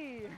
Hey!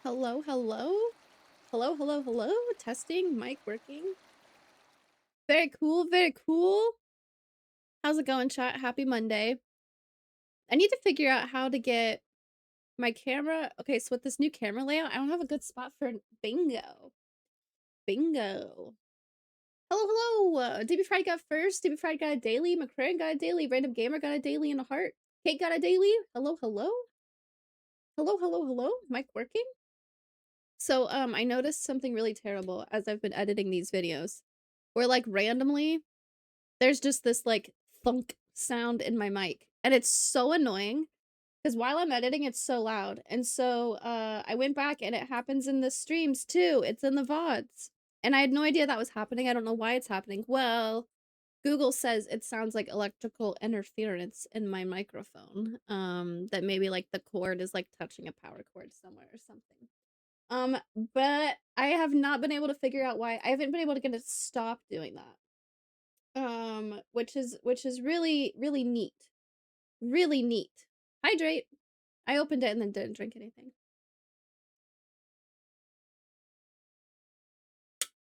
Hello, hello? Hello, hello, hello? Testing, mic working. Very cool, very cool. How's it going, chat? Happy Monday. I need to figure out how to get my camera. Okay, so with this new camera layout, I don't have a good spot for bingo. Bingo. Hello, hello. DB Friday got first. DB Friday got a daily. McCrary got a daily. Random Gamer got a daily and a heart. Kate got a daily. Hello, hello? Hello, hello, hello? Mic working? So, I noticed something really terrible as I've been editing these videos. Where, like, randomly, there's just this, like, thunk sound in my mic. And it's so annoying, because while I'm editing, it's so loud. And so, I went back, and it happens in the streams, too. It's in the VODs. And I had no idea that was happening. I don't know why it's happening. Well, Google says it sounds like electrical interference in my microphone. That maybe like the cord is like touching a power cord somewhere or something. But I have not been able to figure out why. I haven't been able to get it to stop doing that. Which is really really neat. Really neat. Hydrate. I opened it and then didn't drink anything.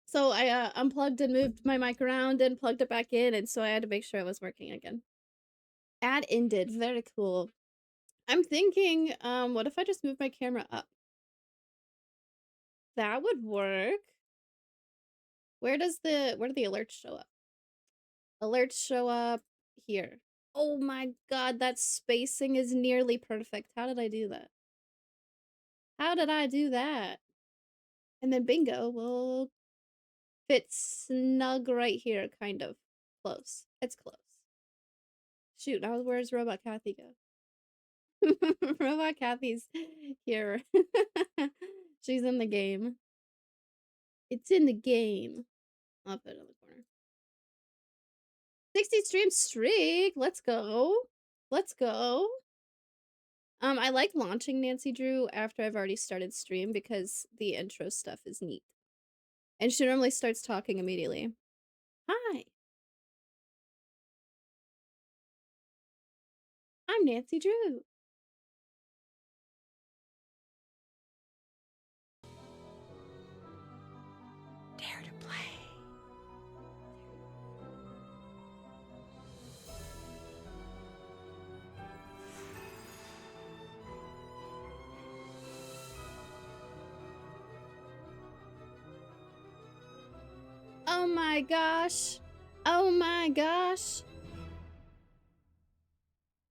So I unplugged and moved my mic around and plugged it back in, and so I had to make sure it was working again. Ad ended. Very cool. I'm thinking, what if I just move my camera up? That would work. Where do the alerts show up? Alerts show up here. Oh my god, that spacing is nearly perfect. How did I do that? How did I do that? And then bingo will fit snug right here, kind of. Close. It's close. Shoot, now where's Robot Kathy go? Robot Kathy's here. She's in the game. It's in the game. I'll put it in the corner. 60 stream streak. Let's go. Let's go. I like launching Nancy Drew after I've already started stream because the intro stuff is neat. And she normally starts talking immediately. Hi. I'm Nancy Drew. Dare to play. Oh my gosh. Oh my gosh.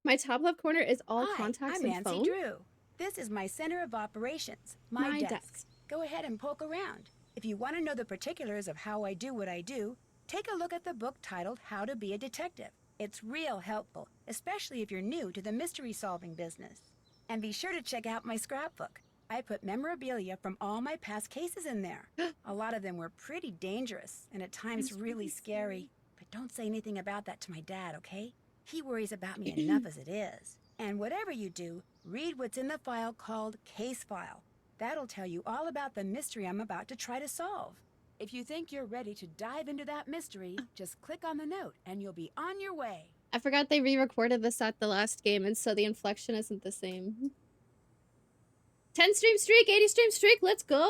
My top left corner is all contacts I'm and Nancy phone. Drew. This is my center of operations, my desk. Go ahead and poke around. If you want to know the particulars of how I do what I do, take a look at the book titled How to Be a Detective. It's real helpful, especially if you're new to the mystery-solving business. And be sure to check out my scrapbook. I put memorabilia from all my past cases in there. A lot of them were pretty dangerous and at times really scary. But don't say anything about that to my dad, okay? He worries about me enough as it is. And whatever you do, read what's in the file called Case File. That'll tell you all about the mystery I'm about to try to solve. If you think you're ready to dive into that mystery, just click on the note and you'll be on your way. I forgot they re-recorded this at the last game, and so the inflection isn't the same. 10 stream streak, 80 stream streak, let's go!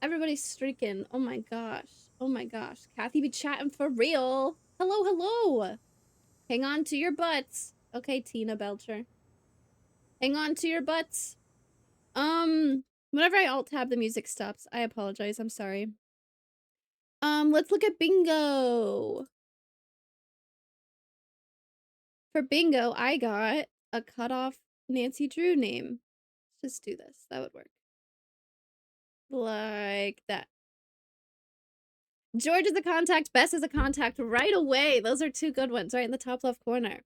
Everybody's streaking. Oh my gosh. Oh my gosh. Kathy be chatting for real. Hello, hello! Hang on to your butts. Okay, Tina Belcher. Hang on to your butts. Whenever I alt-tab, the music stops. I apologize, I'm sorry. Let's look at bingo. For bingo, I got a cut-off Nancy Drew name. Let's just do this. That would work. Like that. George is a contact, Bess is a contact right away. Those are two good ones right in the top left corner.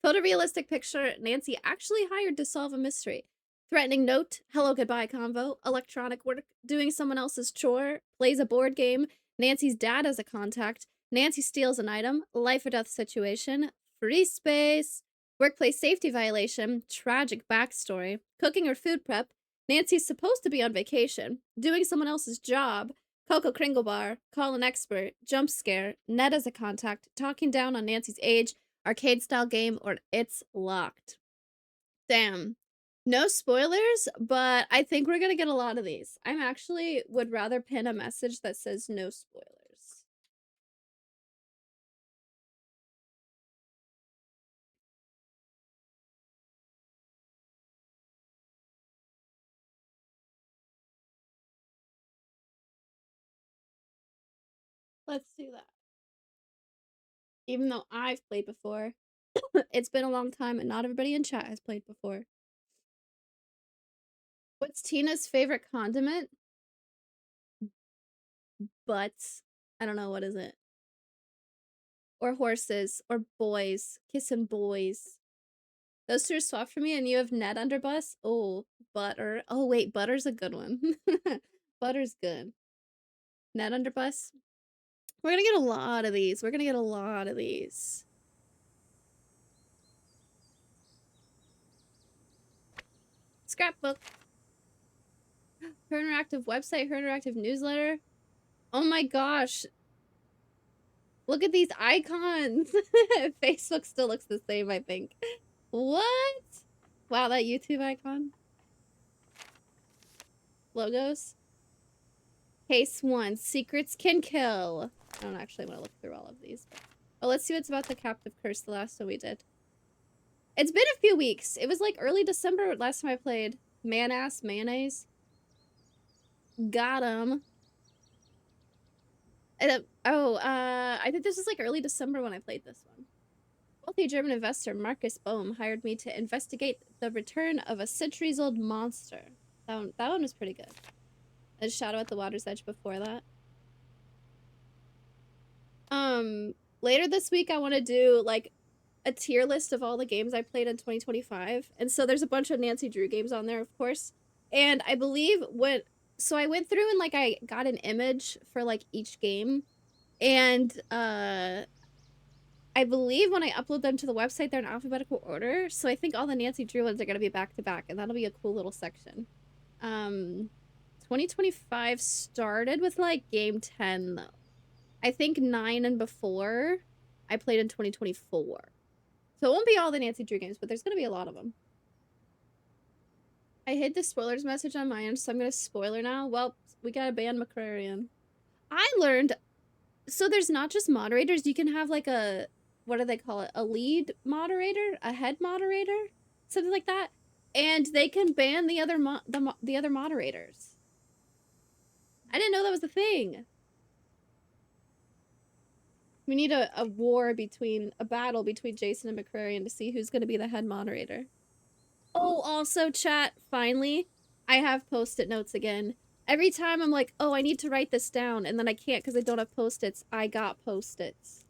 Photorealistic picture, Nancy actually hired to solve a mystery. Threatening note, hello goodbye convo, electronic work, doing someone else's chore, plays a board game, Nancy's dad as a contact, Nancy steals an item, life or death situation, free space, workplace safety violation, tragic backstory, cooking or food prep, Nancy's supposed to be on vacation, doing someone else's job, Coco Kringle Bar, call an expert, jump scare, Ned as a contact, talking down on Nancy's age, arcade style game, or it's locked. Damn. No spoilers, but I think we're gonna get a lot of these. I'm actually would rather pin a message that says no spoilers. Let's do that. Even though I've played before, it's been a long time and not everybody in chat has played before. What's Tina's favorite condiment? Butts. I don't know, what is it? Or horses, or boys. Kissing boys. Those two are swapped for me, and you have Ned under bus? Oh, butter. Oh, wait, butter's a good one. Butter's good. Ned under bus? We're gonna get a lot of these. We're gonna get a lot of these. Scrapbook. Her interactive website, her interactive newsletter. Oh my gosh. Look at these icons. Facebook still looks the same, I think. What? Wow, that YouTube icon. Logos. Case 1. Secrets can kill. I don't actually want to look through all of these. But... Oh, let's see what's about the captive curse, the last one we did. It's been a few weeks. It was like early December last time I played. Man-ass mayonnaise. Got him. I think this was like early December when I played this one. Wealthy German investor Marcus Bohm hired me to investigate the return of a centuries-old monster. That one was pretty good. A Shadow at the Water's Edge before that. Later this week I want to do like a tier list of all the games I played in 2025. And so there's a bunch of Nancy Drew games on there, of course. And I believe so I went through and like I got an image for like each game. And I believe when I upload them to the website, they're in alphabetical order. So I think all the Nancy Drew ones are going to be back to back, and that'll be a cool little section. 2025 started with like game 10 though. I think 9 and before I played in 2024. So it won't be all the Nancy Drew games, but there's going to be a lot of them. I hid the spoilers message on my end, so I'm going to spoiler now. Well, we got to ban McCrarian. I learned, so there's not just moderators. You can have like a, what do they call it? A lead moderator? A head moderator? Something like that. And they can ban the other the other moderators. I didn't know that was a thing. We need a battle between Jason and McCrarian to see who's going to be the head moderator. Oh, also, chat, finally, I have Post-it notes again. Every time I'm like, oh, I need to write this down, and then I can't because I don't have Post-its. I got Post-its.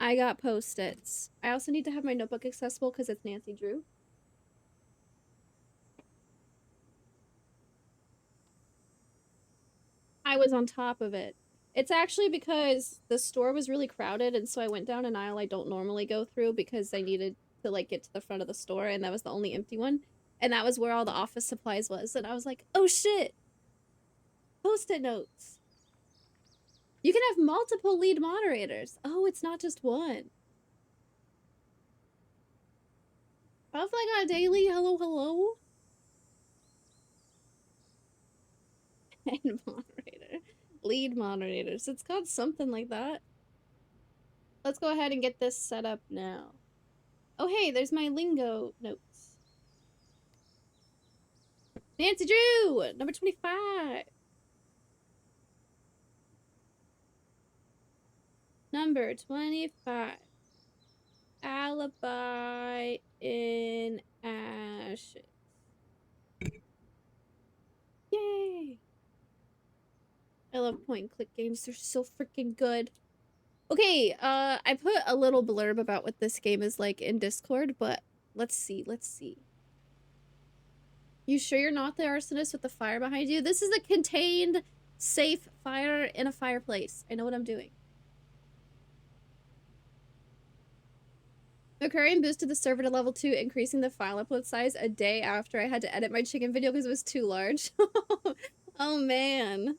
I got Post-its. I also need to have my notebook accessible because it's Nancy Drew. I was on top of it. It's actually because the store was really crowded, and so I went down an aisle I don't normally go through because I needed to like get to the front of the store, and that was the only empty one. And that was where all the office supplies was. And I was like, oh shit. Post-it notes. You can have multiple lead moderators. Oh, it's not just one. Butterfly got a daily. Hello, hello. And moderator. Lead moderators. It's got something like that. Let's go ahead and get this set up now. Oh, hey, there's my lingo notes. Nancy Drew, number 25. Number 25. Alibi in ashes. Yay! I love point and click games. They're so freaking good. Okay, I put a little blurb about what this game is like in Discord, but let's see. You sure you're not the arsonist with the fire behind you? This is a contained, safe fire in a fireplace. I know what I'm doing. McCrarian boosted the server to level 2, increasing the file upload size a day after I had to edit my chicken video because it was too large. Oh, man.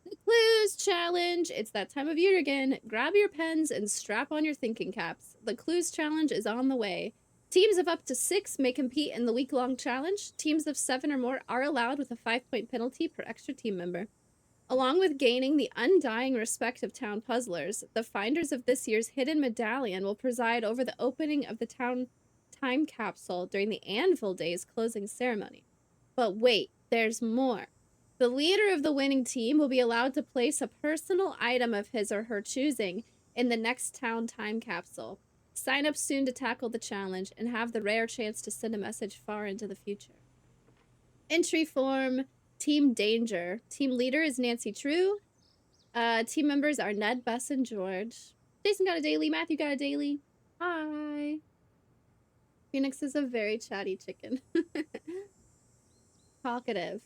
The clues challenge. It's that time of year again. Grab your pens and strap on your thinking caps. The clues challenge is on the way. Teams of up to 6 may compete in the week-long challenge. Teams of 7 or more are allowed with a 5-point penalty per extra team member. Along with gaining the undying respect of town puzzlers, the finders of this year's hidden medallion will preside over the opening of the town time capsule during the Anvil Day's closing ceremony. But wait, there's more. The leader of the winning team will be allowed to place a personal item of his or her choosing in the next town time capsule. Sign up soon to tackle the challenge and have the rare chance to send a message far into the future. Entry form: Team Danger. Team leader is Nancy Drew. Team members are Ned, Bess, and George. Jason got a daily. Matthew got a daily. Hi. Phoenix is a very chatty chicken. Talkative.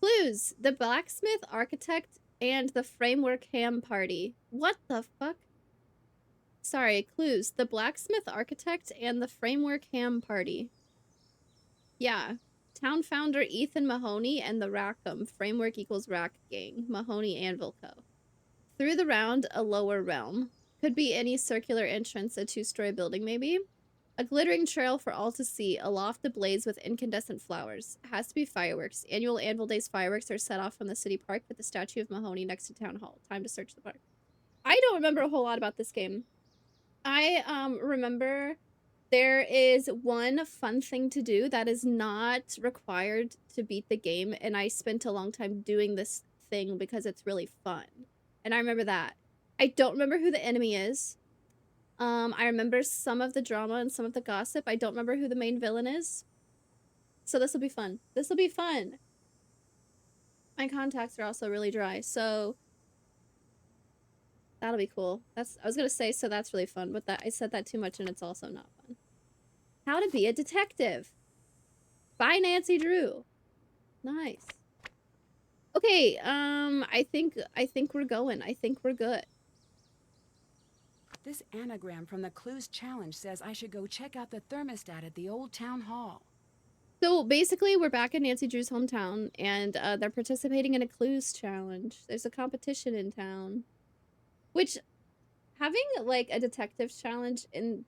Clues. The blacksmith, architect, and the framework ham party. What the fuck? Sorry, clues. The blacksmith, architect, and the framework ham party. Yeah. Town founder Ethan Mahoney and the Rackham. Framework equals Rack Gang. Mahoney Anvil Co. Through the round, a lower realm. Could be any circular entrance, a 2-story building maybe. A glittering trail for all to see, aloft ablaze with incandescent flowers. Has to be fireworks. Annual Anvil Days fireworks are set off from the city park with the statue of Mahoney next to Town Hall. Time to search the park. I don't remember a whole lot about this game. I remember there is one fun thing to do that is not required to beat the game, and I spent a long time doing this thing because it's really fun. And I remember that. I don't remember who the enemy is. I remember some of the drama and some of the gossip. I don't remember who the main villain is. So this will be fun. This will be fun. My contacts are also really dry, so that'll be cool. I was gonna say, so that's really fun, but I said that too much and it's also not fun. How to be a detective. By Nancy Drew. Nice. Okay, I think we're going. I think we're good. This anagram from the Clues Challenge says I should go check out the thermostat at the old town hall. So basically, we're back in Nancy Drew's hometown, and they're participating in a Clues Challenge. There's a competition in town. Which, having, like, a detective challenge in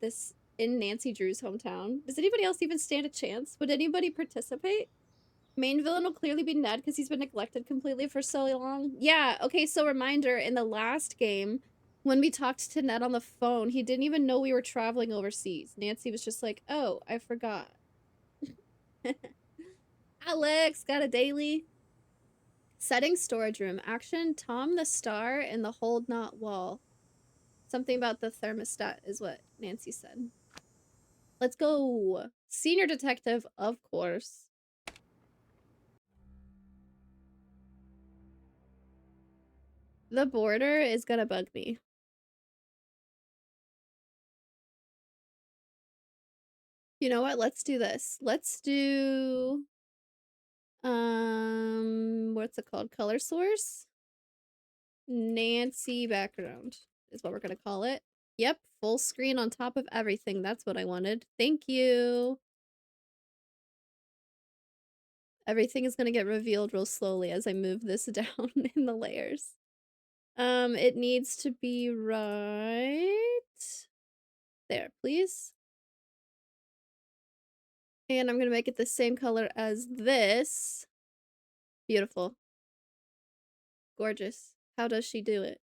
Nancy Drew's hometown, does anybody else even stand a chance? Would anybody participate? Main villain will clearly be Ned because he's been neglected completely for so long. Yeah, okay, so reminder, in the last game, when we talked to Ned on the phone, he didn't even know we were traveling overseas. Nancy was just like, oh, I forgot. Alex, got a daily. Setting storage room. Action, Tom the Star and the Hold Not Wall. Something about the thermostat is what Nancy said. Let's go. Senior detective, of course. The border is gonna bug me. You know what? Let's do this. Let's do... what's it called? Color source? Nancy background is what we're gonna call it. Yep, full screen on top of everything. That's what I wanted. Thank you. Everything is gonna get revealed real slowly as I move this down in the layers. It needs to be right there, please. And I'm gonna make it the same color as this. Beautiful. Gorgeous. How does she do it?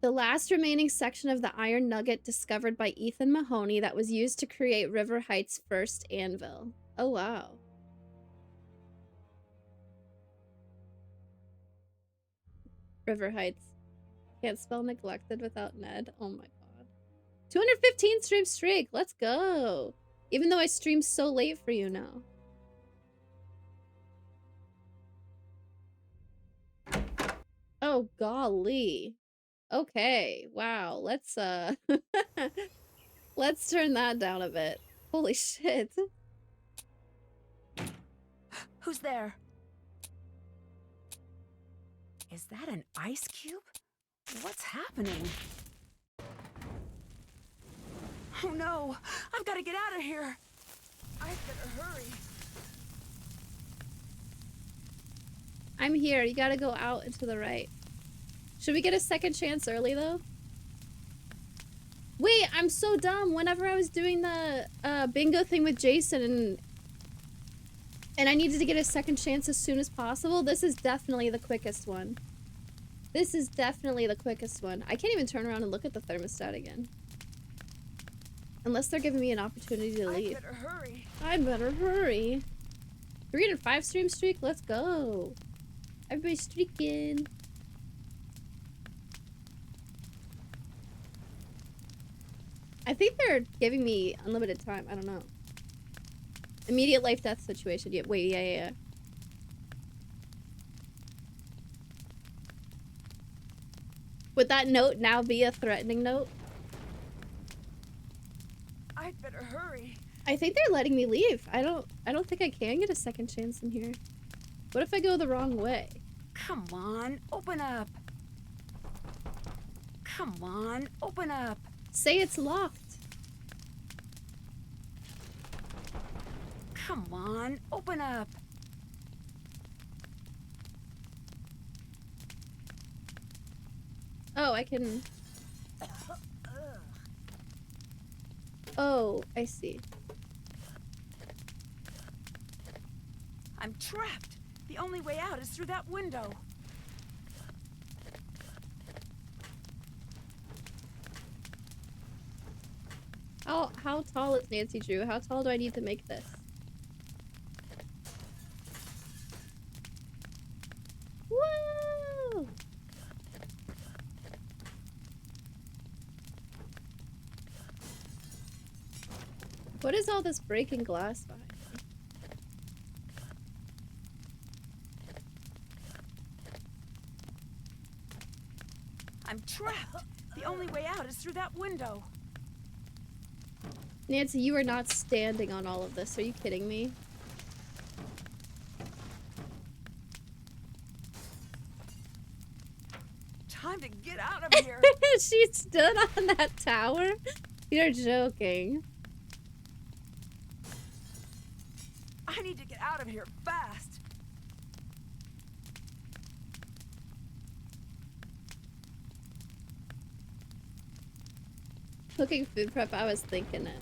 The last remaining section of the iron nugget discovered by Ethan Mahoney that was used to create River Heights' first anvil. Oh, wow. River Heights. Can't spell neglected without Ned. Oh my god. 215 stream streak. Let's go. Even though I streamed so late for you now. Oh, golly. Okay. Wow. Let's let's turn that down a bit. Holy shit. Who's there? Is that an ice cube? What's happening? Oh no! I've got to get out of here! I better hurry. I'm here. You gotta go out and to the right. Should we get a second chance early, though? Wait, I'm so dumb. Whenever I was doing the bingo thing with Jason and I needed to get a second chance as soon as possible, this is definitely the quickest one. This is definitely the quickest one. I can't even turn around and look at the thermostat again. Unless they're giving me an opportunity to leave. I better hurry. I better hurry. 305 stream streak? Let's go. Everybody's streaking. I think they're giving me unlimited time. I don't know. Immediate life-death situation. Yeah, wait, yeah. Would that note now be a threatening note? I'd better hurry. I think they're letting me leave. I don't think I can get a second chance in here. What if I go the wrong way? Come on, open up. Come on, open up. Say it's locked. Come on, open up. Oh, I can... Oh, I see. I'm trapped. The only way out is through that window. How tall is Nancy Drew? How tall do I need to make this? Woo! What is all this breaking glass behind me? I'm trapped. The only way out is through that window. Nancy, you are not standing on all of this. Are you kidding me? Time to get out of here. She stood on that tower? You're joking. I need to get out of here fast. Cooking food prep, I was thinking it.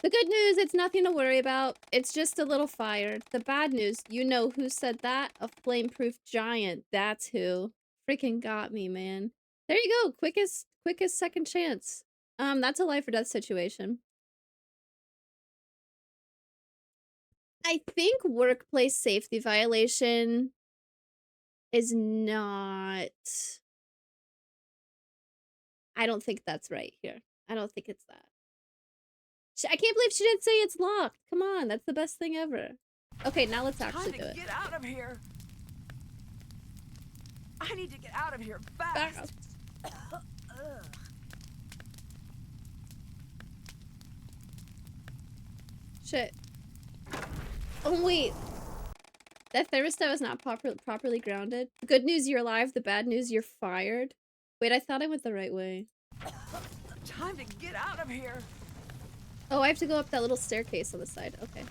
The good news, it's nothing to worry about. It's just a little fired. The bad news, you know who said that? A flame-proof giant. That's who. Freaking got me, man. There you go. Quickest second chance. That's a life or death situation. I think workplace safety violation is not... I don't think that's right here. I don't think it's that. I can't believe she didn't say it's locked. Come on, that's the best thing ever. Okay, now let's actually do it. Get out of here. I need to get out of here fast. Shit. Oh wait. That thermostat was not properly grounded. The good news, you're alive. The bad news, you're fired. Wait, I thought I went the right way. Time to get out of here. Oh, I have to go up that little staircase on the side. Okay.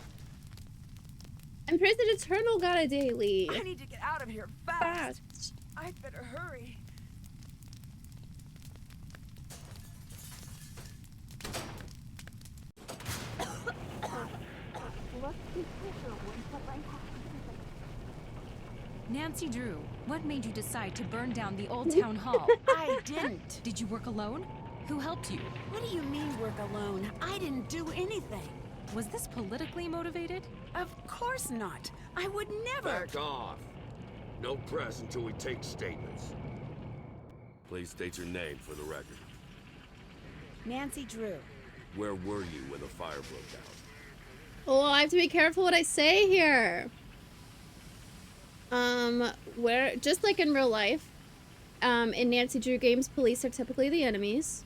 And Prison Eternal got a daily. I need to get out of here fast. I better hurry. Nancy Drew, what made you decide to burn down the old town hall? I didn't. Did you work alone? Who helped you? What do you mean work alone? I didn't do anything. Was this politically motivated? Of course not. I would never. Back off. No press until we take statements. Please state your name for the record. Nancy Drew. Where were you when the fire broke out? Oh, I have to be careful what I say here. Where, just like in real life, in Nancy Drew games, police are typically the enemies.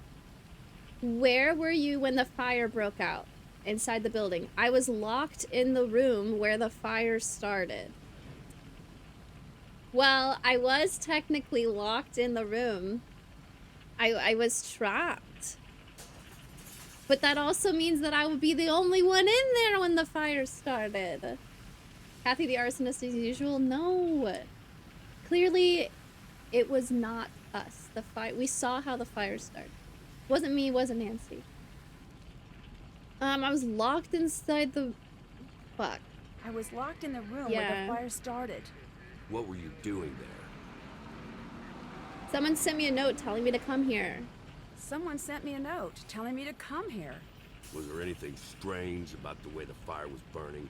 Where were you when the fire broke out inside the building? I was locked in the room where the fire started. Well, I was technically locked in the room. I was trapped. But that also means that I would be the only one in there when the fire started. Kathy the arsonist as usual? No. Clearly, it was not us. The fire. We saw how the fire started. Wasn't me, wasn't Nancy. I was locked inside the... Fuck. I was locked in the room where the fire started. What were you doing there? Someone sent me a note telling me to come here. Someone sent me a note telling me to come here. Was there anything strange about the way the fire was burning?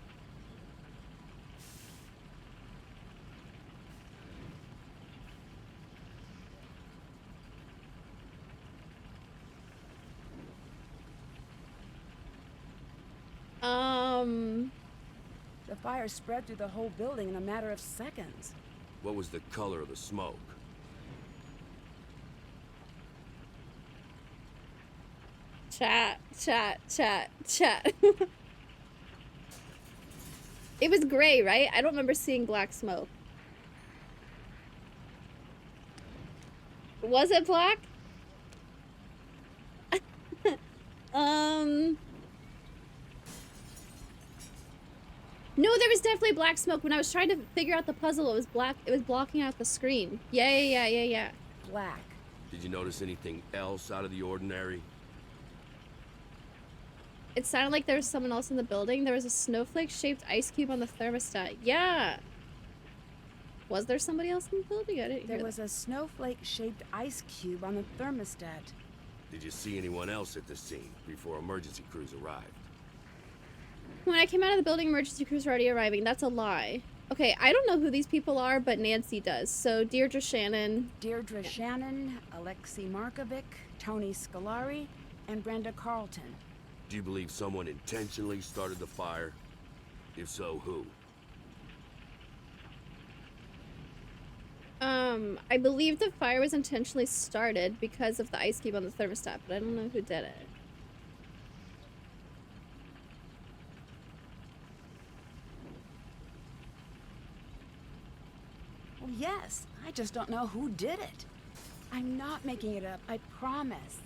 The fire spread through the whole building in a matter of seconds. What was the color of the smoke? Chat. It was gray, right? I don't remember seeing black smoke. Was it black? No, there was definitely black smoke. When I was trying to figure out the puzzle, it was black. It was blocking out the screen. Yeah. Black. Did you notice anything else out of the ordinary? It sounded like there was someone else in the building. There was a snowflake-shaped ice cube on the thermostat. Yeah. Was there somebody else in the building? I didn't hear There was a snowflake-shaped ice cube on the thermostat. Did you see anyone else at the scene before emergency crews arrived? When I came out of the building, emergency crews were already arriving. That's a lie. Okay, I don't know who these people are, but Nancy does. So, Deirdre Shannon. Deirdre Shannon, Alexei Markovic, Tony Scolari, and Brenda Carlton. Do you believe someone intentionally started the fire? If so, who? I believe the fire was intentionally started because of the ice cube on the thermostat, but I don't know who did it. Well, yes, I just don't know who did it. I'm not making it up, I promise.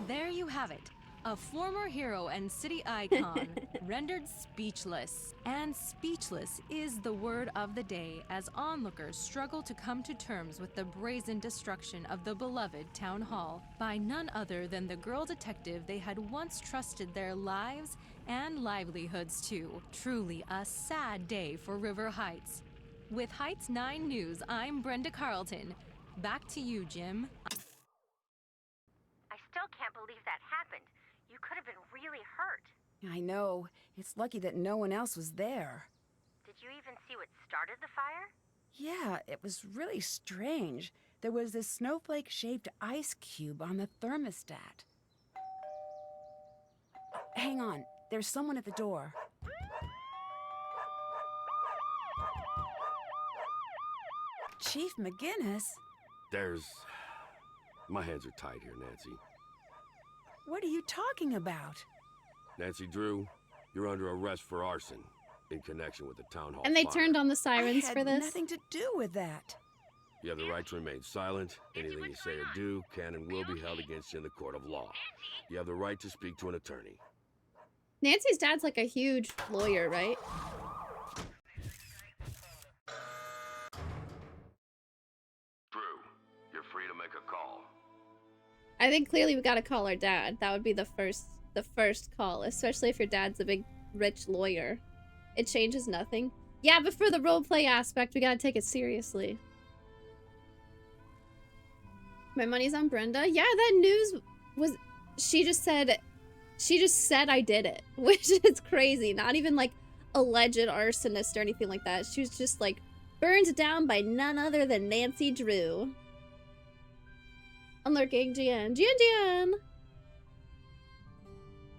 There you have it. A former hero and city icon rendered speechless. And speechless is the word of the day as onlookers struggle to come to terms with the brazen destruction of the beloved town hall by none other than the girl detective they had once trusted their lives and livelihoods to. Truly a sad day for River Heights. With Heights 9 News, I'm Brenda Carlton. Back to you, Jim. I still can't believe that happened. You could have been really hurt. I know. It's lucky that no one else was there. Did you even see what started the fire? Yeah, it was really strange. There was this snowflake-shaped ice cube on the thermostat. Hang on. There's someone at the door. Chief McGinnis? My hands are tied here, Nancy. What are you talking about? Nancy Drew, you're under arrest for arson in connection with the town hall And they fire. turned on the sirens I for had this. nothing to do with that. You have the right to remain silent. Anything you say or do can and will be held against you in the court of law. You have the right to speak to an attorney. Nancy's dad's like a huge lawyer, right? Drew, you're free to make a call. I think clearly we gotta call our dad. That would be the first call, especially if your dad's a big rich lawyer. It changes nothing. Yeah, but for the roleplay aspect, we gotta take it seriously. My money's on Brenda. Yeah, that news was she just said I did it, which is crazy. Not even like alleged arsonist or anything like that. She was just like burned down by none other than Nancy Drew. I'm lurking. GN.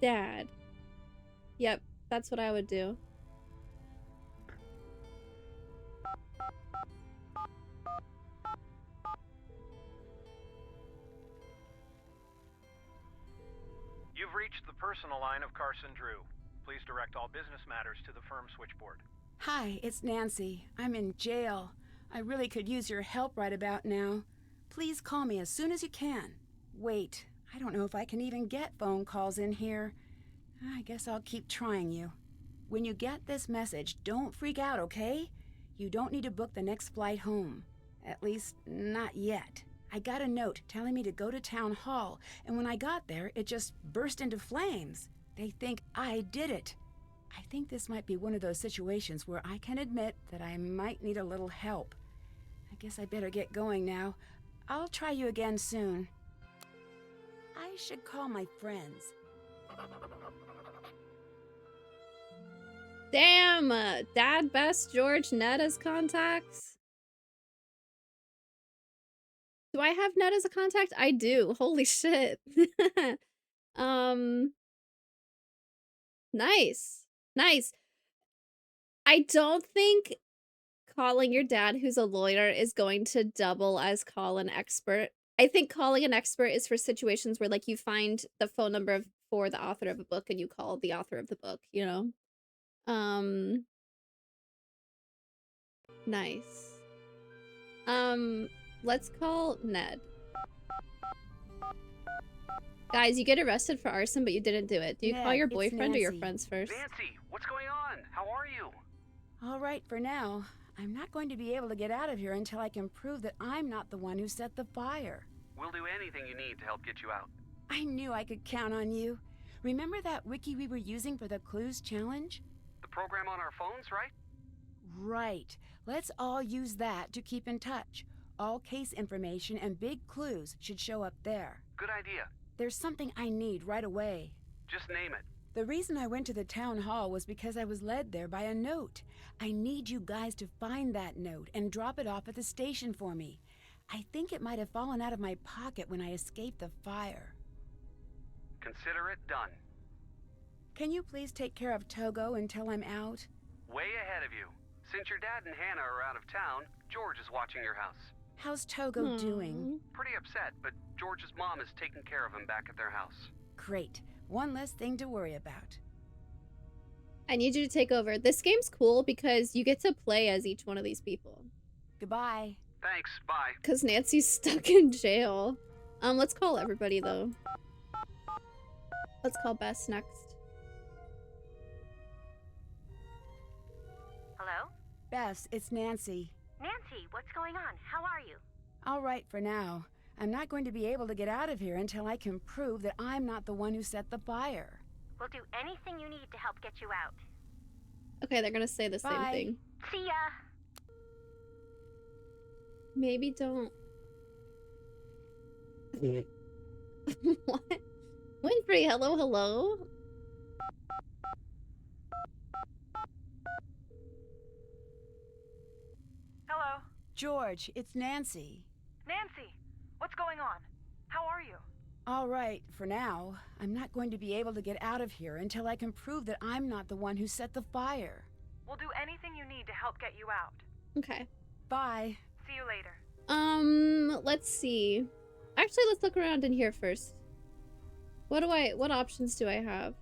Dad. Yep, that's what I would do. You've reached the personal line of Carson Drew. Please direct all business matters to the firm switchboard. Hi, it's Nancy. I'm in jail. I really could use your help right about now. Please call me as soon as you can. Wait, I don't know if I can even get phone calls in here. I guess I'll keep trying you. When you get this message, don't freak out, okay? You don't need to book the next flight home. At least, not yet. I got a note telling me to go to town hall, and when I got there, it just burst into flames. They think I did it. I think this might be one of those situations where I can admit that I might need a little help. I guess I better get going now. I'll try you again soon. I should call my friends. Damn, Dad Best George Ned as contacts. Do I have Ned as a contact? I do. Holy shit. Nice. Nice. I don't think calling your dad, who's a lawyer, is going to double as call an expert I think calling an expert is for situations where like you find the phone number for the author of a book and you call the author of the book, you know? Nice. Let's call Ned. Guys, you get arrested for arson, but you didn't do it. Do you call Ned, your it's boyfriend or your Nancy. friends first? Nancy, what's going on? How are you? All right, for now. I'm not going to be able to get out of here until I can prove that I'm not the one who set the fire. We'll do anything you need to help get you out. I knew I could count on you. Remember that wiki we were using for the clues challenge? The program on our phones, right? Right. Let's all use that to keep in touch. All case information and big clues should show up there. Good idea. There's something I need right away. Just name it. The reason I went to the town hall was because I was led there by a note. I need you guys to find that note and drop it off at the station for me. I think it might have fallen out of my pocket when I escaped the fire. Consider it done. Can you please take care of Togo until I'm out? Way ahead of you. Since your dad and Hannah are out of town, George is watching your house. How's Togo doing? Pretty upset, but George's mom is taking care of him back at their house. Great. One less thing to worry about. I need you to take over. This game's cool because you get to play as each one of these people. Goodbye. Thanks, bye. Because Nancy's stuck in jail. Let's call everybody, though. Let's call Bess next. Hello? Bess, it's Nancy. Nancy, what's going on? How are you? All right for now. I'm not going to be able to get out of here until I can prove that I'm not the one who set the fire. We'll do anything you need to help get you out. Okay, they're gonna say the same Bye. thing. See ya! Maybe don't. What? Winfrey, hello, hello? Hello. George, it's Nancy. Nancy, what's going on? How are you? All right, for now. I'm not going to be able to get out of here until I can prove that I'm not the one who set the fire. We'll do anything you need to help get you out. Okay. Bye. See you later. Let's see. Actually, let's look around in here first. What options do I have?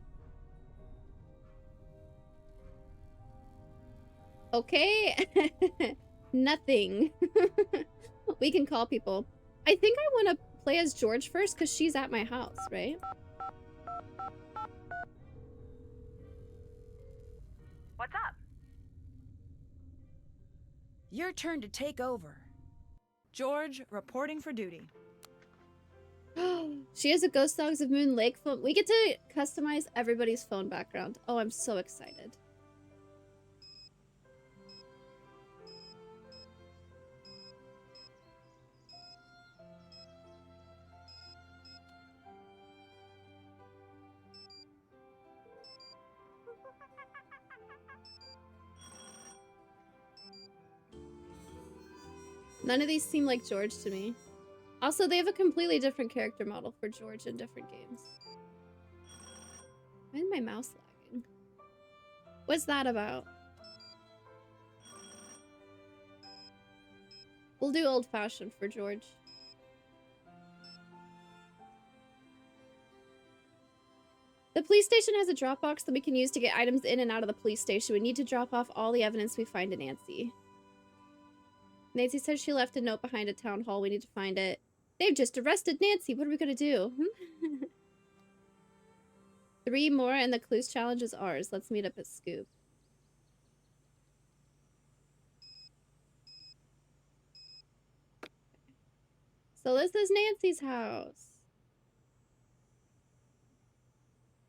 Okay. Nothing. We can call people. I think I want to play as George first because she's at my house, right? What's up? Your turn to take over. George, reporting for duty. She has a Ghost Dogs of Moon Lake phone. We get to customize everybody's phone background. Oh, I'm so excited. None of these seem like George to me. Also, they have a completely different character model for George in different games. Why is my mouse lagging? What's that about? We'll do old-fashioned for George. The police station has a drop box that we can use to get items in and out of the police station. We need to drop off all the evidence we find to Nancy. Nancy says she left a note behind at town hall. We need to find it. They've just arrested Nancy. What are we gonna do? 3 more and the clues challenge is ours. Let's meet up at Scoop. So this is Nancy's house.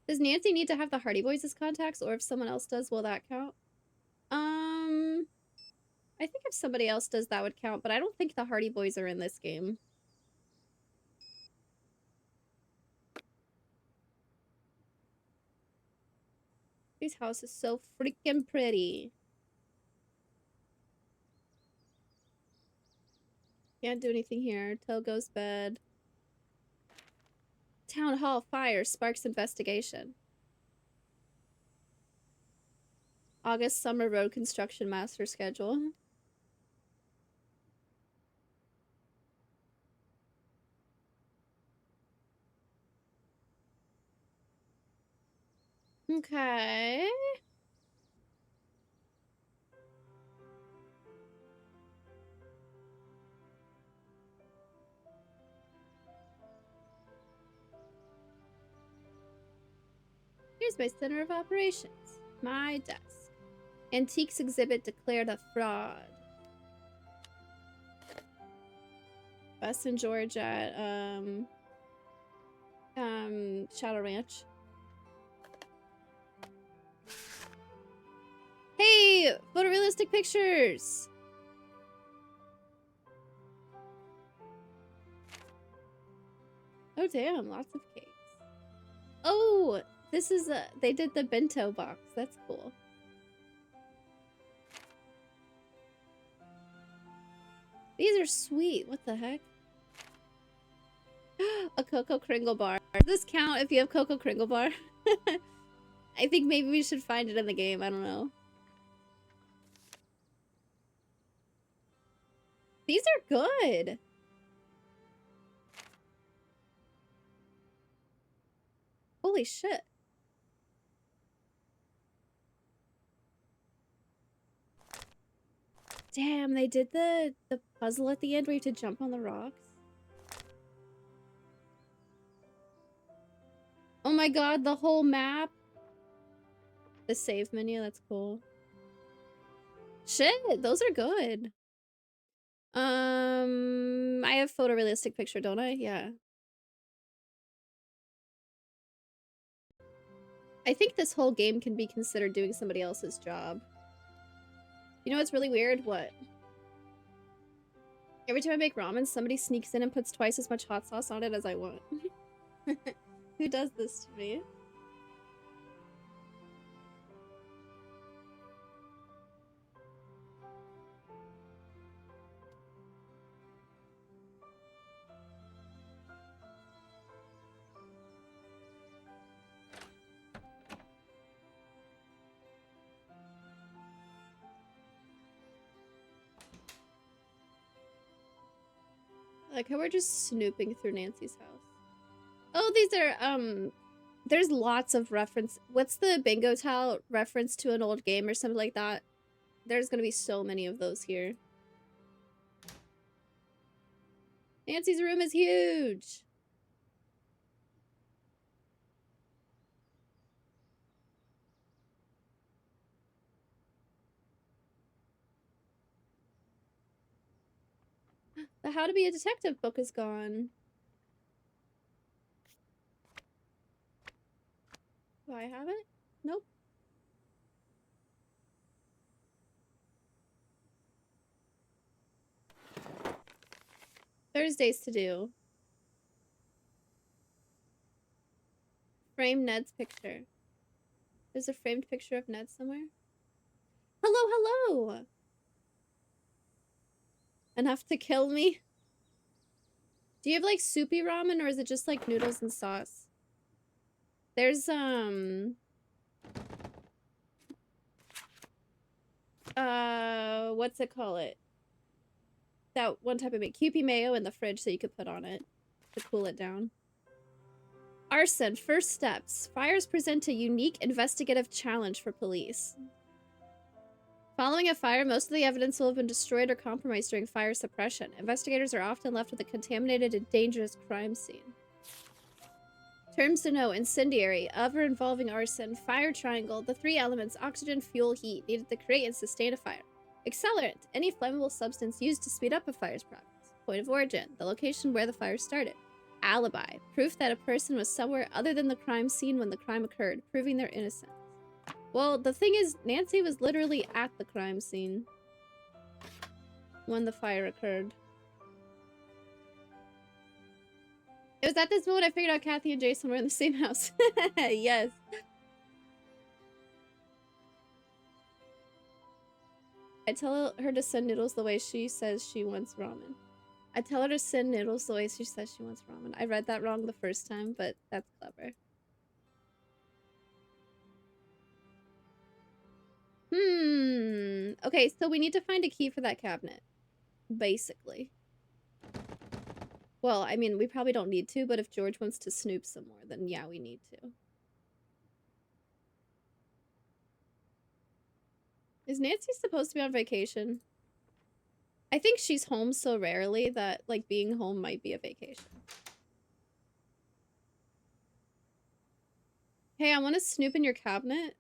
Does Nancy need to have the Hardy Boys as contacts, or if someone else does, will that count? I think if somebody else does, that would count, but I don't think the Hardy Boys are in this game. This house is so freaking pretty. Can't do anything here. Togo's bed. Town hall fire sparks investigation. August summer road construction master schedule. Okay. Here's my center of operations. My desk. Antiques exhibit declared a fraud. Bus and George at Shadow Ranch. Hey, photorealistic pictures. Oh damn, lots of cakes. Oh, this is they did the bento box. That's cool. These are sweet. What the heck? A Cocoa Kringle bar. Does this count if you have Cocoa Kringle bar? I think maybe we should find it in the game. I don't know. These are good. Holy shit. Damn, they did the puzzle at the end where you have to jump on the rocks. Oh my god, the whole map. The save menu, that's cool. Shit, those are good. I have photorealistic picture, don't I? Yeah. I think this whole game can be considered doing somebody else's job. You know what's really weird? What? Every time I make ramen, somebody sneaks in and puts twice as much hot sauce on it as I want. Who does this to me? Like how we're just snooping through Nancy's house. Oh, these are, there's lots of reference. What's the bingo tile reference to an old game or something like that? There's gonna be so many of those here. Nancy's room is huge. The How to Be a Detective book is gone. Do I have it? Nope. Thursdays to do. Frame Ned's picture. There's a framed picture of Ned somewhere. Hello, hello! Enough to kill me? Do you have like soupy ramen or is it just like noodles and sauce? There's what's it call it? That one type of Kewpie mayo in the fridge so you could put on it to cool it down. Arson, first steps. Fires present a unique investigative challenge for police. Following a fire, most of the evidence will have been destroyed or compromised during fire suppression. Investigators are often left with a contaminated and dangerous crime scene. Terms to know: incendiary, ever involving arson, fire triangle, the three elements, oxygen, fuel, heat, needed to create and sustain a fire. Accelerant, any flammable substance used to speed up a fire's progress. Point of origin, the location where the fire started. Alibi, proof that a person was somewhere other than the crime scene when the crime occurred, proving their innocence. Well, the thing is, Nancy was literally at the crime scene when the fire occurred. It was at this moment I figured out Kathy and Jason were in the same house. Yes. I tell her to send noodles the way she says she wants ramen. I tell her to send noodles the way she says she wants ramen. I read that wrong the first time, but that's clever. Okay, so we need to find a key for that cabinet. Basically. Well, I mean, we probably don't need to, but if George wants to snoop some more, then yeah, we need to. Is Nancy supposed to be on vacation? I think she's home so rarely that, like, being home might be a vacation. Hey, I want to snoop in your cabinet.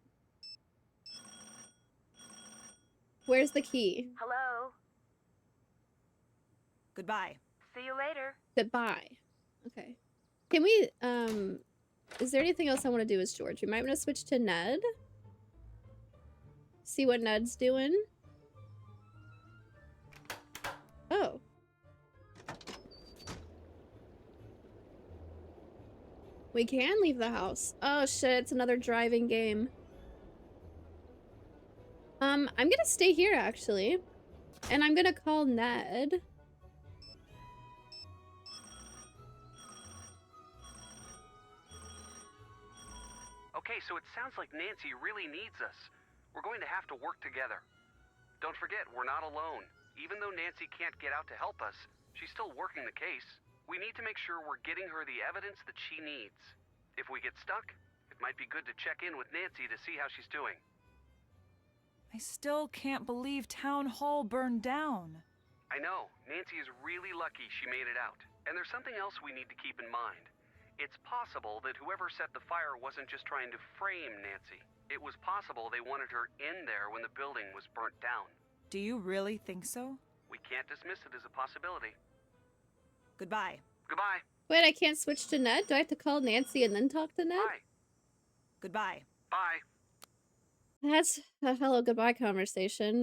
Where's the key? Hello? Goodbye. See you later. Goodbye. Okay. Can we, is there anything else I want to do as George? We might want to switch to Ned. See what Ned's doing. Oh. We can leave the house. Oh shit, it's another driving game. I'm gonna stay here actually. And I'm gonna call Ned. Okay, so it sounds like Nancy really needs us. We're going to have to work together. Don't forget, we're not alone. Even though Nancy can't get out to help us, she's still working the case. We need to make sure we're getting her the evidence that she needs. If we get stuck, it might be good to check in with Nancy to see how she's doing. I still can't believe Town Hall burned down. I know, Nancy is really lucky she made it out. And there's something else we need to keep in mind. It's possible that whoever set the fire wasn't just trying to frame Nancy. It was possible they wanted her in there when the building was burnt down. Do you really think so? We can't dismiss it as a possibility. Goodbye. Goodbye. Wait, I can't switch to Ned? Do I have to call Nancy and then talk to Ned? Bye. Goodbye. Bye. That's a hello goodbye conversation.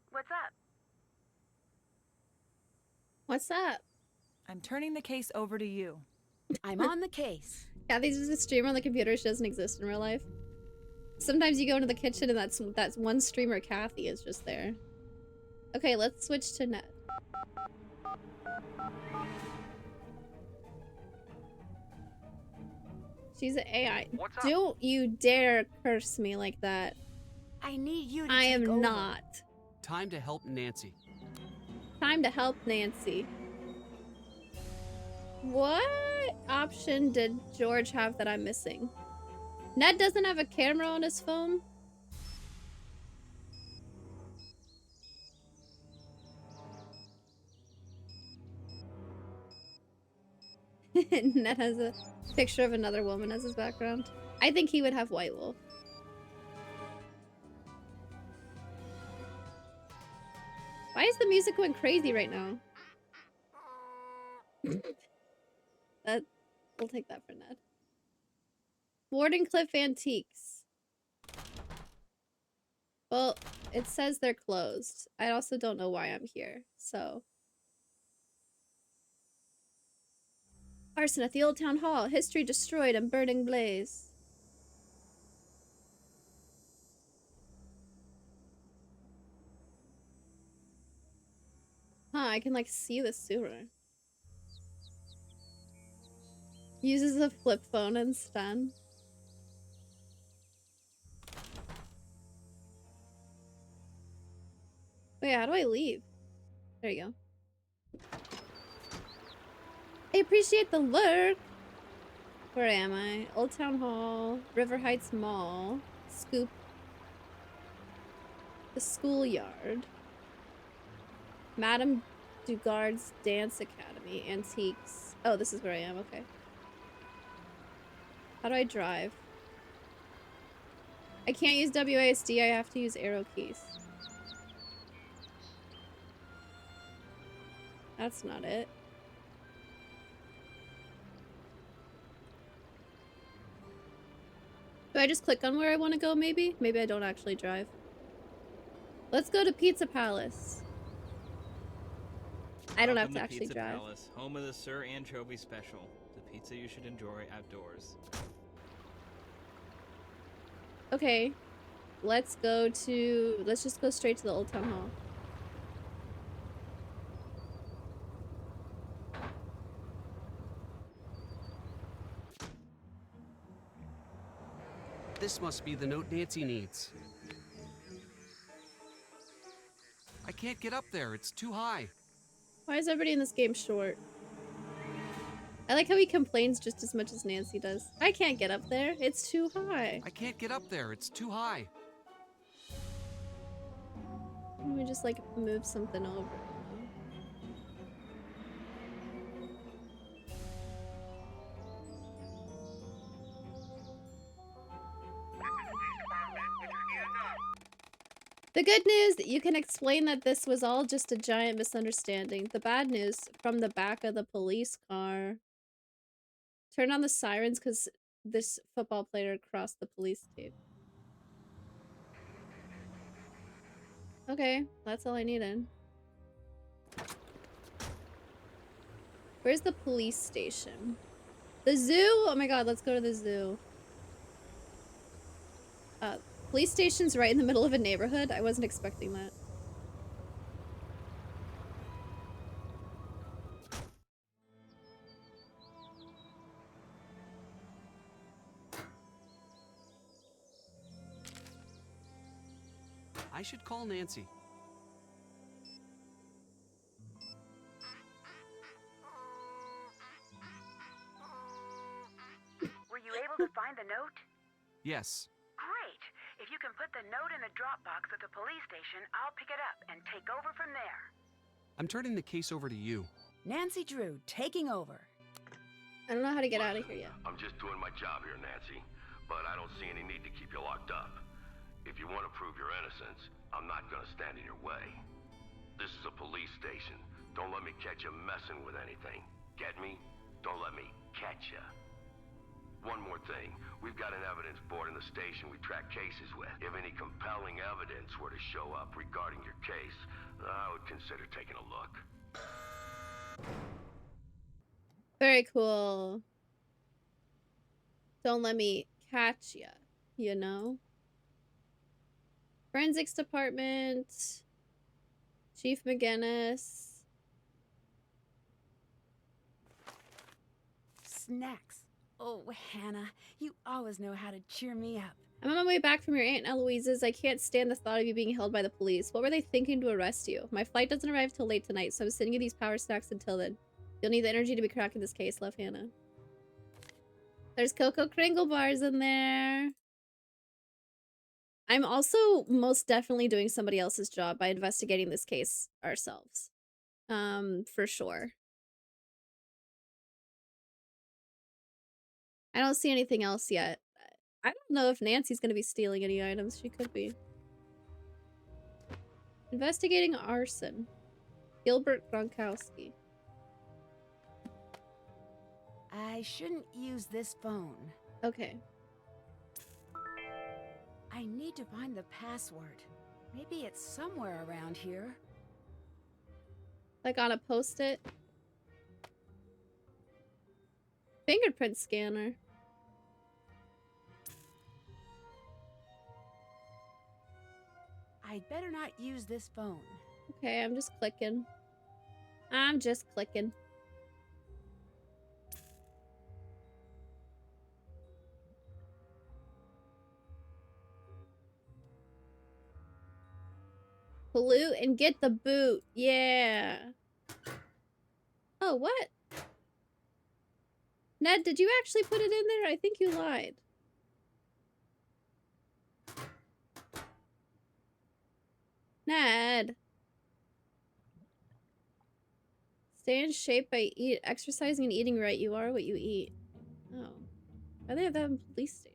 What's up? What's up? I'm turning the case over to you. I'm on the case. Kathy's just a streamer on the computer. She doesn't exist in real life. Sometimes you go into the kitchen and that's one streamer, Kathy, is just there. Okay, let's switch to Ned. She's an AI. What's up? Don't you dare curse me like that. I need you to I take am over. not. Time to help Nancy. Time to help Nancy. What option did George have that I'm missing? Ned doesn't have a camera on his phone? Ned has a picture of another woman as his background. I think he would have White Wolf. Why is the music going crazy right now? We'll take that for Ned. Wardenclyffe Antiques. Well, it says they're closed. I also don't know why I'm here, so. Arson at the Old Town Hall. History destroyed and burning blaze. Huh, I can like see the sewer. Uses a flip phone instead. Wait, how do I leave? There you go. I appreciate the lurk. Where am I? Old Town Hall, River Heights Mall, Scoop, the schoolyard, Madame Dugard's Dance Academy, Antiques. Oh, this is where I am, okay. How do I drive? I can't use WASD, I have to use arrow keys. That's not it. Do I just click on where I want to go, maybe? Maybe I don't actually drive. Let's go to Pizza Palace. I don't have to actually Pizza drive. Palace, home of the Sir Anchovy Special. The pizza you should enjoy outdoors. Okay. Let's just go straight to the Old Town Hall. This must be the note Nancy needs. I can't get up there. It's too high. Why is everybody in this game short? I like how he complains just as much as Nancy does. I can't get up there. It's too high. I can't get up there. It's too high. Let me just like move something over. The good news, you can explain that this was all just a giant misunderstanding. The bad news, from the back of the police car. Turn on the sirens because this football player crossed the police tape. Okay, that's all I needed. Where's the police station? The zoo? Oh my god, let's go to the zoo. Police station's right in the middle of a neighborhood. I wasn't expecting that. I should call Nancy. Were you able to find the note? Yes. Great. If you can put the note in the Dropbox at the police station, I'll pick it up and take over from there. I'm turning the case over to you. Nancy Drew, taking over. I don't know how to get out of here yet. I'm just doing my job here, Nancy, but I don't see any need to keep you locked up. If you want to prove your innocence, I'm not gonna stand in your way. This is a police station. Don't let me catch you messing with anything. Get me? Don't let me catch you. One more thing. We've got an evidence board in the station we track cases with. If any compelling evidence were to show up regarding your case, I would consider taking a look. Very cool. Don't let me catch ya, you know? Forensics department. Chief McGinnis. Snacks. Oh, Hannah, you always know how to cheer me up. I'm on my way back from your Aunt Eloise's. I can't stand the thought of you being held by the police. What were they thinking to arrest you? My flight doesn't arrive till late tonight, so I'm sending you these power snacks until then. You'll need the energy to be cracking this case. Love, Hannah. There's Cocoa Kringle bars in there. I'm also most definitely doing somebody else's job by investigating this case ourselves. For sure. I don't see anything else yet. I don't know if Nancy's gonna be stealing any items. She could be. Investigating arson. Gilbert Gronkowski. I shouldn't use this phone. Okay. I need to find the password. Maybe it's somewhere around here. Like on a post-it. Fingerprint scanner. I'd better not use this phone. Okay, I'm just clicking. I'm just clicking. Pollute and get the boot. Yeah. Oh, what? Ned, did you actually put it in there? I think you lied. Ned. Stay in shape by exercising and eating right. You are what you eat. Oh. I think that in police station.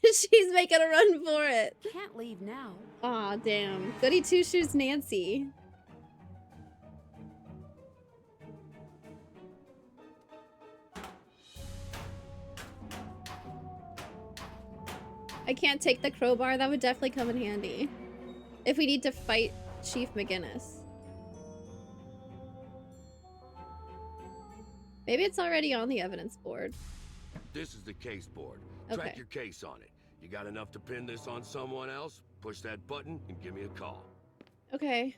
She's making a run for it. Can't leave now. Aw, damn. Goody two-shoes Nancy. I can't take the crowbar. That would definitely come in handy. If we need to fight Chief McGinnis. Maybe it's already on the evidence board. This is the case board. Okay. Track your case on it. You got enough to pin this on someone else? Push that button and give me a call. Okay.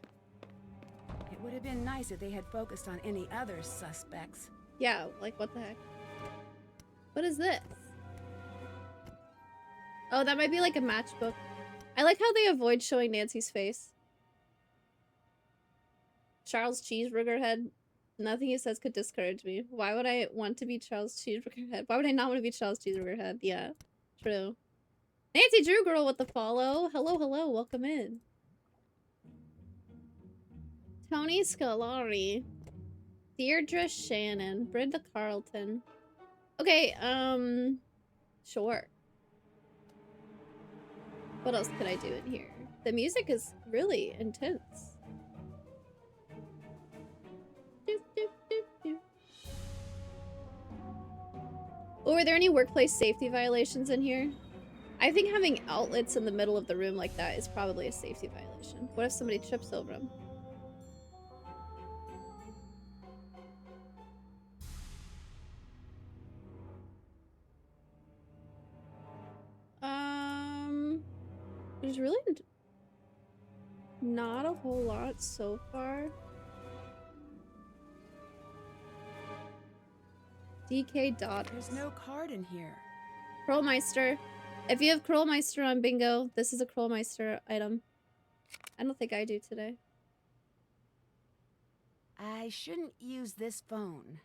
It would have been nice if they had focused on any other suspects. Yeah, like what the heck? What is this? Oh, that might be like a matchbook. I like how they avoid showing Nancy's face. Charles Cheeseburger Head. Nothing he says could discourage me. Why would I want to be Charles Cheeseburger Head? Why would I not want to be Charles Cheeseburger Head? Yeah, true. Nancy Drew Girl with the follow. Hello, hello, welcome in. Tony Scolari. Deirdre Shannon. Brenda Carlton. Okay, sure. What else could I do in here? The music is really intense. Doop, doop, doop, doop. Oh, are there any workplace safety violations in here? I think having outlets in the middle of the room like that is probably a safety violation. What if somebody trips over them? There's really not a whole lot so far. DK Dot. There's no card in here. Krollmeister. If you have Krollmeister on bingo, this is a Krollmeister item. I don't think I do today. I shouldn't use this phone.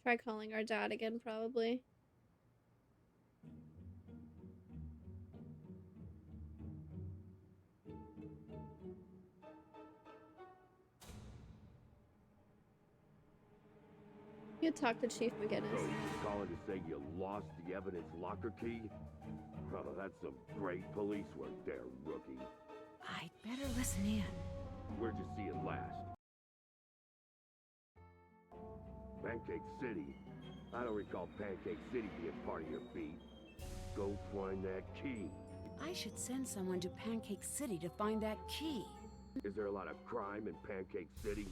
Try calling our dad again, probably. You talk to Chief McGinnis. So you calling to say you lost the evidence locker key? Oh, that's some great police work there, rookie. I'd better listen in. Where'd you see it last? Pancake City. I don't recall Pancake City being part of your beat. Go find that key. I should send someone to Pancake City to find that key. Is there a lot of crime in Pancake City?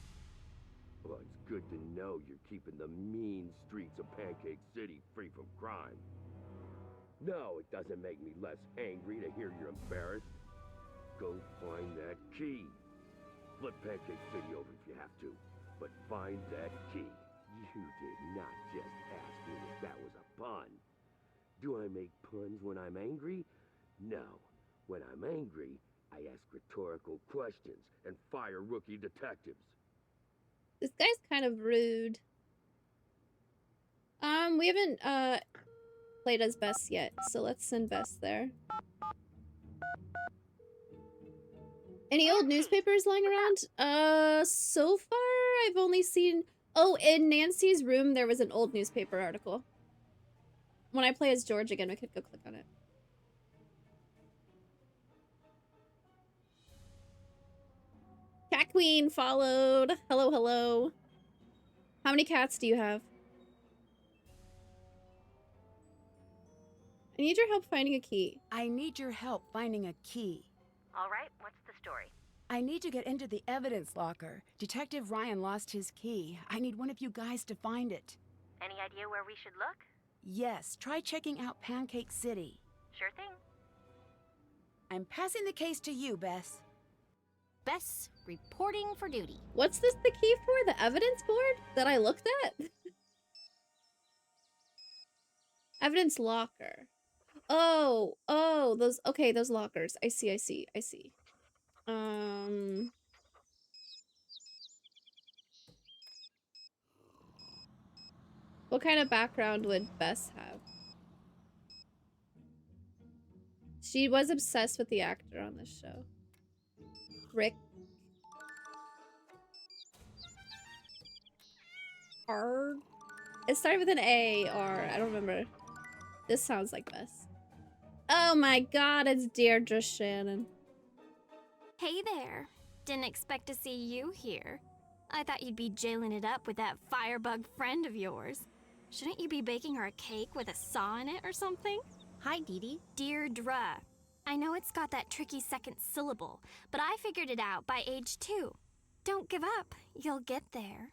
Well, it's good to know you're keeping the mean streets of Pancake City free from crime. No, it doesn't make me less angry to hear you're embarrassed. Go find that key. Flip Pancake City over if you have to, but find that key. You did not just ask me if that was a pun. Do I make puns when I'm angry? No. When I'm angry, I ask rhetorical questions and fire rookie detectives. This guy's kind of rude. We haven't, played as Bess yet, so let's send Bess there. Any old newspapers lying around? So far, I've only seen... Oh, in Nancy's room, there was an old newspaper article. When I play as George again, we could go click on it. Cat Queen followed. Hello, hello. How many cats do you have? I need your help finding a key. I need your help finding a key. All right, what's the story? I need to get into the evidence locker. Detective Ryan lost his key. I need one of you guys to find it. Any idea where we should look? Yes, try checking out Pancake City. Sure thing. I'm passing the case to you, Bess. Bess, reporting for duty. What's this the key for? The evidence board that I looked at? Evidence locker. Oh, those, okay, those lockers. I see. What kind of background would Bess have? She was obsessed with the actor on this show. Rick. R. It started with an A, or I don't remember. This sounds like Bess. Oh my god, it's Deirdre Shannon. Hey there. Didn't expect to see you here. I thought you'd be jailing it up with that firebug friend of yours. Shouldn't you be baking her a cake with a saw in it or something? Hi, Dee Dee. Deirdre. I know it's got that tricky second syllable, but I figured it out by age 2. Don't give up. You'll get there.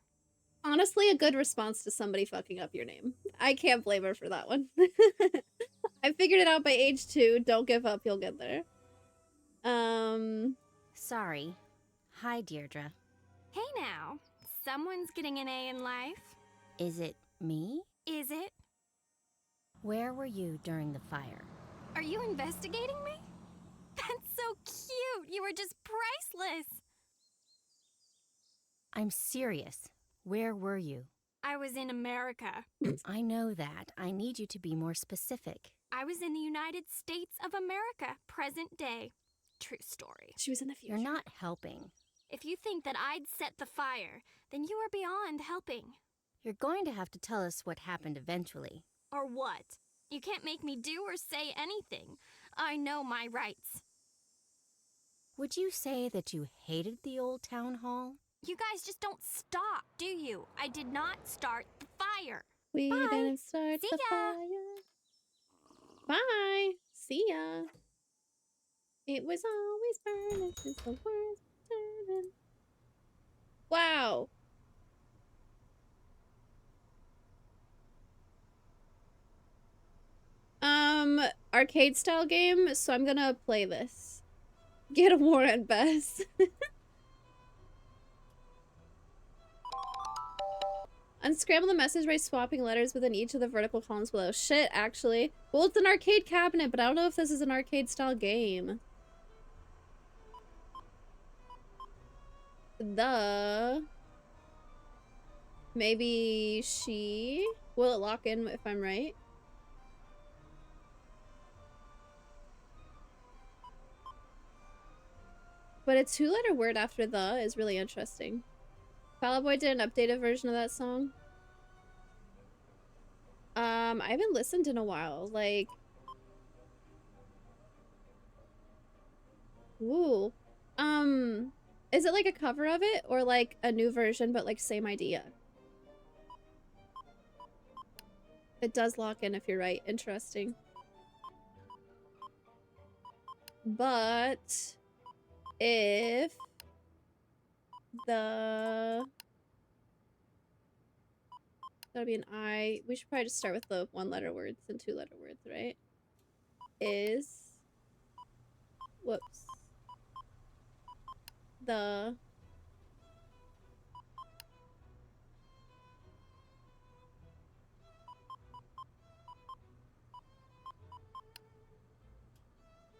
Honestly, a good response to somebody fucking up your name. I can't blame her for that one. I figured it out by age 2. Don't give up, you'll get there. Sorry. Hi, Deirdre. Hey now. Someone's getting an A in life. Is it me? Is it? Where were you during the fire? Are you investigating me? That's so cute. You were just priceless. I'm serious. Where were you? I was in America. I know that. I need you to be more specific. I was in the United States of America, present day. True story. She was in the future. You're not helping. If you think that I'd set the fire, then you are beyond helping. You're going to have to tell us what happened eventually. Or what? You can't make me do or say anything. I know my rights. Would you say that you hated the old town hall? You guys just don't stop, do you? I did not start the fire. We Bye. didn't start See the ya. fire. Bye. See ya. It was always burning since the world turning. Wow. Arcade style game, so I'm gonna play this. Get a war at best. Unscramble the message by swapping letters within each of the vertical columns below. Shit, actually. Well, it's an arcade cabinet, but I don't know if this is an arcade style game. Maybe she... Will it lock in if I'm right? But a two-letter word after the is really interesting. Alibi did an updated version of that song. I haven't listened in a while. Like... Ooh. Is it like a cover of it? Or like a new version, but like same idea? It does lock in if you're right. Interesting. But... if... the... That'll be an I. We should probably just start with the one-letter words and two-letter words, right? Is... Whoops. The...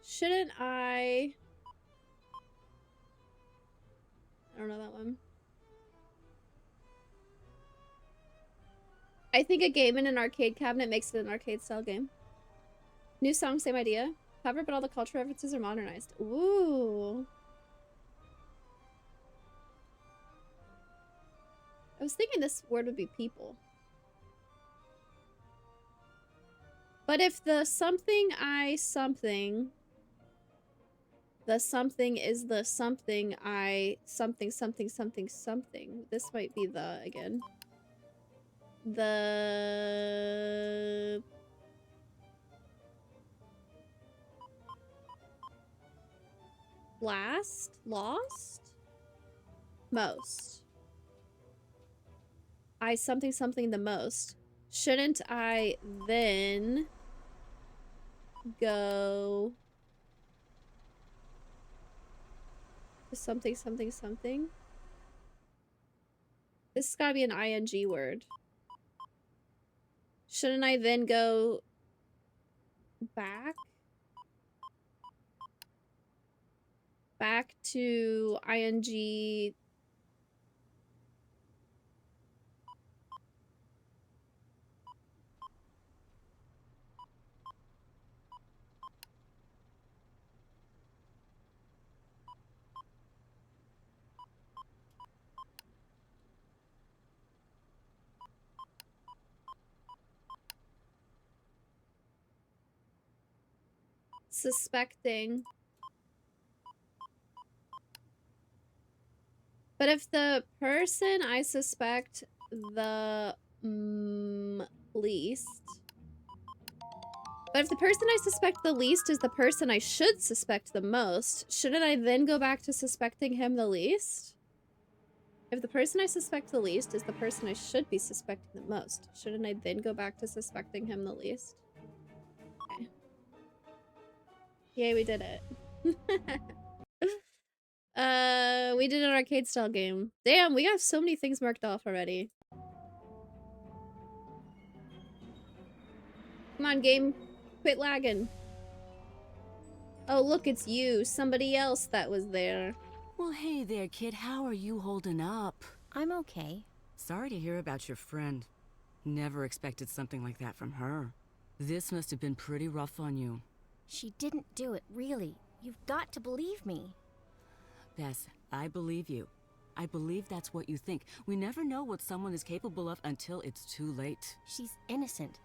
Shouldn't I don't know that one. I think a game in an arcade cabinet makes it an arcade style game. New song, same idea. Cover, but all the cultural references are modernized. Ooh. I was thinking this word would be people. But if the something I something... the something is the something I something something something something. This might be the again. The last, lost, most. I something something the most. Shouldn't I then go to something something something? This has gotta be an ing word. Shouldn't I then go back? Back to ing. Suspecting. But if the person I suspect the least... But if the person I suspect the least is the person I should suspect the most, shouldn't I then go back to suspecting him the least? If the person I suspect the least is the person I should be suspecting the most, shouldn't I then go back to suspecting him the least? Okay. Yay, we did it. We did an arcade style game. Damn, we got so many things marked off already. Come on, game. Quit lagging. Oh, look, it's you. Somebody else that was there. Well, hey there, kid. How are you holding up? I'm okay. Sorry to hear about your friend. Never expected something like that from her. This must have been pretty rough on you. She didn't do it, really. You've got to believe me. Bess, I believe you. I believe that's what you think. We never know what someone is capable of until it's too late. She's innocent.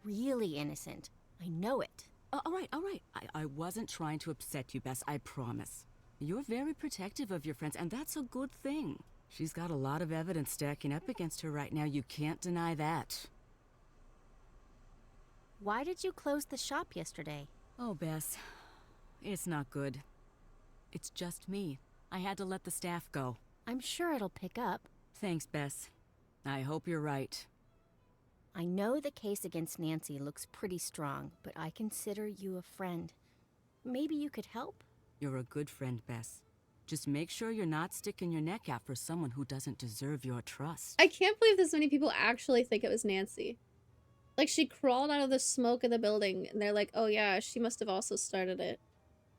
Really innocent. I know it. All right. I wasn't trying to upset you, Bess, I promise. You're very protective of your friends, and that's a good thing. She's got a lot of evidence stacking up against her right now. You can't deny that. Why did you close the shop yesterday? Oh, Bess, it's not good. It's just me. I had to let the staff go. I'm sure it'll pick up. Thanks, Bess. I hope you're right. I know the case against Nancy looks pretty strong, but I consider you a friend. Maybe you could help? You're a good friend, Bess. Just make sure you're not sticking your neck out for someone who doesn't deserve your trust. I can't believe this many people actually think it was Nancy. Like, she crawled out of the smoke of the building, and they're like, oh yeah, she must have also started it.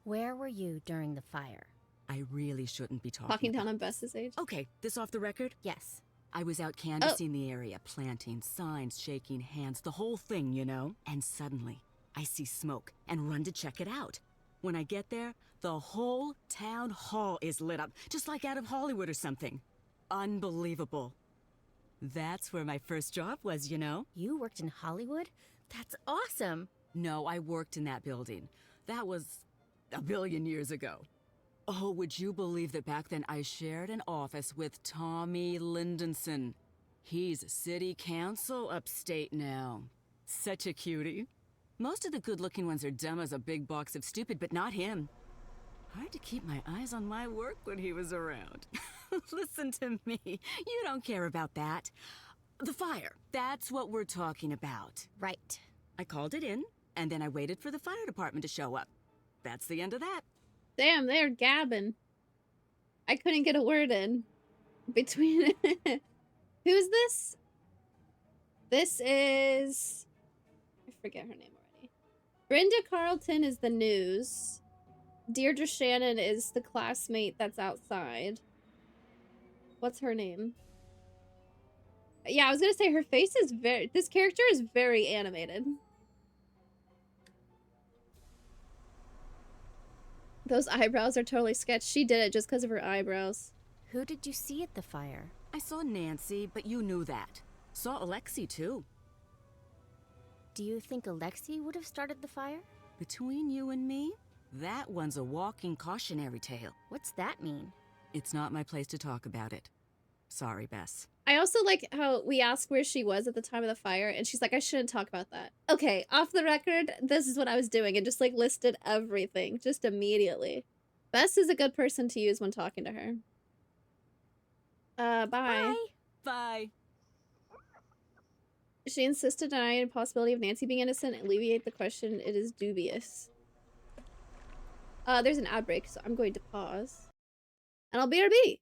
Where were you during the fire? I really shouldn't be talking down on Bess's age. Okay, this off the record? Yes. I was out canvassing the area, planting signs, shaking hands, the whole thing, you know? And suddenly, I see smoke and run to check it out. When I get there, the whole town hall is lit up, just like out of Hollywood or something. Unbelievable. That's where my first job was, you know? You worked in Hollywood? That's awesome. No, I worked in that building. That was a billion years ago. Oh, would you believe that back then I shared an office with Tommy Lindenson? He's city council upstate now. Such a cutie. Most of the good-looking ones are dumb as a big box of stupid, but not him. Hard to keep my eyes on my work when he was around. Listen to me. You don't care about that. The fire. That's what we're talking about. Right. I called it in, and then I waited for the fire department to show up. That's the end of that. Damn, they're gabbing. I couldn't get a word in between. Who's this? This is... I forget her name already. Brenda Carlton is the news. Deirdre Shannon is the classmate that's outside. What's her name? Yeah, I was gonna say her face is very... This character is very animated. Those eyebrows are totally sketched. She did it just because of her eyebrows. Who did you see at the fire? I saw Nancy, but you knew that. Saw Alexi, too. Do you think Alexi would have started the fire? Between you and me, that one's a walking cautionary tale. What's that mean? It's not my place to talk about it. Sorry, Bess. I also like how we asked where she was at the time of the fire, and she's like, I shouldn't talk about that. Okay, off the record, this is what I was doing, and just like listed everything, just immediately. Bess is a good person to use when talking to her. Bye. Bye. Bye. She insists to deny the possibility of Nancy being innocent and alleviate the question. It is dubious. There's an ad break, so I'm going to pause. And I'll BRB.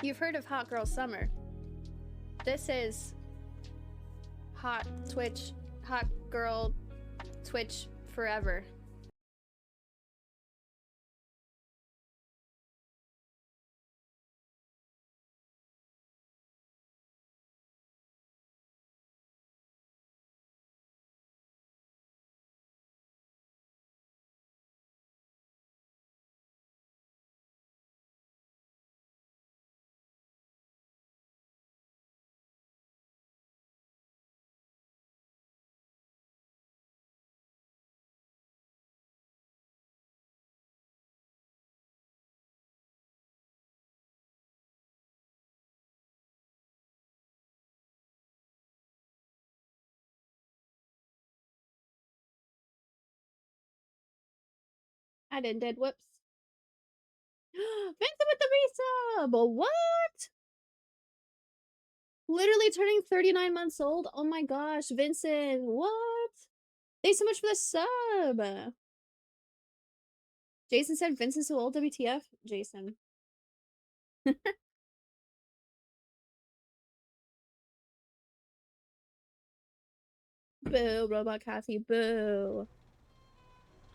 You've heard of Hot Girl Summer. This is Hot Girl Twitch forever. I did whoops. Vincent with the resub! What? Literally turning 39 months old? Oh my gosh, Vincent, what? Thanks so much for the sub! Jason said Vincent's so old, WTF? Jason. Boo, Robot Kathy, boo.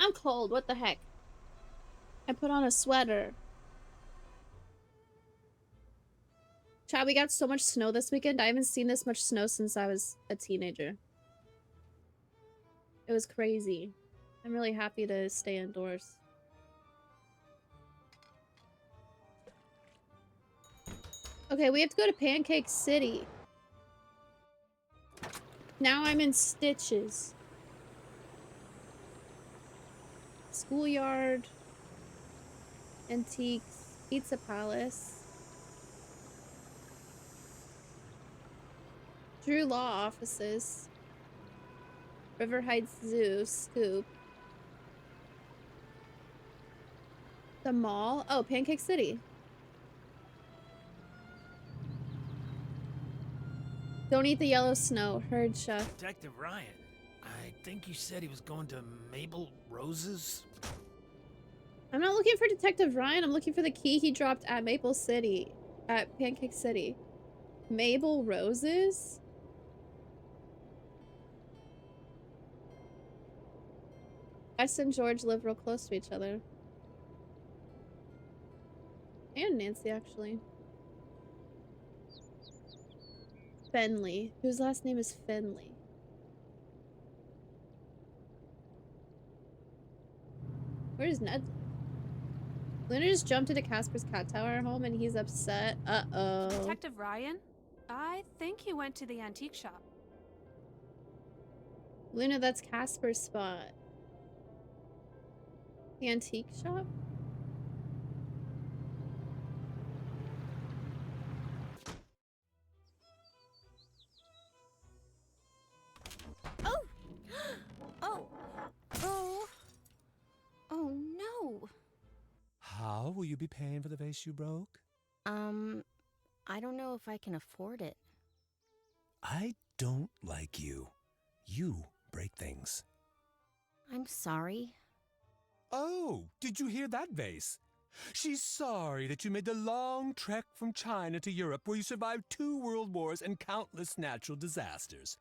I'm cold, what the heck? I put on a sweater. Chad, we got so much snow this weekend. I haven't seen this much snow since I was a teenager. It was crazy. I'm really happy to stay indoors. Okay, we have to go to Pancake City. Now I'm in stitches. Schoolyard. Antiques. Pizza Palace. Drew Law Offices. River Heights Zoo. Scoop. The mall. Oh, Pancake City. Don't eat the yellow snow. Heard, Chef. Detective Ryan, I think you said he was going to Mabel Rose's? I'm not looking for Detective Ryan. I'm looking for the key he dropped at Maple City. At Pancake City. Mabel Roses? Wes and George live real close to each other. And Nancy, actually. Fenley. Whose last name is Fenley? Where's Ned? Luna just jumped into Casper's cat tower home and he's upset. Uh-oh. Detective Ryan? I think he went to the antique shop. Luna, that's Casper's spot. The antique shop? Oh! Oh! Oh! Oh no! How will you be paying for the vase you broke? I don't know if I can afford it. I don't like you. You break things. I'm sorry. Oh, did you hear that vase? She's sorry that you made the long trek from China to Europe where you survived 2 world wars and countless natural disasters.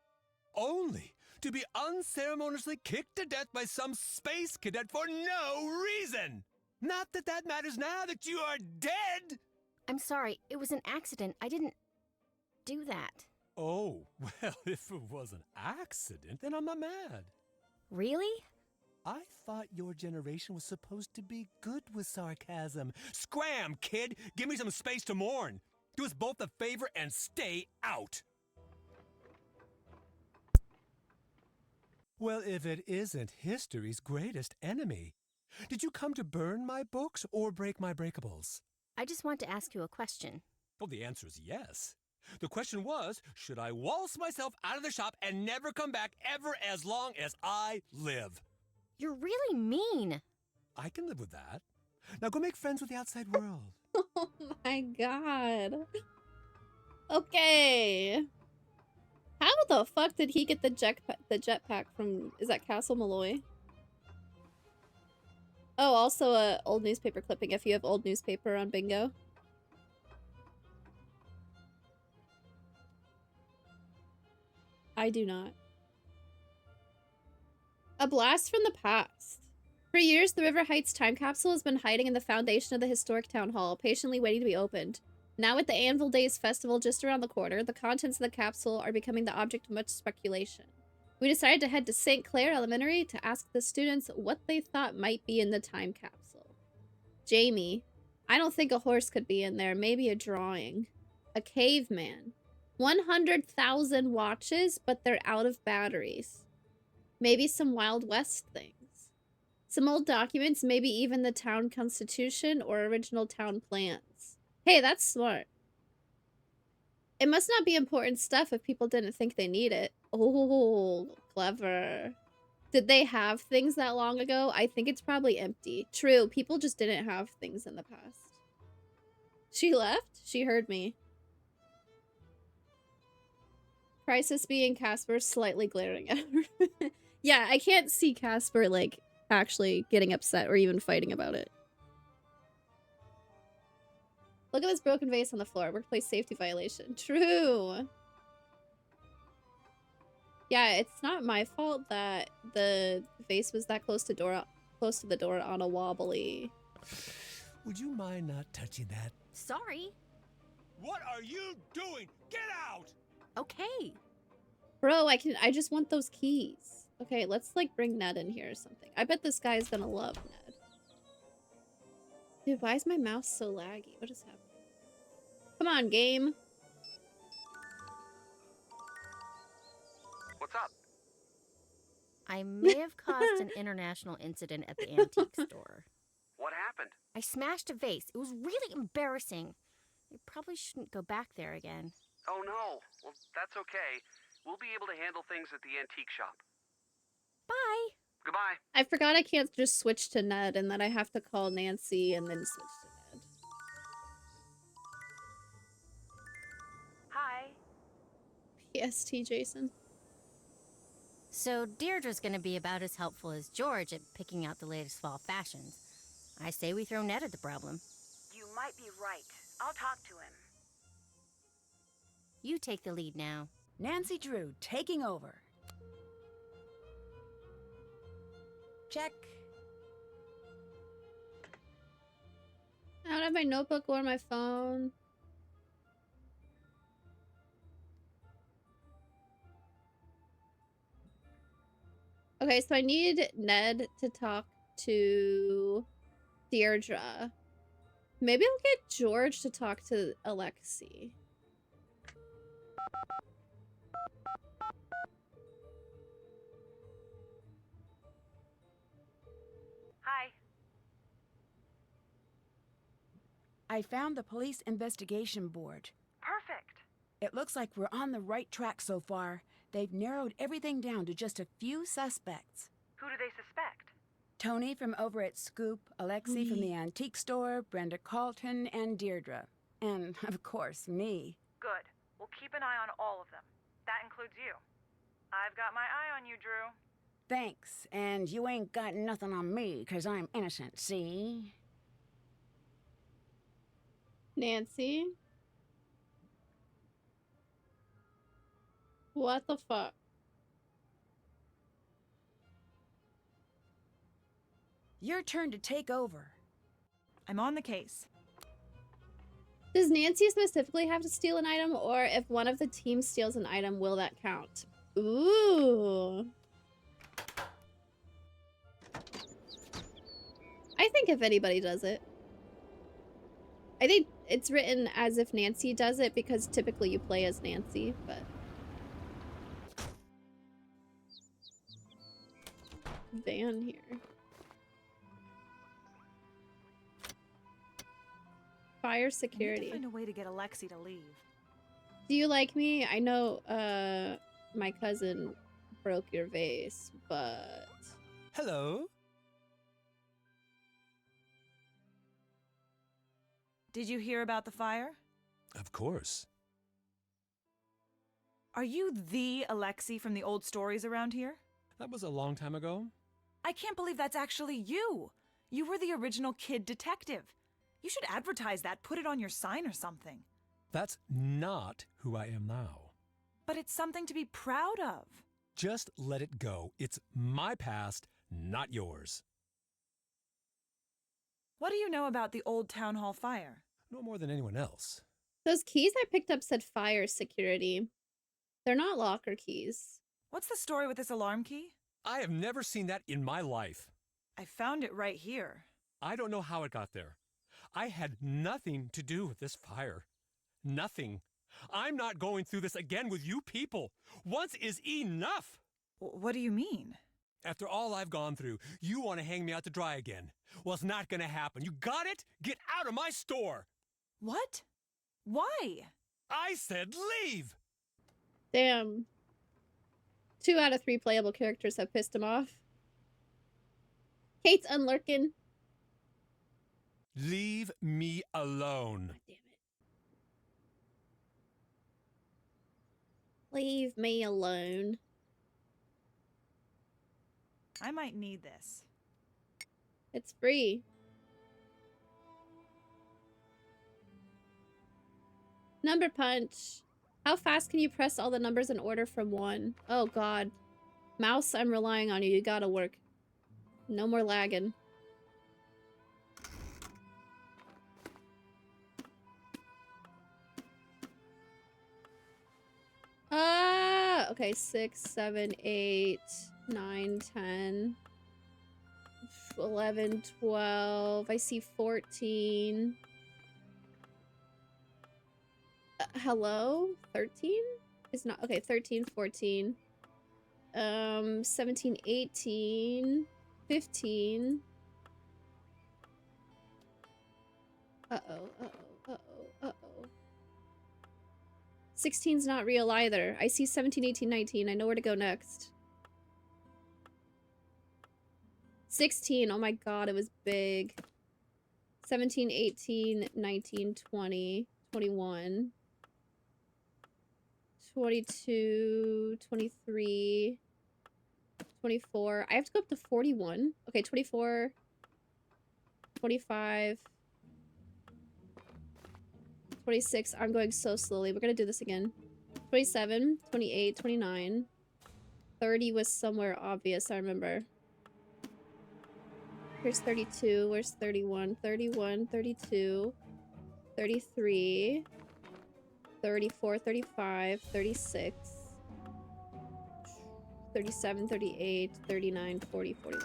Only to be unceremoniously kicked to death by some space cadet for no reason! Not that that matters now that you are dead! I'm sorry, it was an accident. I didn't do that. Oh, well, if it was an accident, then I'm not mad. Really? I thought your generation was supposed to be good with sarcasm. Scram, kid! Give me some space to mourn! Do us both a favor and stay out! Well, if it isn't history's greatest enemy. Did you come to burn my books or break my breakables? I just want to ask you a question. Well, the answer is yes. The question was, should I waltz myself out of the shop and never come back ever as long as I live? You're really mean. I can live with that. Now go make friends with the outside world. Oh my god. Okay. How the fuck did he get the jetpack from, is that Castle Malloy? Oh, also a old newspaper clipping if you have old newspaper on bingo. I do not. A blast from the past. For years, the River Heights time capsule has been hiding in the foundation of the historic town hall, patiently waiting to be opened. Now with the Anvil Days festival just around the corner, the contents of the capsule are becoming the object of much speculation. We decided to head to St. Clair Elementary to ask the students what they thought might be in the time capsule. Jamie, I don't think a horse could be in there, maybe a drawing. A caveman. 100,000 watches, but they're out of batteries. Maybe some Wild West things. Some old documents, maybe even the town constitution or original town plans. Hey, that's smart. It must not be important stuff if people didn't think they need it. Oh, clever. Did they have things that long ago? I think it's probably empty. True, people just didn't have things in the past. She left? She heard me. Crisis being Casper slightly glaring at her. Yeah, I can't see Casper, like, actually getting upset or even fighting about it. Look at this broken vase on the floor. Workplace safety violation. True. Yeah, it's not my fault that the vase was that close to the door on a wobbly. Would you mind not touching that? Sorry. What are you doing? Get out! Okay. Bro, I just want those keys. Okay, let's like bring Ned in here or something. I bet this guy's gonna love Ned. Dude, why is my mouse so laggy? What is happening? Come on, game. What's up? I may have caused an international incident at the antique store. What happened? I smashed a vase. It was really embarrassing. I probably shouldn't go back there again. Oh no. Well, that's okay. We'll be able to handle things at the antique shop. Bye. Goodbye. I forgot I can't just switch to Ned and that I have to call Nancy and then switch to Ned. Hi. PST, Jason. So Deirdre's gonna be about as helpful as George at picking out the latest fall fashions. I say we throw Ned at the problem. You might be right. I'll talk to him. You take the lead now. Nancy Drew taking over. Check. I don't have my notebook or my phone. Okay, so I need Ned to talk to Deirdre. Maybe I'll get George to talk to Alexi. Hi. I found the police investigation board. Perfect. It looks like we're on the right track so far. They've narrowed everything down to just a few suspects. Who do they suspect? Tony from over at Scoop, Alexi from the antique store, Brenda Carlton, and Deirdre. And, of course, me. Good. We'll keep an eye on all of them. That includes you. I've got my eye on you, Drew. Thanks, and you ain't got nothing on me, 'cause I'm innocent, see? Nancy? What the fuck? Your turn to take over. I'm on the case. Does Nancy specifically have to steal an item, or if one of the team steals an item, will that count? Ooh. I think if anybody does it. I think it's written as if Nancy does it because typically you play as Nancy, but... Van here. Fire security. I need to find a way to get Alexi to leave. Do you like me? I know, my cousin broke your vase, but... Hello? Did you hear about the fire? Of course. Are you the Alexi from the old stories around here? That was a long time ago. I can't believe that's actually you. You were the original kid detective. You should advertise that, put it on your sign or something. That's not who I am now. But it's something to be proud of. Just let it go. It's my past, not yours. What do you know about the old town hall fire? No more than anyone else. Those keys I picked up said fire security. They're not locker keys. What's the story with this alarm key? I have never seen that in my life. I found it right here. I don't know how it got there. I had nothing to do with this fire. Nothing. I'm not going through this again with you people. Once is enough. What do you mean? After all I've gone through, you want to hang me out to dry again. Well, it's not going to happen. You got it? Get out of my store. What? Why? I said leave. Damn. 2 out of 3 playable characters have pissed him off. Kate's unlurking. Leave me alone. God damn it. Leave me alone. I might need this. It's free. Number punch. How fast can you press all the numbers in order from 1? Oh god. Mouse, I'm relying on you. You gotta work. No more lagging. Okay, 6, 7, 8, 9, 10, 11, 12. I see 14. Hello? 13? It's not. Okay, 13, 14. 17, 18, 15. Uh-oh, uh-oh, uh-oh, uh-oh. 16's not real either. I see 17, 18, 19. I know where to go next. 16. Oh my god, it was big. 17, 18, 19, 20, 21. 22, 23, 24. I have to go up to 41. Okay, 24, 25, 26. I'm going so slowly. We're gonna do this again. 27, 28, 29. 30 was somewhere obvious, I remember. Here's 32. Where's 31? 31, 32, 33. 34, 35, 36, 37, 38, 39, 40, 41.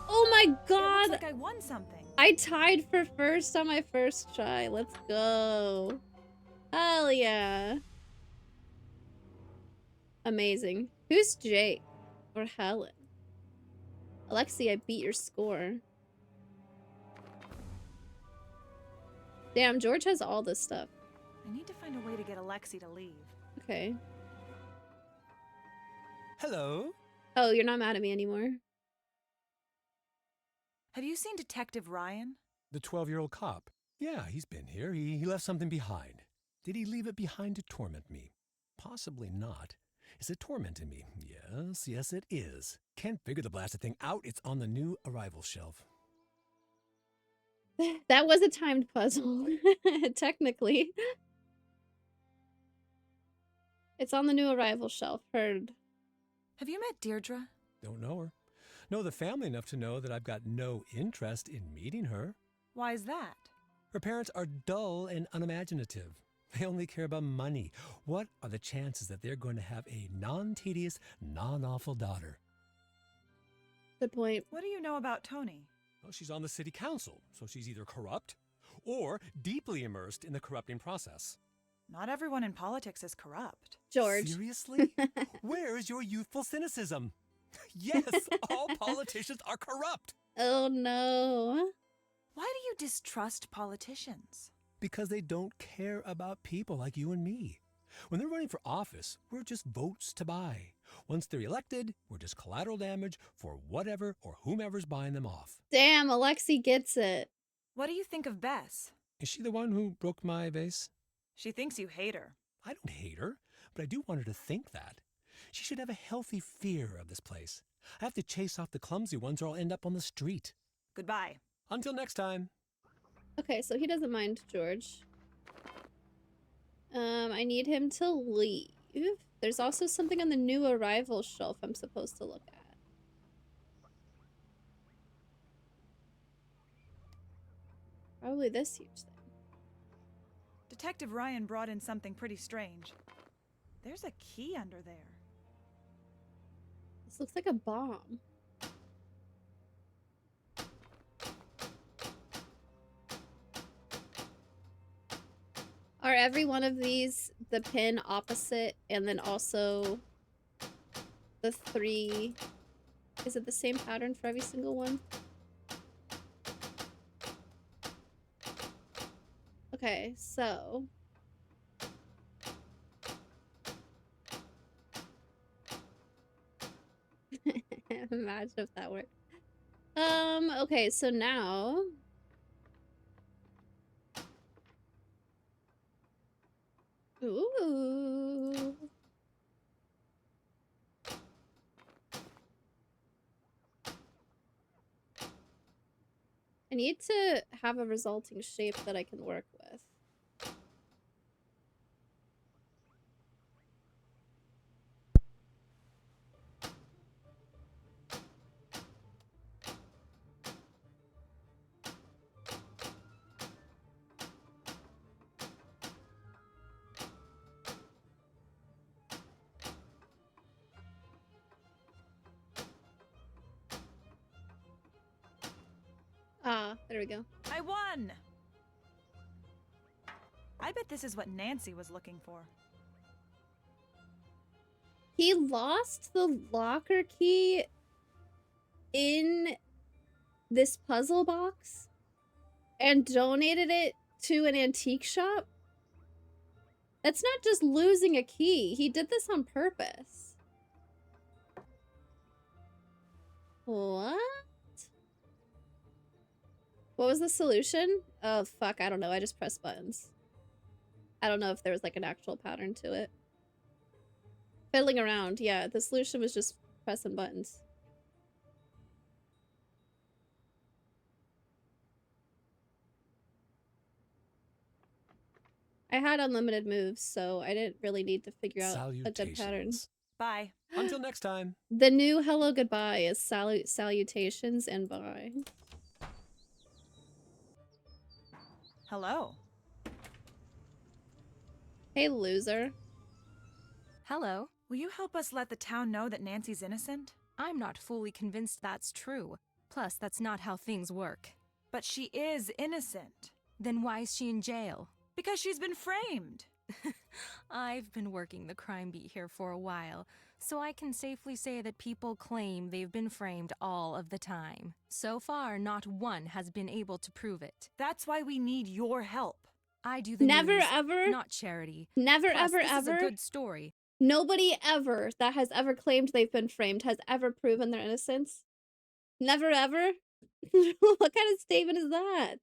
Oh my god! It looks like I won something. I tied for first on my first try. Let's go. Hell yeah. Amazing. Who's Jake? Or Helen? Alexi, I beat your score. Damn, George has all this stuff. I need to find a way to get Alexi to leave. Okay. Hello? Oh, you're not mad at me anymore? Have you seen Detective Ryan? The 12-year-old cop. Yeah, he's been here. He left something behind. Did he leave it behind to torment me? Possibly not. Is it tormenting me? Yes, it is. Can't figure the blasted thing out. It's on the new arrival shelf. That was a timed puzzle, technically. It's on the new arrival shelf, heard. Have you met Deirdre? Don't know her. Know the family enough to know that I've got no interest in meeting her. Why is that? Her parents are dull and unimaginative. They only care about money. What are the chances that they're going to have a non-tedious, non-awful daughter? Good point. What do you know about Tony? Well, she's on the city council, so she's either corrupt or deeply immersed in the corrupting process. Not everyone in politics is corrupt. George. Seriously? Where's your youthful cynicism? Yes, all politicians are corrupt. Oh no. Why do you distrust politicians? Because they don't care about people like you and me. When they're running for office, we're just votes to buy. Once they're elected, we're just collateral damage for whatever or whomever's buying them off. Damn, Alexi gets it. What do you think of Bess? Is she the one who broke my vase? She thinks you hate her. I don't hate her, but I do want her to think that. She should have a healthy fear of this place. I have to chase off the clumsy ones or I'll end up on the street. Goodbye. Until next time. Okay, so he doesn't mind George. I need him to leave. There's also something on the new arrival shelf I'm supposed to look at. Probably this huge thing. Detective Ryan brought in something pretty strange. There's a key under there. This looks like a bomb. Are every one of these the pin opposite and then also the 3? Is it the same pattern for every single one? Okay, so imagine if that worked. Okay, so now ooh. I need to have a resulting shape that I can work with. Ah, there we go. I won! I bet this is what Nancy was looking for. He lost the locker key in this puzzle box and donated it to an antique shop? That's not just losing a key. He did this on purpose. What? What was the solution? Oh, fuck. I don't know. I just pressed buttons. I don't know if there was like an actual pattern to it. Fiddling around. Yeah, the solution was just pressing buttons. I had unlimited moves, so I didn't really need to figure out a good pattern. Bye. Until next time. The new hello goodbye is salutations and bye. Hello. Hey, loser. Hello. Will you help us let the town know that Nancy's innocent? I'm not fully convinced that's true. Plus, that's not how things work. But she is innocent. Then why is she in jail? Because she's been framed. I've been working the crime beat here for a while, so I can safely say that people claim they've been framed all of the time. So far, not one has been able to prove it. That's why we need your help. I do the Never news, ever, not charity. Never Plus, ever this ever. is a good story. Nobody ever that has ever claimed they've been framed has ever proven their innocence. Never ever. What kind of statement is that?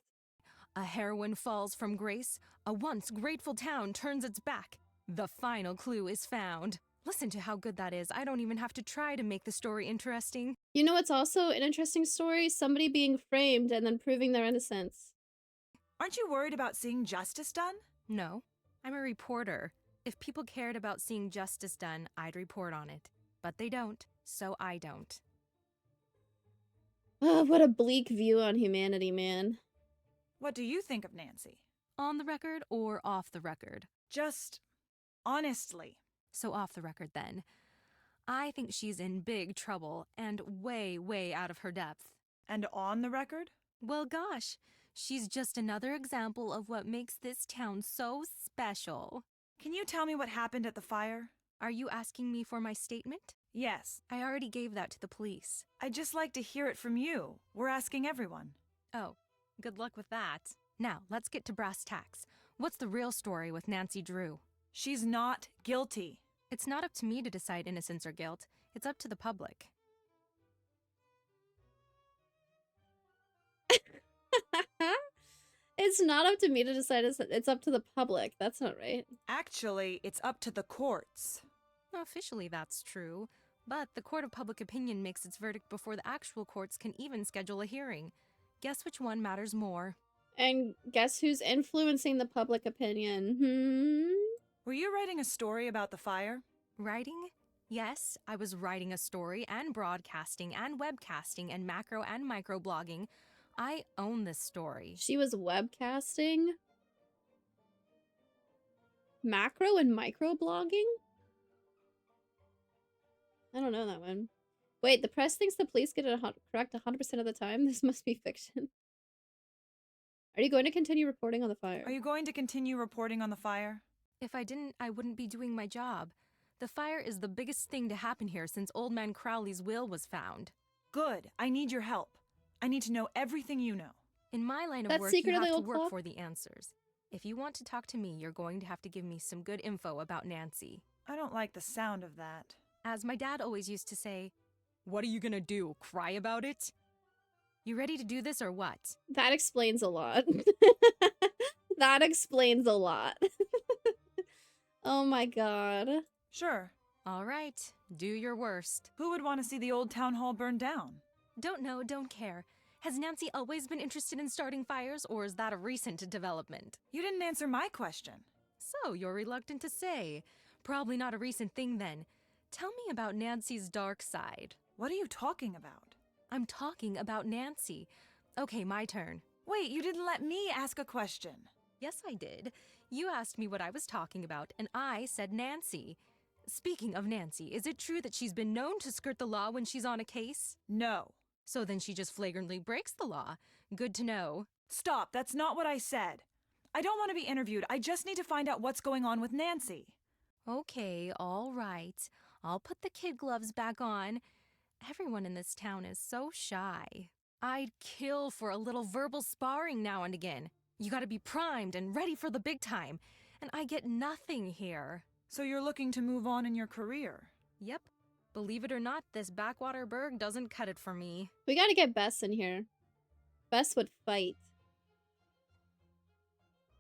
A heroine falls from grace. A once grateful town turns its back. The final clue is found. Listen to how good that is. I don't even have to try to make the story interesting. You know what's also an interesting story? Somebody being framed and then proving their innocence. Aren't you worried about seeing justice done? No, I'm a reporter. If people cared about seeing justice done, I'd report on it. But they don't, so I don't. Oh, what a bleak view on humanity, man. What do you think of Nancy? On the record or off the record? Just honestly. So off the record then. I think she's in big trouble and way, way out of her depth. And on the record? Well, gosh, she's just another example of what makes this town so special. Can you tell me what happened at the fire? Are you asking me for my statement? Yes. I already gave that to the police. I'd just like to hear it from you. We're asking everyone. Oh, good luck with that. Now, let's get to brass tacks. What's the real story with Nancy Drew? She's not guilty. It's not up to me to decide innocence or guilt. It's up to the public. Is It's not up to me to decide. It's up to the public. That's not right. Actually, it's up to the courts. Officially, that's true. But the court of public opinion makes its verdict before the actual courts can even schedule a hearing. Guess which one matters more? And guess who's influencing the public opinion? Were you writing a story about the fire? Writing? Yes, I was writing a story and broadcasting and webcasting and macro and micro blogging. I own this story. She was webcasting? Macro and micro blogging? I don't know that one. Wait, the press thinks the police get it correct 100% of the time? This must be fiction. Are you going to continue reporting on the fire? Are you going to continue reporting on the fire? If I didn't, I wouldn't be doing my job. The fire is the biggest thing to happen here since Old Man Crowley's will was found. Good. I need your help. I need to know everything you know. In my line of work, you have to work for the answers. If you want to talk to me, you're going to have to give me some good info about Nancy. I don't like the sound of that. As my dad always used to say, "What are you gonna do, cry about it?" You ready to do this or what? That explains a lot. That explains a lot. Oh my god. Sure. All right, do your worst. Who would want to see the old town hall burned down? Don't know, don't care. Has Nancy always been interested in starting fires, or is that a recent development? You didn't answer my question. So, you're reluctant to say. Probably not a recent thing then. Tell me about Nancy's dark side. What are you talking about? I'm talking about Nancy. Okay, my turn. Wait, you didn't let me ask a question. Yes, I did. You asked me what I was talking about, and I said Nancy. Speaking of Nancy, is it true that she's been known to skirt the law when she's on a case? No. So then she just flagrantly breaks the law. Good to know. Stop, that's not what I said. I don't want to be interviewed. I just need to find out what's going on with Nancy. Okay, all right. I'll put the kid gloves back on. Everyone in this town is so shy. I'd kill for a little verbal sparring now and again. You gotta be primed and ready for the big time. And I get nothing here. So you're looking to move on in your career? Yep. Believe it or not, this backwater burg doesn't cut it for me. We gotta get Bess in here. Bess would fight.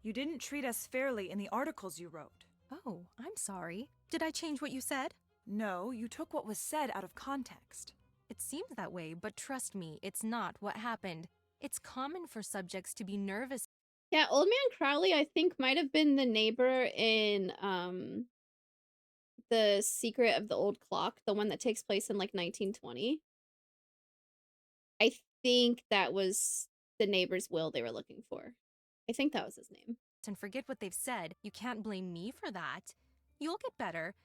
You didn't treat us fairly in the articles you wrote. Oh, I'm sorry. Did I change what you said? No, you took what was said out of context. It seems that way, but trust me, it's not what happened. It's common for subjects to be nervous. Yeah, Old Man Crowley, I think, might have been the neighbor in, The Secret of the Old Clock, the one that takes place in, like, 1920. I think that was the neighbor's will they were looking for. I think that was his name. And forget what they've said. You can't blame me for that. You'll get better.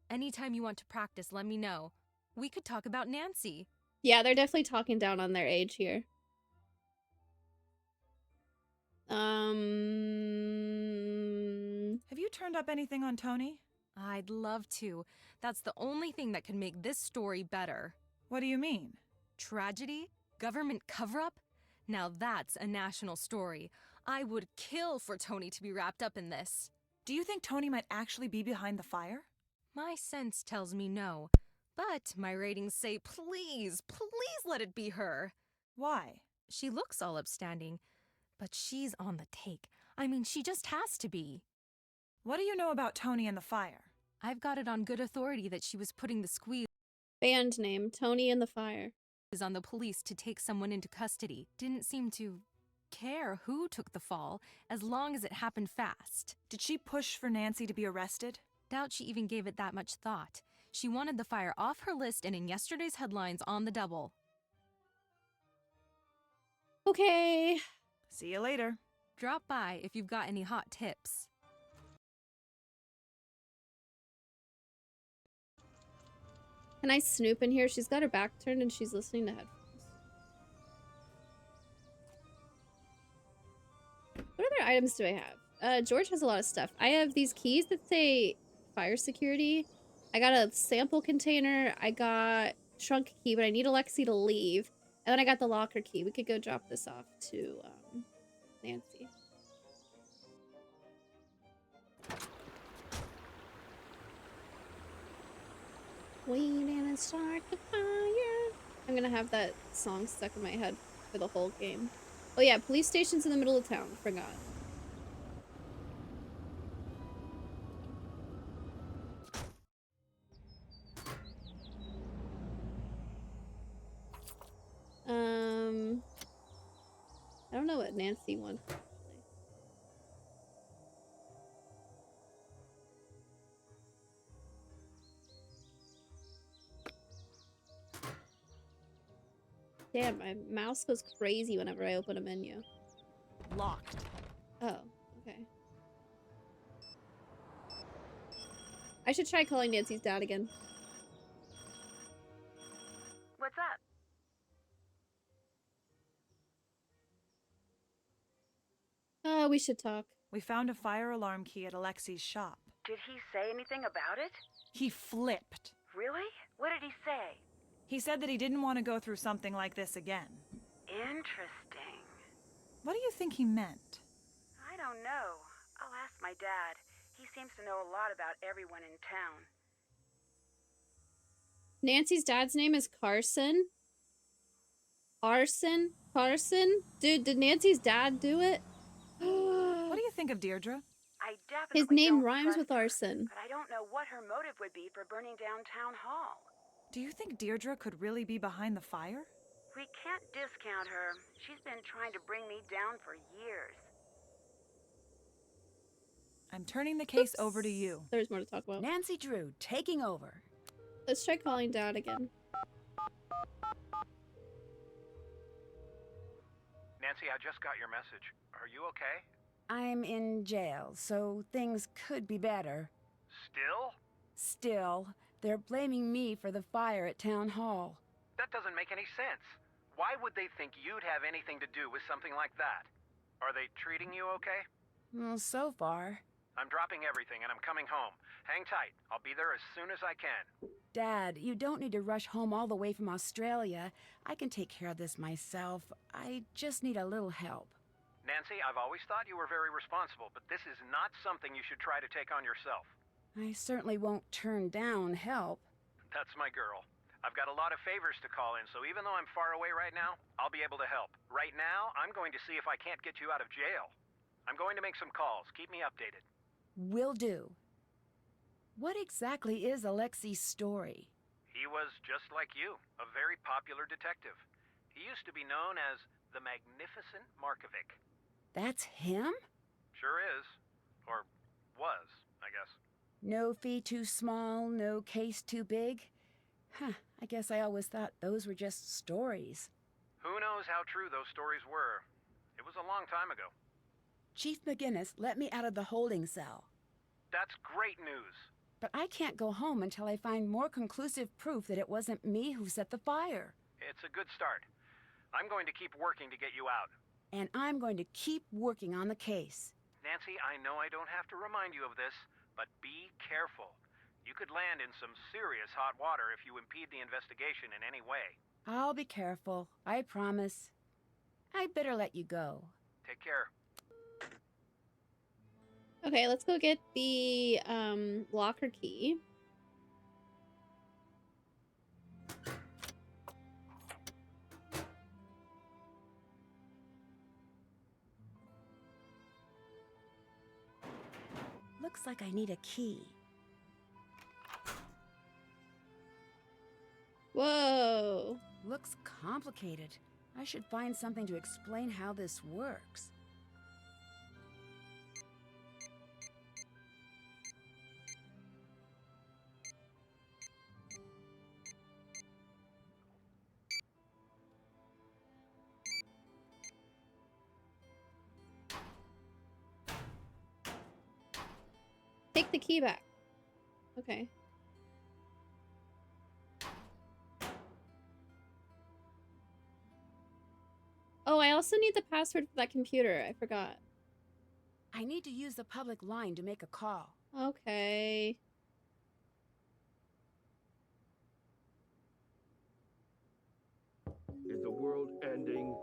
Anytime you want to practice, let me know. We could talk about Nancy. Yeah, they're definitely talking down on their age here. Have you turned up anything on Tony? I'd love to. That's the only thing that could make this story better. What do you mean? Tragedy? Government cover-up? Now that's a national story. I would kill for Tony to be wrapped up in this. Do you think Tony might actually be behind the fire? My sense tells me no. But my ratings say please, please let it be her. Why? She looks all upstanding, but she's on the take. I mean, she just has to be. What do you know about Tony and the fire? I've got it on good authority that she was putting the squeeze. Band name, Tony and the Fire. Is on the police to take someone into custody. Didn't seem to care who took the fall, as long as it happened fast. Did she push for Nancy to be arrested? Doubt she even gave it that much thought. She wanted the fire off her list and in yesterday's headlines on the double. Okay. See you later. Drop by if you've got any hot tips. Can I snoop in here? She's got her back turned and she's listening to headphones. What other items do I have? George has a lot of stuff. I have these keys that say fire security. I got a sample container. I got trunk key, but I need Alexi to leave. And then I got the locker key. We could go drop this off to Nancy. We didn't start the fire. I'm gonna have that song stuck in my head for the whole game. Oh yeah, police station's in the middle of town. Forgot. I don't know what Nancy wants. Damn, my mouse goes crazy whenever I open a menu. Locked. Oh, okay. I should try calling Nancy's dad again. What's up? We should talk. We found a fire alarm key at Alexi's shop. Did he say anything about it? He flipped. Really? What did he say? He said that he didn't want to go through something like this again. Interesting. What do you think he meant? I don't know. I'll ask my dad. He seems to know a lot about everyone in town. Nancy's dad's name is Carson. Arson? Carson? Dude, did Nancy's dad do it? What do you think of Deirdre? I definitely His name don't rhymes trust with her, arson. but I don't know what her motive would be for burning down Town Hall. Do you think Deirdre could really be behind the fire? We can't discount her. She's been trying to bring me down for years. I'm turning the case over to you. There's more to talk about. Nancy Drew taking over. Let's try calling dad again. Nancy, I just got your message. Are you okay? I'm in jail, so things could be better. Still? Still, they're blaming me for the fire at Town Hall. That doesn't make any sense. Why would they think you'd have anything to do with something like that? Are they treating you okay? Well, so far. I'm dropping everything and I'm coming home. Hang tight. I'll be there as soon as I can. Dad, you don't need to rush home all the way from Australia. I can take care of this myself. I just need a little help. Nancy, I've always thought you were very responsible, but this is not something you should try to take on yourself. I certainly won't turn down help. That's my girl. I've got a lot of favors to call in, so even though I'm far away right now, I'll be able to help. Right now, I'm going to see if I can't get you out of jail. I'm going to make some calls. Keep me updated. Will do. What exactly is Alexi's story? He was just like you, a very popular detective. He used to be known as the Magnificent Markovic. That's him? Sure is. Or was, I guess. No fee too small, no case too big? Huh, I guess I always thought those were just stories. Who knows how true those stories were? It was a long time ago. Chief McGinnis let me out of the holding cell. That's great news. But I can't go home until I find more conclusive proof that it wasn't me who set the fire. It's a good start. I'm going to keep working to get you out. And I'm going to keep working on the case. Nancy, I know I don't have to remind you of this, but be careful. You could land in some serious hot water if you impede the investigation in any way. I'll be careful, I promise. I'd better let you go. Take care. Okay, let's go get the locker key. Looks like I need a key. Whoa. Looks complicated. I should find something to explain how this works. Take the key back. Okay. Oh, I also need the password for that computer. I forgot. I need to use the public line to make a call. Okay. Is the world ending?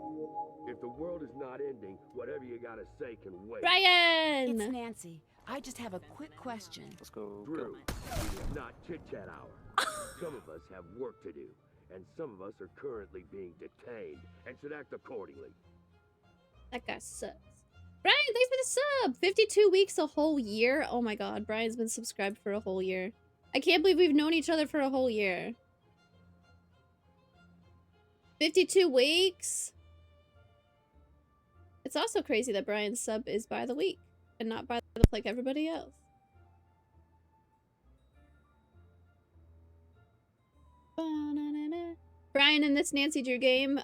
If the world is not ending, whatever you gotta say can wait. Brian! It's Nancy. I just have a quick question. Let's go. Drew, it is not chit-chat hour. Some of us have work to do, and some of us are currently being detained and should act accordingly. That guy sucks. Brian, thanks for the sub! 52 weeks, a whole year. Oh my god, Brian's been subscribed for a whole year. I can't believe we've known each other for a whole year. 52 weeks? It's also crazy that Brian's sub is by the week and not by the like everybody else. Brian, in this Nancy Drew game,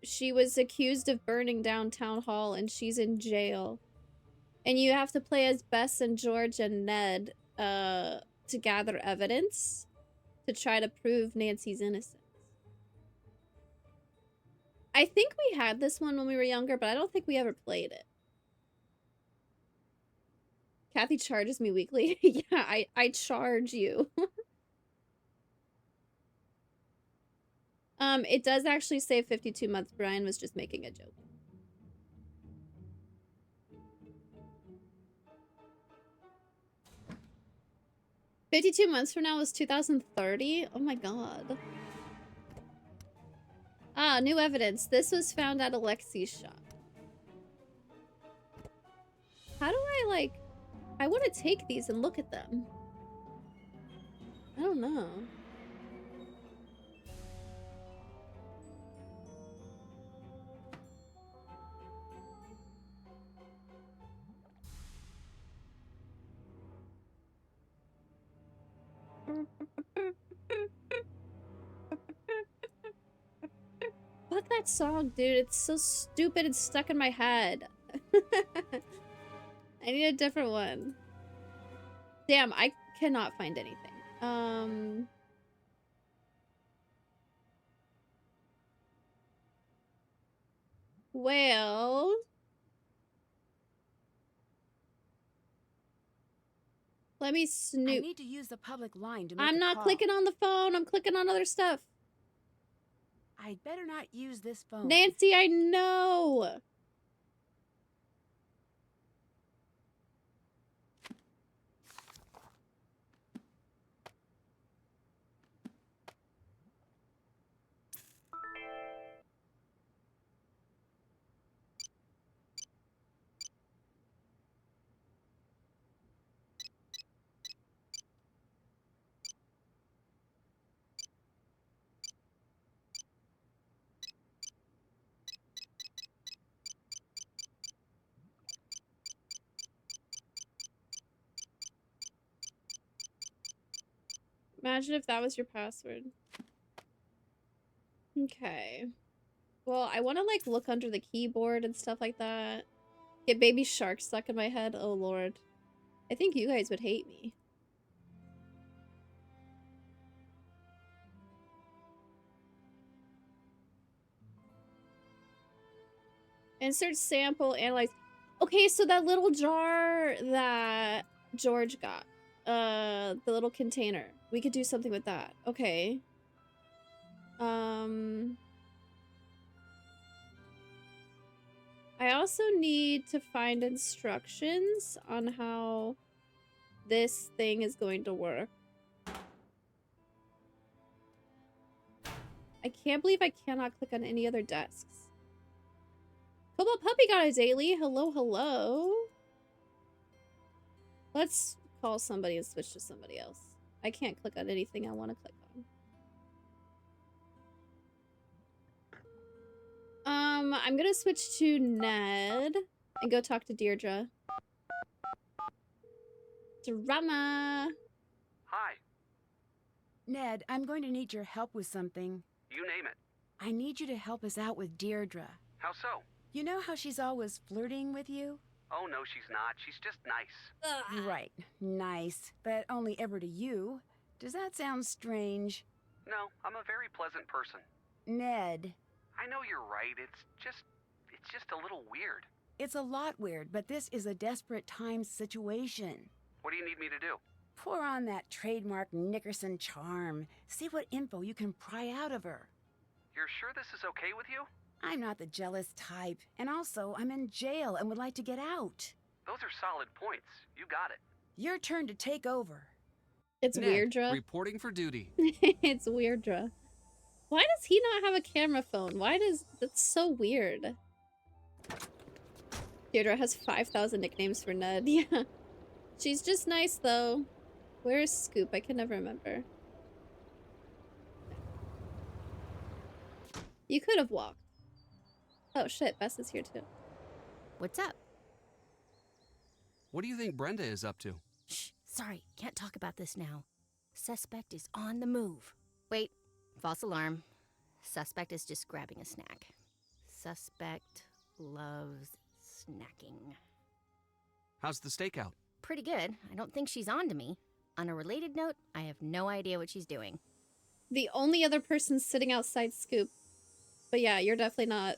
she was accused of burning down Town Hall and she's in jail. And you have to play as Bess and George and Ned to gather evidence to try to prove Nancy's innocence. I think we had this one when we were younger, but I don't think we ever played it. Kathy charges me weekly. Yeah, I charge you. It does actually say 52 months. Brian was just making a joke. "52 months from now is 2030? Oh my god. Ah, new evidence. This was found at Alexi's shop. How do I, like... I want to take these and look at them. I don't know. Fuck that song, dude. It's so stupid. It's stuck in my head. I need a different one. Damn, I cannot find anything. Well... Let me snoop. I need to use the public line to make I'm a not call. clicking on the phone. I'm clicking on other stuff. I'd better not use this phone. Nancy, I know. Imagine if that was your password. Okay. Well, I want to, like, look under the keyboard and stuff like that. Get Baby Shark stuck in my head. Oh, Lord. I think you guys would hate me. Insert sample, analyze. Okay, so that little jar that George got. The little container. We could do something with that. Okay. I also need to find instructions on how this thing is going to work. I can't believe I cannot click on any other desks. Cobalt Puppy got a daily. Hello, hello. Let's call somebody and switch to somebody else. I can't click on anything I want to click on. I'm gonna switch to Ned and go talk to Deirdre. Drama. Hi. Ned, I'm going to need your help with something. You name it. I need you to help us out with Deirdre. How so? You know how she's always flirting with you? Oh, no, she's not. She's just nice. Right. Nice. But only ever to you. Does that sound strange? No, I'm a very pleasant person. Ned. I know you're right. It's just a little weird. It's a lot weird, but this is a desperate times situation. What do you need me to do? Pour on that trademark Nickerson charm. See what info you can pry out of her. You're sure this is okay with you? I'm not the jealous type, and also I'm in jail and would like to get out. Those are solid points. You got it. Your turn to take over. It's Ned, Weirdra. Reporting for duty. It's Weirdra. Why does he not have a camera phone? Why does... That's so weird. Deirdre has 5,000 nicknames for Ned. Yeah. She's just nice, though. Where is Scoop? I can never remember. You could have walked. Oh shit, Bess is here too. What's up? What do you think Brenda is up to? Shh, sorry, can't talk about this now. Suspect is on the move. Wait, false alarm. Suspect is just grabbing a snack. Suspect loves snacking. How's the stakeout? Pretty good. I don't think she's on to me. On a related note, I have no idea what she's doing. The only other person sitting outside Scoop. But yeah, you're definitely not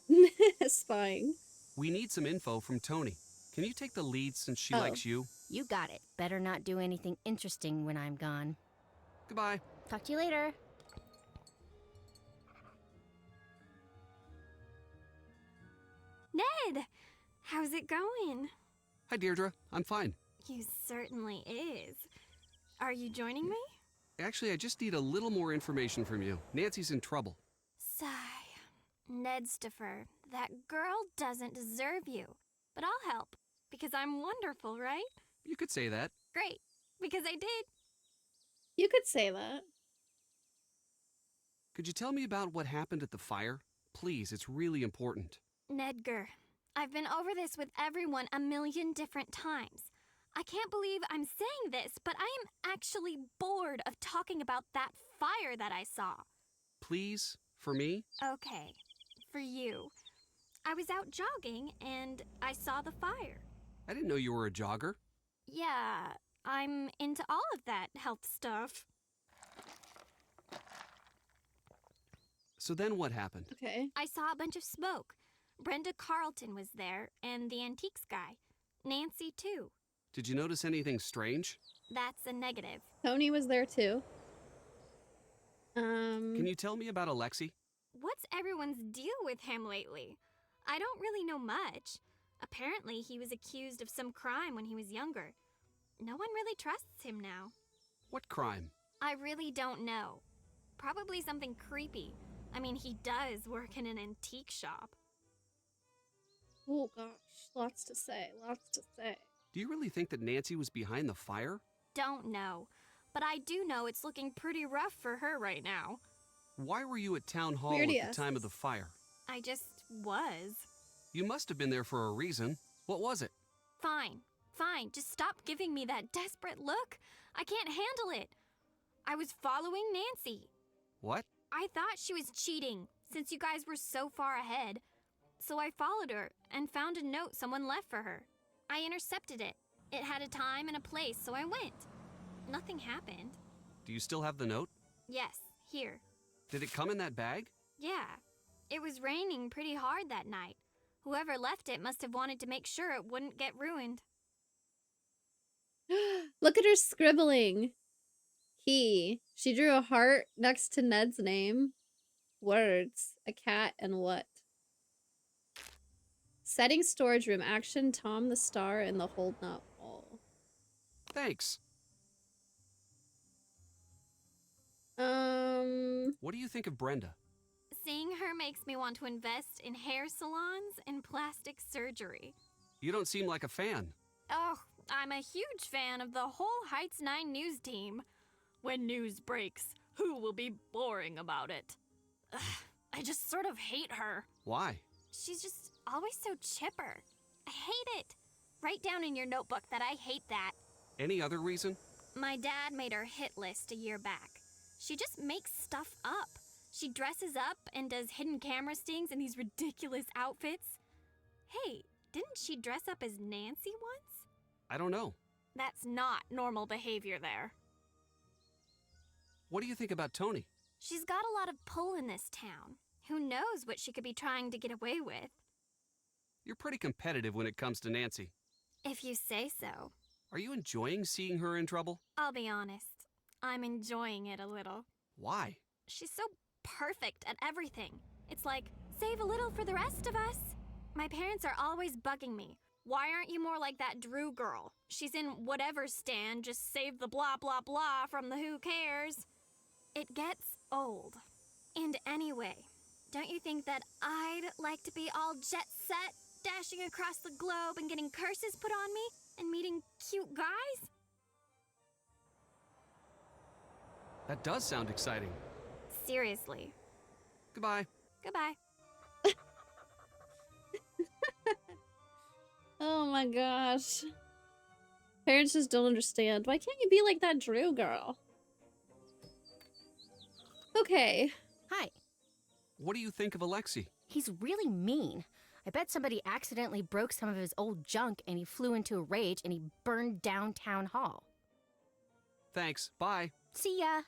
spying. We need some info from Tony. Can you take the lead since she likes you? You got it. Better not do anything interesting when I'm gone. Goodbye. Talk to you later. Ned! How's it going? Hi, Deirdre. I'm fine. You certainly is. Are you joining me? Actually, I just need a little more information from you. Nancy's in trouble. Sigh. Nedstifer, that girl doesn't deserve you. But I'll help, because I'm wonderful, right? You could say that. Great, because I did. You could say that. Could you tell me about what happened at the fire? Please, it's really important. Nedgar, I've been over this with everyone a million different times. I can't believe I'm saying this, but I am actually bored of talking about that fire that I saw. Please, for me? Okay, for you. I was out jogging and I saw the fire. I didn't know you were a jogger. Yeah, I'm into all of that health stuff. So then what happened? Okay. I saw a bunch of smoke. Brenda Carlton was there, and the antiques guy. Nancy, too. Did you notice anything strange? That's a negative. Tony was there too. Can you tell me about Alexei? What's everyone's deal with him lately? I don't really know much. Apparently, he was accused of some crime when he was younger. No one really trusts him now. What crime? I really don't know. Probably something creepy. I mean, he does work in an antique shop. Oh gosh, lots to say, lots to say. Do you really think that Nancy was behind the fire? Don't know. But I do know it's looking pretty rough for her right now. Why were you at town hall Weird at the time of the fire? I just was. You must have been there for a reason. What was it? Fine, fine. Just stop giving me that desperate look. I can't handle it. I was following Nancy. What? I thought she was cheating, since you guys were so far ahead. So I followed her and found a note someone left for her. I intercepted it. It had a time and a place, so I went. Nothing happened. Do you still have the note? Yes, here. Did it come in that bag? Yeah. It was raining pretty hard that night. Whoever left it must have wanted to make sure it wouldn't get ruined. Look at her scribbling. She drew a heart next to Ned's name. Words. A cat and what? Setting storage room. Action. Tom the Star and the Hold Not Wall. Thanks. What do you think of Brenda? Seeing her makes me want to invest in hair salons and plastic surgery. You don't seem like a fan. Oh, I'm a huge fan of the whole Heights 9 news team. When news breaks, who will be boring about it? Ugh, I just sort of hate her. Why? She's just always so chipper. I hate it. Write down in your notebook that I hate that. Any other reason? My dad made her hit list a year back. She just makes stuff up. She dresses up and does hidden camera stings in these ridiculous outfits. Hey, didn't she dress up as Nancy once? I don't know. That's not normal behavior there. What do you think about Tony? She's got a lot of pull in this town. Who knows what she could be trying to get away with? You're pretty competitive when it comes to Nancy. If you say so. Are you enjoying seeing her in trouble? I'll be honest. I'm enjoying it a little. Why? She's so perfect at everything. It's like, save a little for the rest of us. My parents are always bugging me. Why aren't you more like that Drew girl? She's in whatever stand, just save the blah blah blah from the who cares. It gets old. And anyway, don't you think that I'd like to be all jet set? dashing across the globe and getting curses put on me and meeting cute guys? That does sound exciting. Seriously. Goodbye. Goodbye. Oh my gosh. Parents just don't understand. Why can't you be like that Drew girl? Okay. Hi. What do you think of Alexi? He's really mean. I bet somebody accidentally broke some of his old junk and he flew into a rage and he burned down town hall. Thanks. Bye. See ya.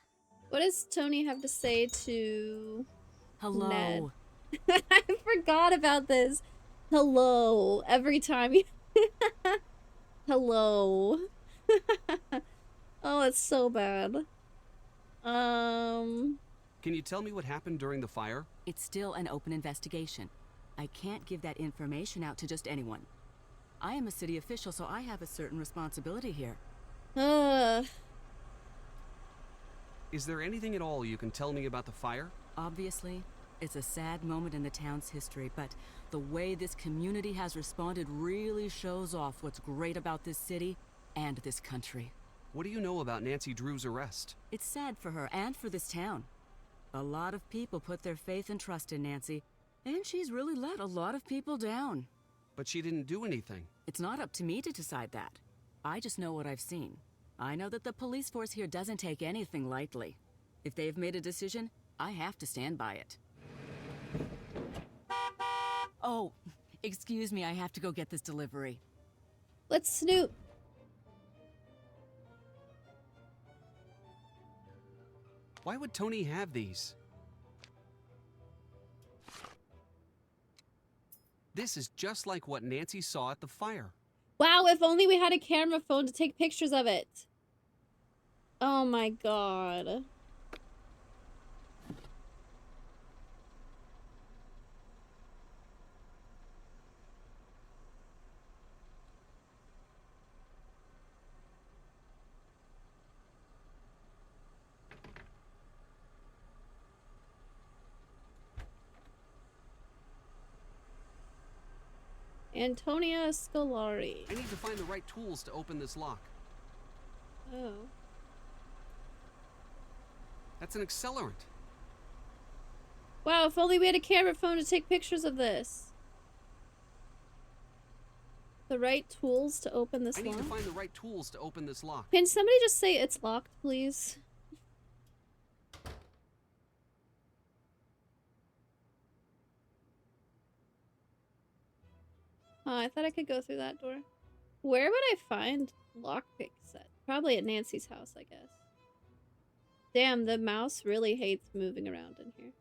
What does Tony have to say to Hello. Ned? I forgot about this. Hello. Every time you... Hello. Oh, it's so bad. Can you tell me what happened during the fire? It's still an open investigation. I can't give that information out to just anyone. I am a city official, so I have a certain responsibility here. Is there anything at all you can tell me about the fire? Obviously, it's a sad moment in the town's history, but the way this community has responded really shows off what's great about this city and this country. What do you know about Nancy Drew's arrest? It's sad for her and for this town. A lot of people put their faith and trust in Nancy, and she's really let a lot of people down. But she didn't do anything. It's not up to me to decide that. I just know what I've seen. I know that the police force here doesn't take anything lightly. If they've made a decision, I have to stand by it. Oh, excuse me, I have to go get this delivery. Let's snoop. Why would Tony have these? This is just like what Nancy saw at the fire. Wow, if only we had a camera phone to take pictures of it. Oh my god. Antonia Scolari. I need to find the right tools to open this lock. Oh. That's an accelerant. Wow, if only we had a camera phone to take pictures of this. The right tools to open this I lock? need to find the right tools to open this lock. Can somebody just say it's locked, please? Oh, I thought I could go through that door. Where would I find lockpick set? Probably at Nancy's house, I guess. Damn, the mouse really hates moving around in here.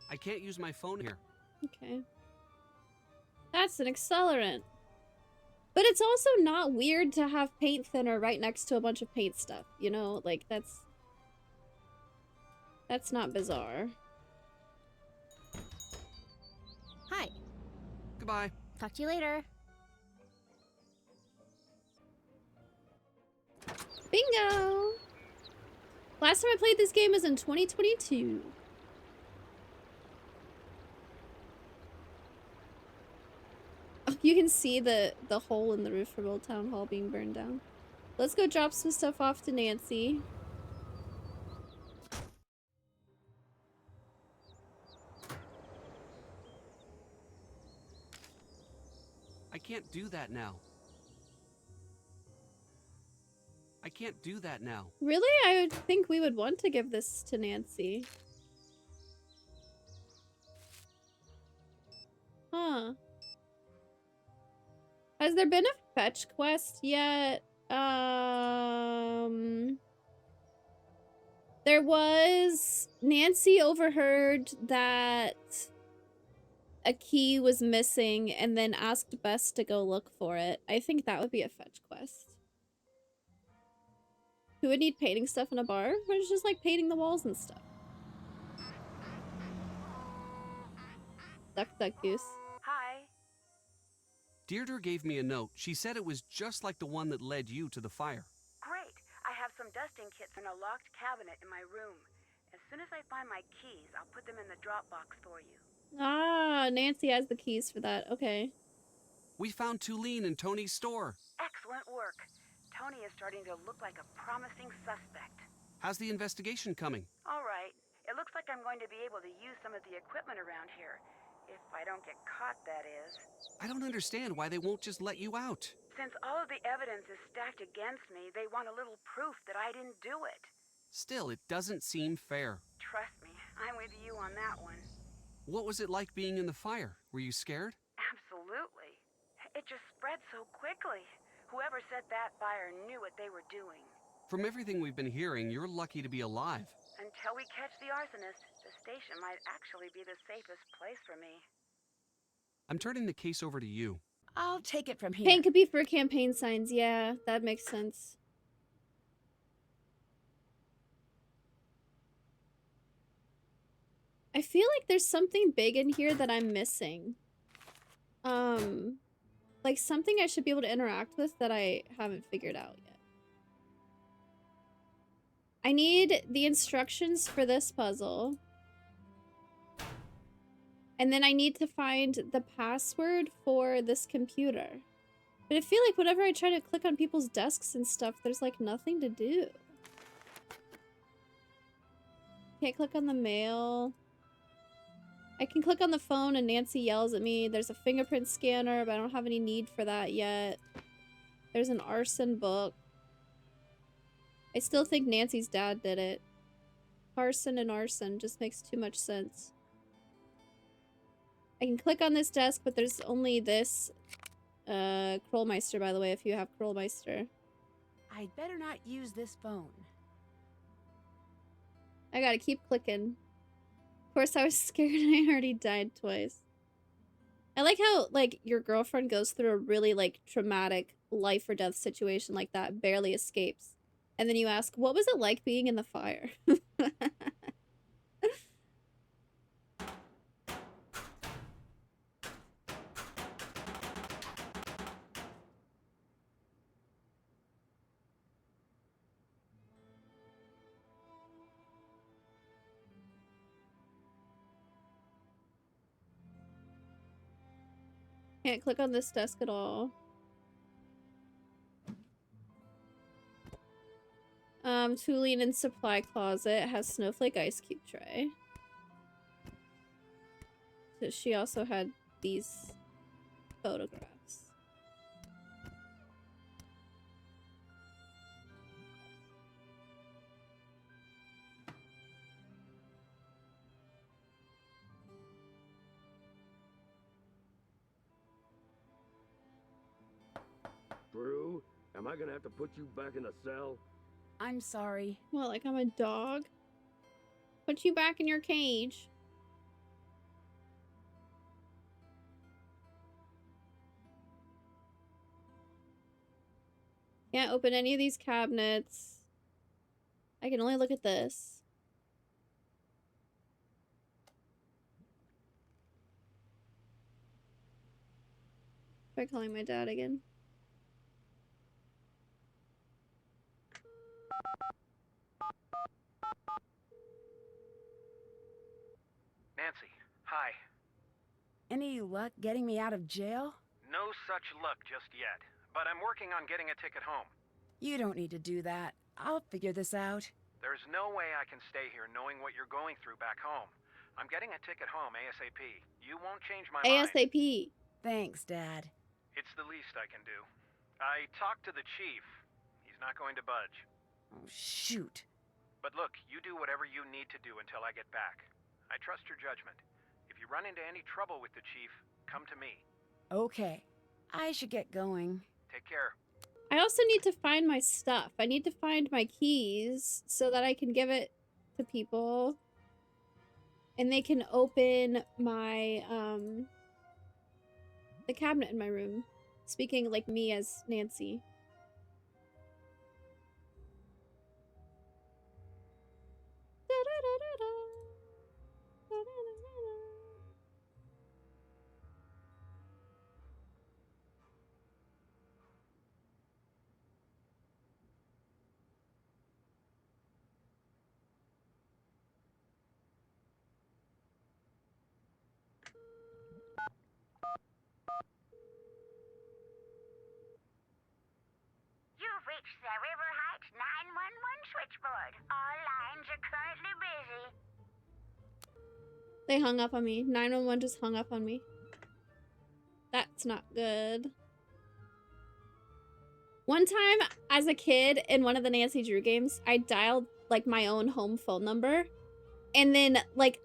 I can't use my phone here. Okay. That's an accelerant. But it's also not weird to have paint thinner right next to a bunch of paint stuff, you know? Like, that's not bizarre. Hi. Goodbye. Talk to you later. Bingo! Last time I played this game was in 2022. Oh, you can see the hole in the roof from Old Town Hall being burned down. Let's go drop some stuff off to Nancy. I can't do that now. I can't do that now. Really? I would think we would want to give this to Nancy. Huh. Has there been a fetch quest yet? There was... Nancy overheard that a key was missing and then asked Bess to go look for it. I think that would be a fetch quest. Who would need painting stuff in a bar? Or it's just like painting the walls and stuff. Duck, duck, goose. Hi. Deirdre gave me a note. She said it was just like the one that led you to the fire. Great. I have some dusting kits in a locked cabinet in my room. soon as I find my keys, I'll put them in the Dropbox for you. Ah, Nancy has the keys for that. Okay. We found Tulene in Tony's store. Excellent work. Tony is starting to look like a promising suspect. How's the investigation coming? All right. It looks like I'm going to be able to use some of the equipment around here. If I don't get caught, that is. I don't understand why they won't just let you out. Since all of the evidence is stacked against me, they want a little proof that I didn't do it. Still, it doesn't seem fair. Trust me, I'm with you on that one. What was it like being in the fire? Were you scared? Absolutely. It just spread so quickly. Whoever set that fire knew what they were doing. From everything we've been hearing, you're lucky to be alive. Until we catch the arsonist, the station might actually be the safest place for me. I'm turning the case over to you. I'll take it from here. Paint could be for campaign signs. Yeah, that makes sense. I feel like there's something big in here that I'm missing. Like something I should be able to interact with that I haven't figured out yet. I need the instructions for this puzzle. And then I need to find the password for this computer. But I feel like whenever I try to click on people's desks and stuff, there's like nothing to do. Can't click on the mail. I can click on the phone and Nancy yells at me. There's a fingerprint scanner, but I don't have any need for that yet. There's an arson book. I still think Nancy's dad did it. Arson and arson just makes too much sense. I can click on this desk, but there's only this Krollmeister, by the way, if you have Krollmeister. I'd better not use this phone. I gotta keep clicking. Of course, I was scared and I already died twice. I like how, like, your girlfriend goes through a really, like, traumatic life or death situation like that, barely escapes. And then you ask, what was it like being in the fire? Can't click on this desk at all. Tulene in supply closet has snowflake ice cube tray. So she also had these photographs. Drew, am I gonna have to put you back in the cell? I'm sorry. What, like I'm a dog? Put you back in your cage. Can't open any of these cabinets. I can only look at this. Try calling my dad again. Nancy, hi. Any luck getting me out of jail? No such luck just yet, but I'm working on getting a ticket home. You don't need to do that. I'll figure this out. There's no way I can stay here knowing what you're going through back home. I'm getting a ticket home ASAP. You won't change my mind. ASAP. Thanks, Dad. It's the least I can do. I talked to the chief. He's not going to budge. Oh, shoot. But look, you do whatever you need to do until I get back. I trust your judgment. If you run into any trouble with the chief, come to me. Okay. I should get going. Take care. I also need to find my stuff. I need to find my keys so that I can give it to people. And they can open my, the cabinet in my room. Speaking like me as Nancy. reached the River Heights 911 switchboard. All lines are currently busy. They hung up on me. 911 just hung up on me. That's not good. One time, as a kid, in one of the Nancy Drew games, I dialed, like, my own home phone number. And then, like,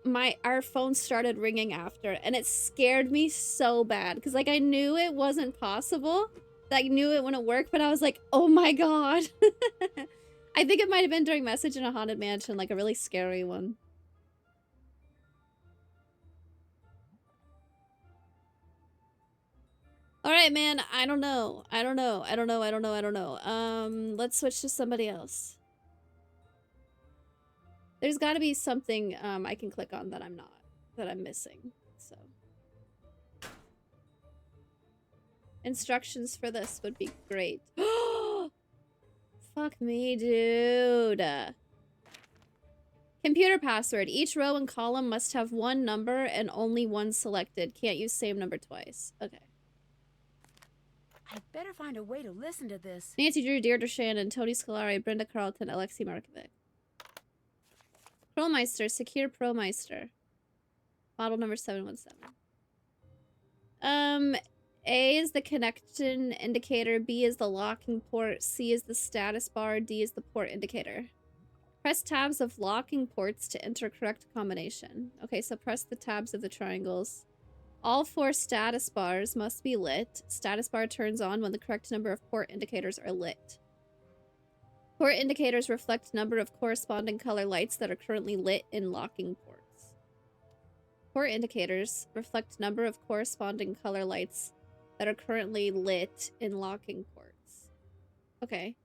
our phone started ringing after. And it scared me so bad. Because, like, I knew it wasn't possible. I knew it wouldn't work, but I was like, oh my god. I think it might have been during Message in a Haunted Mansion, like a really scary one. Alright, man, I don't know. Let's switch to somebody else. There's gotta be something I can click on that I'm missing, so. Instructions for this would be great. Fuck me, dude. Computer password. Each row and column must have one number and only one selected. Can't use same number twice. Okay. I'd better find a way to listen to this. Nancy Drew, Deirdre Shannon, Tony Scolari, Brenda Carlton, Alexi Markovic. Promeister, Secure Promeister. Model number 717. A is the connection indicator, B is the locking port, C is the status bar, D is the port indicator. Press tabs of locking ports to enter correct combination. Okay, so press the tabs of the triangles. All 4 status bars must be lit. Status bar turns on when the correct number of port indicators are lit. Port indicators reflect number of corresponding color lights that are currently lit in locking ports. Port indicators reflect number of corresponding color lights that are currently lit in locking ports. Okay.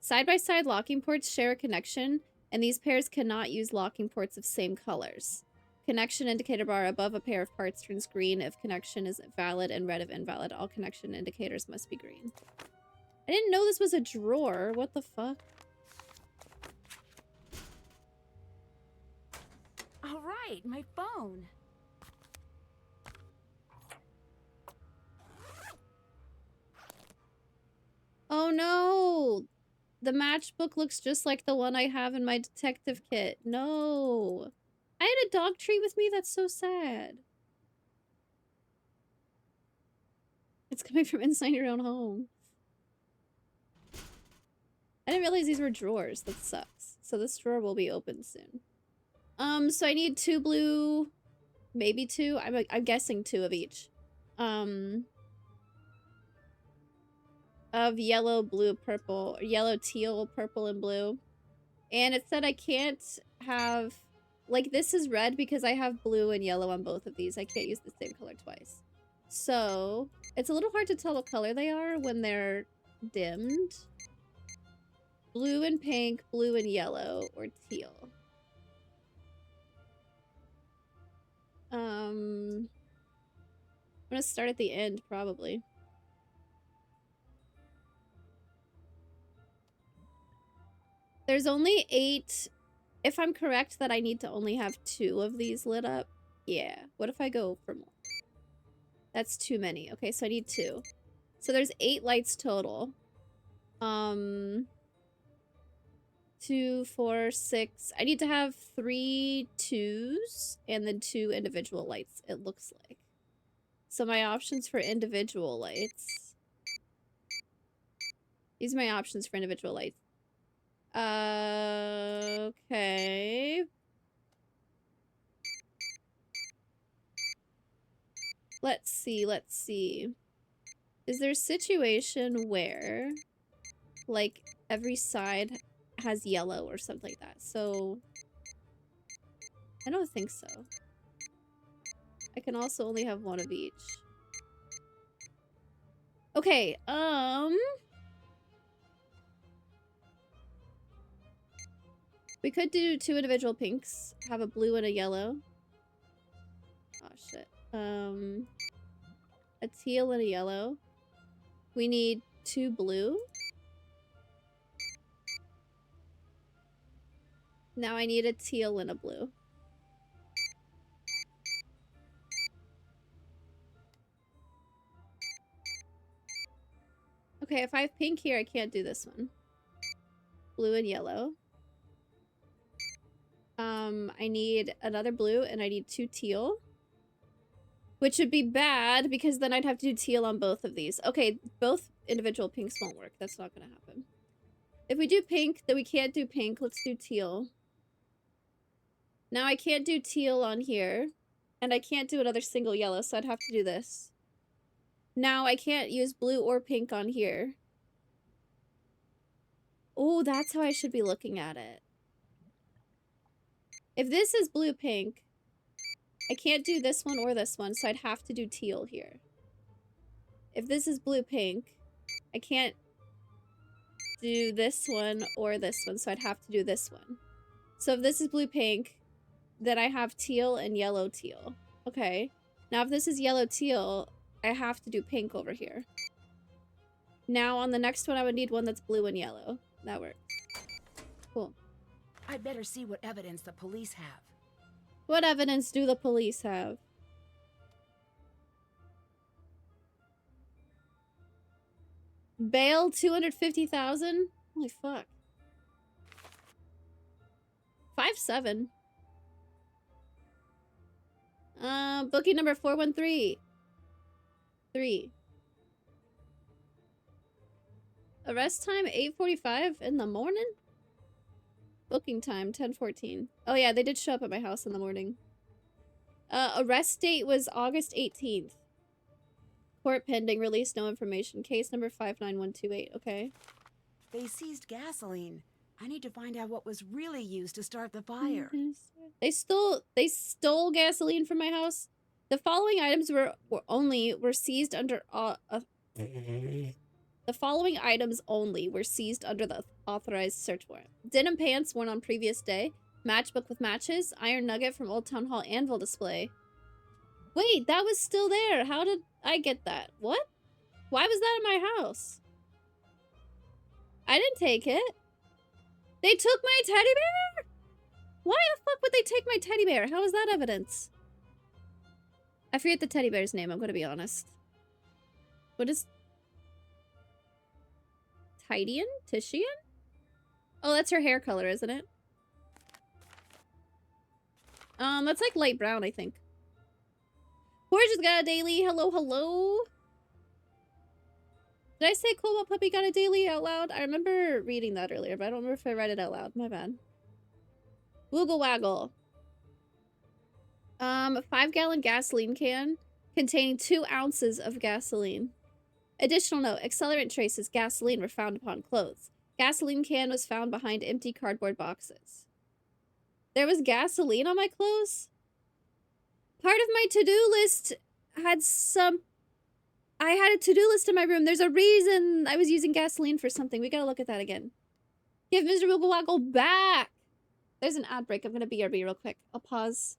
Side-by-side locking ports share a connection, and these pairs cannot use locking ports of same colors. Connection indicator bar above a pair of parts turns green if connection is valid and red if invalid. All connection indicators must be green. I didn't know this was a drawer. What the fuck? All right, my phone. Oh no! The matchbook looks just like the one I have in my detective kit. No! I had a dog treat with me? That's so sad. It's coming from inside your own home. I didn't realize these were drawers. That sucks. So this drawer will be open soon. So I need 2 blue, maybe 2. I'm guessing 2 of each. Of yellow, blue, purple, or yellow, teal, purple, and blue. And it said I can't have, like, this is red because I have blue and yellow on both of these. I can't use the same color twice. So it's a little hard to tell what color they are when they're dimmed. Blue and pink, blue and yellow, or teal. I'm gonna start at the end, probably. There's only 8. If I'm correct that I need to only have 2 of these lit up. Yeah. What if I go for more? That's too many. Okay, so I need 2. So there's 8 lights total. 2, 4, 6. I need to have 3 2s and then 2 individual lights, it looks like. So my options for individual lights. These are my options for individual lights. Okay. Let's see. Is there a situation where, like, every side has yellow or something like that? So, I don't think so. I can also only have 1 of each. Okay, we could do 2 individual pinks, have a blue and a yellow. Oh shit. A teal and a yellow. We need 2 blue. Now I need a teal and a blue. Okay, if I have pink here, I can't do this one. blue, and yellow. I need another blue, and I need 2 teal. Which would be bad, because then I'd have to do teal on both of these. Okay, both individual pinks won't work. That's not gonna happen. If we do pink, then we can't do pink. Let's do teal. Now I can't do teal on here. And I can't do another single yellow, so I'd have to do this. Now I can't use blue or pink on here. Oh, that's how I should be looking at it. If this is blue-pink, I can't do this one or this one, so I'd have to do teal here. If this is blue-pink, I can't do this one or this one, so I'd have to do this one. So if this is blue-pink, then I have teal and yellow-teal. Okay. Now if this is yellow-teal, I have to do pink over here. Now on the next one, I would need one that's blue and yellow. That works. Cool. I'd better see what evidence the police have. What evidence do the police have? Bail 250,000? Holy fuck. 5-7. Booking number 413. 3. Arrest time 8:45 in the morning? Booking time 10:14. Oh yeah, they did show up at my house in the morning. Arrest date was August 18th. Court pending, release, no information. Case number 59128. Okay. They seized gasoline. I need to find out what was really used to start the fire. They stole gasoline from my house. The following items were seized under the following items only were seized under the authorized search warrant. Denim pants worn on previous day, matchbook with matches, iron nugget from Old Town Hall anvil display. Wait, that was still there. How did I get that? What? Why was that in my house? I didn't take it. They took my teddy bear? Why the fuck would they take my teddy bear? How is that evidence? I forget the teddy bear's name, I'm gonna be honest. What is... Tidian? Titian? Oh, that's her hair color, isn't it? That's like light brown, I think. Gorgeous got a daily. Hello, hello. Did I say Cobalt Puppy got a daily out loud? I remember reading that earlier, but I don't remember if I read it out loud. My bad. Woogle Waggle. 5-gallon gasoline can containing 2 ounces of gasoline. Additional note, accelerant traces, gasoline were found upon clothes. Gasoline can was found behind empty cardboard boxes. There was gasoline on my clothes? Part of my to-do list had some... I had a to-do list in my room. There's a reason I was using gasoline for something. We gotta look at that again. Give Mr. Wiggle Waggle back! There's an ad break. I'm gonna BRB real quick. I'll pause.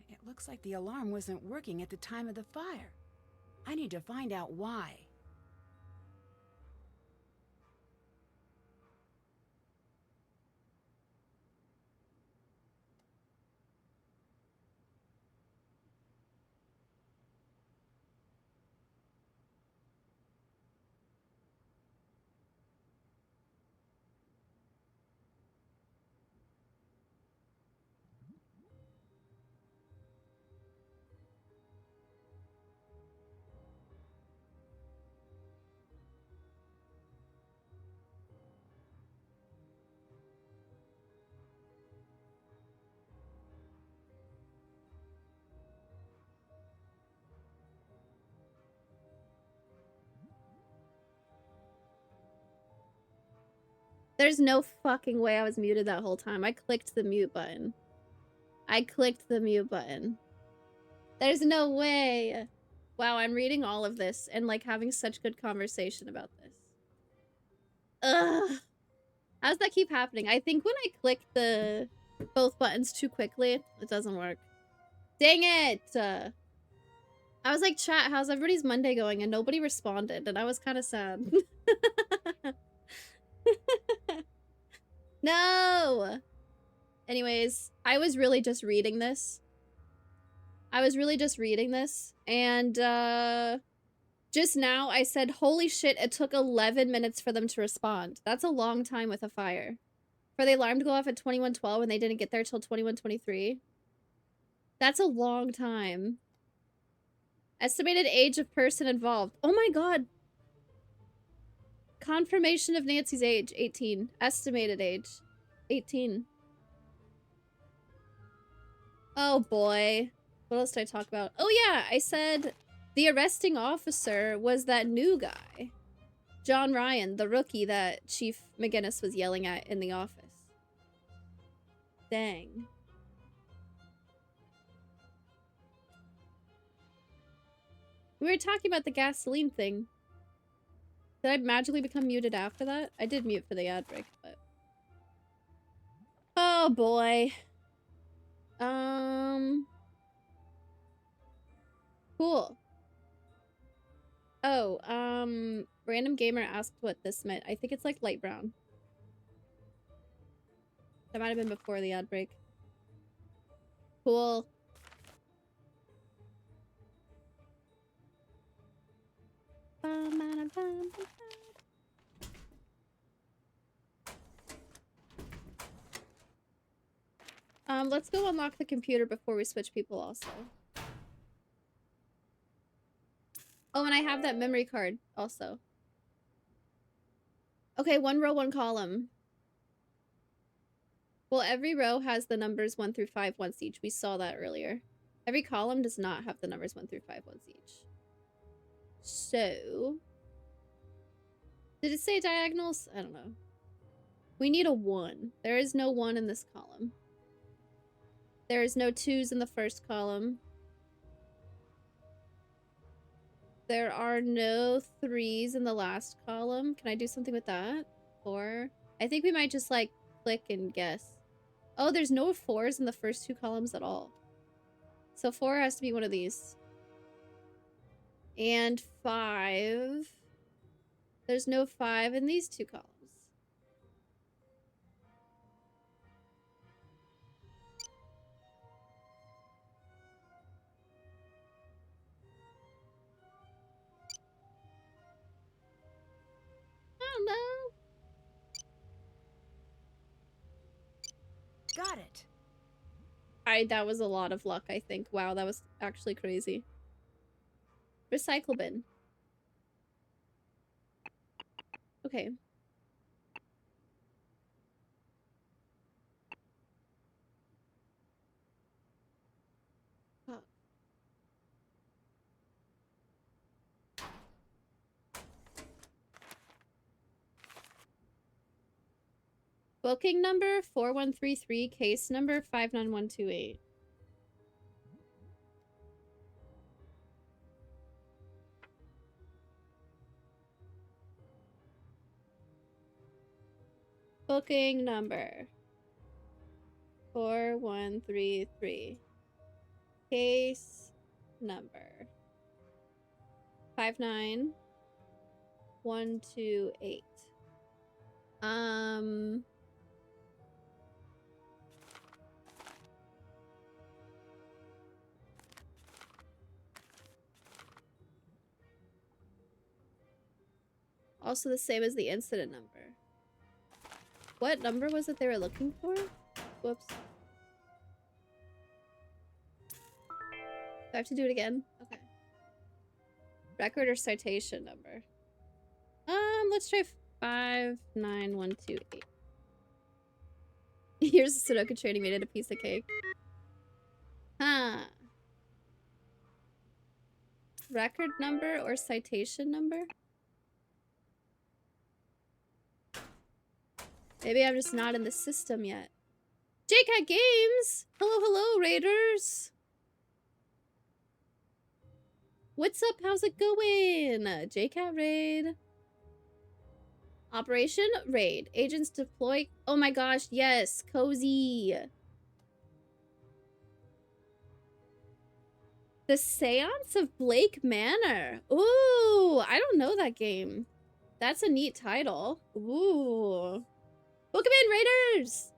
It looks like the alarm wasn't working at the time of the fire. I need to find out why. There's no fucking way I was muted that whole time. I clicked the mute button. I clicked the mute button. There's no way. Wow, I'm reading all of this and like having such good conversation about this. Ugh. How does that keep happening? I think when I click the both buttons too quickly, it doesn't work. Dang it! I was like, chat, how's everybody's Monday going? And nobody responded, and I was kind of sad. No! Anyways, I was really just reading this. And, just now I said, holy shit, it took 11 minutes for them to respond. That's a long time with a fire. For the alarm to go off at 21:12 and they didn't get there till 21:23. That's a long time. Estimated age of person involved. Oh my god. Confirmation of Nancy's age, 18. Estimated age, 18. Oh boy. What else did I talk about? Oh yeah, I said the arresting officer was that new guy. John Ryan, the rookie that Chief McGinnis was yelling at in the office. Dang. We were talking about the gasoline thing. Did I magically become muted after that? I did mute for the ad break, but... Oh boy. Cool. Oh, random gamer asked what this meant. I think it's like light brown. That might have been before the ad break. Cool. Let's go unlock the computer before we switch people also. Oh, and I have that memory card also. Okay, 1 row, 1 column. Well, every row has the numbers 1 through 5 once each. We saw that earlier. Every column does not have the numbers 1 through 5 once each. So... Did it say diagonals? I don't know. We need a 1. There is no 1 in this column. There is no 2s in the first column. There are no 3s in the last column. Can I do something with that? 4? I think we might just like click and guess. Oh, there's no 4s in the first 2 columns at all. So 4 has to be one of these. And 5. There's no 5 in these 2 columns. I don't know. Got it. That was a lot of luck, I think. Wow, that was actually crazy. Recycle bin. Okay. Fuck. Booking number 4133, case number 59128. Booking number 4133. Case number 59128. Also the same as the incident number. What number was it they were looking for? Whoops. Do I have to do it again? Okay. Record or citation number? Let's try 59128. Here's a Sudoku training made out of a piece of cake. Huh. Record number or citation number? Maybe I'm just not in the system yet. JCat Games! Hello, hello, Raiders! What's up? How's it going? JCat Raid. Operation Raid. Agents deploy. Oh my gosh, yes. Cozy. The Seance of Blake Manor. Ooh, I don't know that game. That's a neat title. Ooh. Welcome in, Raiders!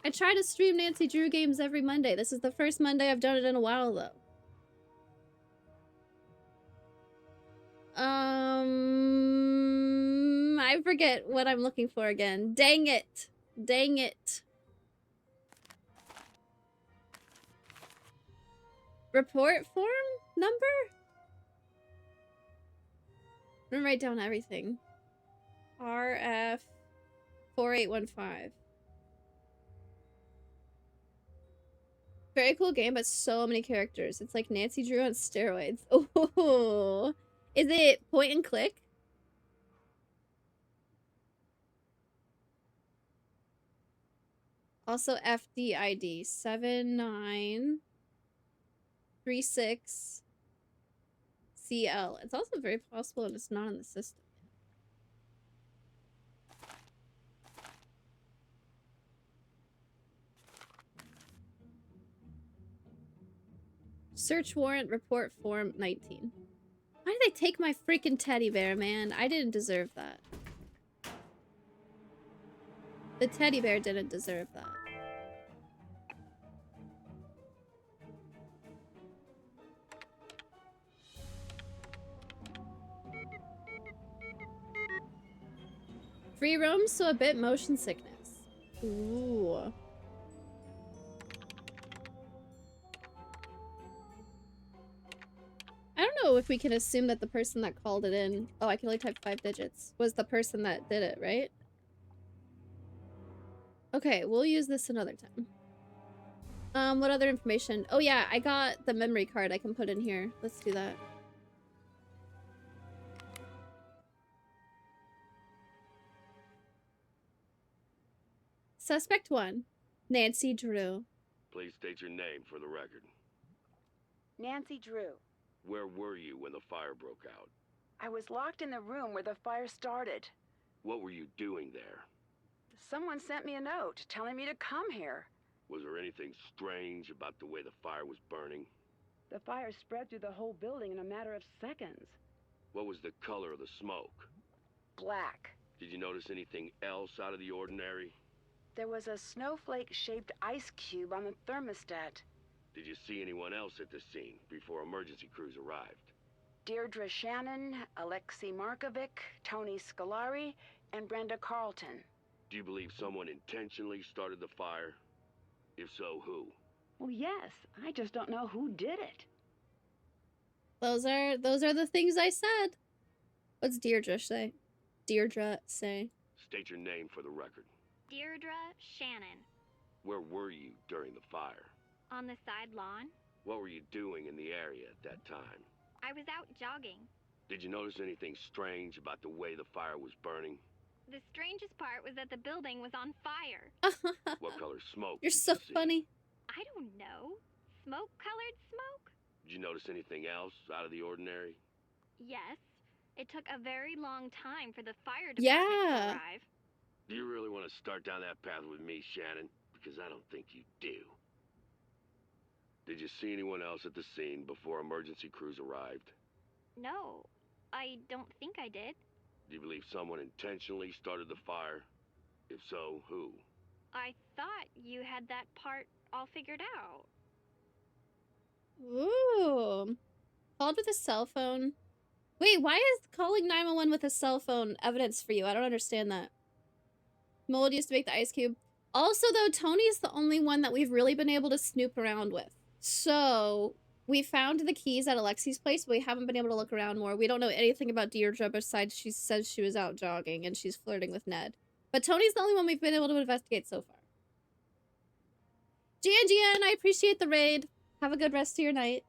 I try to stream Nancy Drew games every Monday. This is the first Monday I've done it in a while, though. I forget what I'm looking for again. Dang it. Dang it. Report form number? I'm gonna write down everything. RF 4815. Very cool game, but so many characters. It's like Nancy Drew on steroids. Oh, is it point and click? Also FDID 7936 CL. It's also very possible that it's not in the system. Search warrant report form 19. Why did they take my freaking teddy bear, man? I didn't deserve that. The teddy bear didn't deserve that. Free roam, so a bit motion sickness. Ooh. I don't know if we can assume that the person that called it in— oh, I can only type 5 digits— was the person that did it, right? Okay, we'll use this another time. What other information? Oh yeah, I got the memory card I can put in here. Let's do that. Suspect 1, Nancy Drew. Please state your name for the record. Nancy Drew. Where were you when the fire broke out? I was locked in the room where the fire started. What were you doing there? Someone sent me a note telling me to come here. Was there anything strange about the way the fire was burning? The fire spread through the whole building in a matter of seconds. What was the color of the smoke? Black. Did you notice anything else out of the ordinary? There was a snowflake-shaped ice cube on the thermostat. Did you see anyone else at the scene before emergency crews arrived? Deirdre Shannon, Alexei Markovic, Tony Scolari, and Brenda Carlton. Do you believe someone intentionally started the fire? If so, who? Well, yes. I just don't know who did it. Those are the things I said. What's Deirdre say? Deirdre say. State your name for the record. Deirdre Shannon. Where were you during the fire? On the side lawn. What were you doing in the area at that time? I was out jogging. Did you notice anything strange about the way the fire was burning? The strangest part was that the building was on fire. What color smoke? You're so funny. I don't know. Smoke-colored smoke? Did you notice anything else out of the ordinary? Yes. It took a very long time for the fire department to arrive. Do you really want to start down that path with me, Shannon? Because I don't think you do. Did you see anyone else at the scene before emergency crews arrived? No, I don't think I did. Do you believe someone intentionally started the fire? If so, who? I thought you had that part all figured out. Ooh. Called with a cell phone. Wait, why is calling 911 with a cell phone evidence for you? I don't understand that. Mold used to make the ice cube. Also, though, Tony's the only one that we've really been able to snoop around with. So, we found the keys at Alexi's place, but we haven't been able to look around more. We don't know anything about Deirdre besides she says she was out jogging and she's flirting with Ned. But Tony's the only one we've been able to investigate so far. GN, I appreciate the raid. Have a good rest of your night.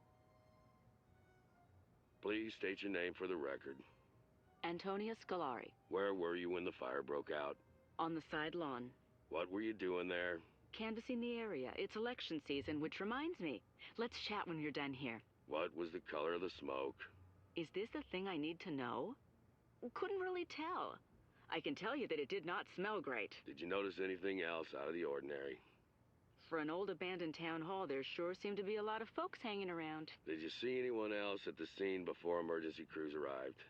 Please state your name for the record. Antonia Scolari. Where were you when the fire broke out? On the side lawn. What were you doing there? Canvassing the area. It's election season, which reminds me. Let's chat when you're done here. What was the color of the smoke? Is this the thing I need to know? Couldn't really tell. I can tell you that it did not smell great. Did you notice anything else out of the ordinary? For an old abandoned town hall, there sure seemed to be a lot of folks hanging around. Did you see anyone else at the scene before emergency crews arrived?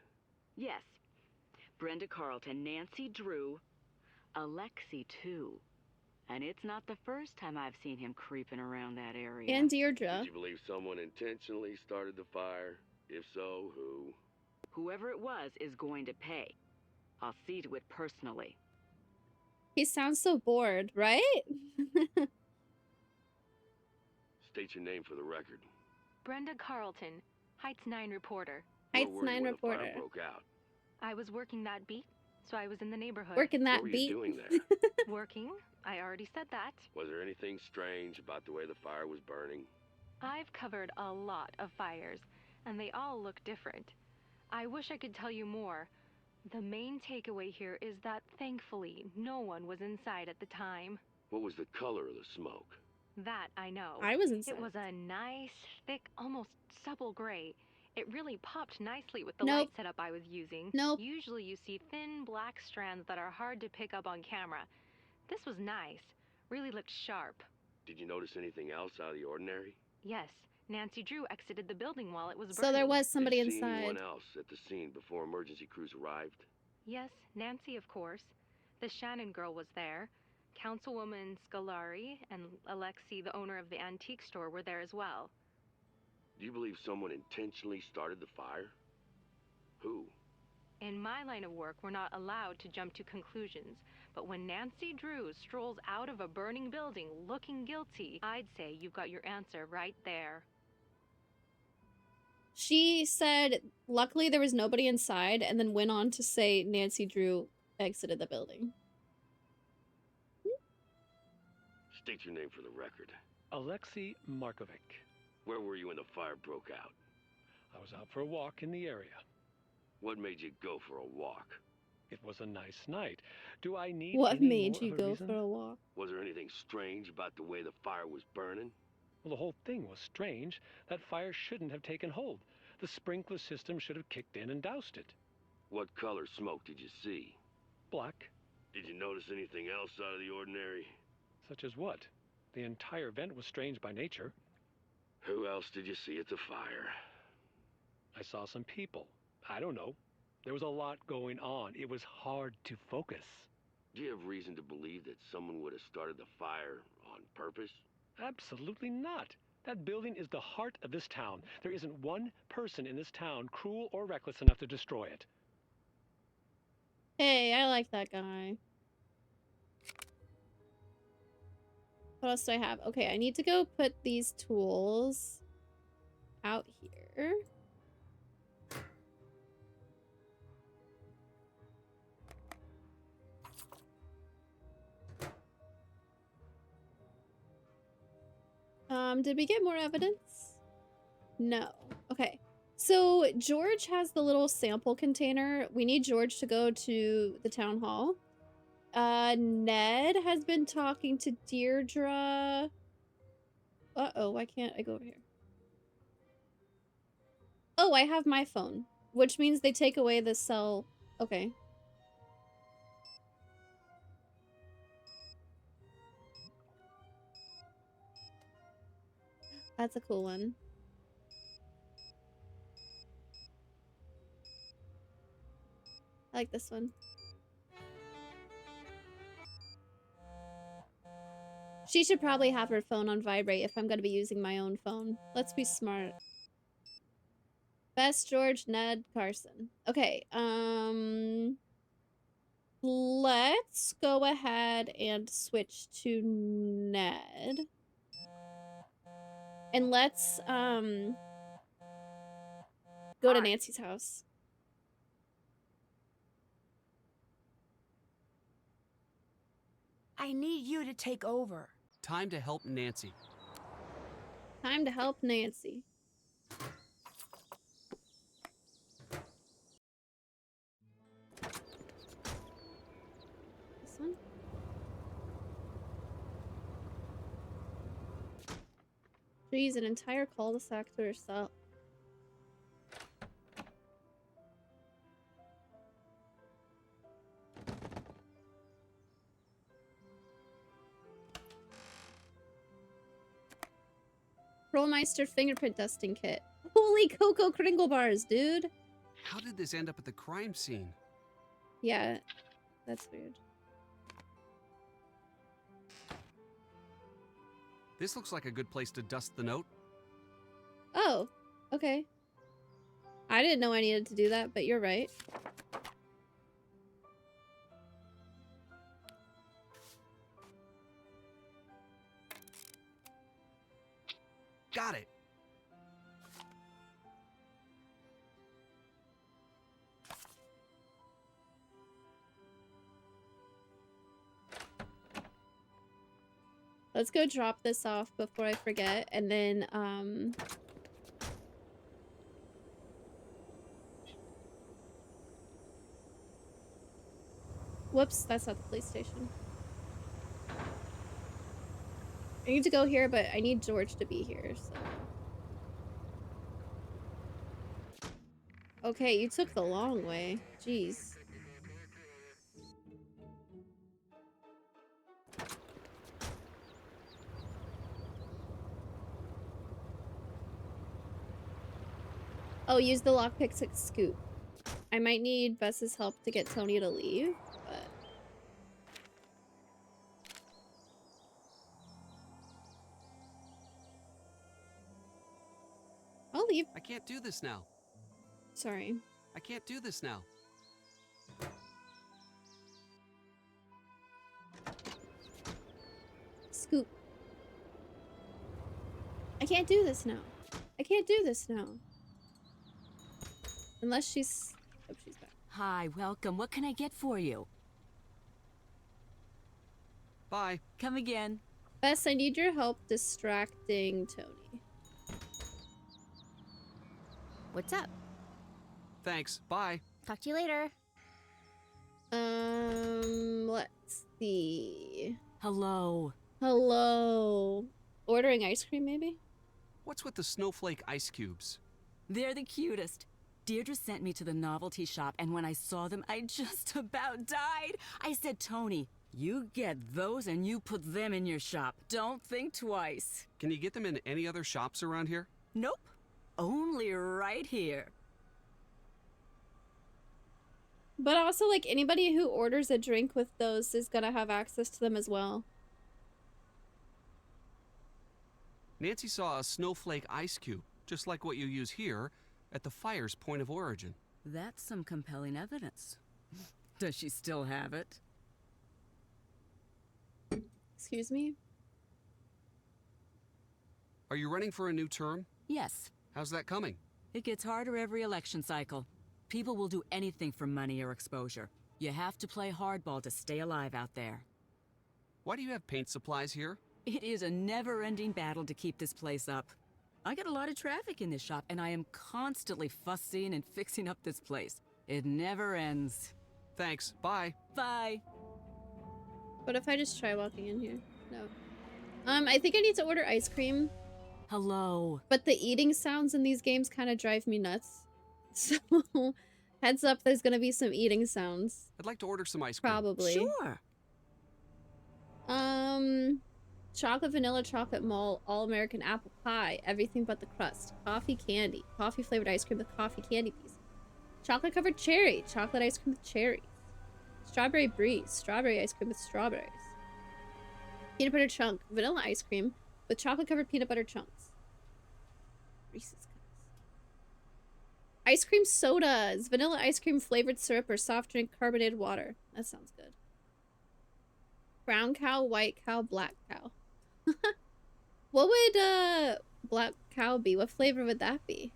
Yes. Brenda Carlton, Nancy Drew, Alexi too. And it's not the first time I've seen him creeping around that area. And Deirdre. Did you believe someone intentionally started the fire? If so, who? Whoever it was is going to pay. I'll see to it personally. He sounds so bored, right? State your name for the record. Brenda Carlton, Heights 9 reporter. Heights 9 reporter. The fire broke out? I was working that beat, so I was in the neighborhood. Working that what were beat. You doing there? Working? I already said that. Was there anything strange about the way the fire was burning? I've covered a lot of fires, and they all look different. I wish I could tell you more. The main takeaway here is that, thankfully, no one was inside at the time. What was the color of the smoke? That I know. I was inside. It was a nice, thick, almost supple gray. It really popped nicely with the Nope. light setup I was using. Nope. Usually you see thin black strands that are hard to pick up on camera. This was nice. Really looked sharp. Did you notice anything else out of the ordinary? Yes. Nancy Drew exited the building while it was burning. So there was somebody Did you see inside. anyone else at the scene before emergency crews arrived? Yes, Nancy, of course. The Shannon girl was there. Councilwoman Scolari and Alexi, the owner of the antique store, were there as well. Do you believe someone intentionally started the fire? Who? In my line of work, we're not allowed to jump to conclusions. But when Nancy Drew strolls out of a burning building looking guilty, I'd say you've got your answer right there. She said, luckily there was nobody inside, and then went on to say Nancy Drew exited the building. State your name for the record. Alexei Markovic. Where were you when the fire broke out? I was out for a walk in the area. What made you go for a walk? It was a nice night. Do I need What any made more you of go reason? for a walk? Was there anything strange about the way the fire was burning? Well, the whole thing was strange. That fire shouldn't have taken hold. The sprinkler system should have kicked in and doused it. What color smoke did you see? Black. Did you notice anything else out of the ordinary? Such as what? The entire event was strange by nature. Who else did you see at the fire? I saw some people. I don't know. There was a lot going on. It was hard to focus. Do you have reason to believe that someone would have started the fire on purpose? Absolutely not. That building is the heart of this town. There isn't one person in this town cruel or reckless enough to destroy it. Hey, I like that guy. What else do I have? Okay, I need to go put these tools out here. Did we get more evidence? No. Okay. So George has the little sample container. We need George to go to the town hall. Ned has been talking to Deirdre. Uh-oh, why can't I go over here? Oh, I have my phone, which means they take away the cell. Okay. That's a cool one. I like this one. She should probably have her phone on vibrate if I'm gonna be using my own phone. Let's be smart. Best George, Ned, Carson. Okay, let's go ahead and switch to Ned. And let's, go to Nancy's house. I need you to take over. Time to help Nancy. Time to help Nancy. This one? Jeez, an entire cul-de-sac to herself. Trollmeister fingerprint dusting kit. Holy Cocoa Kringle bars, dude. How did this end up at the crime scene? Yeah, that's weird. This looks like a good place to dust the note. Oh, okay. I didn't know I needed to do that, but you're right. Got it. Let's go drop this off before I forget, and then, whoops, that's not the police station. I need to go here, but I need George to be here, so. Okay, you took the long way. Jeez. Oh, use the lockpick to scoop. I might need Bess's help to get Tony to leave, but... I'll leave. I can't do this now. Sorry. I can't do this now. Scoop. I can't do this now. I can't do this now. Unless she's... Oh, she's back. Hi, welcome. What can I get for you? Bye. Come again. Bess, I need your help distracting Tony. What's up? Thanks. Bye. Talk to you later. Let's see. Hello. Hello. Ordering ice cream, maybe? What's with the snowflake ice cubes? They're the cutest. Deirdre sent me to the novelty shop, and when I saw them, I just about died. I said, Tony, you get those and you put them in your shop. Don't think twice. Can you get them in any other shops around here? Nope. Only right here. But also, like, anybody who orders a drink with those is gonna have access to them as well. Nancy saw a snowflake ice cube, just like what you use here, at the fire's point of origin. That's some compelling evidence. Does she still have it? Excuse me? Are you running for a new term? Yes. How's that coming? It gets harder every election cycle. People will do anything for money or exposure. You have to play hardball to stay alive out there. Why do you have paint supplies here? It is a never-ending battle to keep this place up. I get a lot of traffic in this shop, and I am constantly fussing and fixing up this place. It never ends. Thanks. Bye. Bye. What if I just try walking in here? No. I think I need to order ice cream. Hello. But the eating sounds in these games kind of drive me nuts. So, heads up, there's gonna be some eating sounds. I'd like to order some ice cream. Probably. Sure. chocolate vanilla chocolate malt all American apple pie, everything but the crust, coffee candy, coffee flavored ice cream with coffee candy piece, chocolate covered cherry, chocolate ice cream with cherries, strawberry brie, strawberry ice cream with strawberries, peanut butter chunk, vanilla ice cream with chocolate covered peanut butter chunks, Reese's cups, ice cream sodas, vanilla ice cream flavored syrup or soft drink carbonated water. That sounds good. Brown cow, white cow, black cow. What would black cow be? What flavor would that be?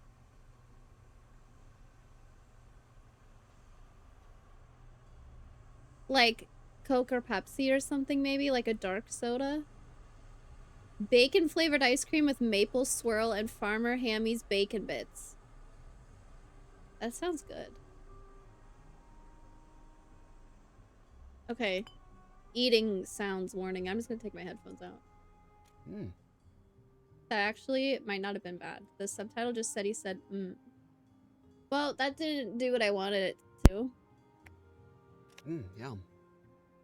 Like Coke or Pepsi or something maybe? Like a dark soda? Bacon flavored ice cream with maple swirl and Farmer Hammy's bacon bits. That sounds good. Okay. Eating sounds warning. I'm just gonna take my headphones out. That actually might not have been bad. The subtitle just said he said, Well, that didn't do what I wanted it to. Yum.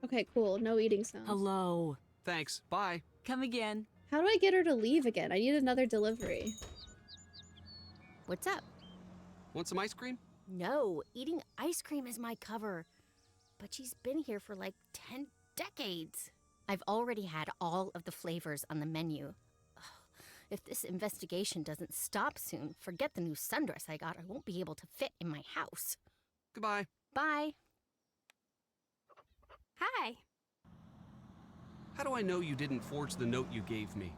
Okay, cool. No eating sounds. Hello. Thanks. Bye. Come again. How do I get her to leave again? I need another delivery. What's up? Want some ice cream? No, eating ice cream is my cover. But she's been here for like 10 decades. I've already had all of the flavors on the menu. Ugh, if this investigation doesn't stop soon, forget the new sundress I got. I won't be able to fit in my house. Goodbye. Bye. Hi. How do I know you didn't forge the note you gave me?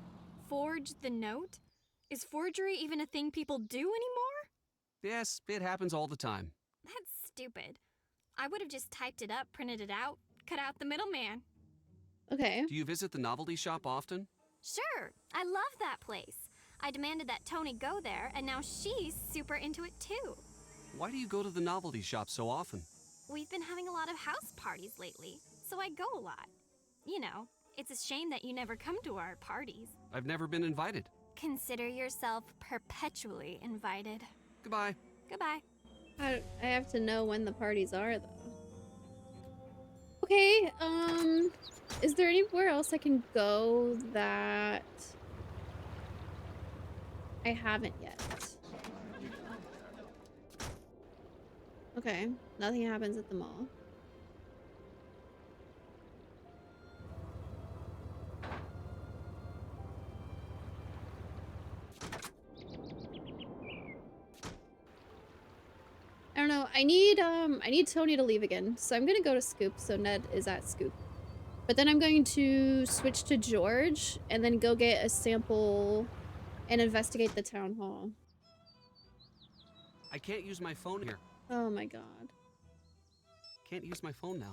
Forge the note? Is forgery even a thing people do anymore? Yes, it happens all the time. That's stupid. I would have just typed it up, printed it out, cut out the middleman. Okay. Do you visit the novelty shop often? Sure, I love that place. I demanded that Tony go there, and now she's super into it too. Why do you go to the novelty shop so often? We've been having a lot of house parties lately, so I go a lot. You know, it's a shame that you never come to our parties. I've never been invited. Consider yourself perpetually invited. Goodbye. Goodbye. I have to know when the parties are, though. Okay, is there anywhere else I can go that I haven't yet? Okay, nothing happens at the mall. I don't know. I need Tony to leave again. So I'm gonna go to Scoop, so Ned is at Scoop. But then I'm going to switch to George and then go get a sample and investigate the town hall. I can't use my phone here. Oh my god. Can't use my phone now.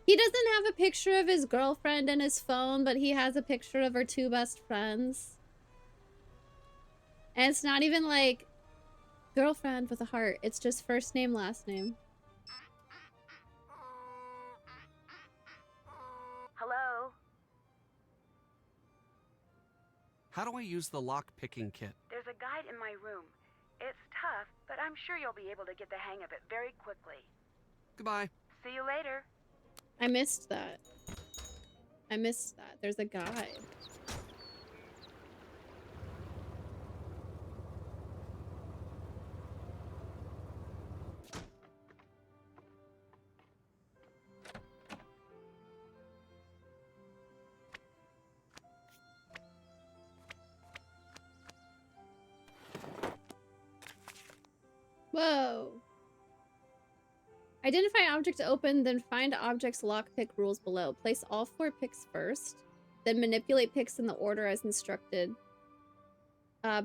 He doesn't have a picture of his girlfriend in his phone, but he has a picture of her two best friends. And it's not even like girlfriend with a heart. It's just first name, last name. Hello? How do I use the lock picking kit? There's a guide in my room. It's tough, but I'm sure you'll be able to get the hang of it very quickly. Goodbye. See you later. I missed that. I missed that. There's a guide. Whoa. Identify object to open, then find object's lockpick rules below. Place all 4 picks first, then manipulate picks in the order as instructed,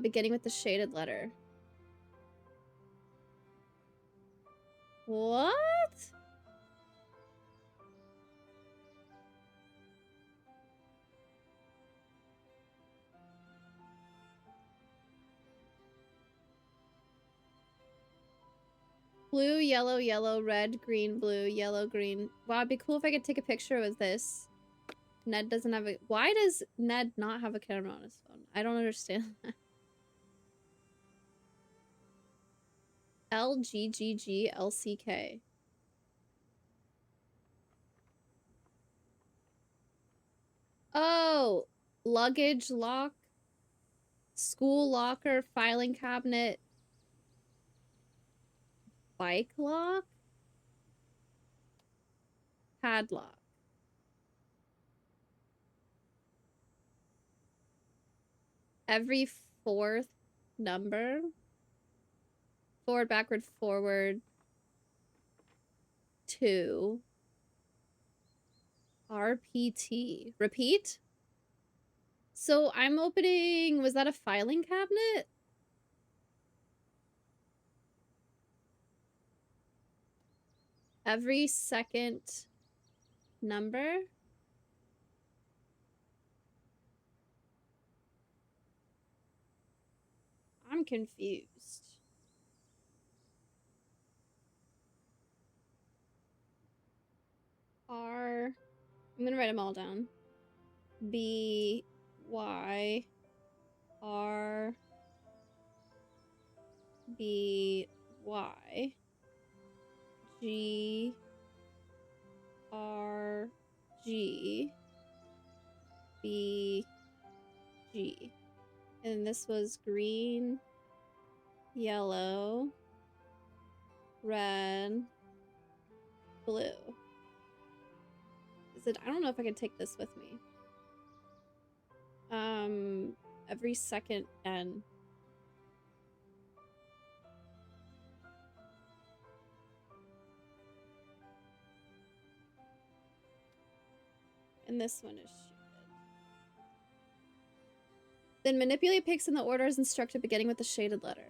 beginning with the shaded letter. What? Blue, yellow, yellow, red, green, blue, yellow, green. Wow, it'd be cool if I could take a picture with this. Ned doesn't have a... Why does Ned not have a camera on his phone? I don't understand that. LGGGLCK. luggage lock, school locker, filing cabinet, bike lock, padlock. Every fourth number. Forward, backward, forward. 2. RPT. Repeat? So I'm opening... Was that a filing cabinet? Every second number? I'm confused. R... I'm gonna write them all down. B... Y... R... B... Y... G... R... G... B... G. And this was green, yellow, red, blue. Is it? I don't know if I can take this with me. Every second N. And this one is stupid. Then manipulate pics in the order as instructed, beginning with the shaded letter.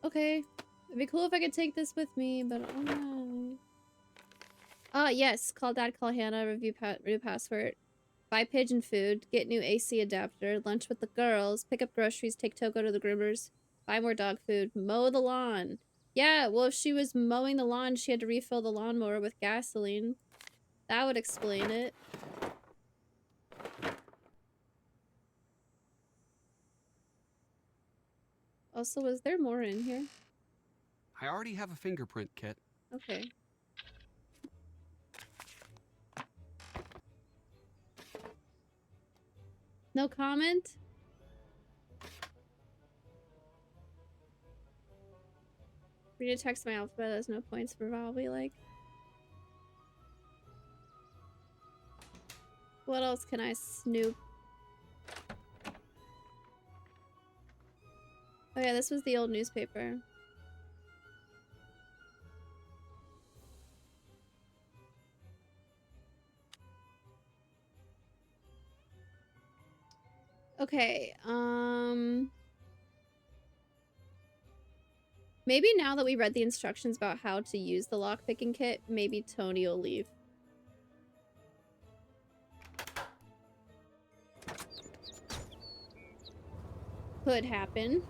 Okay. It'd be cool if I could take this with me, but alright. Yes. Call Dad, call Hannah, review password. Buy pigeon food, get new AC adapter, lunch with the girls, pick up groceries, take Toko to the groomers, buy more dog food, mow the lawn. Yeah, well, if she was mowing the lawn, she had to refill the lawnmower with gasoline. That would explain it. Also, is there more in here? I already have a fingerprint kit. Okay. No comment? Read a text my alphabet has no points for probably like. What else can I snoop? Oh yeah, this was the old newspaper. Okay, maybe now that we read the instructions about how to use the lockpicking kit, maybe Tony will leave. Could happen.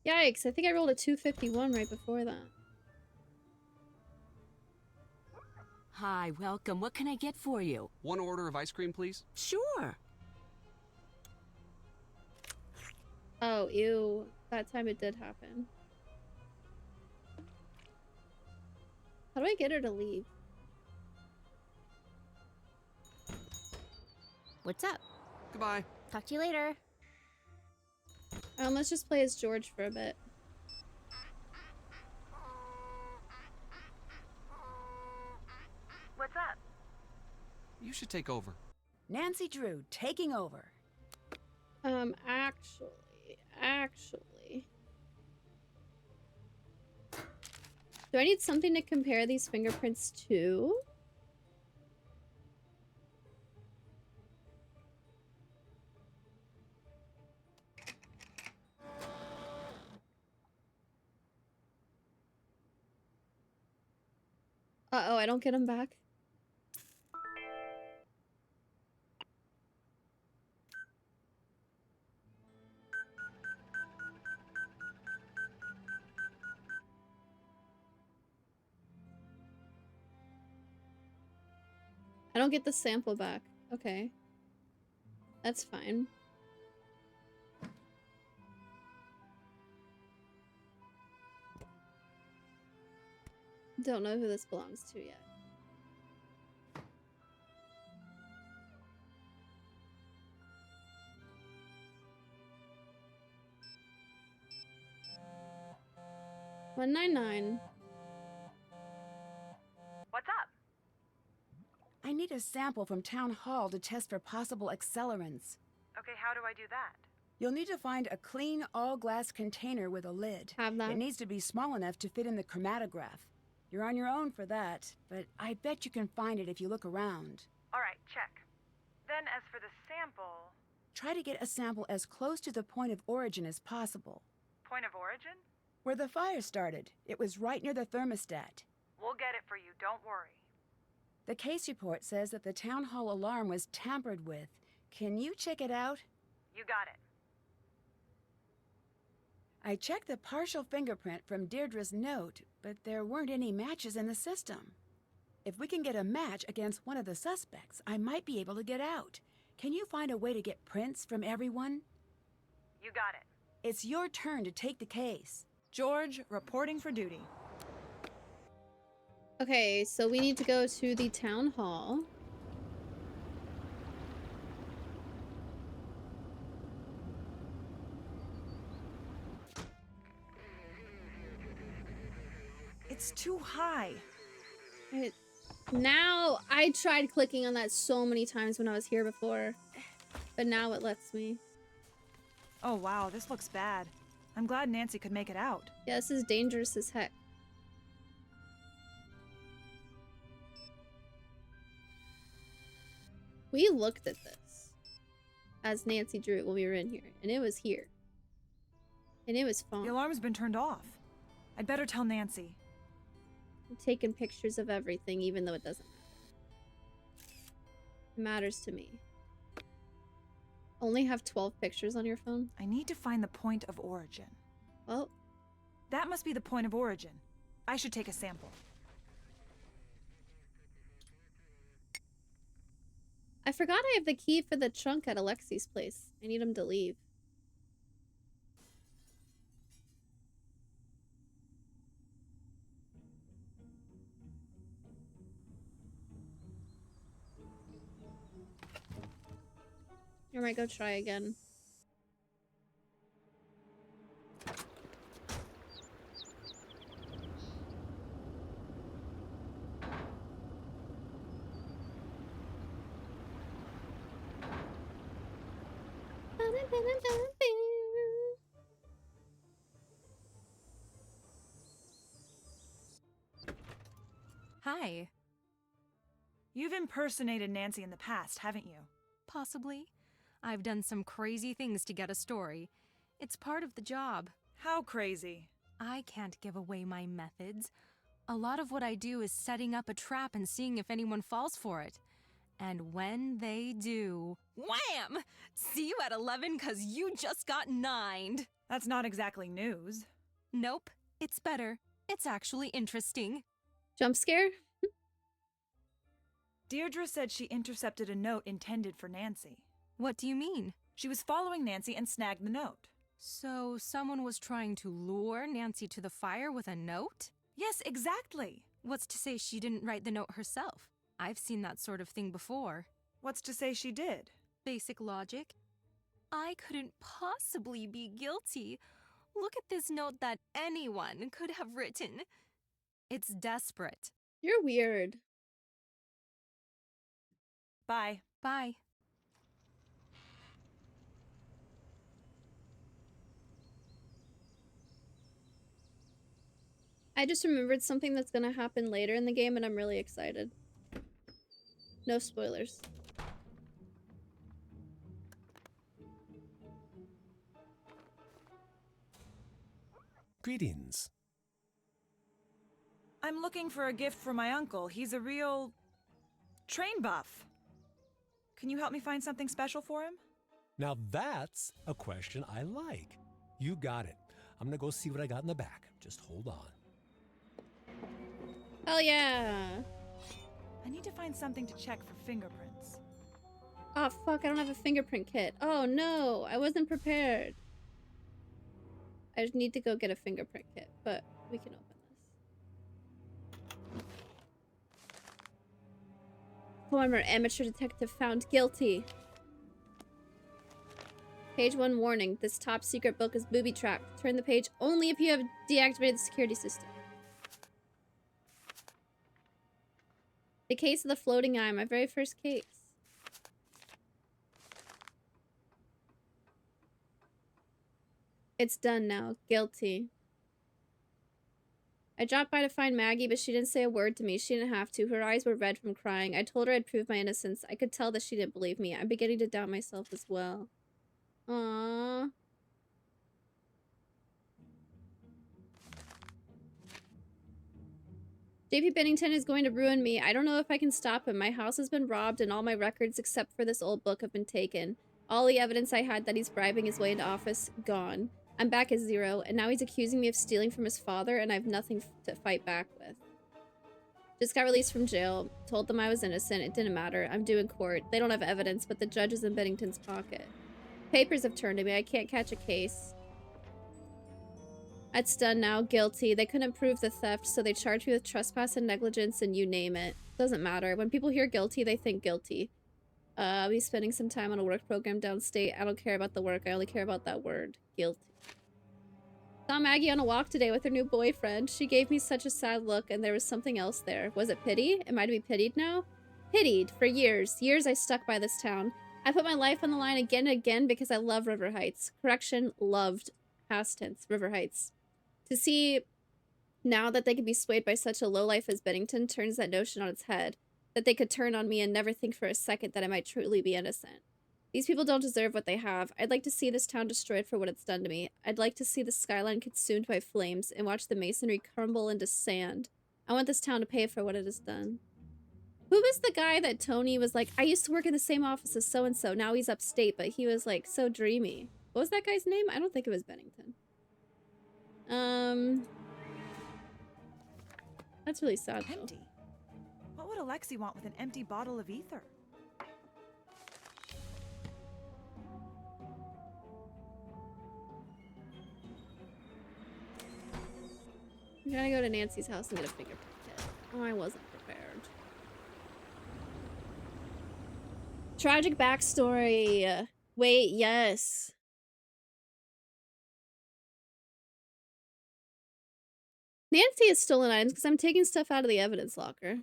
Yikes, I think I rolled a 251 right before that. Hi, welcome. What can I get for you? One order of ice cream, please. Sure. Oh, ew. That time it did happen. How do I get her to leave? What's up? Goodbye. Talk to you later. Let's just play as George for a bit. What's up? You should take over. Nancy Drew taking over. Actually. Do I need something to compare these fingerprints to? Uh-oh, I don't get them back. I don't get the sample back. Okay. That's fine. Don't know who this belongs to yet. $199. What's up? I need a sample from Town Hall to test for possible accelerants. Okay, how do I do that? You'll need to find a clean, all-glass container with a lid. Have that. It needs to be small enough to fit in the chromatograph. You're on your own for that, but I bet you can find it if you look around. All right, check. Then as for the sample... Try to get a sample as close to the point of origin as possible. Point of origin? Where the fire started. It was right near the thermostat. We'll get it for you, don't worry. The case report says that the town hall alarm was tampered with. Can you check it out? You got it. I checked the partial fingerprint from Deirdre's note, but there weren't any matches in the system. If we can get a match against one of the suspects, I might be able to get out. Can you find a way to get prints from everyone? You got it. It's your turn to take the case. George, reporting for duty. Okay, so we need to go to the town hall. It's too high. Now, I tried clicking on that so many times when I was here before, but now it lets me. Oh wow, this looks bad. I'm glad Nancy could make it out. Yeah, this is dangerous as heck. We looked at this as Nancy drew it when we were in here, and it was here. And it was fun. The alarm's been turned off. I'd better tell Nancy. I'm taking pictures of everything, even though it doesn't matter. It matters to me. Only have 12 pictures on your phone? I need to find the point of origin. Well, that must be the point of origin. I should take a sample. I forgot I have the key for the trunk at Alexi's place. I need him to leave. I might go try again. Hi. You've impersonated Nancy in the past, haven't you? Possibly. I've done some crazy things to get a story. It's part of the job. How crazy? I can't give away my methods. A lot of what I do is setting up a trap and seeing if anyone falls for it. And when they do, wham! See you at 11 'cause you just got 9'd. That's not exactly news. Nope, it's better. It's actually interesting. Jump scare? Deirdre said she intercepted a note intended for Nancy. What do you mean? She was following Nancy and snagged the note. So someone was trying to lure Nancy to the fire with a note? Yes, exactly. What's to say she didn't write the note herself? I've seen that sort of thing before. What's to say she did? Basic logic. I couldn't possibly be guilty. Look at this note that anyone could have written. It's desperate. You're weird. Bye. Bye. I just remembered something that's gonna happen later in the game, and I'm really excited. No spoilers. Greetings. I'm looking for a gift for my uncle. He's a real... train buff. Can you help me find something special for him? Now that's a question I like. You got it. I'm gonna go see what I got in the back. Just hold on. Hell yeah! I need to find something to check for fingerprints. Oh fuck, I don't have a fingerprint kit. Oh no, I wasn't prepared. I just need to go get a fingerprint kit, but we can open this. Former amateur detective found guilty. Page 1 warning. This top secret book is booby-trapped. Turn the page only if you have deactivated the security system. The case of the floating eye. My very first case. It's done now. Guilty. I dropped by to find Maggie, but she didn't say a word to me. She didn't have to. Her eyes were red from crying. I told her I'd prove my innocence. I could tell that she didn't believe me. I'm beginning to doubt myself as well. Aww. JP Bennington is going to ruin me. I don't know if I can stop him. My house has been robbed and all my records except for this old book have been taken. All the evidence I had that he's bribing his way into office, gone. I'm back at 0, and now he's accusing me of stealing from his father, and I have nothing to fight back with. Just got released from jail. Told them I was innocent. It didn't matter. I'm due in court. They don't have evidence, but the judge is in Bennington's pocket. Papers have turned to me. I can't catch a case. It's done now. Guilty. They couldn't prove the theft, so they charged me with trespass and negligence, and you name it. Doesn't matter. When people hear guilty, they think guilty. I'll be spending some time on a work program downstate. I don't care about the work. I only care about that word. Guilty. Saw Maggie on a walk today with her new boyfriend. She gave me such a sad look, and there was something else there. Was it pity? Am I to be pitied now? Pitied. For years. Years I stuck by this town. I put my life on the line again and again because I love River Heights. Correction, loved. Past tense. River Heights. To see now that they could be swayed by such a lowlife as Bennington turns that notion on its head. That they could turn on me and never think for a second that I might truly be innocent. These people don't deserve what they have. I'd like to see this town destroyed for what it's done to me. I'd like to see the skyline consumed by flames and watch the masonry crumble into sand. I want this town to pay for what it has done. Who was the guy that Tony was like, I used to work in the same office as so-and-so. Now he's upstate, but he was like so dreamy. What was that guy's name? I don't think it was Bennington. That's really sad. Empty? What would Alexi want with an empty bottle of ether? I'm gonna go to Nancy's house and get a fingerprint kit. Oh, I wasn't prepared. Tragic backstory. Wait, yes. Nancy has stolen items because I'm taking stuff out of the evidence locker.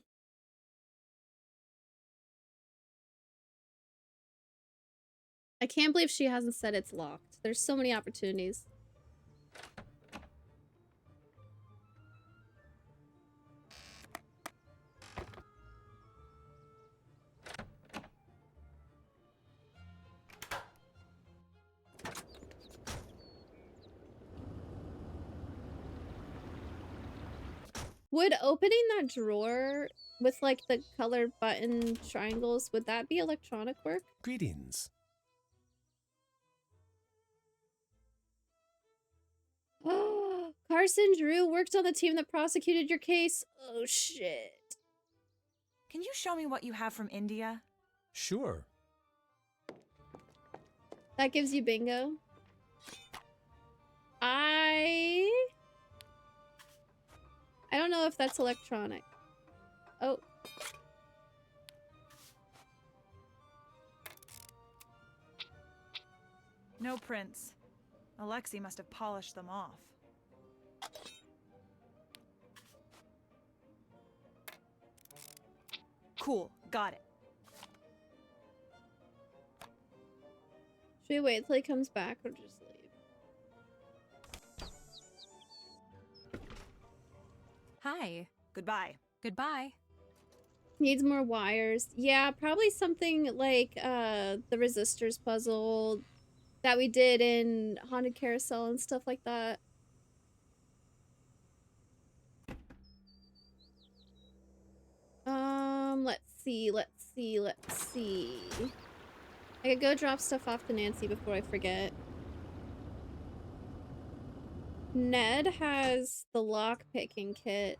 I can't believe she hasn't said it's locked. There's so many opportunities. Would opening that drawer with like the colored button triangles, would that be electronic work? Greetings. Carson Drew worked on the team that prosecuted your case. Oh shit. Can you show me what you have from India? Sure. That gives you bingo. I don't know if that's electronic. Oh. No prints. Alexi must have polished them off. Cool, got it. Should we wait till he comes back or just leave? Hi. Goodbye. Goodbye. Needs more wires. Yeah, probably something like the resistors puzzle that we did in Haunted Carousel and stuff like that. Let's see. I could go drop stuff off to Nancy before I forget. Ned has the lock picking kit.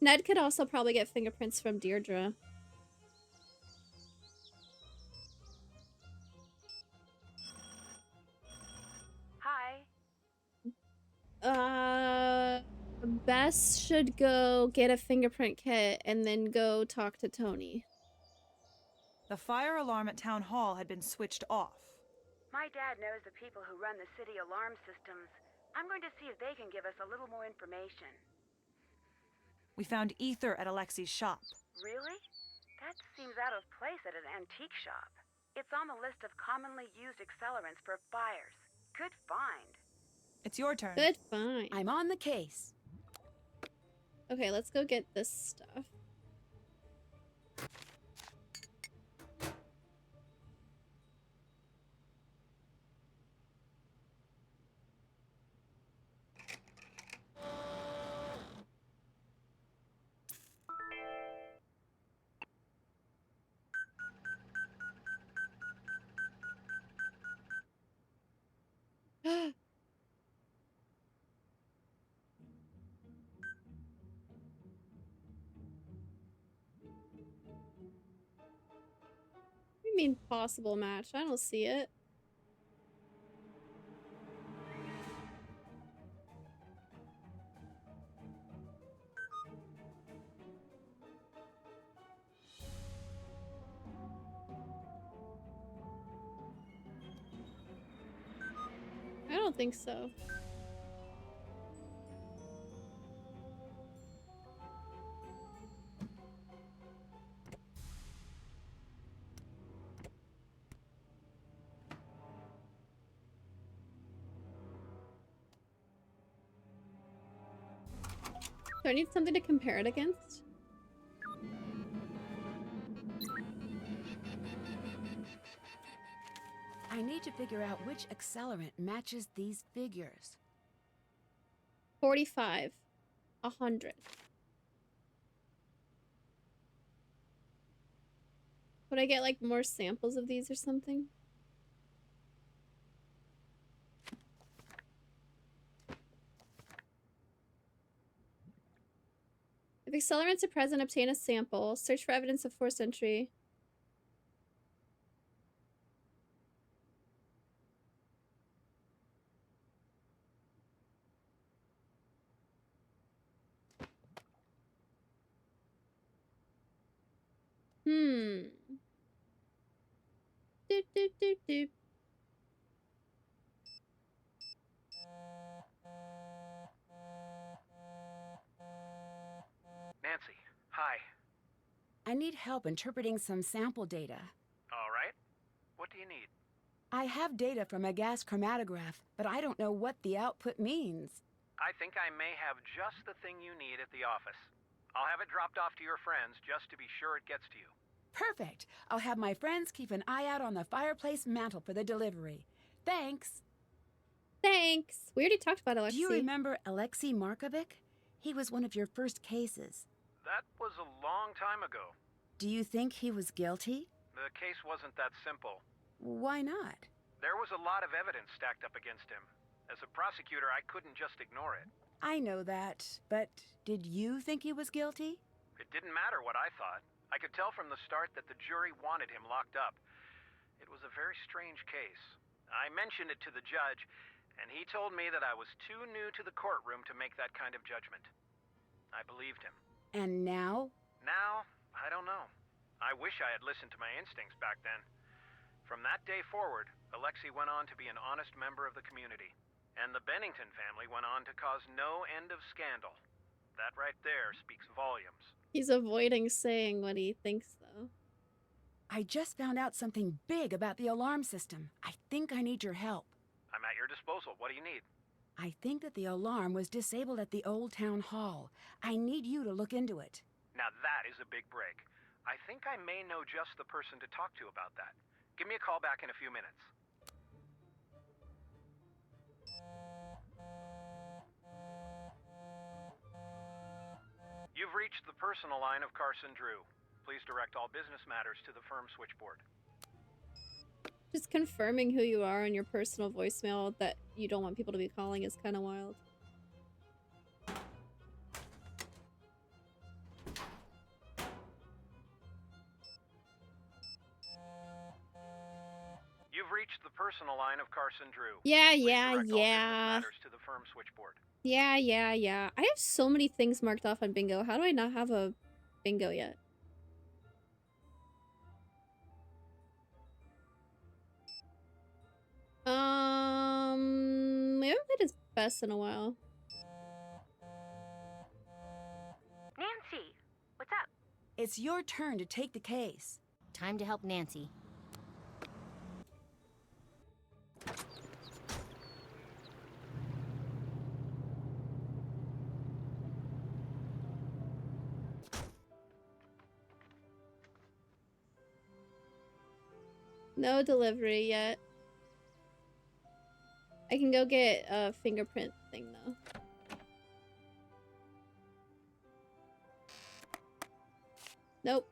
Ned could also probably get fingerprints from Deirdre. Bess should go get a fingerprint kit and then go talk to Tony. The fire alarm at Town Hall had been switched off. My dad knows the people who run the city alarm systems. I'm going to see if they can give us a little more information. We found ether at Alexi's shop. Really? That seems out of place at an antique shop. It's on the list of commonly used accelerants for fires. Good find. It's your turn. Good find. I'm on the case. Okay, let's go get this stuff. You mean possible match? I don't see it. I don't think so. Do I need something to compare it against? I need to figure out which accelerant matches these figures. 45. 100. Would I get like more samples of these or something? If accelerants are present, obtain a sample. Search for evidence of forced entry. Doop, doop, doop, doop. Nancy, hi. I need help interpreting some sample data. All right. What do you need? I have data from a gas chromatograph, but I don't know what the output means. I think I may have just the thing you need at the office. I'll have it dropped off to your friends just to be sure it gets to you. Perfect. I'll have my friends keep an eye out on the fireplace mantle for the delivery. Thanks. Thanks. We already talked about Alexei. Do you remember Alexei Markovic? He was one of your first cases. That was a long time ago. Do you think he was guilty? The case wasn't that simple. Why not? There was a lot of evidence stacked up against him. As a prosecutor, I couldn't just ignore it. I know that, but did you think he was guilty? It didn't matter what I thought. I could tell from the start that the jury wanted him locked up. It was a very strange case. I mentioned it to the judge, and he told me that I was too new to the courtroom to make that kind of judgment. I believed him. And now? Now, I don't know. I wish I had listened to my instincts back then. From that day forward, Alexei went on to be an honest member of the community. And the Bennington family went on to cause no end of scandal. That right there speaks volumes. He's avoiding saying what he thinks, though. I just found out something big about the alarm system. I think I need your help. I'm at your disposal. What do you need? I think that the alarm was disabled at the old town hall. I need you to look into it. Now that is a big break. I think I may know just the person to talk to about that. Give me a call back in a few minutes. You've reached the personal line of Carson Drew. Please direct all business matters to the firm switchboard. Just confirming who you are on your personal voicemail that you don't want people to be calling is kind of wild. You've reached the personal line of Carson Drew. Yeah, Please yeah, direct all business yeah. matters to the firm switchboard. Yeah, yeah, yeah. I have so many things marked off on bingo. How do I not have a bingo yet? We haven't played as best in a while. Nancy, what's up? It's your turn to take the case. Time to help Nancy. No delivery yet. I can go get a fingerprint thing though. Nope.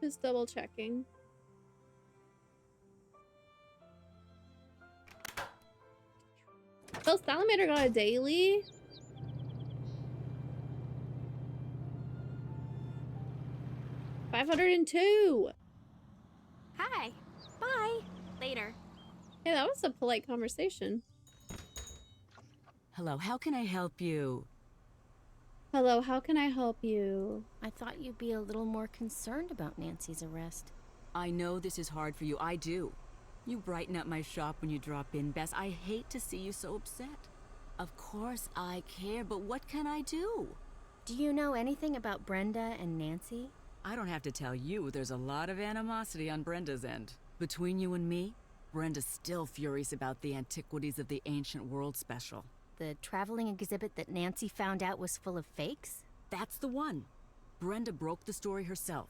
Just double checking. Well, Salamander got a daily. $502. Hi. Bye. Later. Hey, that was a polite conversation. Hello, how can I help you? Hello, how can I help you? I thought you'd be a little more concerned about Nancy's arrest. I know this is hard for you, I do. You brighten up my shop when you drop in, Bess. I hate to see you so upset. Of course I care, but what can I do? Do you know anything about Brenda and Nancy? I don't have to tell you, there's a lot of animosity on Brenda's end. Between you and me, Brenda's still furious about the Antiquities of the Ancient World special. The traveling exhibit that Nancy found out was full of fakes? That's the one. Brenda broke the story herself.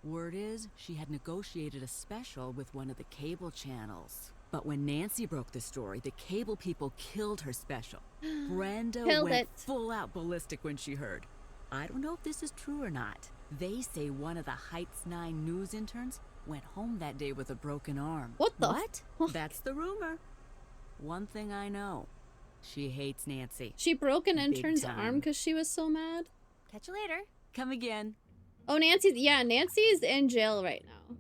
Word is, she had negotiated a special with one of the cable channels. But when Nancy broke the story, the cable people killed her special. Brenda went full out ballistic when she heard. I don't know if this is true or not. They say one of the Heights 9 news interns went home that day with a broken arm. What the? What? That's the rumor. One thing I know. She hates Nancy. She broke an intern's time. arm because she was so mad? Catch you later. Come again. Oh, Nancy's in jail right now.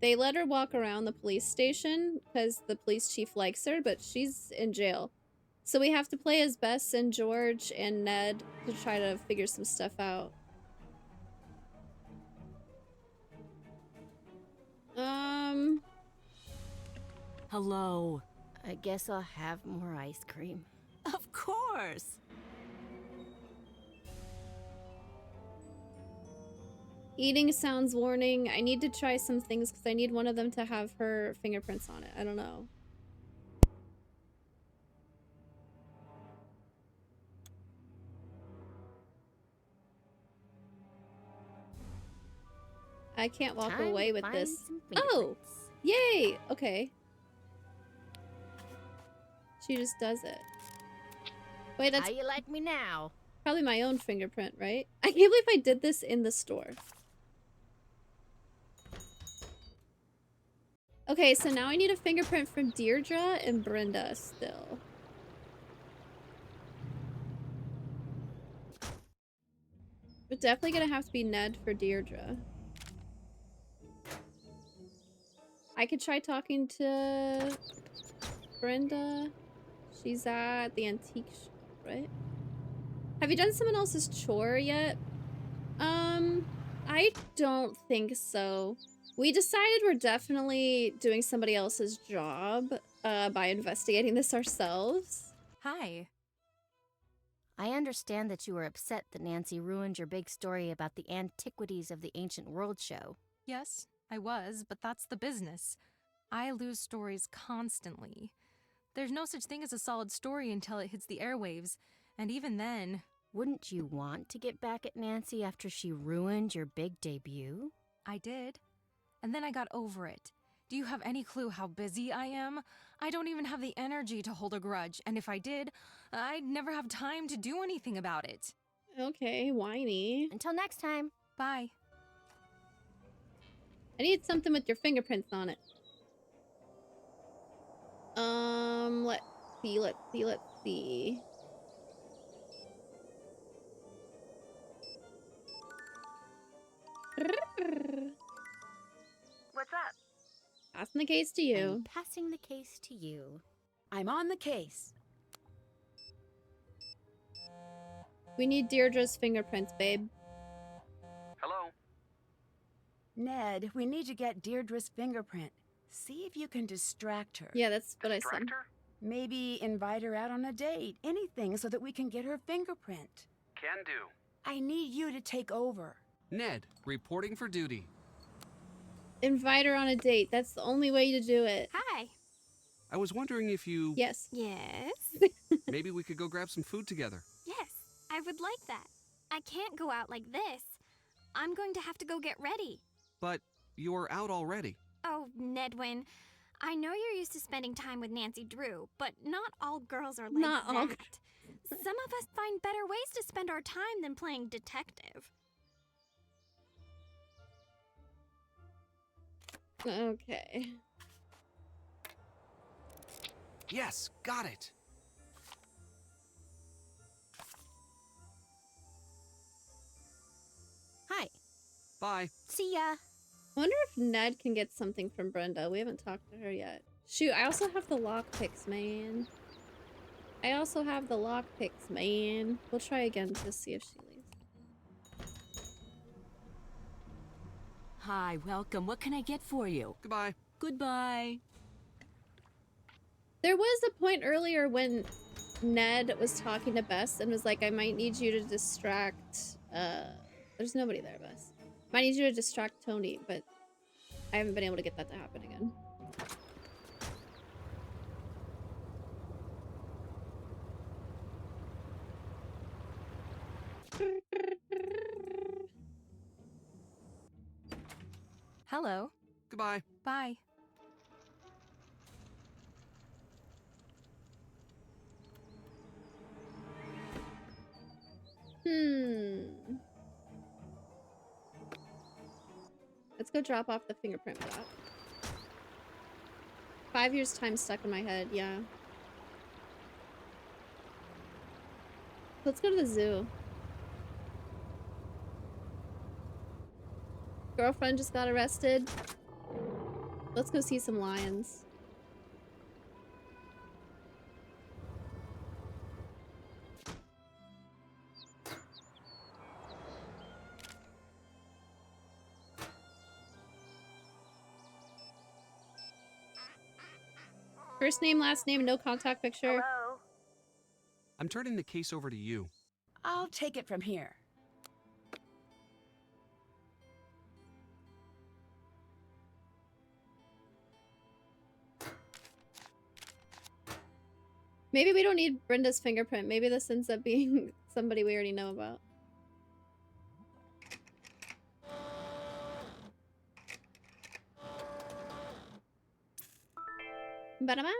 They let her walk around the police station because the police chief likes her, but she's in jail. So we have to play as Bess and George and Ned to try to figure some stuff out. Hello. I guess I'll have more ice cream. Of course. Eating sounds warning. I need to try some things because I need one of them to have her fingerprints on it. I don't know. I can't walk away with this. Oh! Yay! Okay. She just does it. Wait, that's... How you like me now? Probably my own fingerprint, right? I can't believe I did this in the store. Okay, so now I need a fingerprint from Deirdre and Brenda still. But definitely gonna have to be Ned for Deirdre. I could try talking to Brenda. She's at the antique shop, right? Have you done someone else's chore yet? I don't think so. We decided we're definitely doing somebody else's job by investigating this ourselves. Hi. I understand that you were upset that Nancy ruined your big story about the Antiquities of the Ancient World show. Yes, I was, but that's the business. I lose stories constantly. There's no such thing as a solid story until it hits the airwaves, and even then... Wouldn't you want to get back at Nancy after she ruined your big debut? I did. And then I got over it. Do you have any clue how busy I am? I don't even have the energy to hold a grudge, and if I did, I'd never have time to do anything about it. Okay, whiny. Until next time. Bye. I need something with your fingerprints on it. Let's see. Passing the case to you. I'm passing the case to you. I'm on the case. We need Deirdre's fingerprints, babe. Hello? Ned, we need to get Deirdre's fingerprint. See if you can distract her. Yeah, that's what I said. Distract her? Maybe invite her out on a date. Anything so that we can get her fingerprint. Can do. I need you to take over. Ned, reporting for duty. Invite her on a date. That's the only way to do it. Hi. I was wondering if you... Yes. Yes? Maybe we could go grab some food together. Yes, I would like that. I can't go out like this. I'm going to have to go get ready. But you're out already. Oh, Nedwin, I know you're used to spending time with Nancy Drew, but not all girls are like Not that. all. Some of us find better ways to spend our time than playing detective. Okay. Yes, got it. Hi. Bye. See ya. I wonder if Ned can get something from Brenda. We haven't talked to her yet. Shoot, I also have the lockpicks, man. We'll try again to see if she leaves. Hi, welcome. What can I get for you? Goodbye. Goodbye. There was a point earlier when Ned was talking to Bess and was like, I might need you to distract, there's nobody there, Bess. Might need you to distract Tony, but I haven't been able to get that to happen again. Hello. Goodbye. Bye. Let's go drop off the fingerprint block. 5 years time stuck in my head, yeah. Let's go to the zoo. Girlfriend just got arrested. Let's go see some lions. First name, last name, no contact picture. Hello? I'm turning the case over to you. I'll take it from here. Maybe we don't need Brenda's fingerprint. Maybe this ends up being somebody we already know about. Ba-da-ba.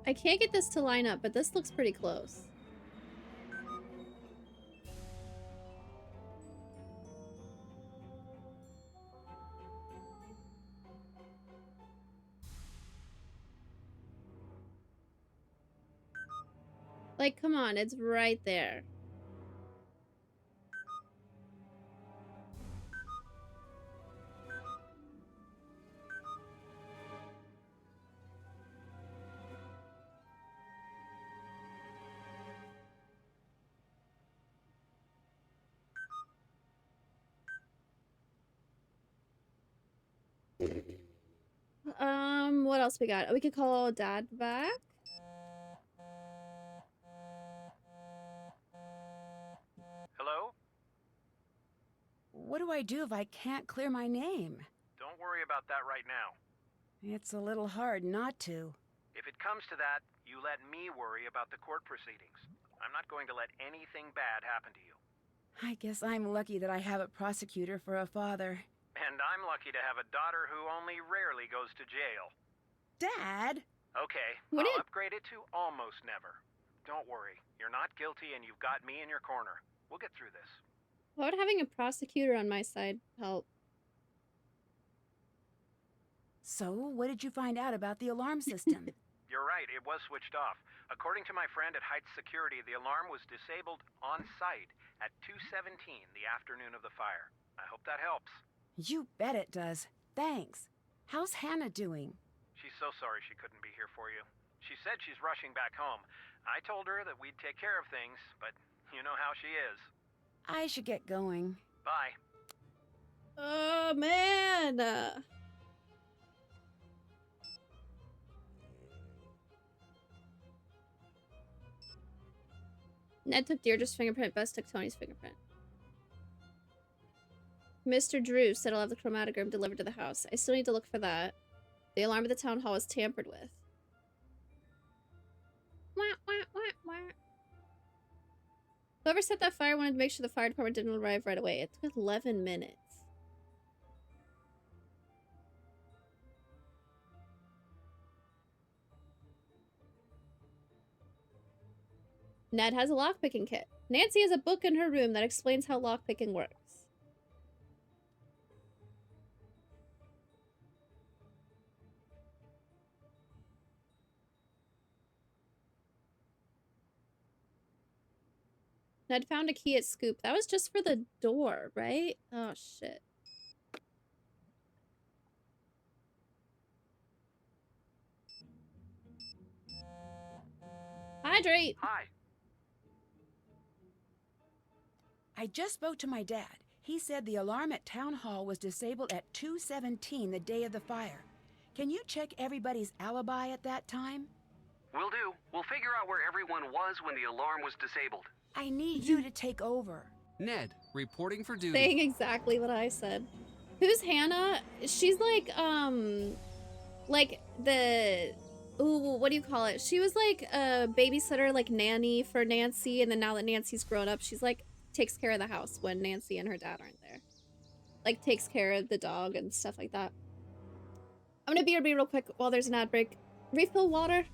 I can't get this to line up, but this looks pretty close. Like, come on, it's right there. What else we got? We could call Dad back. Hello? What do I do if I can't clear my name? Don't worry about that right now. It's a little hard not to. If it comes to that, you let me worry about the court proceedings. I'm not going to let anything bad happen to you. I guess I'm lucky that I have a prosecutor for a father. And I'm lucky to have a daughter who only rarely goes to jail. Dad? Okay, I'll upgrade it to almost never. Don't worry, you're not guilty and you've got me in your corner. We'll get through this. Why would having a prosecutor on my side help? So, what did you find out about the alarm system? You're right, it was switched off. According to my friend at Heights Security, the alarm was disabled on site at 2:17 the afternoon of the fire. I hope that helps. You bet it does. Thanks. How's Hannah doing? She's so sorry she couldn't be here for you. She said she's rushing back home. I told her that we'd take care of things, but you know how she is. I should get going. Bye. Oh, man! Ned took Deirdre's fingerprint, Bess took Tony's fingerprint. Mr. Drew said I'll have the chromatogram delivered to the house. I still need to look for that. The alarm at the town hall was tampered with. Wah, wah, wah, wah. Whoever set that fire wanted to make sure the fire department didn't arrive right away. It took 11 minutes. Ned has a lockpicking kit. Nancy has a book in her room that explains how lockpicking works. Ned found a key at Scoop. That was just for the door, right? Oh, shit. Hydrate! Hi. I just spoke to my dad. He said the alarm at Town Hall was disabled at 2:17 the day of the fire. Can you check everybody's alibi at that time? Will do. We'll figure out where everyone was when the alarm was disabled. I need you to take over. Ned, reporting for duty. Saying exactly what I said. Who's Hannah? She's like the... Ooh, what do you call it? She was like a babysitter, like nanny for Nancy, and then now that Nancy's grown up, she's like takes care of the house when Nancy and her dad aren't there. Like takes care of the dog and stuff like that. I'm gonna BRB real quick while there's an ad break. Refill water.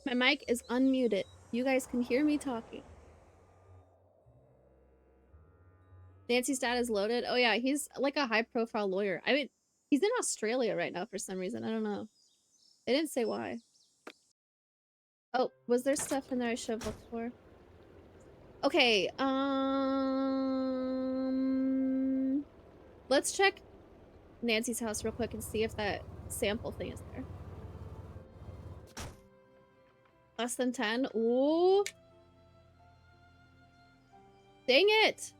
My mic is unmuted. You guys can hear me talking. Nancy's dad is loaded. Oh yeah, he's like a high-profile lawyer. I mean, he's in Australia right now for some reason. I don't know. They didn't say why. Oh, was there stuff in there I should have looked for? Okay, let's check Nancy's house real quick and see if that sample thing is there. Less than 10. Ooh. Dang it.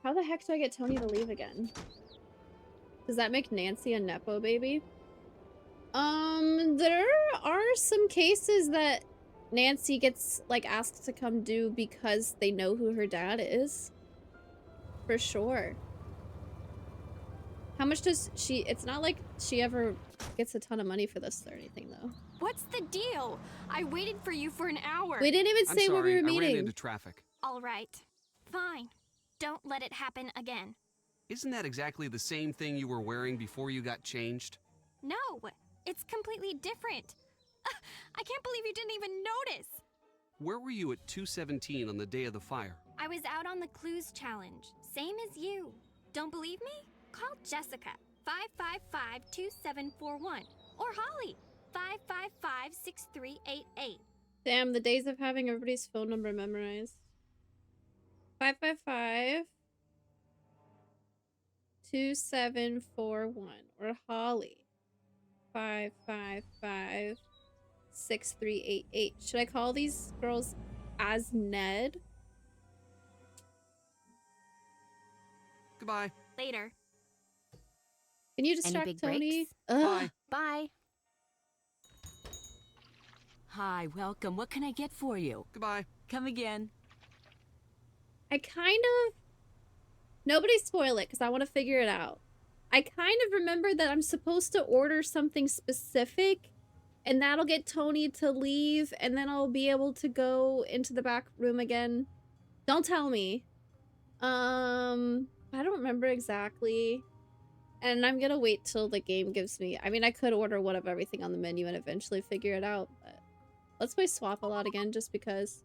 How the heck do I get Tony to leave again? Does that make Nancy a Nepo baby? There are some cases that Nancy gets, like, asked to come do because they know who her dad is. For sure. How much does she... It's not like she ever gets a ton of money for this or anything, though. What's the deal? I waited for you for an hour. We didn't even say what we were meeting. I ran into traffic. All right. Fine. Don't let it happen again. Isn't that exactly the same thing you were wearing before you got changed? No, it's completely different. I can't believe you didn't even notice. Where were you at 2:17 on the day of the fire? I was out on the clues challenge, same as you. Don't believe me? Call Jessica, 555-2741, or Holly, 555-6388. Damn, the days of having everybody's phone number memorized. 555-2741, or Holly, 555-6388. Should I call these girls as Ned? Goodbye. Later. Can you distract Tony? Bye. Bye. Hi, welcome. What can I get for you? Goodbye. Come again. I kind of... Nobody spoil it, because I want to figure it out. I kind of remember that I'm supposed to order something specific, and that'll get Tony to leave, and then I'll be able to go into the back room again. Don't tell me. I don't remember exactly. And I'm gonna wait till the game gives me... I mean, I could order one of everything on the menu and eventually figure it out, but... Let's play Swap a lot again, just because.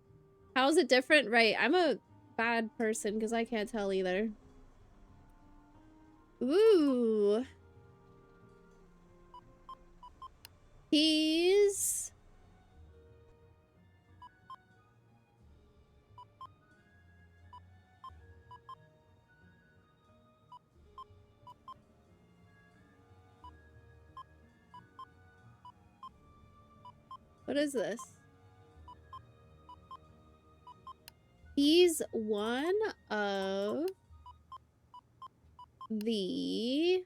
How is it different? Right, I'm a bad person, because I can't tell either. Ooh. He's... What is this? He's one of the...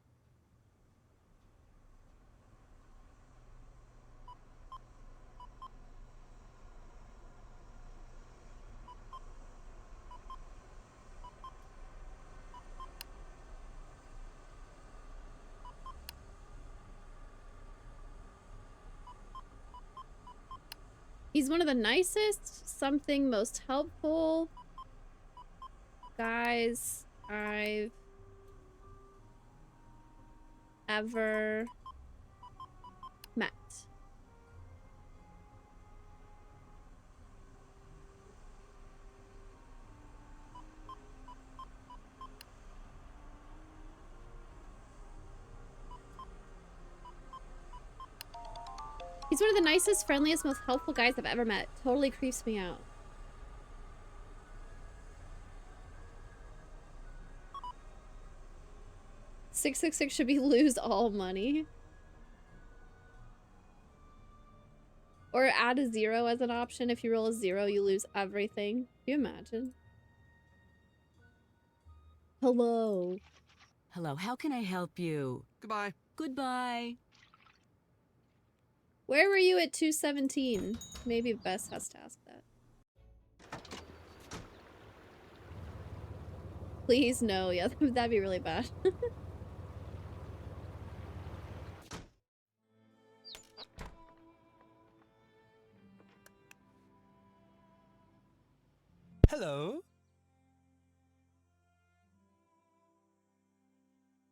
He's one of the nicest, something most helpful guys I've ever met. He's one of the nicest, friendliest, most helpful guys I've ever met. Totally creeps me out. $666 should be lose all money. Or add a 0 as an option. If you roll a 0, you lose everything. Can you imagine? Hello. Hello, how can I help you? Goodbye. Goodbye. Where were you at 217? Maybe Bess has to ask that. Please, no. Yeah, that'd be really bad. Hello?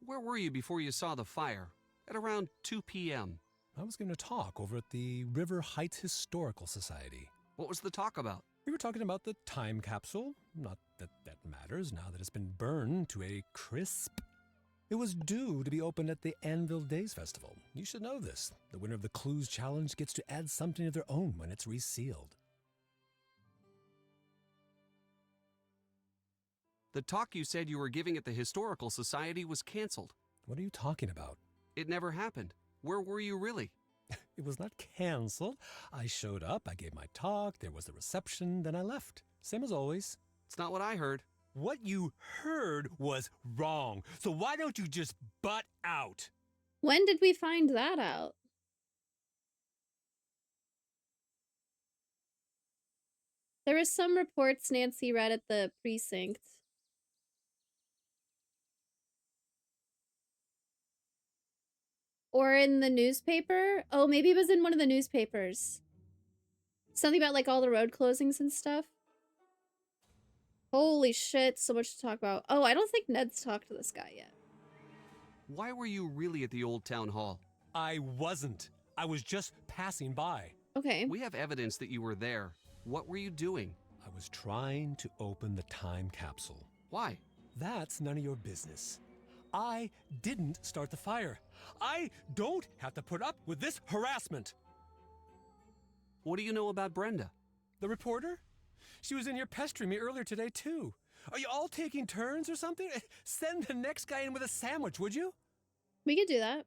Where were you before you saw the fire? At around 2 p.m. I was going to talk over at the River Heights Historical Society. What was the talk about? We were talking about the time capsule. Not that that matters now that it's been burned to a crisp. It was due to be opened at the Anvil Days Festival. You should know this. The winner of the Clues Challenge gets to add something of their own when it's resealed. The talk you said you were giving at the Historical Society was canceled. What are you talking about? It never happened. Where were you really? It was not canceled. I showed up, I gave my talk, there was the reception, then I left. Same as always. It's not what I heard. What you heard was wrong. So why don't you just butt out? When did we find that out? There was some reports Nancy read at the precinct. Or in the newspaper? Oh, maybe it was in one of the newspapers. Something about like all the road closings and stuff. Holy shit, so much to talk about. Oh, I don't think Ned's talked to this guy yet. Why were you really at the old town hall? I wasn't. I was just passing by. Okay. We have evidence that you were there. What were you doing? I was trying to open the time capsule. Why? That's none of your business. I didn't start the fire. I don't have to put up with this harassment. What do you know about Brenda? The reporter? She was in here pestering me earlier today, too. Are you all taking turns or something? Send the next guy in with a sandwich, would you? We could do that.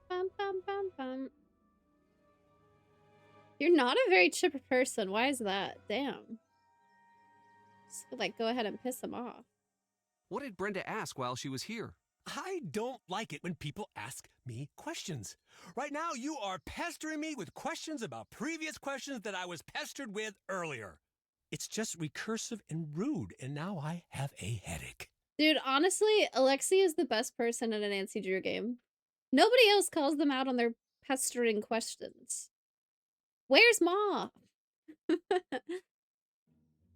Bum, bum, bum, bum. You're not a very chipper person. Why is that? Damn. Just, like, go ahead and piss him off. What did Brenda ask while she was here? I don't like it when people ask me questions. Right now, you are pestering me with questions about previous questions that I was pestered with earlier. It's just recursive and rude, and now I have a headache. Dude, honestly, Alexi is the best person in a Nancy Drew game. Nobody else calls them out on their pestering questions. Where's Ma?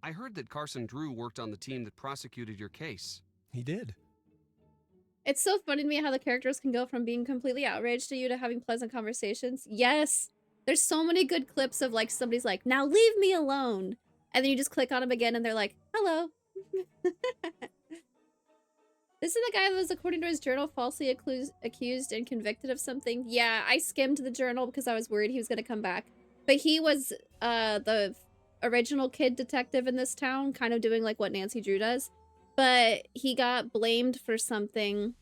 I heard that Carson Drew worked on the team that prosecuted your case. He did. It's so funny to me how the characters can go from being completely outraged at you to having pleasant conversations. Yes! There's so many good clips of like somebody's like, now leave me alone! And then you just click on them again and they're like, hello. This is the guy that was, according to his journal, falsely accused and convicted of something. Yeah, I skimmed the journal because I was worried he was going to come back. But he was the original kid detective in this town, kind of doing like what Nancy Drew does. But he got blamed for something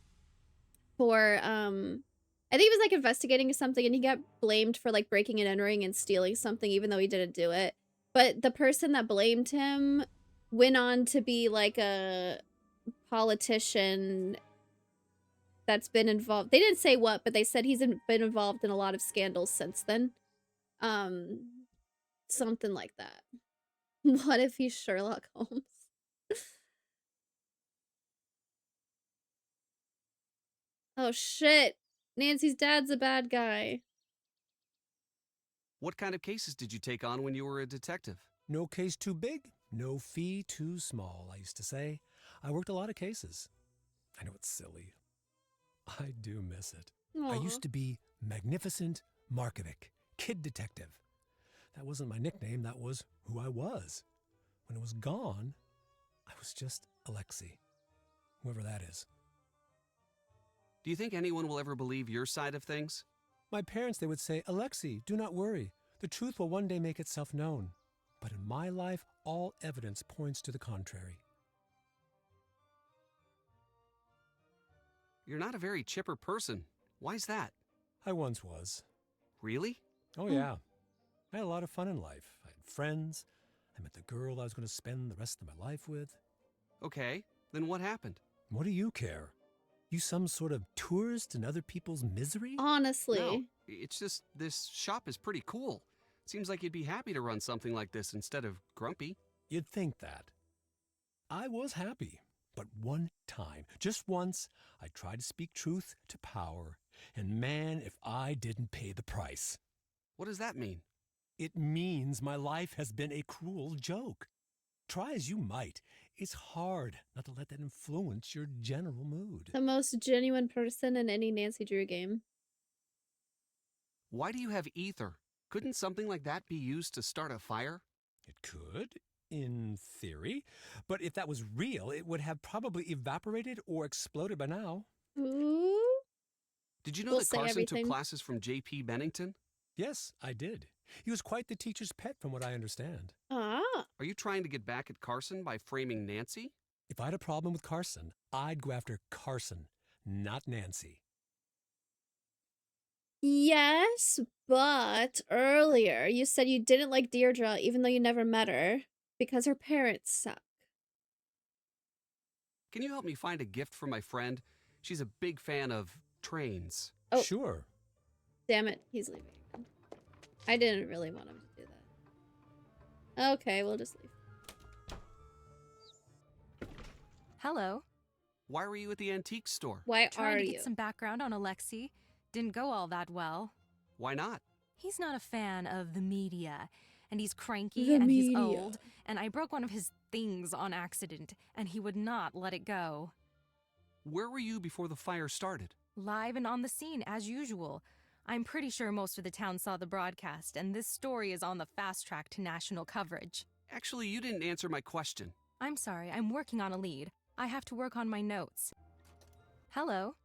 for, I think he was like investigating something and he got blamed for like breaking and entering and stealing something even though he didn't do it. But the person that blamed him went on to be like a politician that's been involved. They didn't say what, but they said he's been involved in a lot of scandals since then. Something like that. What if he's Sherlock Holmes? Oh shit. Nancy's dad's a bad guy. What kind of cases did you take on when you were a detective? No case too big, no fee too small, I used to say. I worked a lot of cases. I know it's silly. I do miss it. Aww. I used to be Magnificent Markovic, kid detective. That wasn't my nickname, that was who I was. When it was gone, I was just Alexi, whoever that is. Do you think anyone will ever believe your side of things? My parents, they would say, Alexi, do not worry. The truth will one day make itself known. But in my life, all evidence points to the contrary. You're not a very chipper person. Why's that? I once was. Really? Oh, yeah. I had a lot of fun in life. I had friends. I met the girl I was going to spend the rest of my life with. Okay, then what happened? What do you care? You some sort of tourist in other people's misery? Honestly. No, it's just this shop is pretty cool. Seems like you'd be happy to run something like this instead of grumpy. You'd think that. I was happy. But one time, just once, I tried to speak truth to power. And man, if I didn't pay the price. What does that mean? It means my life has been a cruel joke. Try as you might, it's hard not to let that influence your general mood. The most genuine person in any Nancy Drew game. Why do you have ether? Couldn't something like that be used to start a fire? It could, in theory. But if that was real, it would have probably evaporated or exploded by now. Ooh. Did you know that Carson took classes from J.P. Bennington? Yes, I did. He was quite the teacher's pet from what I understand. Ah. Are you trying to get back at Carson by framing Nancy? If I had a problem with Carson, I'd go after Carson, not Nancy. Yes, but earlier you said you didn't like Deirdre even though you never met her because her parents suck. Can you help me find a gift for my friend? She's a big fan of trains. Oh. Sure. Damn it, he's leaving. I didn't really want him to do that. Okay, we'll just leave. Hello. Why were you at the antique store? Why Trying are to you? get some background on Alexei. Didn't go all that well. Why not? He's not a fan of the media, and he's cranky The and he's media. old, and I broke one of his things on accident, and he would not let it go. Where were you before the fire started? Live and on the scene, as usual. I'm pretty sure most of the town saw the broadcast, and this story is on the fast track to national coverage. Actually, you didn't answer my question. I'm sorry, I'm working on a lead. I have to work on my notes. Hello?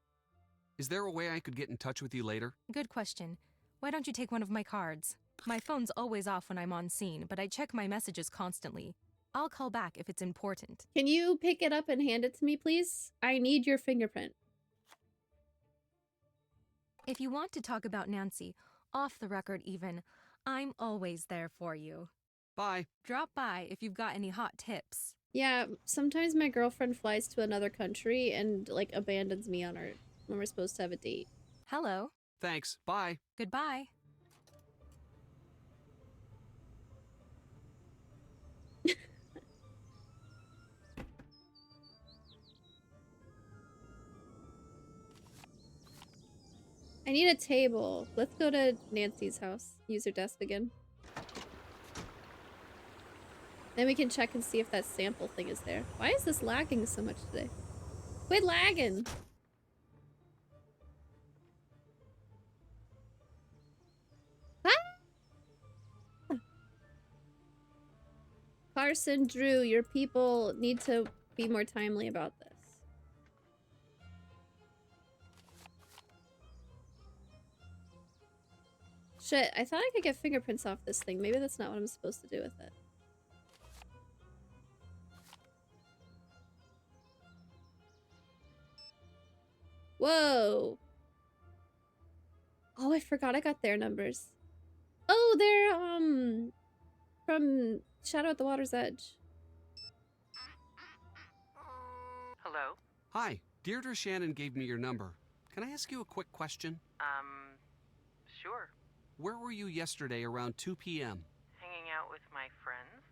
Is there a way I could get in touch with you later? Good question. Why don't you take one of my cards? My phone's always off when I'm on scene, but I check my messages constantly. I'll call back if it's important. Can you pick it up and hand it to me, please? I need your fingerprint. If you want to talk about Nancy, off the record even, I'm always there for you. Bye. Drop by if you've got any hot tips. Yeah, sometimes my girlfriend flies to another country and, like, abandons me on her when we're supposed to have a date. Hello. Thanks. Bye. Goodbye. I need a table. Let's go to Nancy's house. Use her desk again. Then we can check and see if that sample thing is there. Why is this lagging so much today? Quit lagging! Ah! Carson, Drew, your people need to be more timely about this. Shit, I thought I could get fingerprints off this thing. Maybe that's not what I'm supposed to do with it. Whoa! Oh, I forgot I got their numbers. Oh, they're, from Shadow at the Water's Edge. Hello? Hi. Deirdre Shannon gave me your number. Can I ask you a quick question? Sure. Where were you yesterday around 2 p.m.? Hanging out with my friends?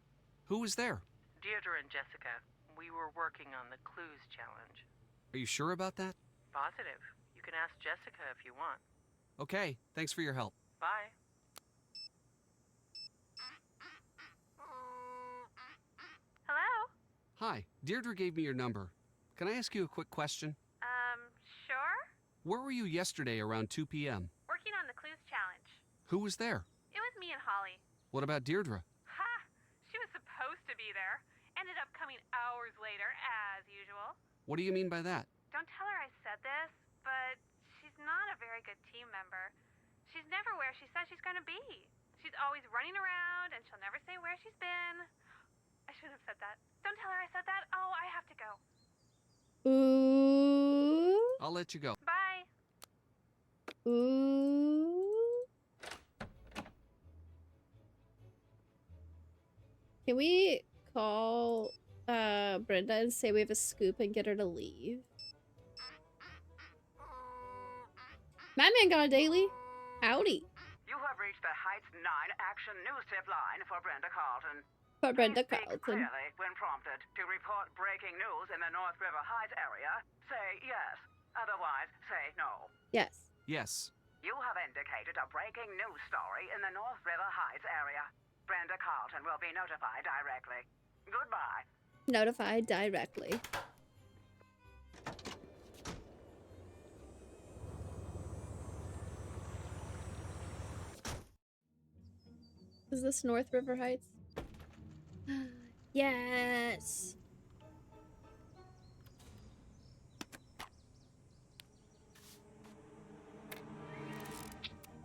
Who was there? Deirdre and Jessica. We were working on the clues challenge. Are you sure about that? Positive. You can ask Jessica if you want. Okay. Thanks for your help. Bye. Hello? Hi. Deirdre gave me your number. Can I ask you a quick question? Sure? Where were you yesterday around 2 p.m.? Working on the clues challenge. Who was there? It was me and Holly. What about Deirdre? Ha! She was supposed to be there. Ended up coming hours later, as usual. What do you mean by that? Don't tell her I said this, but she's not a very good team member. She's never where she says she's gonna be. She's always running around, and she'll never say where she's been. I shouldn't have said that. Don't tell her I said that. Oh, I have to go. Ooh. I'll let you go. Bye. Ooh. Can we call Brenda and say we have a scoop and get her to leave? My man got a daily. Howdy. You have reached the Heights 9 Action News Tip line for Brenda Carlton. For Brenda Please speak Carlton. clearly when prompted. To report breaking news in the North River Heights area, say yes. Otherwise, say no. Yes. Yes. You have indicated a breaking news story in the North River Heights area. Brenda Carlton will be notified directly. Goodbye. Notified directly. Is this North River Heights? Yes.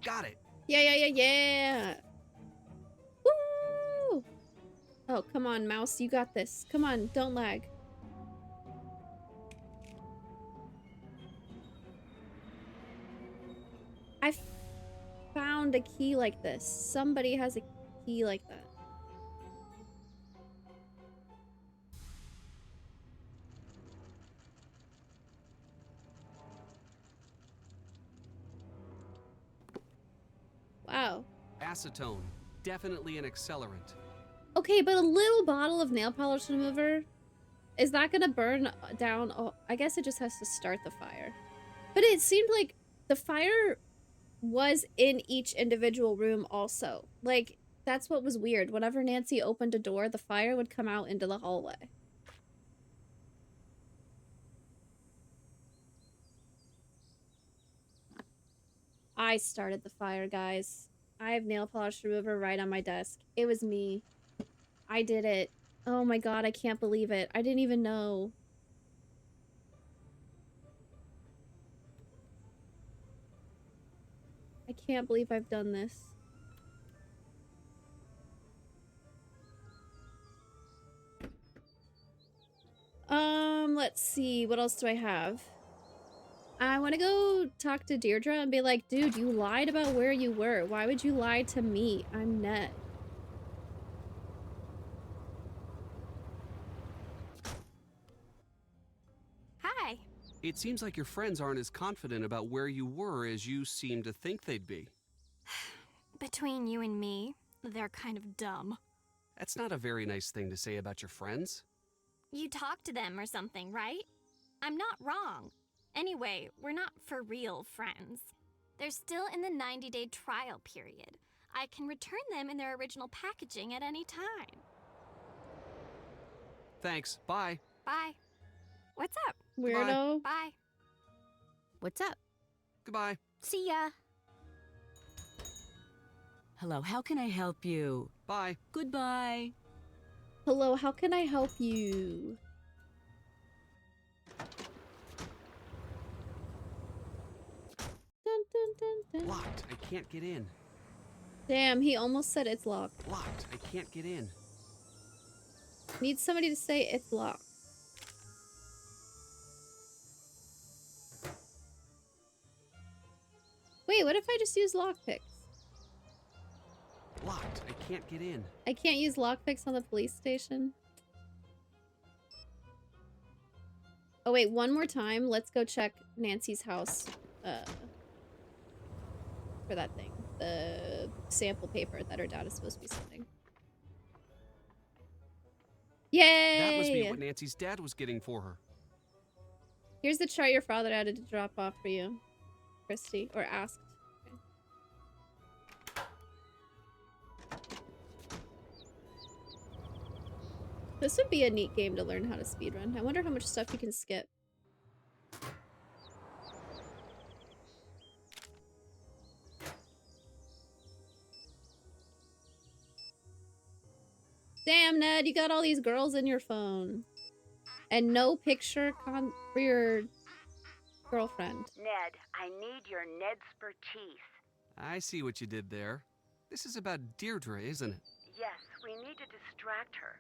Got it. Yeah. Woo! Oh, come on, mouse. You got this. Come on, don't lag. I found a key like this. Somebody has a key like that. Wow. Acetone. Definitely an accelerant. Okay, but a little bottle of nail polish remover, is that gonna burn down? Oh, I guess it just has to start the fire. But it seemed like the fire was in each individual room also. Like, that's what was weird. Whenever Nancy opened a door, the fire would come out into the hallway. I started the fire, guys. I have nail polish remover right on my desk. It was me. I did it. Oh my god, I can't believe it. I didn't even know. I can't believe I've done this. Let's see. What else do I have? I want to go talk to Deirdre and be like, dude, you lied about where you were. Why would you lie to me? I'm Ned. Hi. It seems like your friends aren't as confident about where you were as you seem to think they'd be. Between you and me, they're kind of dumb. That's not a very nice thing to say about your friends. You talked to them or something, right? I'm not wrong. Anyway, we're not for real friends. They're still in the 90-day trial period. I can return them in their original packaging at any time. Thanks. Bye. Bye. What's up? Weirdo. Bye. What's up? Goodbye. See ya. Hello, how can I help you? Bye. Goodbye. Hello, how can I help you? Dun, dun, dun, dun. Locked. I can't get in. Damn, he almost said it's locked. Locked. I can't get in. Need somebody to say it's locked. Wait, what if I just use lockpicks? Locked. I can't get in. I can't use lockpicks on the police station. Oh wait, one more time. Let's go check Nancy's house. For that thing. The sample paper that her dad is supposed to be sending. Yay! That must be what Nancy's dad was getting for her. Here's the chart your father had to drop off for you, Christy, or asked. Okay. This would be a neat game to learn how to speedrun. I wonder how much stuff you can skip. Damn, Ned, you got all these girls in your phone. And no picture for your girlfriend. Ned, I need your Ned'spertise. I see what you did there. This is about Deirdre, isn't it? Yes, we need to distract her.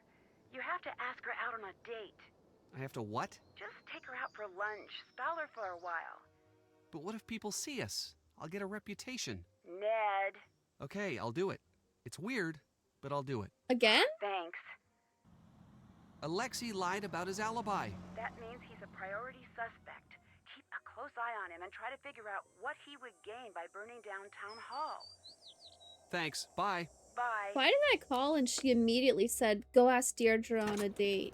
You have to ask her out on a date. I have to what? Just take her out for lunch. Stall her for a while. But what if people see us? I'll get a reputation. Ned. Okay, I'll do it. It's weird, but I'll do it. Again? Thanks. Alexei lied about his alibi. That means he's a priority suspect. Keep a close eye on him and try to figure out what he would gain by burning down Town Hall. Thanks. Bye. Bye. Why did I call and she immediately said, go ask Deirdre on a date?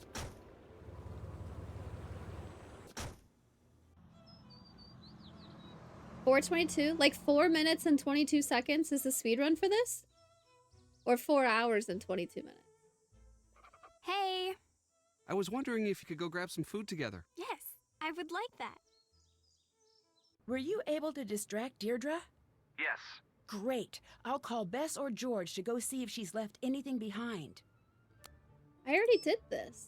$4:22? Like 4 minutes and 22 seconds is the speedrun for this? Or 4 hours and 22 minutes? Hey. I was wondering if you could go grab some food together. Yes, I would like that. Were you able to distract Deirdre? Yes. Great. I'll call Bess or George to go see if she's left anything behind. I already did this.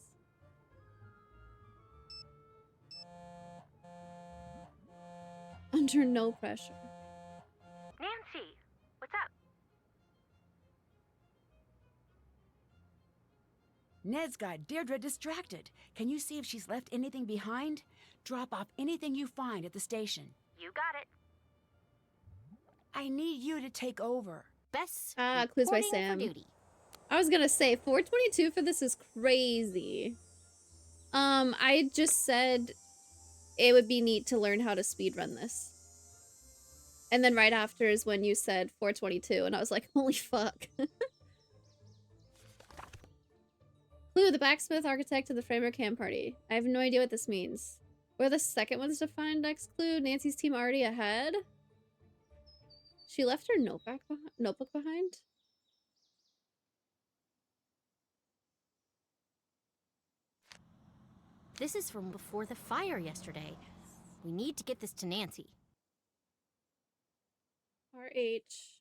Under no pressure. Nancy, what's up? Ned's got Deirdre distracted. Can you see if she's left anything behind? Drop off anything you find at the station. You got it. I need you to take over. Bess. Clues by Sam. I was gonna say 4:22 for this is crazy. I just said it would be neat to learn how to speedrun this. And then right after is when you said 4:22 and I was like, holy fuck. Clue, the blacksmith architect of the Framework Ham Party. I have no idea what this means. What are the second ones to find next clue? Nancy's team already ahead? She left her notebook behind? This is from before the fire yesterday. We need to get this to Nancy. RH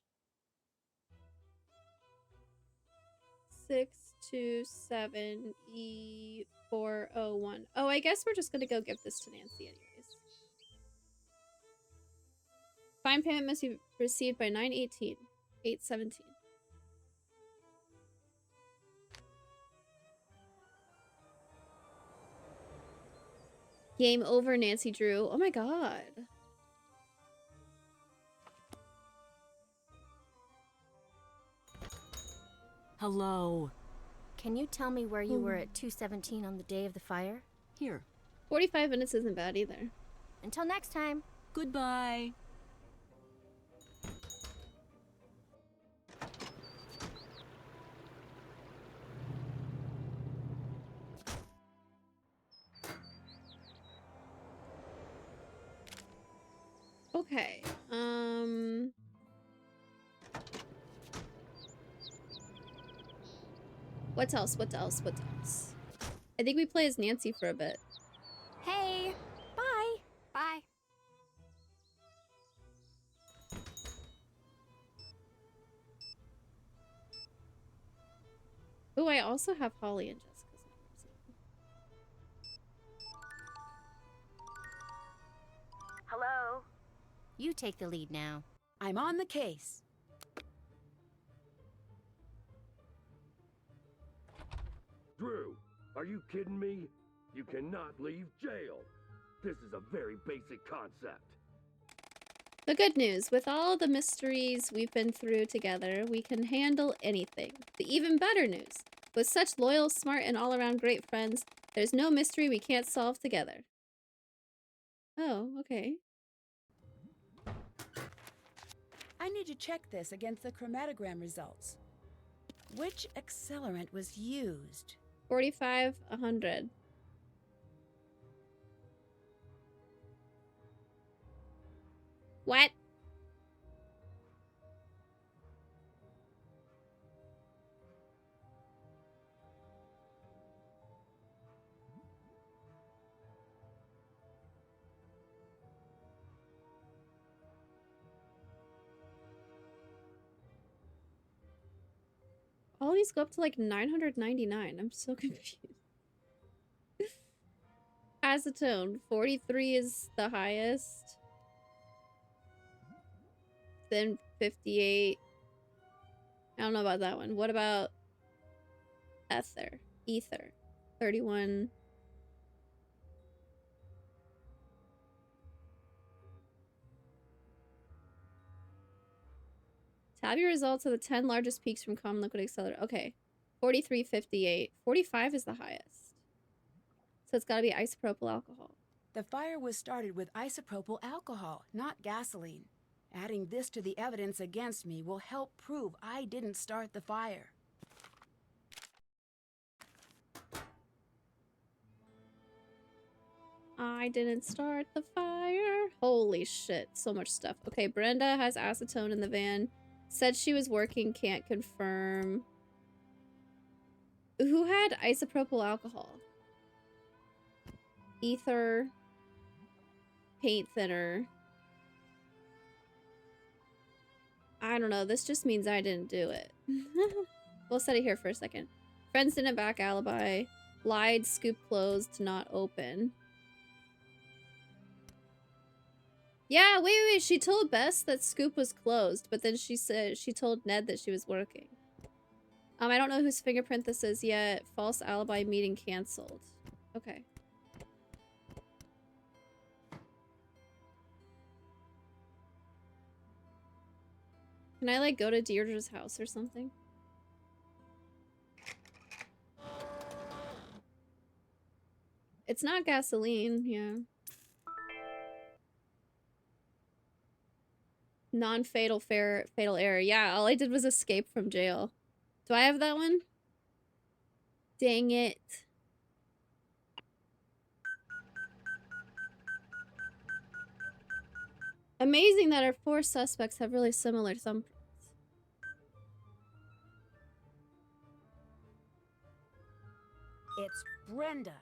627 E401. Oh, I guess we're just gonna go give this to Nancy anyways. Fine payment must be received by 9/18, 8/17. Game over, Nancy Drew. Oh my god. Hello. Can you tell me where you were at 2:17 on the day of the fire? Here. 45 minutes isn't bad either. Until next time. Goodbye. Okay. What else? What else? What else? I think we play as Nancy for a bit. Hey. Bye. Bye. Oh, I also have Holly and Jessica's numbers. Hello? You take the lead now. I'm on the case. Drew, are you kidding me? You cannot leave jail. This is a very basic concept. The good news, with all the mysteries we've been through together, we can handle anything. The even better news, with such loyal, smart, and all-around great friends, there's no mystery we can't solve together. Oh, okay. I need to check this against the chromatogram results. Which accelerant was used? 45, 100. What? All these go up to like 999. I'm so confused. Acetone, 43 is the highest. Then 58. I don't know about that one. What about ether? 31. Tab your results of the 10 largest peaks from common liquid accelerator. Okay. 43, 58. 45 is the highest. So it's gotta be isopropyl alcohol. The fire was started with isopropyl alcohol, not gasoline. Adding this to the evidence against me will help prove I didn't start the fire. I didn't start the fire. Holy shit, so much stuff. Okay, Brenda has acetone in the van. Said she was working, can't confirm. Who had isopropyl alcohol? Ether. Paint thinner. I don't know, this just means I didn't do it. We'll set it here for a second. Friends didn't back alibi. Lied, scoop closed, not open. Yeah, wait. She told Bess that Scoop was closed, but then she said she told Ned that she was working. I don't know whose fingerprint this is yet. False alibi meeting canceled. Okay. Can I, like, go to Deirdre's house or something? It's not gasoline, yeah. Non-fatal fatal error. Yeah, all I did was escape from jail. Do I have that one? Dang it. Amazing that our 4 suspects have really similar thumbprints. It's Brenda.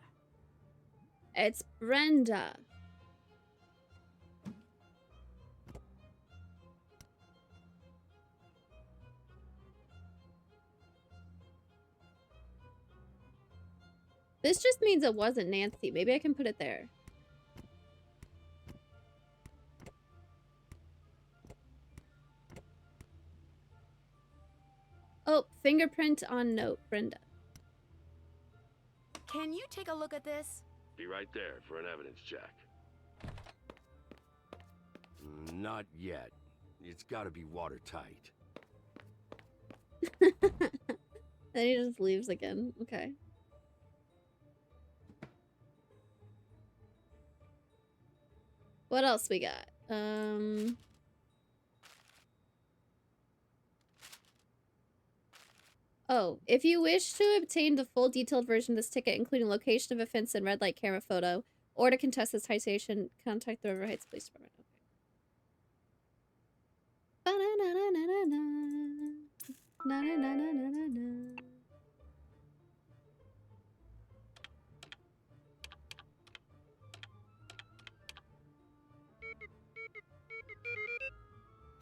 It's Brenda. This just means it wasn't Nancy. Maybe I can put it there. Oh, fingerprint on note, Brenda. Can you take a look at this? Be right there for an evidence check. Not yet. It's gotta be watertight. Then he just leaves again. Okay. What else we got? Oh, if you wish to obtain the full detailed version of this ticket, including location of offense and red light camera photo, or to contest this citation, contact the River Heights Police Department. Okay.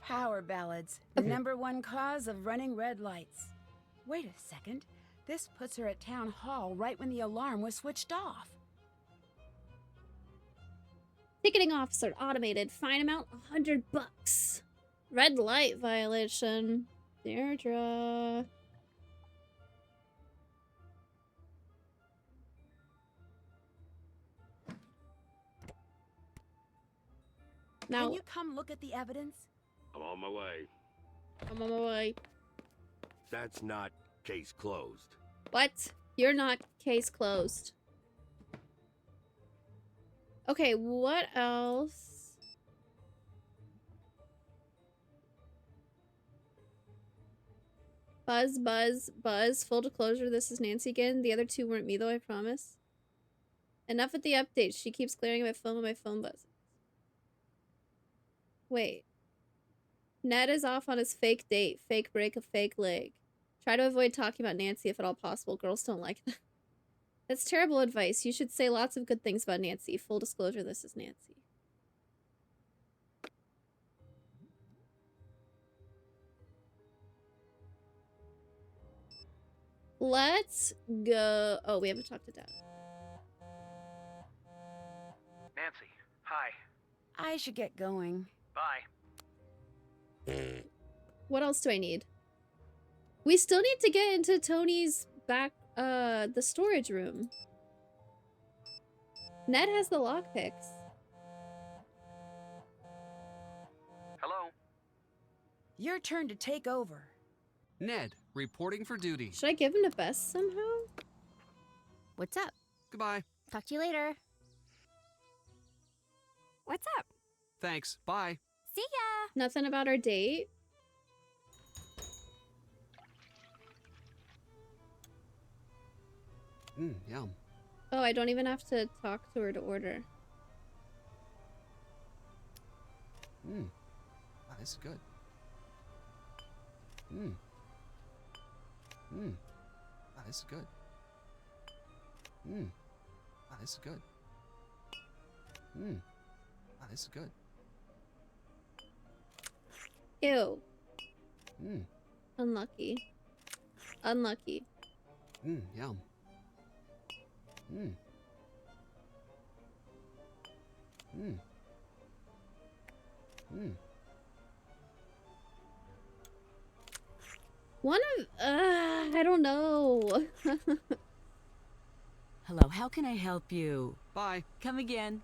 Power ballads, the #1 cause of running red lights. Wait a second. This puts her at town hall right when the alarm was switched off. Ticketing officer, automated. Fine amount, $100. Red light violation. Deirdre. Now, Can you come look at the evidence? I'm on my way. I'm on my way. That's not case closed. What? You're not case closed. Okay, what else? Buzz, buzz, buzz. Full disclosure, this is Nancy again. The other 2 weren't me though, I promise. Enough with the updates. She keeps glaring at my phone when my phone buzzes. Wait. Ned is off on his fake date. Fake break a fake leg. Try to avoid talking about Nancy if at all possible. Girls don't like that. That's terrible advice. You should say lots of good things about Nancy. Full disclosure, this is Nancy. Let's go. Oh, we haven't talked to Dad. Nancy, hi. I should get going. Bye. What else do I need? We still need to get into Tony's back, the storage room. Ned has the lockpicks. Hello? Your turn to take over. Ned, reporting for duty. Should I give him to Bess somehow? What's up? Goodbye. Talk to you later. What's up? Thanks. Bye. See ya! Nothing about our date? Yum. Oh, I don't even have to talk to her to order. Wow, this is good. Wow, this is good. Wow, this is good. Wow, this is good. Ew. Unlucky. Unlucky. Yum. One of, I don't know. Hello, how can I help you? Bye. Come again.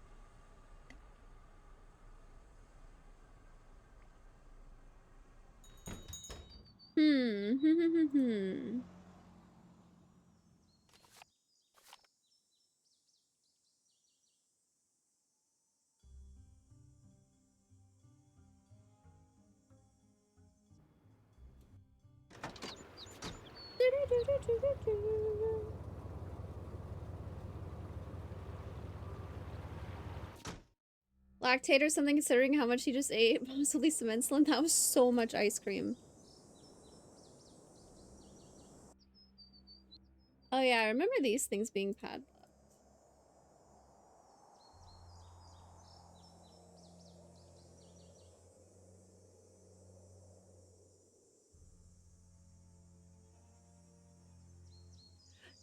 lactate or something considering how much he just ate. Possibly some insulin. That was so much ice cream. Oh yeah, I remember these things being padlocked.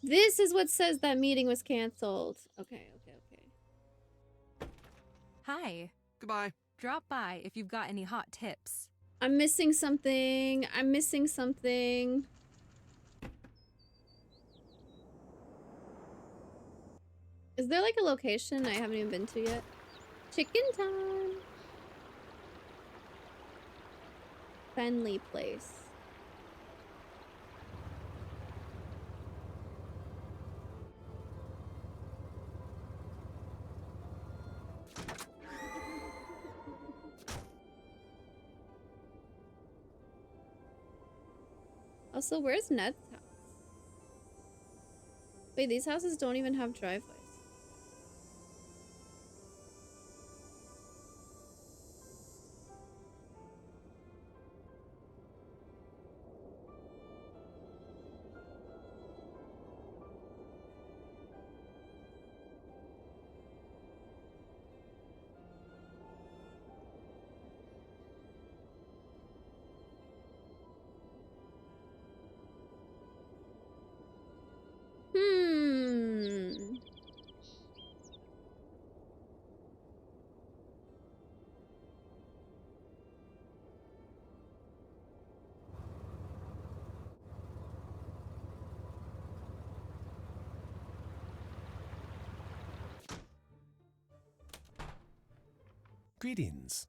This is what says that meeting was canceled. Okay. Hi. Goodbye. Drop by if you've got any hot tips. I'm missing something. Is there like a location I haven't even been to yet? Chicken time. Fenley Place. Also, where's Ned's house? Wait, these houses don't even have driveways. Greetings.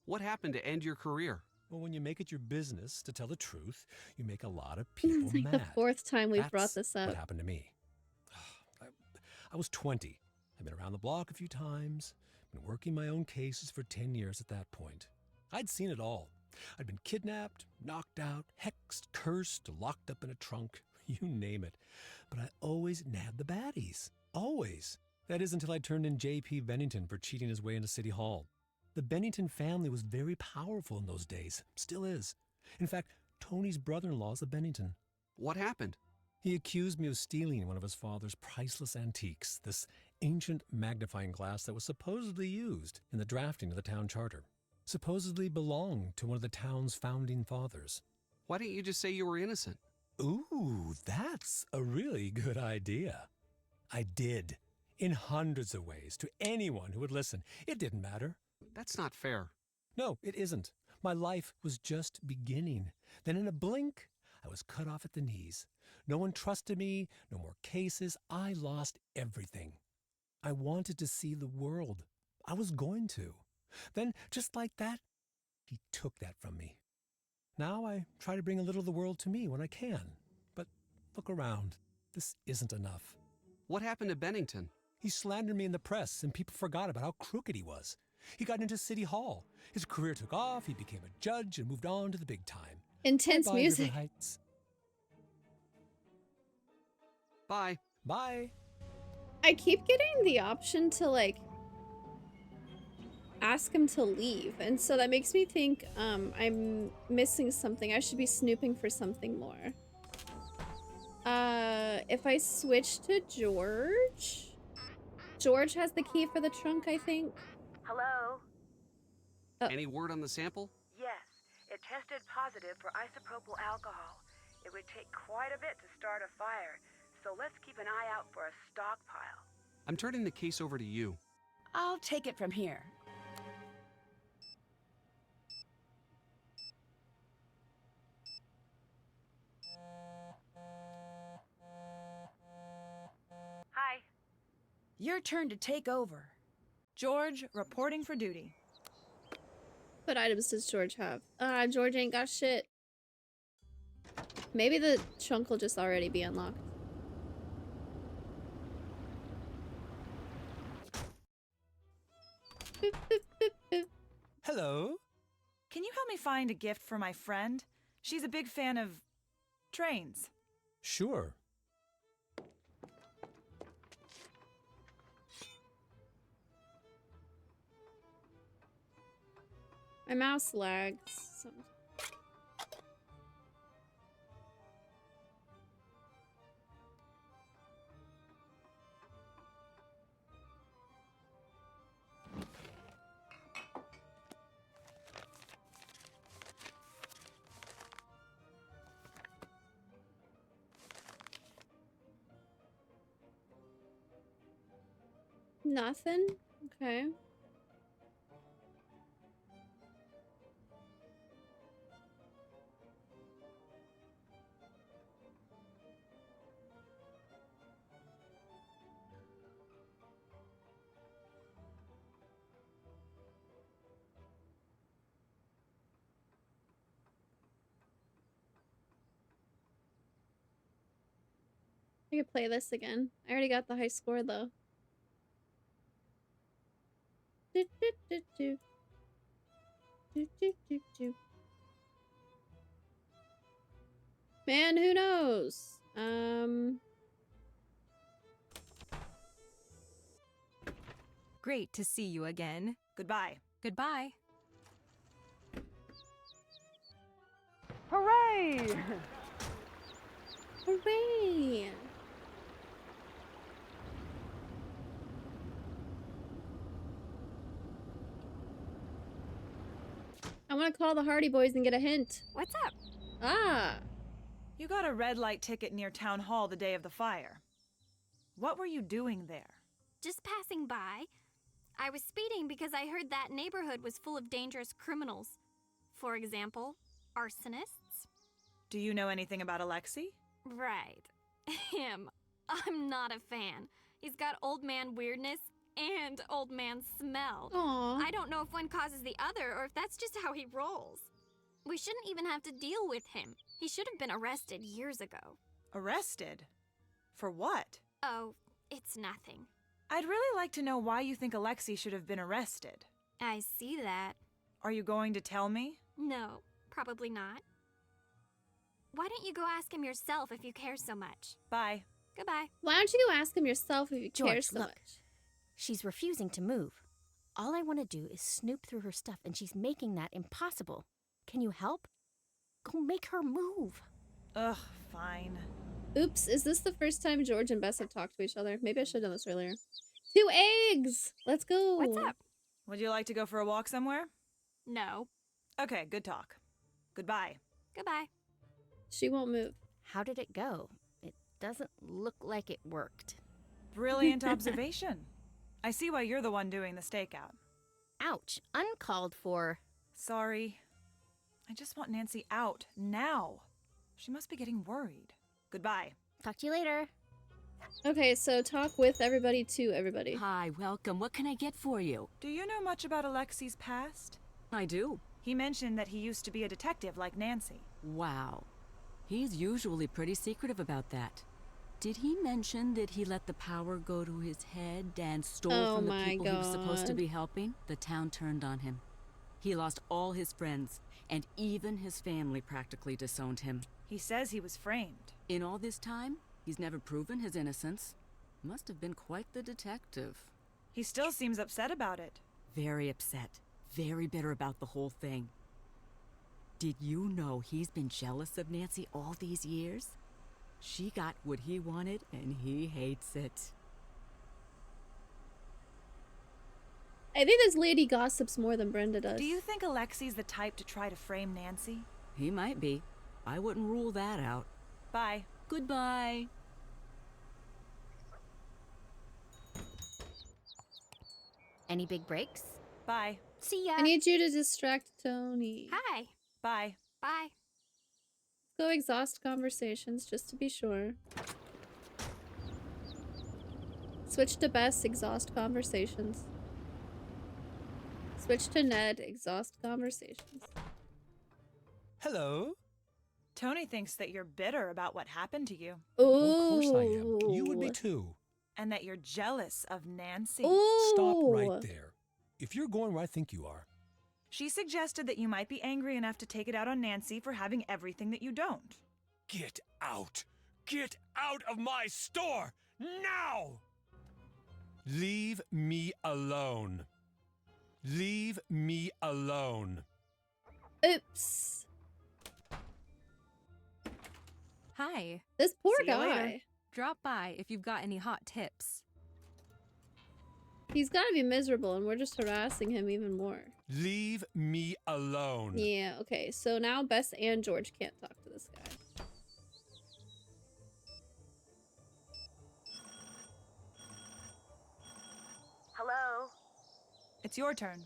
What happened to end your career? Well, when you make it your business to tell the truth, you make a lot of people It's like mad. the fourth time we've brought That's this up. what happened to me. I was 20. I'd been around the block a few times, been working my own cases for 10 years at that point. I'd seen it all. I'd been kidnapped, knocked out, hexed, cursed, locked up in a trunk, you name it. But I always nabbed the baddies. Always. That is until I turned in J.P. Bennington for cheating his way into City Hall. The Bennington family was very powerful in those days. Still is. In fact, Tony's brother-in-law is a Bennington. What happened? He accused me of stealing one of his father's priceless antiques, this ancient magnifying glass that was supposedly used in the drafting of the town charter. Supposedly belonged to one of the town's founding fathers. Why didn't you just say you were innocent? Ooh, that's a really good idea. I did. In hundreds of ways, to anyone who would listen. It didn't matter. That's not fair. No, it isn't. My life was just beginning. Then in a blink, I was cut off at the knees. No one trusted me, no more cases. I lost everything. I wanted to see the world. I was going to. Then, just like that, he took that from me. Now I try to bring a little of the world to me when I can. But look around. This isn't enough. What happened to Bennington? He slandered me in the press, and people forgot about how crooked he was. He got into City Hall. His career took off, he became a judge, and moved on to the big time. Intense Bye-bye, music. River Heights. Bye. Bye. I keep getting the option to, like, ask him to leave, and so that makes me think I'm missing something. I should be snooping for something more. If I switch to George... George has the key for the trunk, I think. Hello? Any word on the sample? Yes, it tested positive for isopropyl alcohol. It would take quite a bit to start a fire, so let's keep an eye out for a stockpile. I'm turning the case over to you. I'll take it from here. Hi. Your turn to take over. George, reporting for duty. What items does George have? George ain't got shit. Maybe the trunk will just already be unlocked. Boop, boop, boop, boop. Hello? Can you help me find a gift for my friend? She's a big fan of trains. Sure. My mouse lags. Nothing? Okay. I could play this again. I already got the high score though. Do, do, do, do. Do, do, do, do. Man, who knows? Great to see you again. Goodbye. Goodbye. Hooray! Hooray! I want to call the Hardy Boys and get a hint. What's up? Ah. You got a red light ticket near Town Hall the day of the fire. What were you doing there? Just passing by. I was speeding because I heard that neighborhood was full of dangerous criminals. For example, arsonists. Do you know anything about Alexei? Right. Him. I'm not a fan. He's got old man weirdness and old man smell. Aww. I don't know if one causes the other or if that's just how he rolls. We shouldn't even have to deal with him. He should have been arrested years ago. Arrested? For what? Oh, it's nothing. I'd really like to know why you think Alexei should have been arrested. I see that. Are you going to tell me? No, probably not. Why don't you go ask him yourself if you care so much? Bye. Goodbye. Why don't you go ask him yourself if you care George, so look. much? She's refusing to move. All I want to do is snoop through her stuff, and she's making that impossible. Can you help? Go make her move. Ugh, fine. Oops, is this the first time George and Bess have talked to each other? Maybe I should have done this earlier. 2 eggs! Let's go! What's up? Would you like to go for a walk somewhere? No. Okay, good talk. Goodbye. Goodbye. She won't move. How did it go? It doesn't look like it worked. Brilliant observation. I see why you're the one doing the stakeout. Ouch. Uncalled for. Sorry. I just want Nancy out now. She must be getting worried. Goodbye. Talk to you later. Okay, so talk with everybody to everybody. Hi, welcome. What can I get for you? Do you know much about Alexei's past? I do. He mentioned that he used to be a detective like Nancy. Wow. He's usually pretty secretive about that. Did he mention that he let the power go to his head and stole from the people he was supposed to be helping? The town turned on him. He lost all his friends, and even his family practically disowned him. He says he was framed. In all this time, he's never proven his innocence. Must have been quite the detective. He still seems upset about it. Very upset. Very bitter about the whole thing. Did you know he's been jealous of Nancy all these years? She got what he wanted, and he hates it. I think this lady gossips more than Brenda does. Do you think Alexei's the type to try to frame Nancy? He might be. I wouldn't rule that out. Bye. Goodbye. Any big breaks? Bye. See ya. I need you to distract Tony. Hi. Bye. Bye. Go exhaust conversations, just to be sure. Switch to Bess, exhaust conversations. Switch to Ned, exhaust conversations. Hello? Tony thinks that you're bitter about what happened to you. Ooh. Well, of course I am. You would be too. And that you're jealous of Nancy. Ooh. Stop right there. If you're going where I think you are. She suggested that you might be angry enough to take it out on Nancy for having everything that you don't. Get out! Get out of my store! Now! Leave me alone. Leave me alone. Oops. Hi. This poor See you later. guy. Drop by if you've got any hot tips. He's gotta be miserable and we're just harassing him even more. Leave me alone. Yeah, okay. So now Bess and George can't talk to this guy. Hello? It's your turn.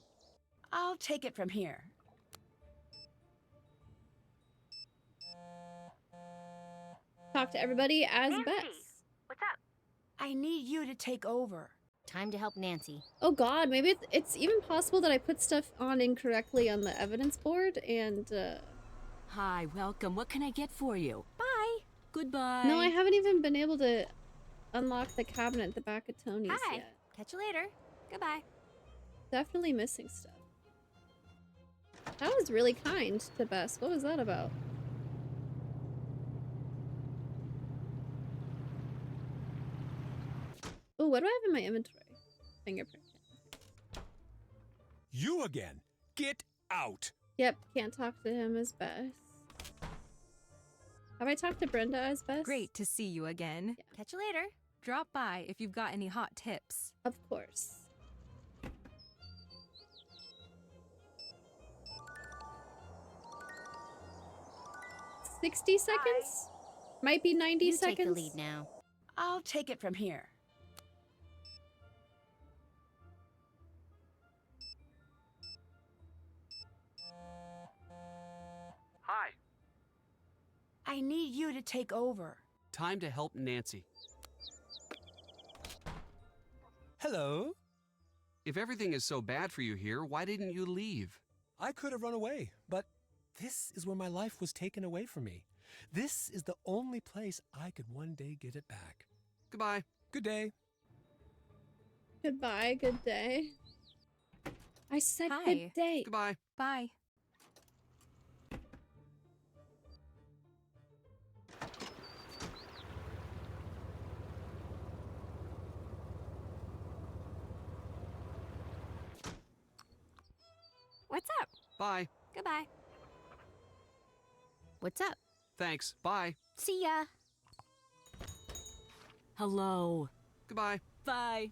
I'll take it from here. Talk to everybody as Nancy, Bess. what's up? I need you to take over. Time to help Nancy. Oh god, maybe it's even possible that I put stuff on incorrectly on the evidence board and Hi, welcome. What can I get for you? Bye. Goodbye. No, I haven't even been able to unlock the cabinet at the back of Tony's Hi. yet. Catch you later. Goodbye. Definitely missing stuff. That was really kind to Bess. What was that about? Oh, what do I have in my inventory? Fingerprint. You again. Get out. Yep, can't talk to him as Bess. Have I talked to Brenda as Bess? Great to see you again. Yeah. Catch you later. Drop by if you've got any hot tips. Of course. $60 seconds? Might be 90 You seconds. take the lead now. I'll take it from here. Hi. I need you to take over. Time to help Nancy. Hello? If everything is so bad for you here, why didn't you leave? I could have run away, but this is where my life was taken away from me. This is the only place I could one day get it back. Goodbye. Good day. Goodbye, good day. I said Hi. good day. Goodbye. Bye. What's up? Bye. Goodbye. What's up? Thanks. Bye. See ya. Hello. Goodbye. Bye.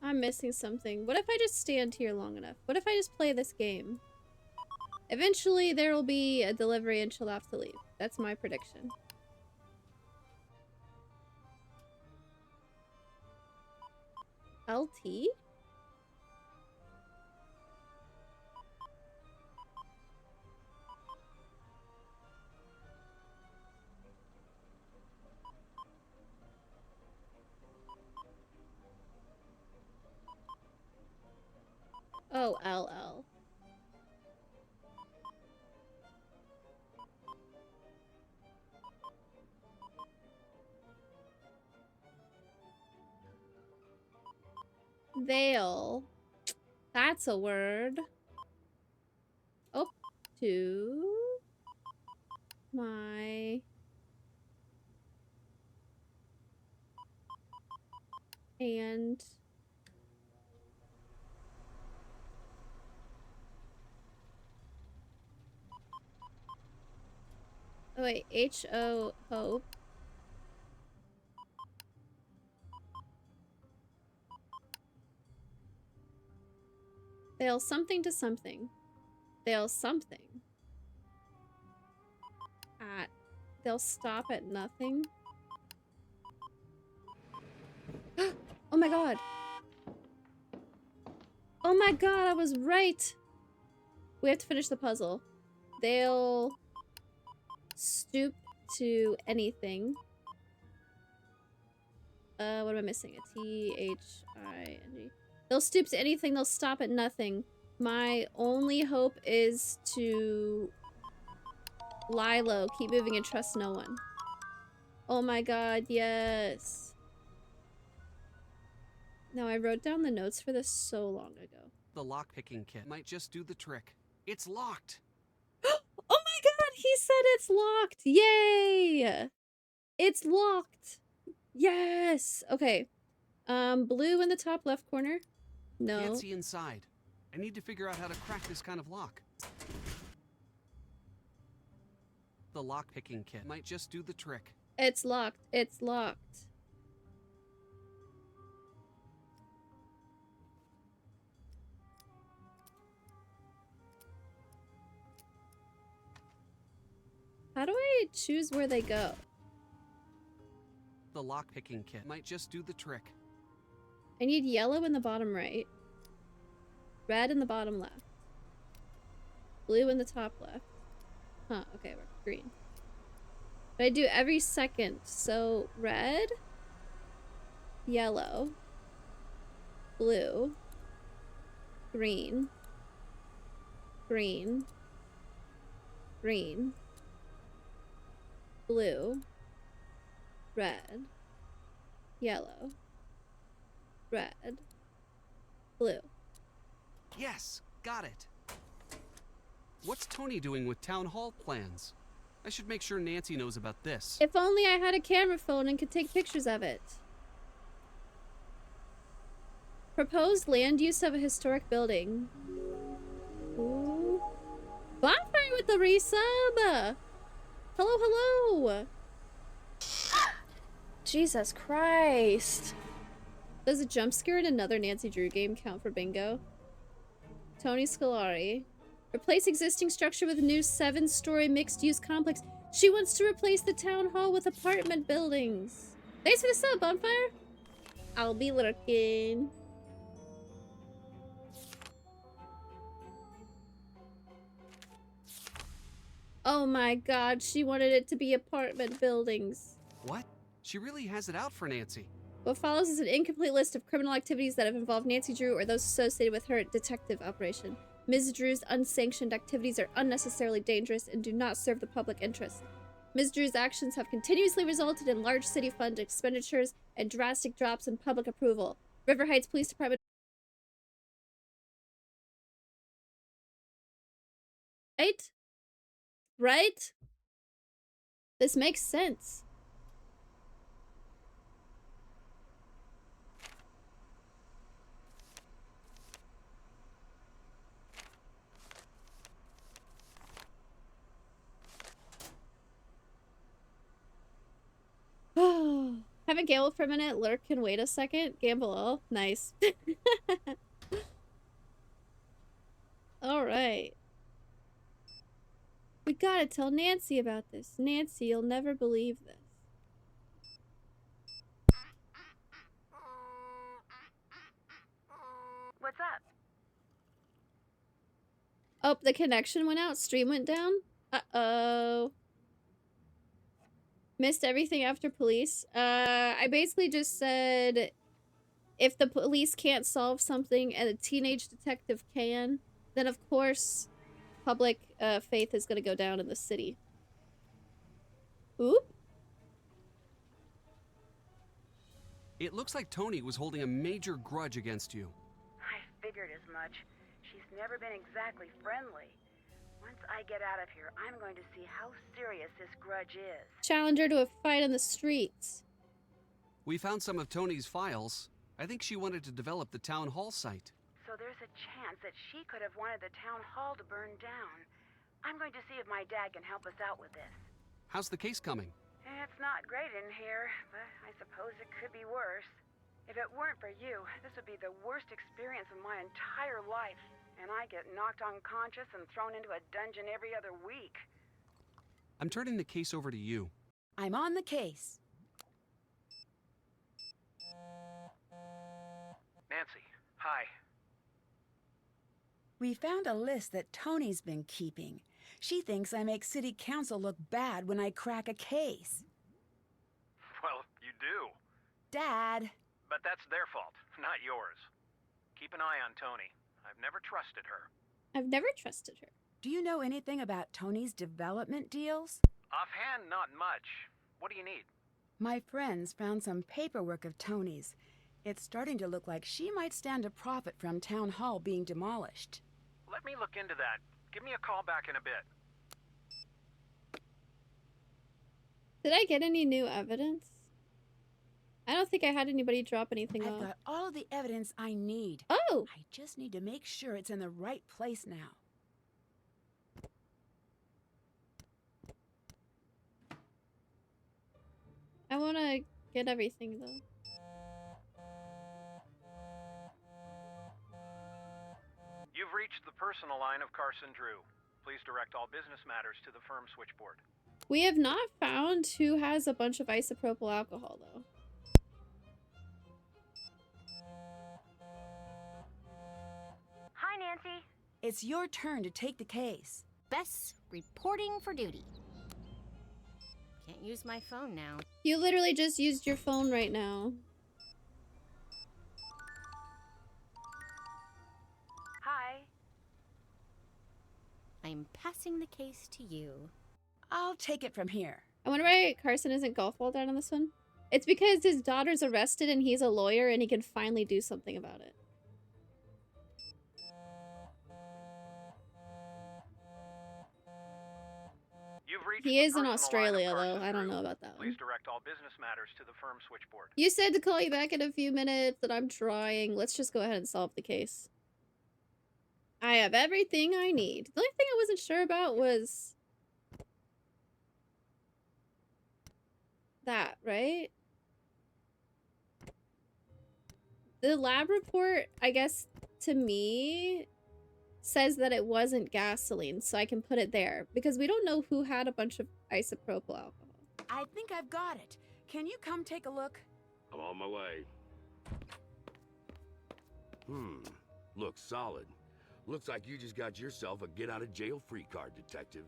I'm missing something. What if I just stand here long enough? What if I just play this game? Eventually there will be a delivery and she'll have to leave. That's my prediction. LT? Oh, LL. Veil. That's a word. Up to my and oh wait, H-O hope. They'll something to something. They'll something. At. They'll stop at nothing. Oh my god. Oh my god, I was right. We have to finish the puzzle. They'll stoop to anything. What am I missing? A T-H-I-N-G. They'll stoop to anything, they'll stop at nothing. My only hope is to lie low, keep moving, and trust no one. Oh my god, yes. Now, I wrote down the notes for this so long ago. The lockpicking kit might just do the trick. It's locked. Oh my god, he said it's locked! Yay! It's locked! Yes! Okay. Blue in the top left corner? No. Can't see inside. I need to figure out how to crack this kind of lock. The lock-picking kit might just do the trick. It's locked. It's locked. How do I choose where they go? The lock-picking kit might just do the trick. I need yellow in the bottom right. Red in the bottom left. Blue in the top left. Huh, okay, we're green. But I do every second. So red, yellow, blue, green, green, green, blue, red, yellow, red, blue. Yes, got it. What's Tony doing with town hall plans? I should make sure Nancy knows about this. If only I had a camera phone and could take pictures of it. Proposed land use of a historic building. Ooh. Bonfire with the resub! Hello, hello! Jesus Christ. Does a jump scare in another Nancy Drew game count for bingo? Tony Scolari. Replace existing structure with a new 7-story mixed-use complex. She wants to replace the town hall with apartment buildings. Thanks for the sub, Bonfire. I'll be lurking. Oh my god, she wanted it to be apartment buildings. What? She really has it out for Nancy. What follows is an incomplete list of criminal activities that have involved Nancy Drew or those associated with her detective operation. Ms. Drew's unsanctioned activities are unnecessarily dangerous and do not serve the public interest. Ms. Drew's actions have continuously resulted in large city fund expenditures and drastic drops in public approval. River Heights Police Department. Right? Right? This makes sense. Haven't gambled for a minute. Lurk can wait a second. Gamble all. Nice. Alright. We gotta tell Nancy about this. Nancy, you'll never believe this. What's up? Oh, the connection went out. Stream went down. Uh-oh. Missed everything after police. I basically just said if the police can't solve something and a teenage detective can, then of course public faith is going to go down in the city. Oop. It looks like Tony was holding a major grudge against you. I figured as much. She's never been exactly friendly. Once I get out of here, I'm going to see how serious this grudge is. Challenge her to a fight on the streets. We found some of Tony's files. I think she wanted to develop the town hall site. So there's a chance that she could have wanted the town hall to burn down. I'm going to see if my dad can help us out with this. How's the case coming? It's not great in here, but I suppose it could be worse. If it weren't for you, this would be the worst experience of my entire life. And I get knocked unconscious and thrown into a dungeon every other week. I'm turning the case over to you. I'm on the case. Nancy, hi. We found a list that Tony's been keeping. She thinks I make city council look bad when I crack a case. Well, you do. Dad. But that's their fault, not yours. Keep an eye on Tony. I've never trusted her. I've never trusted her. Do you know anything about Tony's development deals? Offhand, not much. What do you need? My friends found some paperwork of Tony's. It's starting to look like she might stand to profit from Town Hall being demolished. Let me look into that. Give me a call back in a bit. Did I get any new evidence? I don't think I had anybody drop anything I've off. got all of the evidence I need. Oh! I just need to make sure it's in the right place now. I want to get everything, though. You've reached the personal line of Carson Drew. Please direct all business matters to the firm switchboard. We have not found who has a bunch of isopropyl alcohol, though. Hi, Nancy. It's your turn to take the case. Bess, reporting for duty. Can't use my phone now. You literally just used your phone right now. Hi. I'm passing the case to you. I'll take it from here. I wonder why Carson isn't golf ball down on this one. It's because his daughter's arrested and he's a lawyer and he can finally do something about it. He is in Australia, though. I don't know about that one. Please direct all business matters to the firm switchboard. You said to call you back in a few minutes, and I'm trying. Let's just go ahead and solve the case. I have everything I need. The only thing I wasn't sure about was that, right? The lab report, I guess, to me, says that it wasn't gasoline, so I can put it there. Because we don't know who had a bunch of isopropyl alcohol. I think I've got it. Can you come take a look? I'm on my way. Looks solid. Looks like you just got yourself a get-out-of-jail-free card, detective.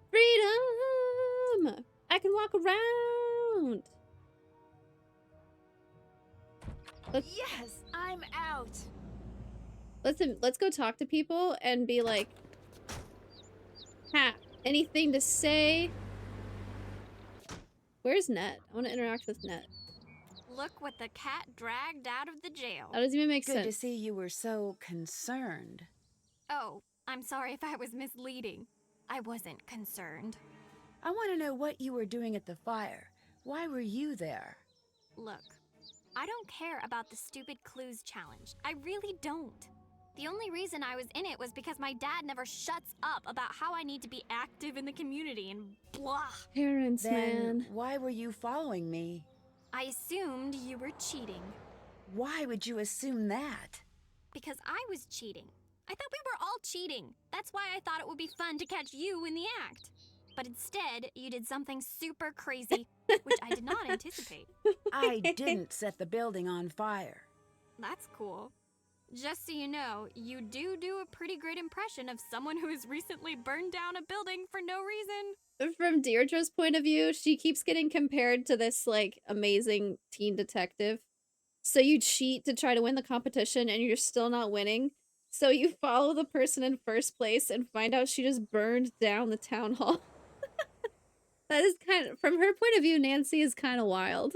Freedom! I can walk around! Yes, I'm out. Listen, let's go talk to people and be like, "Ha, anything to say?" Where's Net? I want to interact with Net. Look what the cat dragged out of the jail. That doesn't even make Good sense. to see you were so concerned. Oh, I'm sorry if I was misleading. I wasn't concerned. I want to know what you were doing at the fire. Why were you there? Look, I don't care about the stupid clues challenge. I really don't. The only reason I was in it was because my dad never shuts up about how I need to be active in the community and blah. Parents, Then man. why were you following me? I assumed you were cheating. Why would you assume that? Because I was cheating. I thought we were all cheating. That's why I thought it would be fun to catch you in the act. But instead, you did something super crazy, which I did not anticipate. I didn't set the building on fire. That's cool. Just so you know, you do a pretty great impression of someone who has recently burned down a building for no reason. From Deirdre's point of view, she keeps getting compared to this, like, amazing teen detective. So you cheat to try to win the competition and you're still not winning. So you follow the person in first place and find out she just burned down the town hall. That is kind of, from her point of view, Nancy is kind of wild.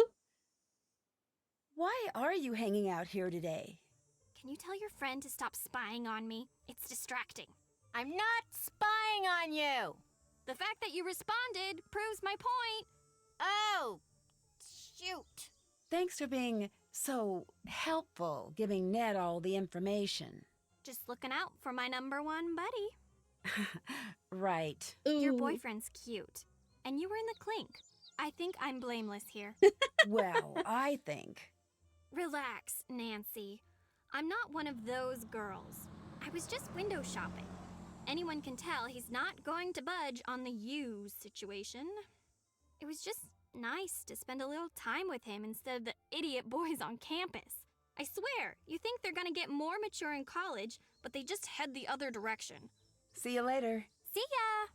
Why are you hanging out here today? Can you tell your friend to stop spying on me? It's distracting. I'm not spying on you! The fact that you responded proves my point. Oh, shoot. Thanks for being so helpful, giving Ned all the information. Just looking out for my number one buddy. Right. Your boyfriend's cute. And you were in the clink. I think I'm blameless here. Well, I think. Relax, Nancy. I'm not one of those girls. I was just window shopping. Anyone can tell he's not going to budge on the you situation. It was just nice to spend a little time with him instead of the idiot boys on campus. I swear, you think they're gonna get more mature in college, but they just head the other direction. See you later. See ya!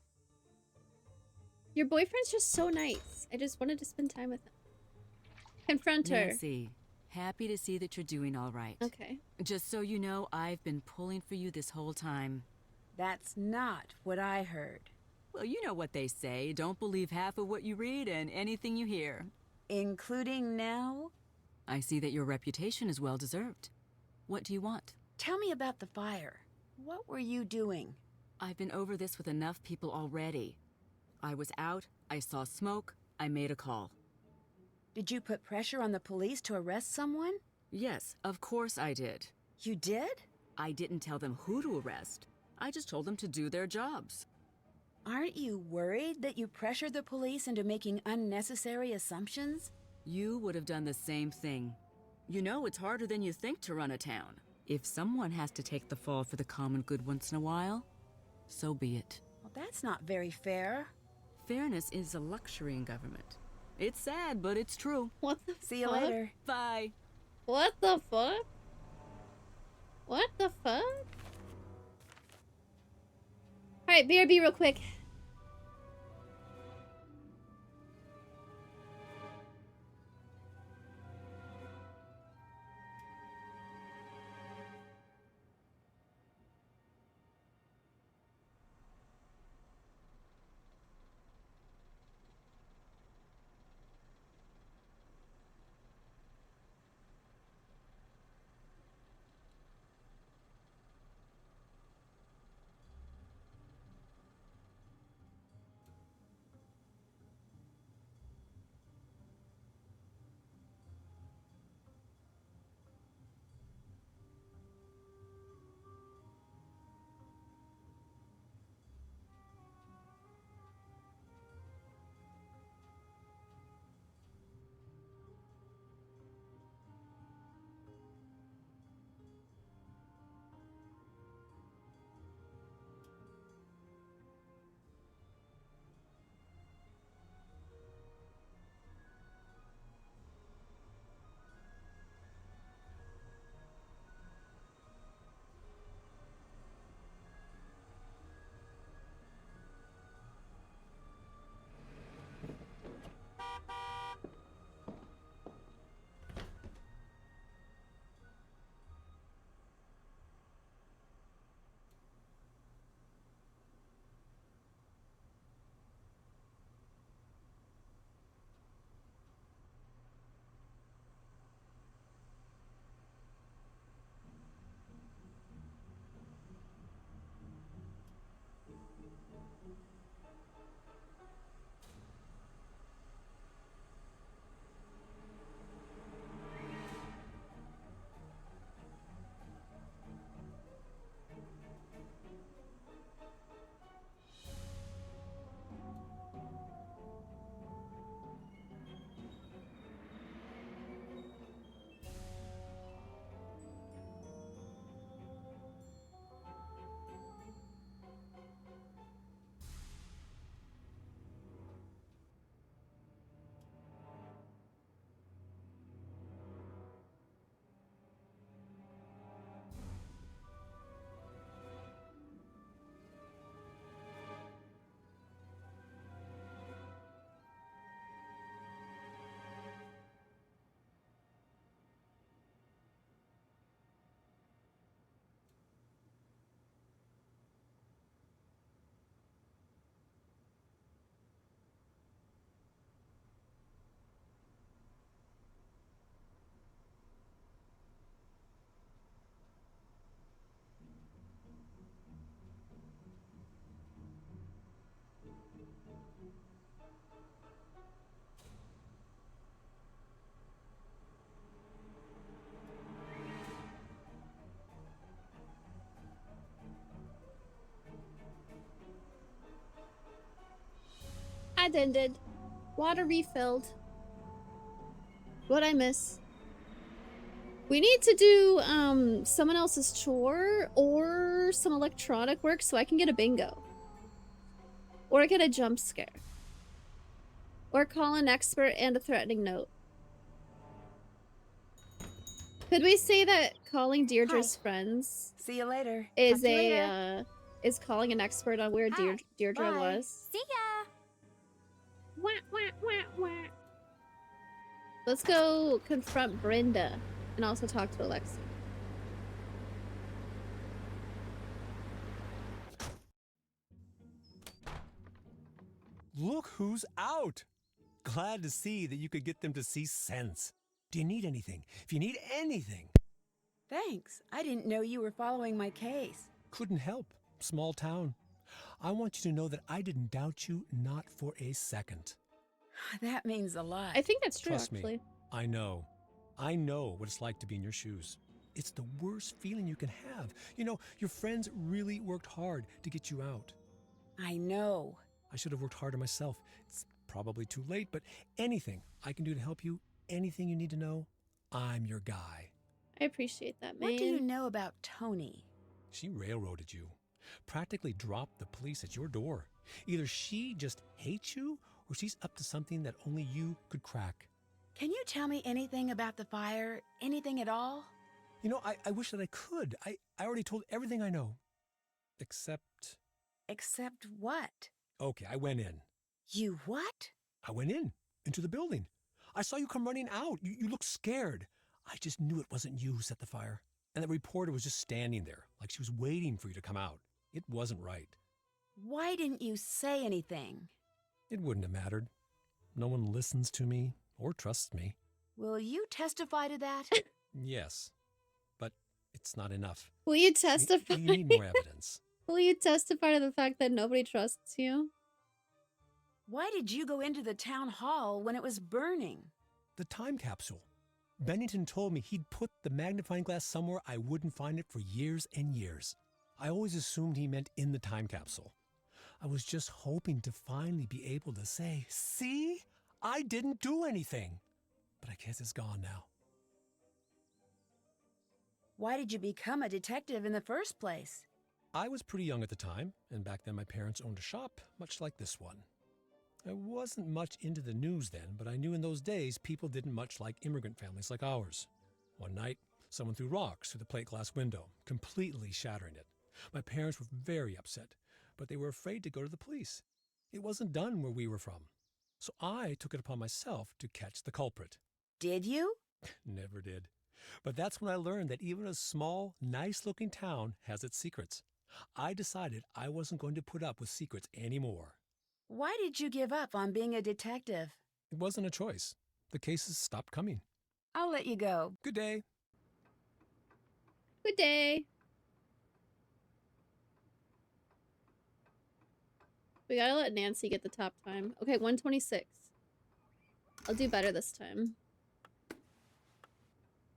Your boyfriend's just so nice. I just wanted to spend time with him. Confront her. Nancy, happy to see that you're doing all right. Okay. Just so you know, I've been pulling for you this whole time. That's not what I heard. Well, you know what they say. Don't believe half of what you read and anything you hear. Including now? I see that your reputation is well deserved. What do you want? Tell me about the fire. What were you doing? I've been over this with enough people already. I was out, I saw smoke, I made a call. Did you put pressure on the police to arrest someone? Yes, of course I did. You did? I didn't tell them who to arrest. I just told them to do their jobs. Aren't you worried that you pressured the police into making unnecessary assumptions? You would have done the same thing. You know, it's harder than you think to run a town. If someone has to take the fall for the common good once in a while, so be it. Well, that's not very fair. Fairness is a luxury in government. It's sad, but it's true. What the See you fuck? later. Bye. What the fuck? What the fuck? Alright, BRB real quick. Ended. Water refilled. What'd I miss? We need to do someone else's chore or some electronic work so I can get a bingo. Or get a jump scare. Or call an expert and a threatening note. Could we say that calling Deirdre's friends See you later. is Talk to you later. is calling an expert on where Deirdre Bye. was? See ya! Wah, wah, wah, wah. Let's go confront Brenda and also talk to Alexi. Look who's out! Glad to see that you could get them to see sense. Do you need anything? If you need anything. Thanks. I didn't know you were following my case. Couldn't help. Small town. I want you to know that I didn't doubt you, not for a second. That means a lot. I think that's true, Trust actually. me, I know. I know what it's like to be in your shoes. It's the worst feeling you can have. You know, your friends really worked hard to get you out. I know. I should have worked harder myself. It's probably too late, but anything I can do to help you, anything you need to know, I'm your guy. I appreciate that, man. What do you know about Tony? She railroaded you, practically dropped the police at your door. Either she just hates you or she's up to something that only you could crack. Can you tell me anything about the fire? Anything at all? You know, I wish that I could. I already told everything I know. Except... Except what? Okay, I went in. You what? I went into the building. I saw you come running out. You looked scared. I just knew it wasn't you who set the fire. And the reporter was just standing there, like she was waiting for you to come out. It wasn't right. Why didn't you say anything? It wouldn't have mattered. No one listens to me or trusts me. Will you testify to that? Yes, but it's not enough. Will you testify? You need more evidence. Will you testify to the fact that nobody trusts you? Why did you go into the town hall when it was burning? The time capsule. Bennington told me he'd put the magnifying glass somewhere I wouldn't find it for years and years. I always assumed he meant in the time capsule. I was just hoping to finally be able to say, see, I didn't do anything. But I guess it's gone now. Why did you become a detective in the first place? I was pretty young at the time, and back then my parents owned a shop, much like this one. I wasn't much into the news then, but I knew in those days people didn't much like immigrant families like ours. One night, someone threw rocks through the plate glass window, completely shattering it. My parents were very upset, but they were afraid to go to the police. It wasn't done where we were from. So I took it upon myself to catch the culprit. Did you? Never did. But that's when I learned that even a small, nice-looking town has its secrets. I decided I wasn't going to put up with secrets anymore. Why did you give up on being a detective? It wasn't a choice. The cases stopped coming. I'll let you go. Good day. Good day. We gotta let Nancy get the top time. Okay, 126. I'll do better this time.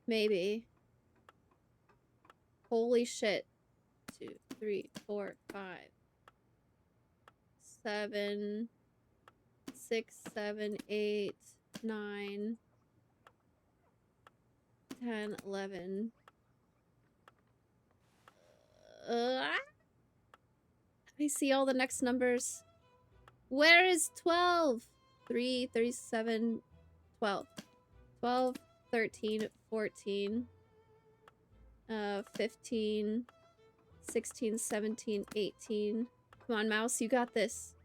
Maybe. Holy shit. 2, 3, 4, 5, 7, 6, 7, 8, 9, 10, 11. Let me see all the next numbers. Where is 12? 3, 37, 12. 12, 13, 14, 15, 16, 17, 18. Come on, mouse, you got this.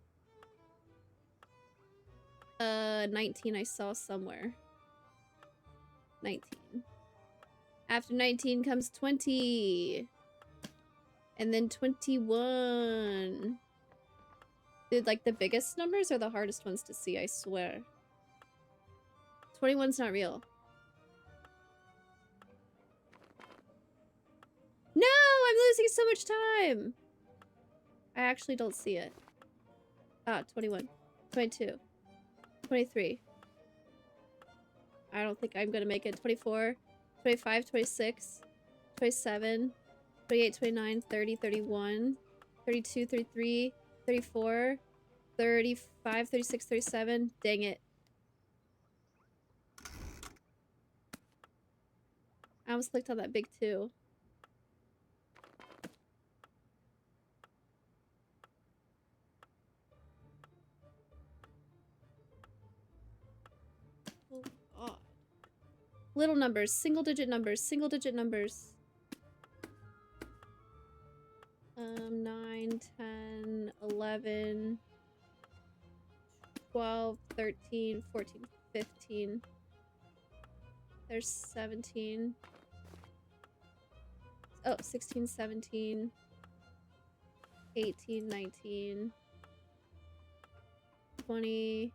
19 I saw somewhere. 19. After 19 comes 20. And then 21. Dude, like the biggest numbers are the hardest ones to see, I swear. 21's not real. No, I'm losing so much time. I actually don't see it. Ah, 21, 22, 23. I don't think I'm gonna make it. 24, 25, 26, 27, 28, 29, 30, 31, 32, 33, 34, 35, 36, 37. Dang it. I almost clicked on that big 2. Oh, God. Little numbers, single digit numbers, single digit numbers. 9, 10, 11, 12, 13, 14, 15. There's 17. Oh, 16, 17, 18, 19, 20,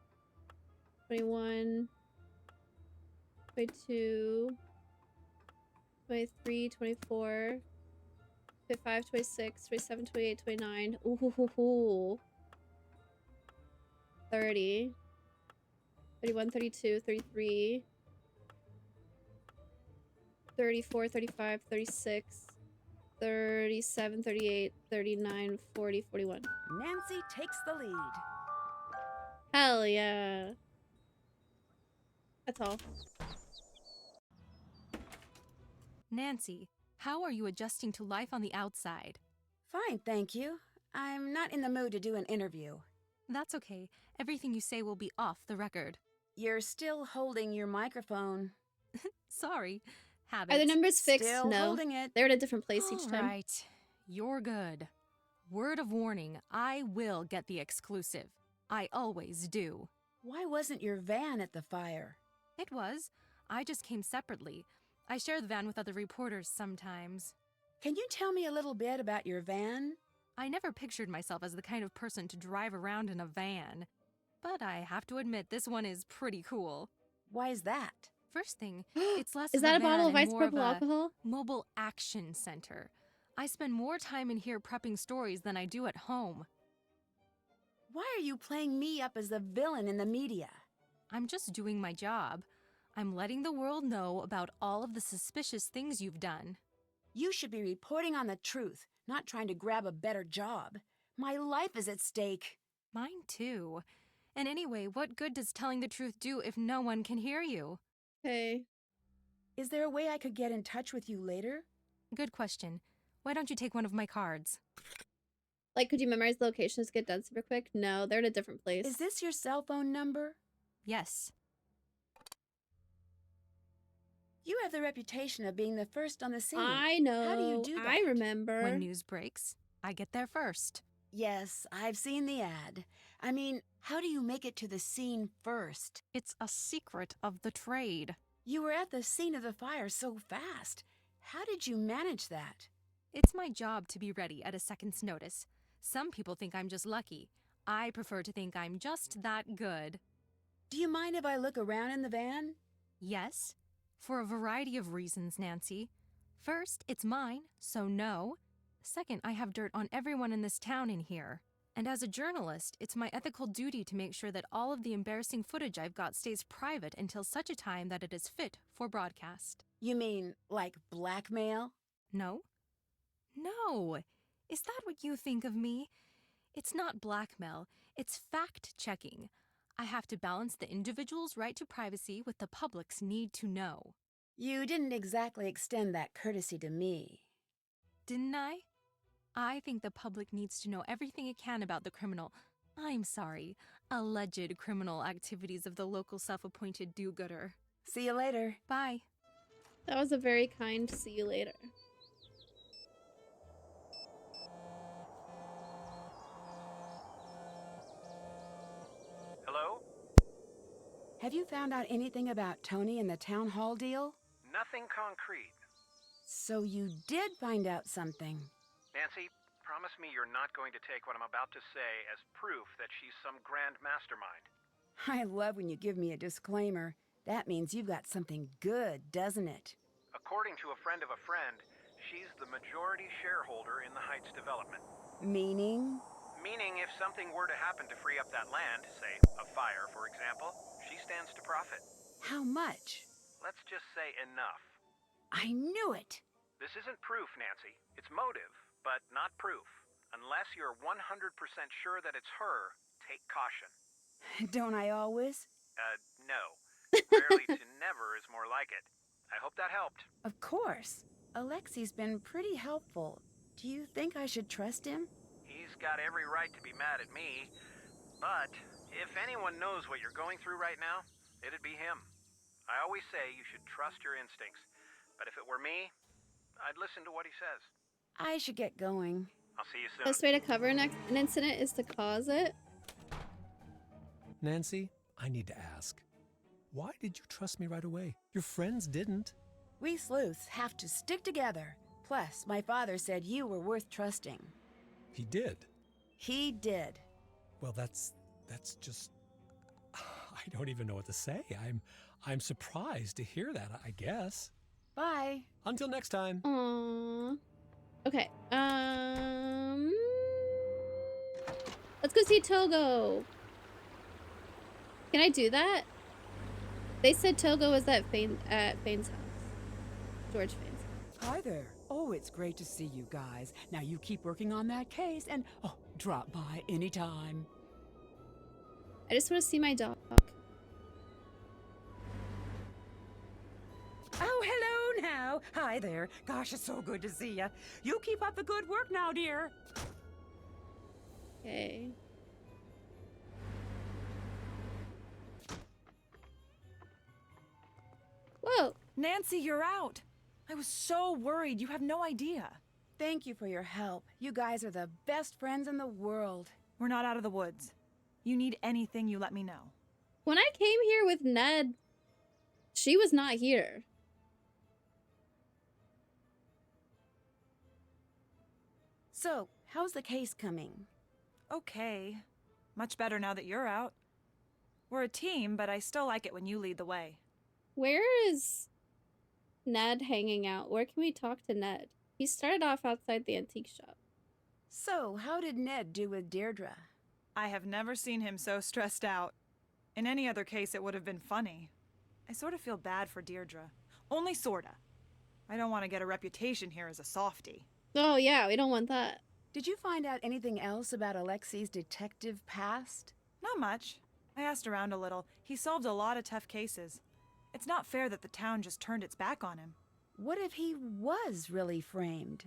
21, 22, 23, 24, 25, 26, 27, 28, 29, ooh, 30, 31, 32, 33, 34, 35, 36, 37, 38, 39, 40, 41. Nancy takes the lead. Hell yeah. That's all. Nancy, how are you adjusting to life on the outside? Fine, thank you. I'm not in the mood to do an interview. That's okay. Everything you say will be off the record. You're still holding your microphone. Sorry. Habits. Are the numbers fixed? Still No. holding it. They're at a different place each time. Right. You're good. Word of warning, I will get the exclusive. I always do. Why wasn't your van at the fire? It was. I just came separately. I share the van with other reporters sometimes. Can you tell me a little bit about your van? I never pictured myself as the kind of person to drive around in a van. But I have to admit, this one is pretty cool. Why is that? First thing, it's less Is of that a van bottle of and more isopropyl a alcohol? mobile action center. I spend more time in here prepping stories than I do at home. Why are you playing me up as the villain in the media? I'm just doing my job. I'm letting the world know about all of the suspicious things you've done. You should be reporting on the truth, not trying to grab a better job. My life is at stake. Mine too. And anyway, what good does telling the truth do if no one can hear you? Hey. Is there a way I could get in touch with you later? Good question. Why don't you take one of my cards? Like, could you memorize the locations to get done super quick? No, they're at a different place. Is this your cell phone number? Yes. You have the reputation of being the first on the scene. I know. How do you do that? I remember. When news breaks, I get there first. Yes, I've seen the ad. I mean, how do you make it to the scene first? It's a secret of the trade. You were at the scene of the fire so fast. How did you manage that? It's my job to be ready at a second's notice. Some people think I'm just lucky. I prefer to think I'm just that good. Do you mind if I look around in the van? Yes, for a variety of reasons, Nancy. First, it's mine, so no. Second, I have dirt on everyone in this town in here. And as a journalist, it's my ethical duty to make sure that all of the embarrassing footage I've got stays private until such a time that it is fit for broadcast. You mean, like blackmail? No. No. Is that what you think of me? It's not blackmail. It's fact-checking. I have to balance the individual's right to privacy with the public's need to know. You didn't exactly extend that courtesy to me. Didn't I? I think the public needs to know everything it can about the alleged criminal activities of the local self-appointed do-gooder. See you later. Bye. That was a very kind see you later. Hello? Have you found out anything about Tony and the town hall deal? Nothing concrete. So you did find out something. Nancy, promise me you're not going to take what I'm about to say as proof that she's some grand mastermind. I love when you give me a disclaimer. That means you've got something good, doesn't it? According to a friend of a friend, she's the majority shareholder in the Heights development. Meaning? Meaning if something were to happen to free up that land, say a fire for example, she stands to profit. How much? Let's just say enough. I knew it! This isn't proof, Nancy. It's motive, but not proof. Unless you're 100% sure that it's her, take caution. Don't I always? No. Rarely to never is more like it. I hope that helped. Of course. Alexi's been pretty helpful. Do you think I should trust him? He's got every right to be mad at me. But if anyone knows what you're going through right now, it'd be him. I always say you should trust your instincts. But if it were me, I'd listen to what he says. I should get going. I'll see you soon. Best way to cover an incident is to cause it. Nancy, I need to ask. Why did you trust me right away? Your friends didn't. We sleuths have to stick together. Plus, my father said you were worth trusting. He did? He did. Well, that's just... I don't even know what to say. I'm surprised to hear that, I guess. Bye. Until next time. Aww. Okay. Let's go see Togo. Can I do that? They said Togo was at Fane's house. George Fane's house. Hi there. Oh, it's great to see you guys. Now you keep working on that case and, oh, drop by anytime. I just want to see my dog. Oh, hello now. Hi there. Gosh, it's so good to see you. You keep up the good work now, dear. Okay. Whoa. Nancy, you're out. I was so worried. You have no idea. Thank you for your help. You guys are the best friends in the world. We're not out of the woods. You need anything, you let me know. When I came here with Ned, she was not here. So, how's the case coming? Okay. Much better now that you're out. We're a team, but I still like it when you lead the way. Where is Ned hanging out? Where can we talk to Ned? He started off outside the antique shop. So, how did Ned do with Deirdre? I have never seen him so stressed out. In any other case, it would have been funny. I sort of feel bad for Deirdre. Only sorta. I don't want to get a reputation here as a softie. Oh yeah, we don't want that. Did you find out anything else about Alexi's detective past? Not much. I asked around a little. He solved a lot of tough cases. It's not fair that the town just turned its back on him. What if he was really framed?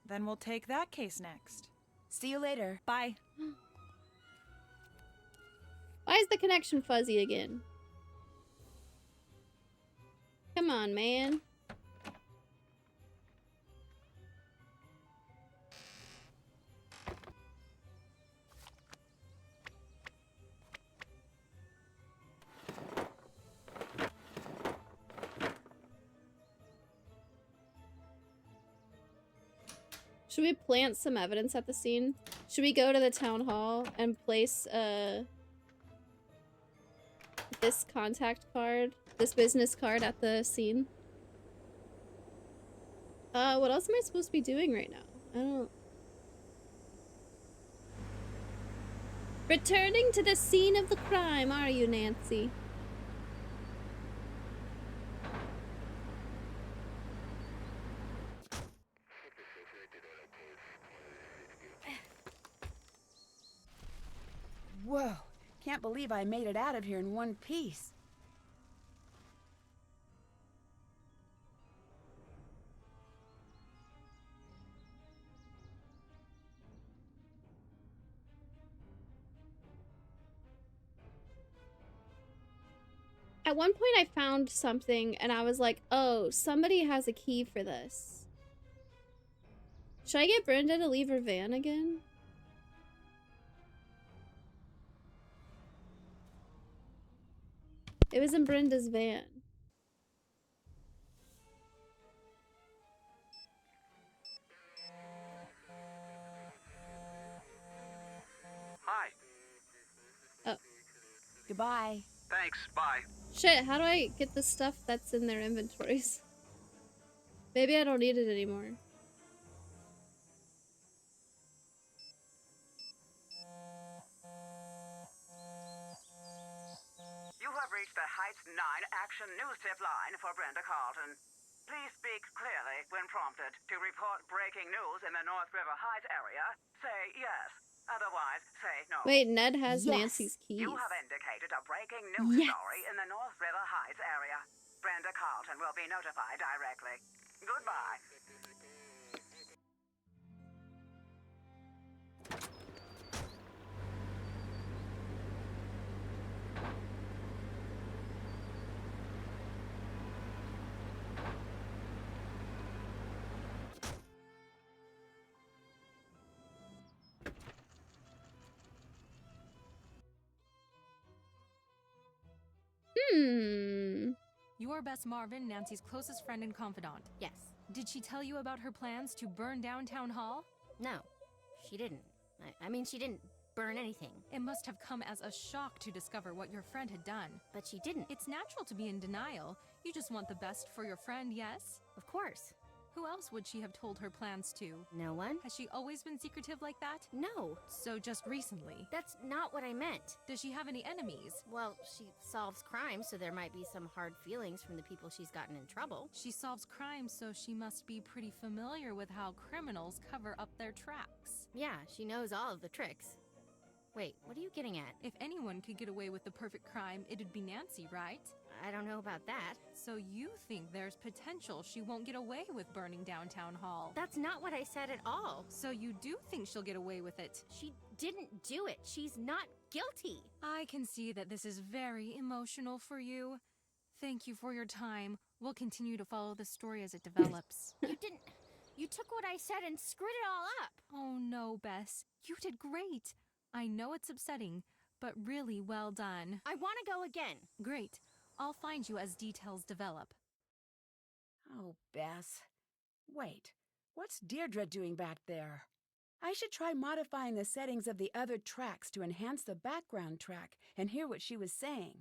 Then we'll take that case next. See you later. Bye. Why is the connection fuzzy again? Come on, man. Should we plant some evidence at the scene? Should we go to the town hall and place this contact card, this business card at the scene? What else am I supposed to be doing right now? I don't... Returning to the scene of the crime, are you, Nancy? Whoa, can't believe I made it out of here in one piece. At one point I found something and I was like, oh, somebody has a key for this. Should I get Brenda to leave her van again? It was in Brenda's van. Hi. Oh. Goodbye. Thanks, bye. Shit, how do I get the stuff that's in their inventories? Maybe I don't need it anymore. You have reached the Heights 9 Action News Tip line for Brenda Carlton. Please speak clearly when prompted. To report breaking news in the North River Heights area, say yes. Otherwise, say no. Wait, Ned has Nancy's keys. You have indicated a breaking news story in the North River Heights area. Brenda Carlton will be notified directly. Goodbye. Your best Marvin, Nancy's closest friend and confidant. Yes. Did she tell you about her plans to burn down Town Hall? No, she didn't. I mean, she didn't burn anything. It must have come as a shock to discover what your friend had done. But she didn't. It's natural to be in denial. You just want the best for your friend, yes? Of course. Who else would she have told her plans to? No one? Has she always been secretive like that? No. So just recently? That's not what I meant. Does she have any enemies? Well, she solves crimes, so there might be some hard feelings from the people she's gotten in trouble. She solves crimes, so she must be pretty familiar with how criminals cover up their tracks. Yeah, she knows all of the tricks. Wait, what are you getting at? If anyone could get away with the perfect crime, it'd be Nancy, right? I don't know about that. So you think there's potential she won't get away with burning down Town Hall? That's not what I said at all. So you do think she'll get away with it? She didn't do it. She's not guilty. I can see that this is very emotional for you. Thank you for your time. We'll continue to follow the story as it develops. You took what I said and screwed it all up. Oh no, Bess. You did great. I know it's upsetting, but really well done. I want to go again. Great. I'll find you as details develop. Oh, Bess. Wait, what's Deirdre doing back there? I should try modifying the settings of the other tracks to enhance the background track and hear what she was saying.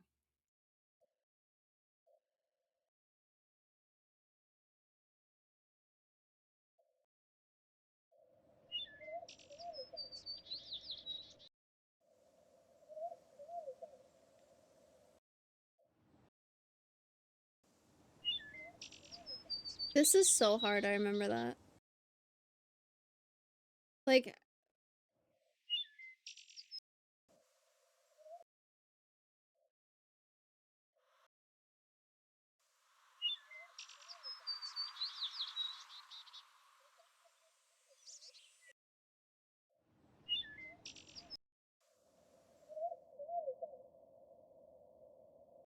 This is so hard, I remember that. Like...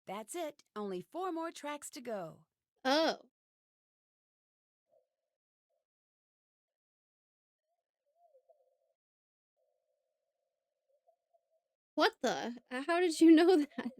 That's it. Only 4 more tracks to go. Oh. What the? How did you know that?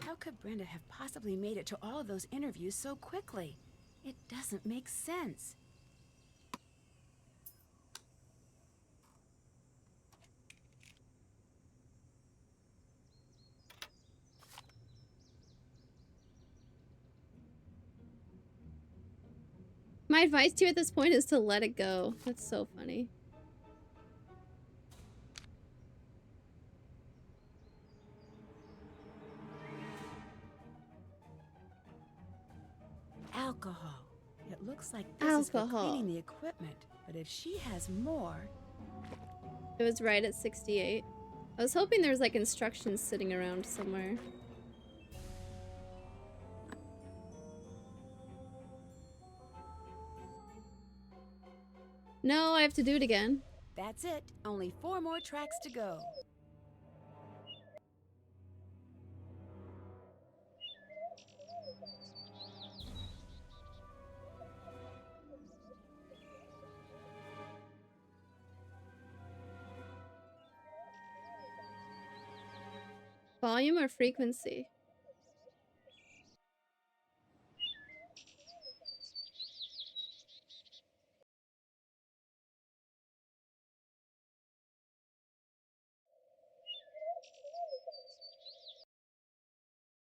How could Brenda have possibly made it to all of those interviews so quickly? It doesn't make sense. My advice to you at this point is to let it go. That's so funny. Alcohol. It looks like this is for cleaning the equipment, but if she has more... It was right at 68. I was hoping there was like instructions sitting around somewhere. No, I have to do it again. That's it. Only 4 more tracks to go. Volume or frequency?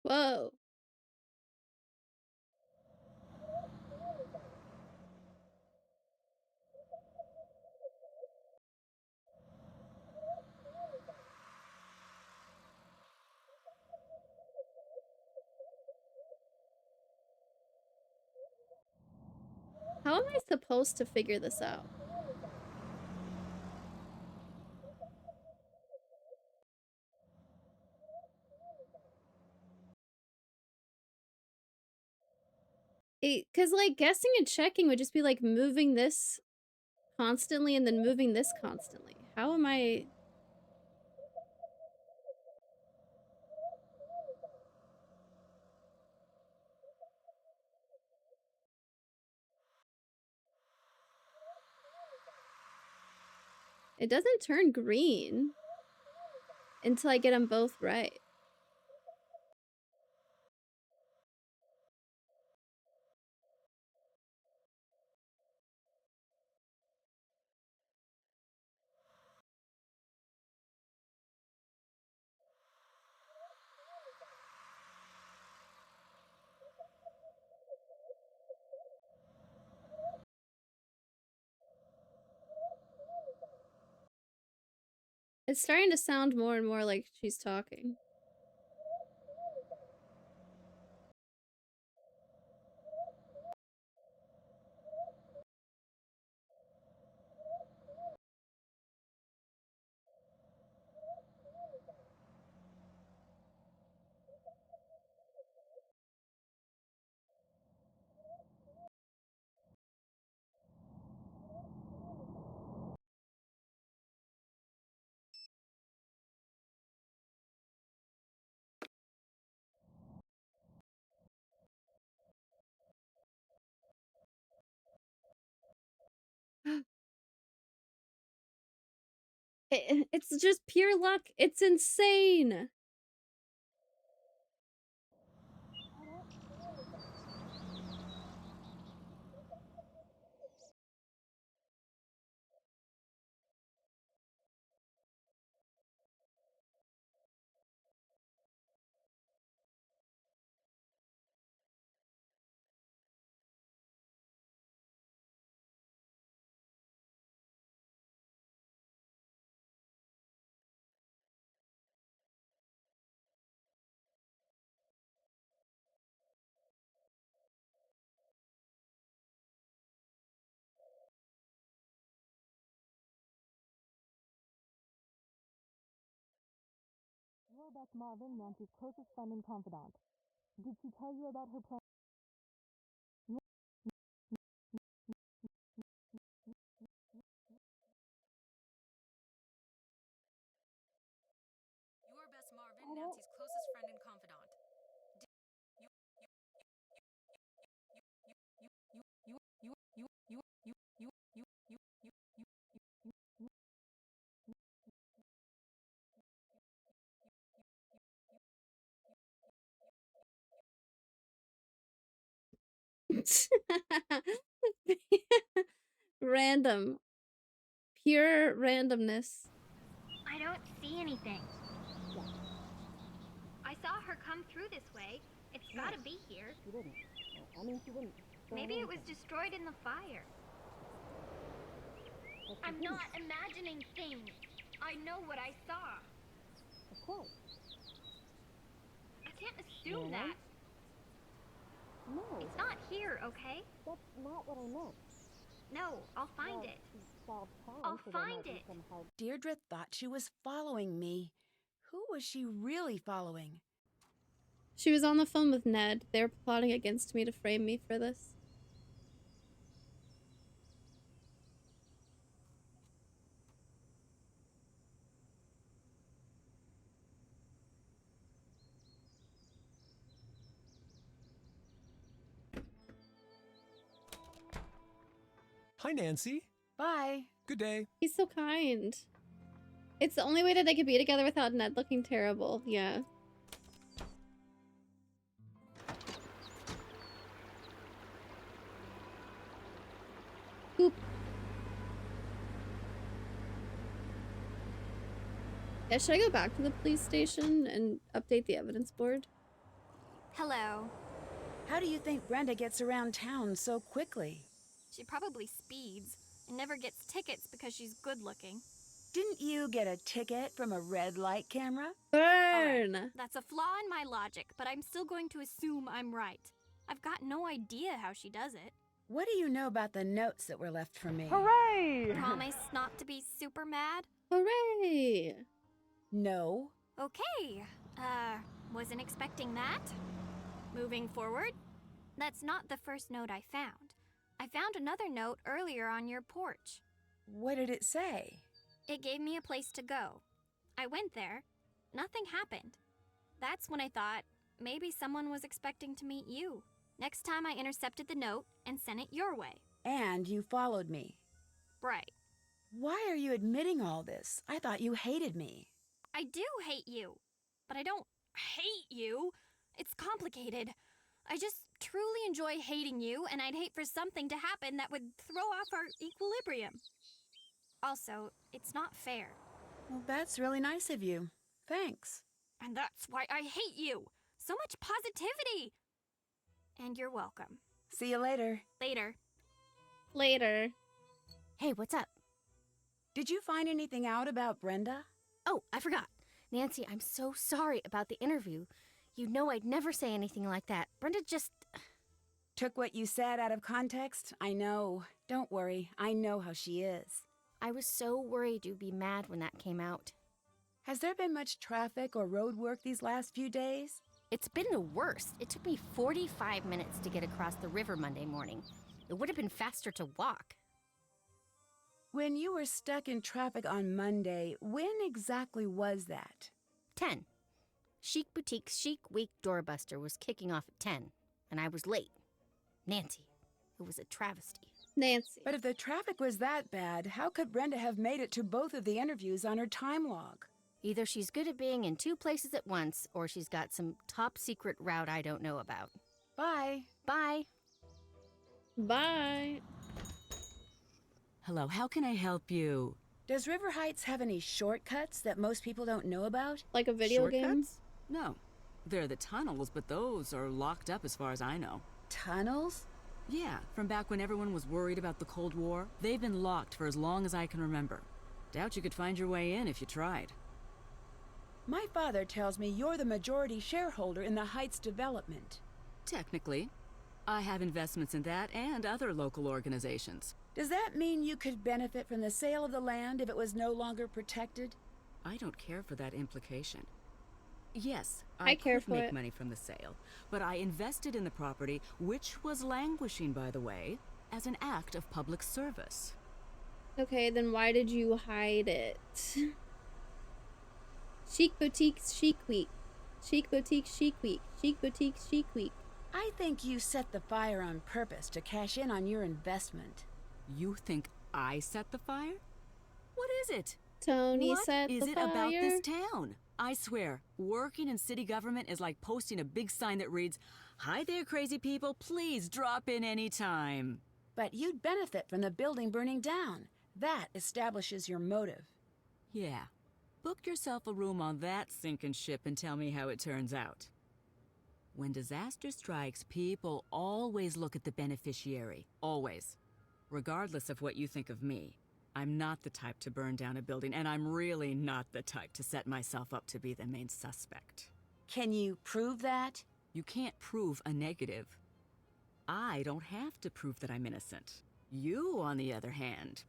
Whoa. am I supposed to figure this out? Because, like, guessing and checking would just be, like, moving this constantly and then moving this constantly. How am I... It doesn't turn green until I get them both right. It's starting to sound more and more like she's talking. It's just pure luck. It's insane. You're Beth Marvin, Nancy's closest friend and confidant. Did she tell you about her plan? You're Bess Marvin, Nancy's closest friend and confidant. Random. Pure randomness. I don't see anything. I saw her come through this way. It's gotta be here. She didn't. I mean, she didn't. Maybe it was destroyed in the fire. I'm not imagining things. I know what I saw. Of course. I can't assume that. No. It's not here, okay? That's not what I meant. No, I'll find it. I'll find it. Deirdre thought she was following me. Who was she really following? She was on the phone with Ned. They were plotting against me to frame me for this. Hi, Nancy. Bye. Good day. He's so kind. It's the only way that they could be together without Ned looking terrible. Yeah. Oop. Yeah, should I go back to the police station and update the evidence board? Hello. How do you think Brenda gets around town so quickly? She probably speeds and never gets tickets because she's good looking. Didn't you get a ticket from a red light camera? Burn! Right. That's a flaw in my logic, but I'm still going to assume I'm right. I've got no idea how she does it. What do you know about the notes that were left for me? Hooray! Promise not to be super mad? Hooray! No. Okay. Wasn't expecting that. Moving forward, that's not the first note I found. I found another note earlier on your porch. What did it say? It gave me a place to go. I went there. Nothing happened. That's when I thought maybe someone was expecting to meet you. Next time I intercepted the note and sent it your way. And you followed me. Right. Why are you admitting all this? I thought you hated me. I do hate you. But I don't hate you. It's complicated. I just truly enjoy hating you, and I'd hate for something to happen that would throw off our equilibrium. Also, it's not fair. Well, that's really nice of you. Thanks. And that's why I hate you. So much positivity. And you're welcome. See you later. Later. Later. Hey, what's up? Did you find anything out about Brenda? Oh, I forgot. Nancy, I'm so sorry about the interview. You know I'd never say anything like that. Brenda just... Took what you said out of context? I know. Don't worry. I know how she is. I was so worried you'd be mad when that came out. Has there been much traffic or road work these last few days? It's been the worst. It took me 45 minutes to get across the river Monday morning. It would have been faster to walk. When you were stuck in traffic on Monday, when exactly was that? 10. Chic Boutique's Chic Week doorbuster was kicking off at 10, and I was late. Nancy, it was a travesty. Nancy. But if the traffic was that bad, how could Brenda have made it to both of the interviews on her time log? Either she's good at being in 2 places at once, or she's got some top secret route I don't know about. Bye. Bye. Bye. Hello, how can I help you? Does River Heights have any shortcuts that most people don't know about? Like a video game? Shortcuts? No. There are the tunnels, but those are locked up as far as I know. Tunnels? Yeah, from back when everyone was worried about the Cold War. They've been locked for as long as I can remember. Doubt you could find your way in if you tried. My father tells me you're the majority shareholder in the Heights development. Technically. I have investments in that and other local organizations. Does that mean you could benefit from the sale of the land if it was no longer protected? I don't care for that implication. Yes, I care could for make it. money from the sale, but I invested in the property, which was languishing, by the way, as an act of public service. Okay, then why did you hide it? Chic Boutique Chic Week. Chic Boutique Chic Week. Chic Boutique Chic Week. I think you set the fire on purpose to cash in on your investment. You think I set the fire? What is it? Tony What set is the it fire. about this town? I swear, working in city government is like posting a big sign that reads, "Hi there, crazy people, please drop in anytime." But you'd benefit from the building burning down. That establishes your motive. Yeah. Book yourself a room on that sinking ship and tell me how it turns out. When disaster strikes, people always look at the beneficiary. Always. Regardless of what you think of me. I'm not the type to burn down a building, and I'm really not the type to set myself up to be the main suspect. Can you prove that? You can't prove a negative. I don't have to prove that I'm innocent. You, on the other hand.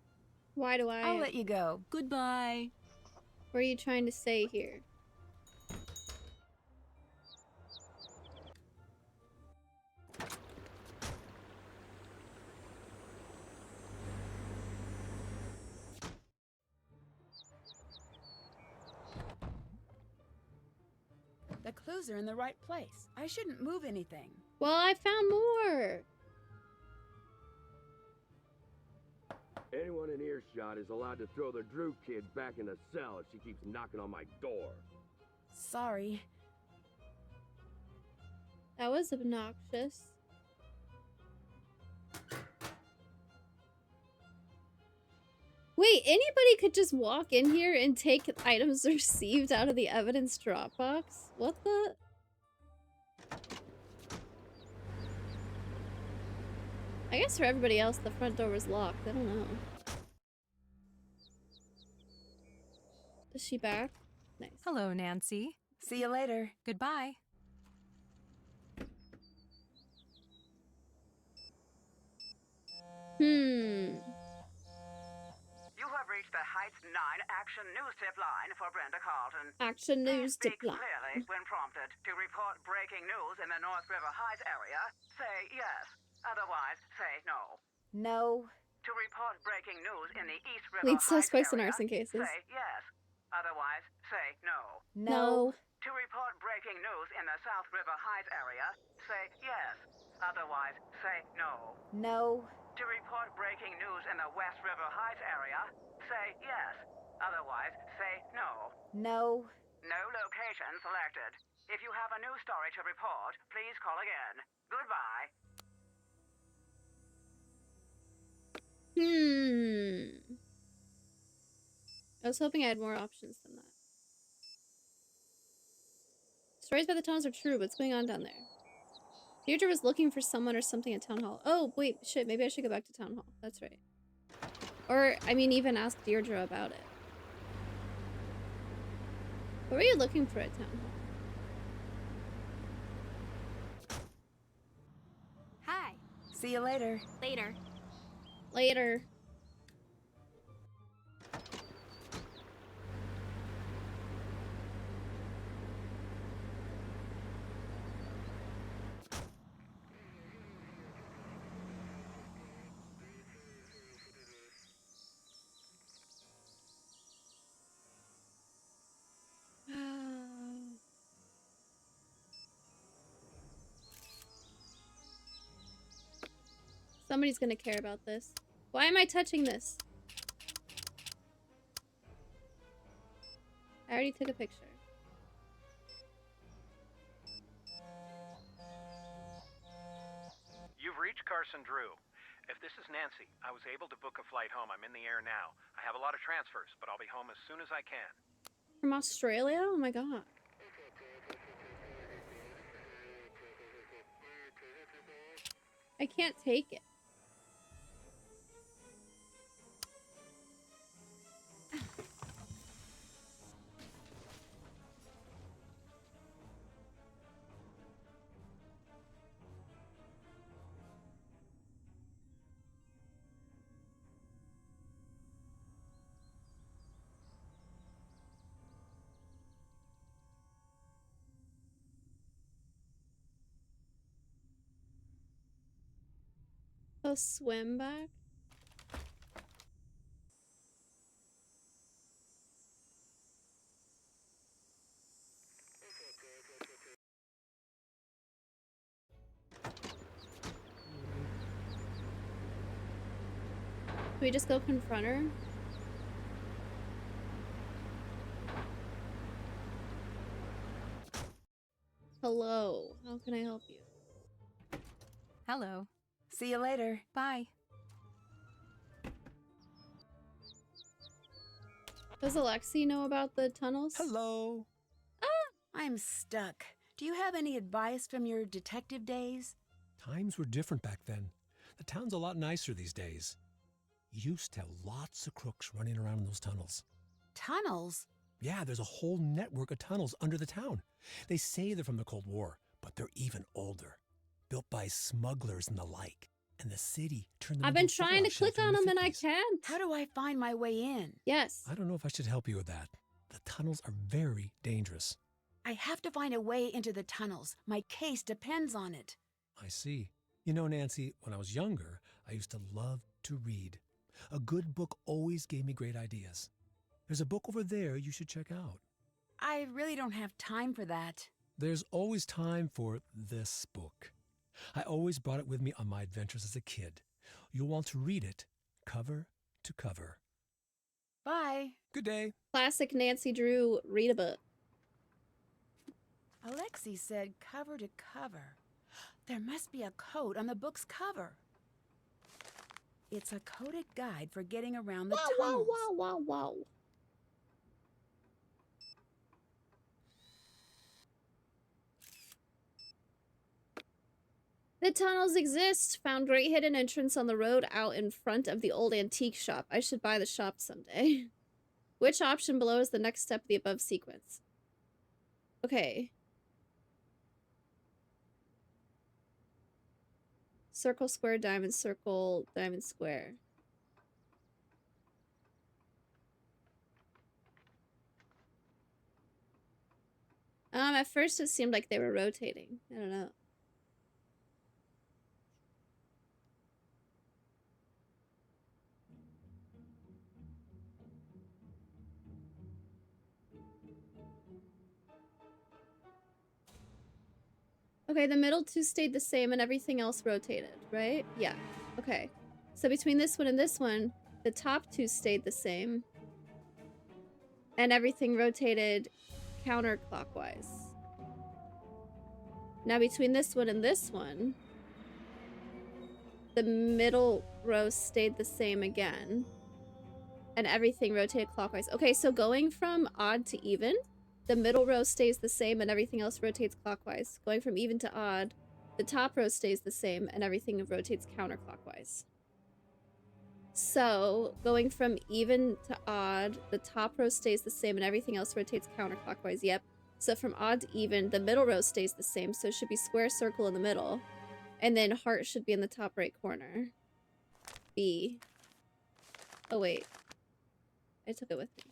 Why do I? I'll let you go. Goodbye. What are you trying to say here? The clues are in the right place. I shouldn't move anything. Well, I found more. Anyone in earshot is allowed to throw the Drew kid back in the cell if she keeps knocking on my door. Sorry. That was obnoxious. Wait, anybody could just walk in here and take items received out of the evidence drop box? What the? I guess for everybody else, the front door was locked. I don't know. Is she back? Nice. Hello, Nancy. See you later. Goodbye. You have reached the Heights 9 Action News Tip line for Brenda Carlton. Action News Tip Speak line. clearly when prompted. To report breaking news in the North River Heights area, say yes. Otherwise, say no. No. To report breaking news in the East River Lead Heights suspects in area, arson cases. say yes. Otherwise, say no. No. To report breaking news in the South River Heights area, say yes. Otherwise, say no. No. To report breaking news in the West River Heights area, say yes. Otherwise, say no. No. No location selected. If you have a news story to report, please call again. Goodbye. I was hoping I had more options than that. Stories about the tunnels are true. What's going on down there? Deirdre was looking for someone or something at Town Hall. Oh, wait, shit. Maybe I should go back to Town Hall. That's right. Or, I mean, even ask Deirdre about it. What were you looking for at Town Hall? Hi. See you later. Later. Later. Somebody's gonna care about this. Why am I touching this? I already took a picture. You've reached Carson Drew. If this is Nancy, I was able to book a flight home. I'm in the air now. I have a lot of transfers, but I'll be home as soon as I can. From Australia? Oh my god. I can't take it. I'll swim back. Can we just go confront her? Hello. How can I help you? Hello. See you later. Bye. Does Alexi know about the tunnels? Hello. I'm stuck. Do you have any advice from your detective days? Times were different back then. The town's a lot nicer these days. Used to have lots of crooks running around in those tunnels. Tunnels? Yeah, there's a whole network of tunnels under the town. They say they're from the Cold War, but they're even older. Built by smugglers and the like. And the city turned them I've been into a trying to fallout click shelter on in them the and I 50s. can't. How do I find my way in? Yes. I don't know if I should help you with that. The tunnels are very dangerous. I have to find a way into the tunnels. My case depends on it. I see. You know, Nancy, when I was younger, I used to love to read. A good book always gave me great ideas. There's a book over there you should check out. I really don't have time for that. There's always time for this book. I always brought it with me on my adventures as a kid. You'll want to read it cover to cover. Bye. Good day. Classic Nancy Drew, read a book. Alexi said cover to cover. There must be a code on the book's cover. It's a coded guide for getting around the tunnels. Wow. The tunnels exist. Found great hidden entrance on the road out in front of the old antique shop. I should buy the shop someday. Which option below is the next step of the above sequence? Okay. Circle, square, diamond, circle, diamond, square. At first it seemed like they were rotating. I don't know. Okay, the middle two stayed the same and everything else rotated, right? Yeah. Okay. So between this one and this one, the top two stayed the same. And everything rotated counterclockwise. Now between this one and this one, the middle row stayed the same again. And everything rotated clockwise. Okay, so going from odd to even, the middle row stays the same and everything else rotates clockwise. Going from even to odd, the top row stays the same and everything rotates counterclockwise. So, going from even to odd, the top row stays the same and everything else rotates counterclockwise. Yep. So from odd to even, the middle row stays the same. So it should be square, circle in the middle. And then heart should be in the top right corner. B. Oh, wait. I took it with me.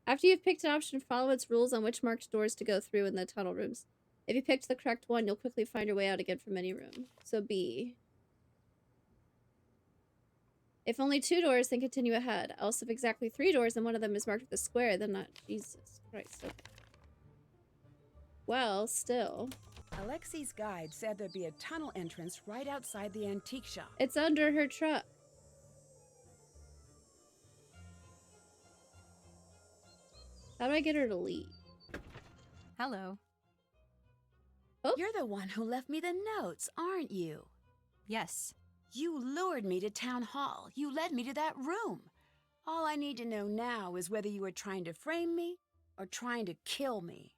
After you've picked an option, follow its rules on which marked doors to go through in the tunnel rooms. If you picked the correct one, you'll quickly find your way out again from any room. So B. If only 2 doors, then continue ahead. Else if exactly 3 doors and one of them is marked with a square, then not. Jesus Christ. Okay. Well, still. Alexi's guide said there'd be a tunnel entrance right outside the antique shop. It's under her truck. How do I get her to leave? Hello. Oh. You're the one who left me the notes, aren't you? Yes. You lured me to town hall. You led me to that room. All I need to know now is whether you were trying to frame me or trying to kill me.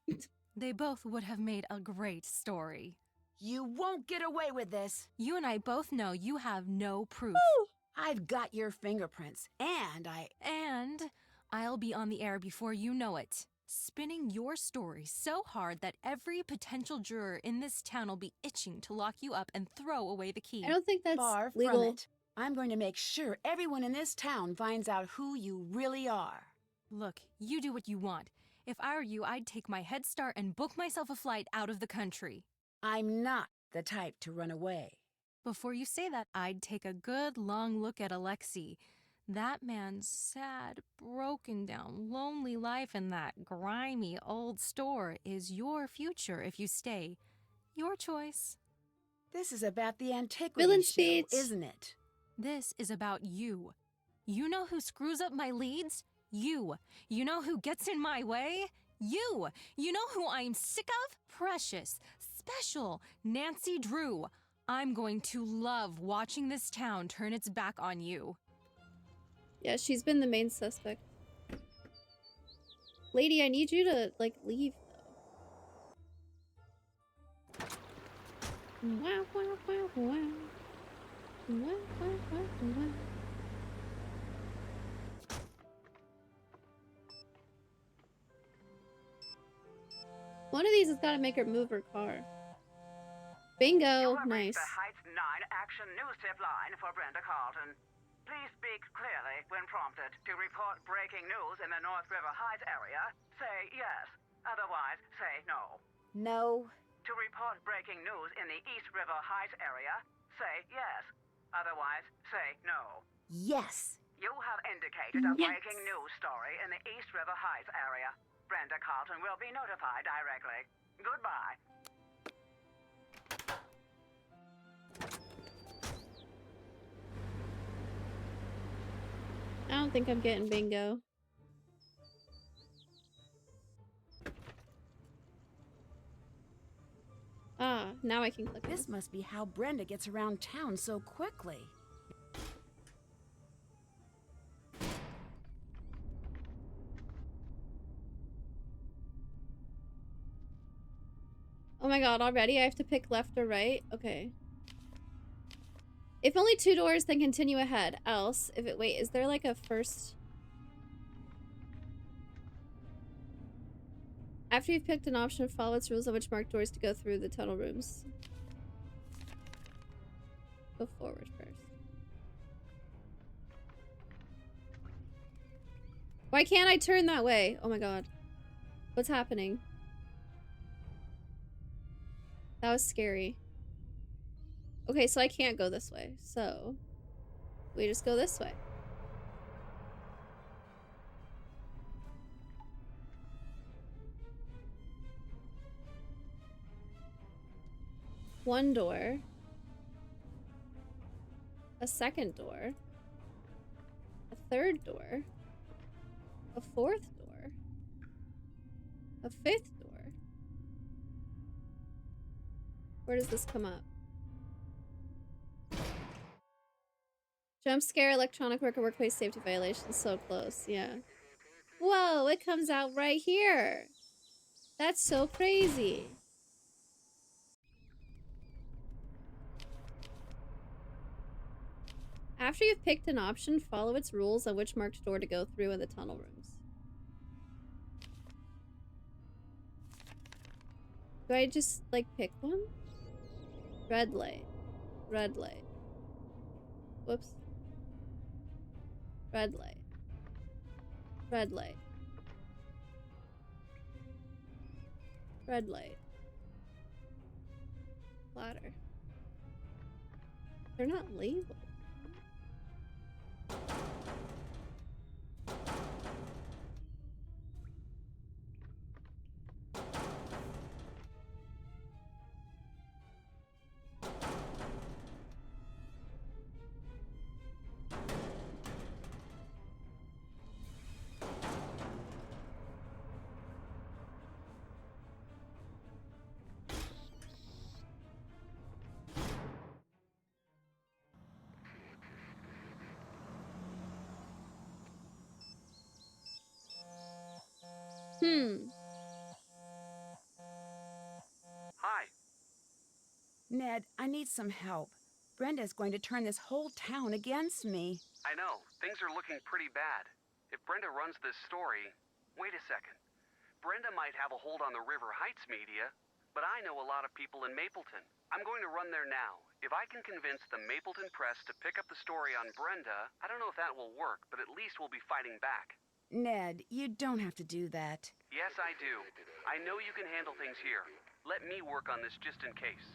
They both would have made a great story. You won't get away with this. You and I both know you have no proof. Woo! I've got your fingerprints, and I'll be on the air before you know it. Spinning your story so hard that every potential juror in this town will be itching to lock you up and throw away the key. I don't think that's far legal. From it. I'm going to make sure everyone in this town finds out who you really are. Look, you do what you want. If I were you, I'd take my head start and book myself a flight out of the country. I'm not the type to run away. Before you say that, I'd take a good long look at Alexi. That man's sad, broken down, lonely life in that grimy old store is your future if you stay. Your choice. This is about the antiquity Villain show, speech. Isn't it? This is about you. You know who screws up my leads? You. You know who gets in my way? You. You know who I'm sick of? Precious, special, Nancy Drew. I'm going to love watching this town turn its back on you. Yeah, she's been the main suspect. Lady, I need you to, like, leave, though. Wow, wow, wow, wow. Wow, wow, wow, wow. One of these has got to make her move her car. Bingo! Nice. The Heights 9 Action News Tip line for Brenda Carlton. Please speak clearly when prompted. To report breaking news in the North River Heights area, say yes. Otherwise, say no. No. To report breaking news in the East River Heights area, say yes. Otherwise, say no. Yes. You have indicated a breaking news story in the East River Heights area. Brenda Carlton will be notified directly. Goodbye. I don't think I'm getting bingo. Ah, now I can click This this. must be how Brenda gets around town so quickly. Oh my god, already? I have to pick left or right? Okay. If only 2 doors, then continue ahead. Else, if it... Wait, is there like a first... After you've picked an option, follow its rules on which marked doors to go through the tunnel rooms. Go forward first. Why can't I turn that way? Oh my god. What's happening? That was scary. Okay, so I can't go this way. So we just go this way. One door. A second door. A third door. A fourth door. A fifth door. Where does this come up? Jump scare, electronic worker, workplace safety violation. So close, yeah. Whoa, it comes out right here. That's so crazy. After you've picked an option, follow its rules on which marked door to go through in the tunnel rooms. Do I just, like, pick one? Red light. Red light. Whoops. Red light. Red light. Red light. Ladder. They're not labeled. Hi. Ned, I need some help. Brenda's going to turn this whole town against me. I know. Things are looking pretty bad. If Brenda runs this story... Wait a second. Brenda might have a hold on the River Heights media, but I know a lot of people in Mapleton. I'm going to run there now. If I can convince the Mapleton Press to pick up the story on Brenda, I don't know if that will work, but at least we'll be fighting back. Ned, you don't have to do that. Yes, I do. I know you can handle things here. Let me work on this just in case.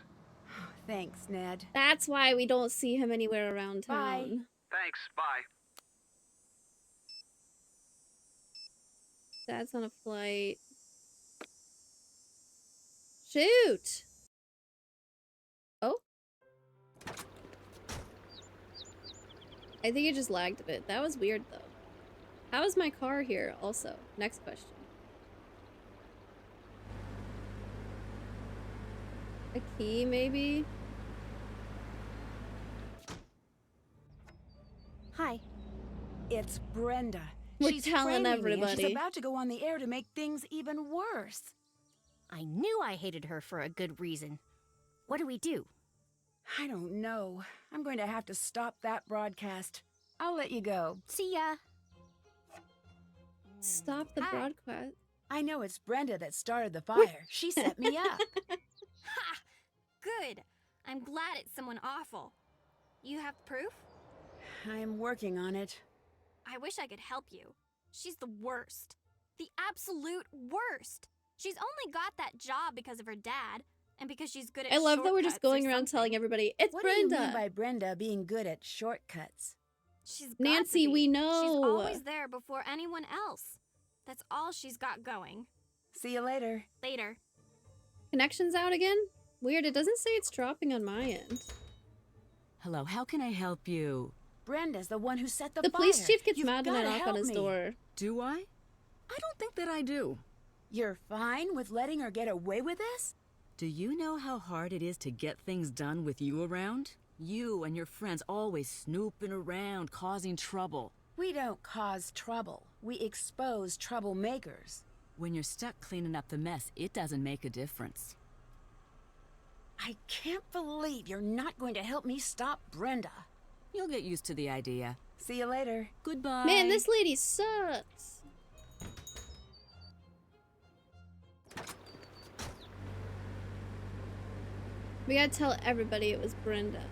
Thanks, Ned. That's why we don't see him anywhere around town. Bye. Thanks, bye. Dad's on a flight. Shoot! Oh? I think it just lagged a bit. That was weird, though. How is my car here, also? Next question. A key, maybe? Hi. It's Brenda. We're She's telling framing me, and everybody. she's about to go on the air to make things even worse. I knew I hated her for a good reason. What do we do? I don't know. I'm going to have to stop that broadcast. I'll let you go. See ya. Stop the broadcast. I know it's Brenda that started the fire. She set me up. Ha! Good. I'm glad it's someone awful. You have proof? I'm working on it. I wish I could help you. She's the worst. The absolute worst. She's only got that job because of her dad, and because she's good at I love that we're just shortcuts or going around something. telling everybody, it's What Brenda! do you mean by Brenda being good at shortcuts? She's got Nancy, to be. we know. She's always there before anyone else. That's all she's got going. See you later. Later. Connection's out again? Weird, it doesn't say it's dropping on my end. Hello, how can I help you? Brenda's the one who set the The fire. police chief gets You've mad when I gotta knock on help his me. door. Do I? I don't think that I do. You're fine with letting her get away with this? Do you know how hard it is to get things done with you around? You and your friends always snooping around, causing trouble. We don't cause trouble. We expose troublemakers. When you're stuck cleaning up the mess, it doesn't make a difference. I can't believe you're not going to help me stop Brenda. You'll get used to the idea. See you later. Goodbye. Man, this lady sucks. We gotta tell everybody it was Brenda.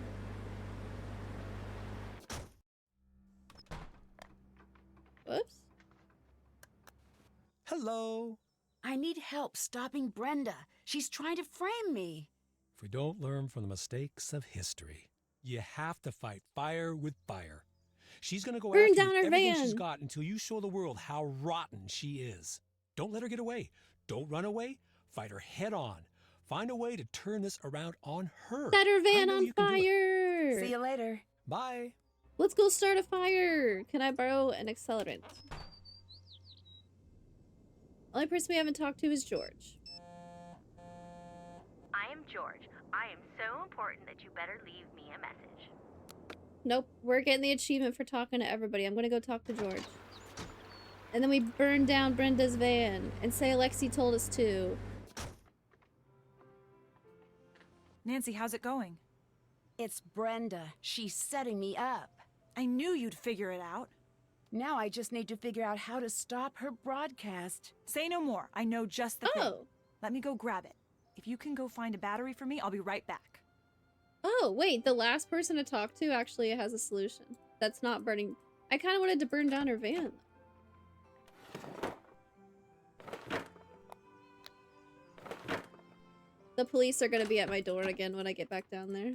Whoops. Hello. I need help stopping Brenda. She's trying to frame me. If we don't learn from the mistakes of history, you have to fight fire with fire. She's gonna go Burn after you down with her everything she's van. got until you show the world how rotten she is. Don't let her get away. Don't run away. Fight her head on. Find a way to turn this around on her. Set her I van know on you can do it. fire. See you later. Bye. Let's go start a fire. Can I borrow an accelerant? Only person we haven't talked to is George. I am George. I am so important that you better leave me a message. Nope, we're getting the achievement for talking to everybody. I'm gonna go talk to George. And then we burn down Brenda's van and say Alexi told us to. Nancy, how's it going? It's Brenda. She's setting me up. I knew you'd figure it out. Now I just need to figure out how to stop her broadcast. Say no more. I know just the thing. Oh. Let me go grab it. If you can go find a battery for me, I'll be right back. Oh, wait, the last person to talk to actually has a solution. That's not burning. I kind of wanted to burn down her van. The police are going to be at my door again when I get back down there.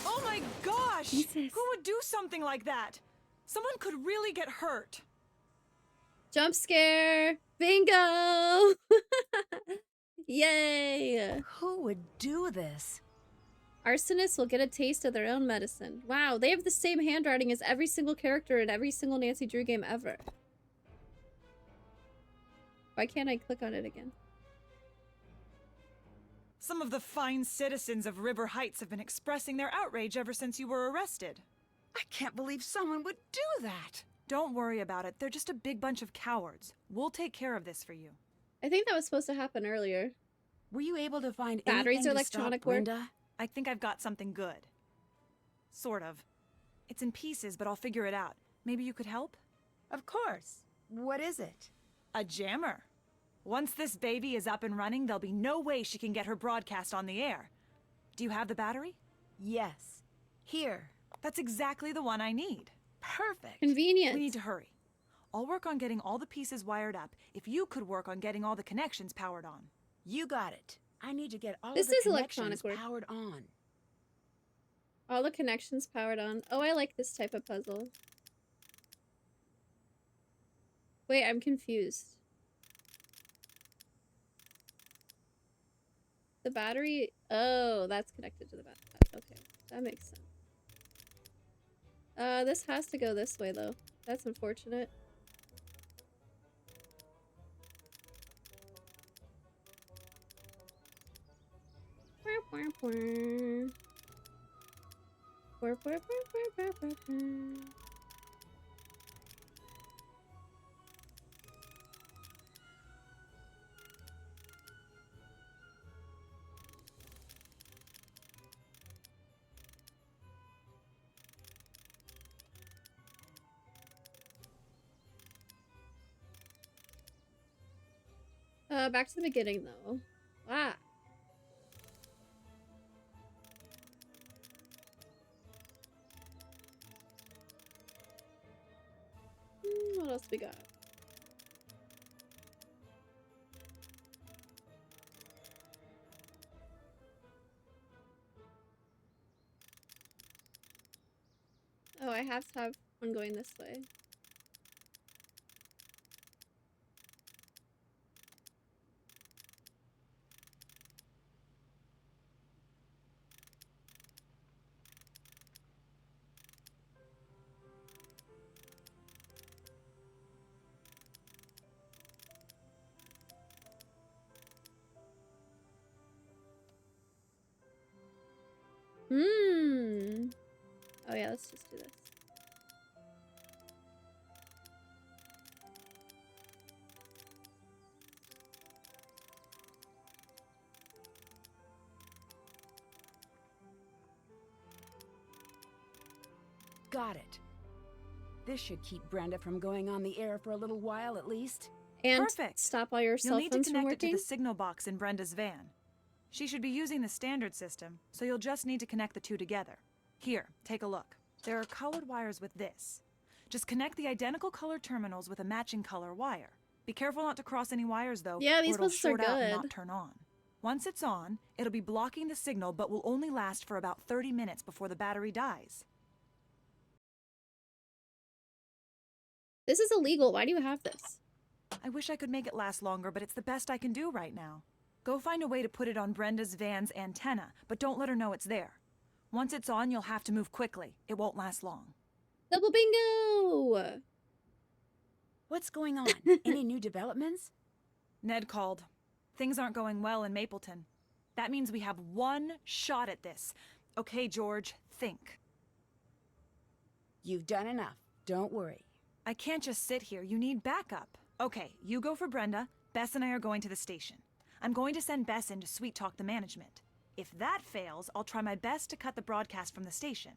Oh my gosh! Jesus. Who would do something like that? Someone could really get hurt. Jump scare! Bingo! Yay! Who would do this? Arsonists will get a taste of their own medicine. Wow, they have the same handwriting as every single character in every single Nancy Drew game ever. Why can't I click on it again? Some of the fine citizens of River Heights have been expressing their outrage ever since you were arrested. I can't believe someone would do that. Don't worry about it. They're just a big bunch of cowards. We'll take care of this for you. I think that was supposed to happen earlier. Were you able to find batteries anything or to electronic stop work? Brenda? I think I've got something good. Sort of. It's in pieces, but I'll figure it out. Maybe you could help? Of course. What is it? A jammer. Once this baby is up and running, there'll be no way she can get her broadcast on the air. Do you have the battery? Yes. Here. That's exactly the one I need. Perfect. Convenient. We need to hurry. I'll work on getting all the pieces wired up if you could work on getting all the connections powered on. You got it. I need to get all This of the is connections electronic work. powered on. All the connections powered on. Oh, I like this type of puzzle. Wait, I'm confused. The battery... Oh, that's connected to the battery. Okay, that makes sense. This has to go this way, though. That's unfortunate. Back to the beginning, though. Ah. What else we got? Oh, I have to have one going this way. Oh yeah, let's just do this. Got it. This should keep Brenda from going on the air for a little while at least. And Perfect. stop all your You'll cell need to phones from connect it to working? the signal box in Brenda's van. She should be using the standard system, so you'll just need to connect the two together. Here, take a look. There are colored wires with this. Just connect the identical color terminals with a matching color wire. Be careful not to cross any wires, though, Yeah, or these it'll ones are short out and good. not turn on. Once it's on, it'll be blocking the signal, but will only last for about 30 minutes before the battery dies. This is illegal. Why do you have this? I wish I could make it last longer, but it's the best I can do right now. Go find a way to put it on Brenda's van's antenna, but don't let her know it's there. Once it's on, you'll have to move quickly. It won't last long. Double bingo! What's going on? Any new developments? Ned called. Things aren't going well in Mapleton. That means we have one shot at this. Okay, George, think. You've done enough. Don't worry. I can't just sit here. You need backup. Okay, you go for Brenda. Bess and I are going to the station. I'm going to send Bess in to sweet-talk the management. If that fails, I'll try my best to cut the broadcast from the station.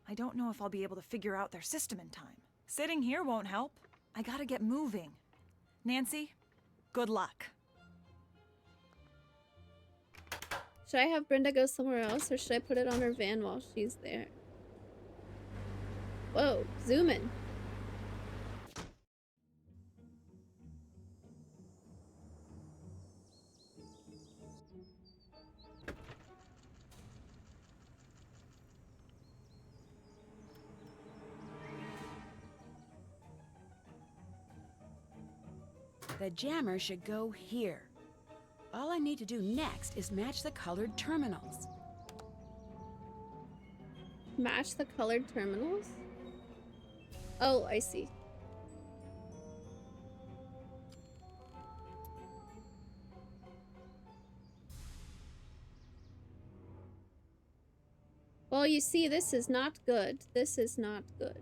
I don't know if I'll be able to figure out their system in time. Sitting here won't help. I gotta get moving. Nancy, good luck. Should I have Brenda go somewhere else, or should I put it on her van while she's there? Whoa, zoom in. The jammer should go here. All I need to do next is match the colored terminals. Match the colored terminals? Oh, I see. Well, you see, this is not good. This is not good.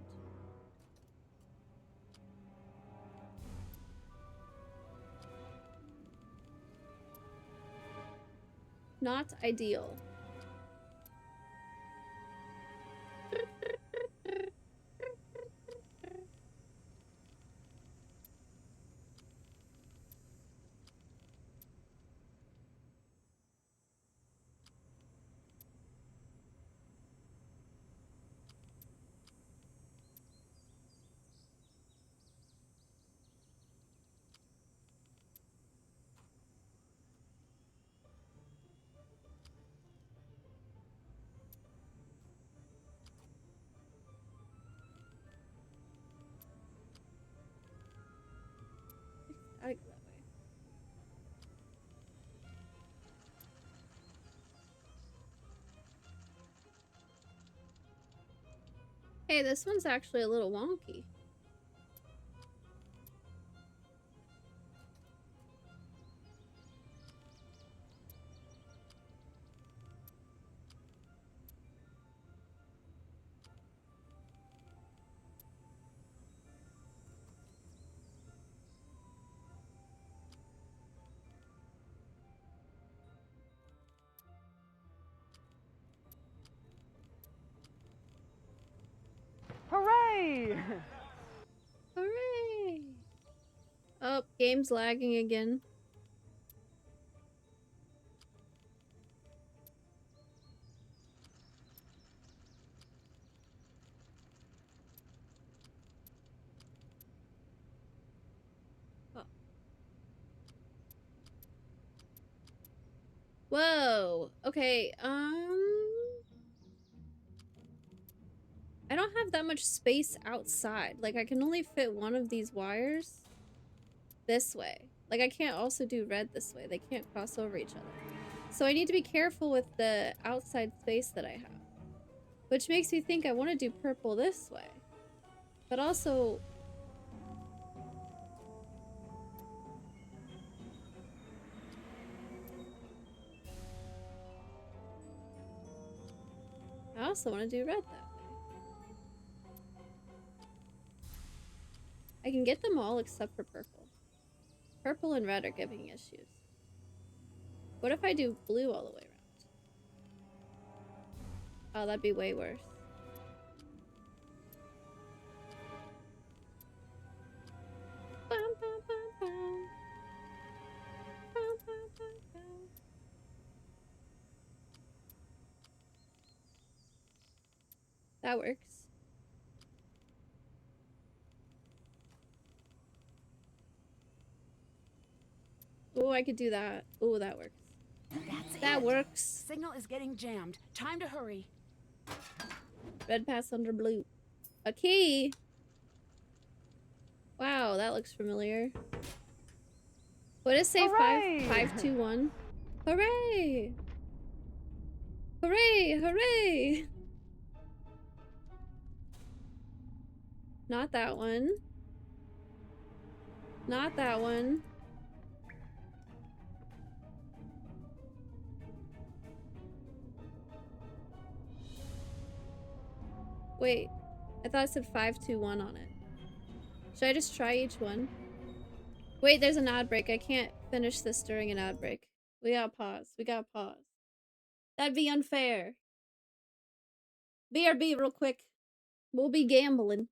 Not ideal. I go that way. Hey, this one's actually a little wonky. Hooray! Hooray! Oh, game's lagging again. Oh. Whoa. Okay, I don't have that much space outside. Like, I can only fit one of these wires this way. Like, I can't also do red this way. They can't cross over each other. So I need to be careful with the outside space that I have. Which makes me think I want to do purple this way. But also... I also want to do red that way. I can get them all except for purple. Purple and red are giving issues. What if I do blue all the way around? Oh, that'd be way worse. Bum, bum, bum, bum. Bum, bum, bum, bum. That works. Oh, I could do that. Oh, that works. That works. Signal is getting jammed. Time to hurry. Red pass under blue. A key. Wow, that looks familiar. What does say? Hooray! 521? Hooray! Hooray! Hooray! Not that one. Not that one. Wait, I thought it said 521 on it. Should I just try each one? Wait, there's an ad break. I can't finish this during an ad break. We gotta pause. We gotta pause. That'd be unfair. BRB real quick. We'll be gambling.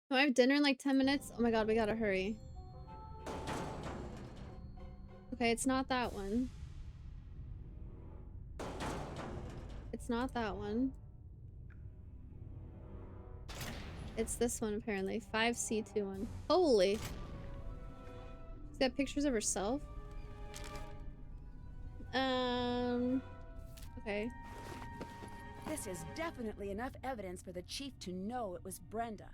I have dinner in like 10 minutes. Oh my god, we gotta hurry. Okay, it's not that one. It's not that one. It's this one apparently. 5C21. Holy. She's got pictures of herself. Okay. This is definitely enough evidence for the chief to know it was Brenda.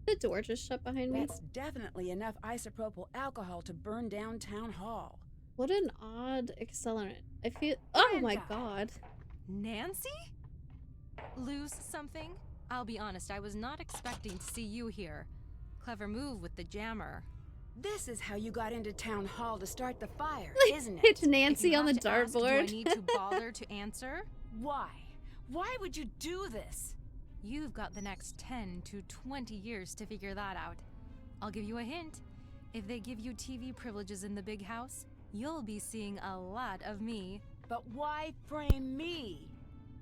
The door just shut behind me. That's definitely enough isopropyl alcohol to burn down Town Hall. What an odd accelerant. I feel— oh my god. Nancy? Lose something? I'll be honest, I was not expecting to see you here. Clever move with the jammer. This is how you got into Town Hall to start the fire, isn't it? It's Nancy on the Ask, do I dartboard. need to bother to answer? Why? Why would you do this? You've got the next 10 to 20 years to figure that out. I'll give you a hint. If they give you TV privileges in the big house, you'll be seeing a lot of me. But why frame me?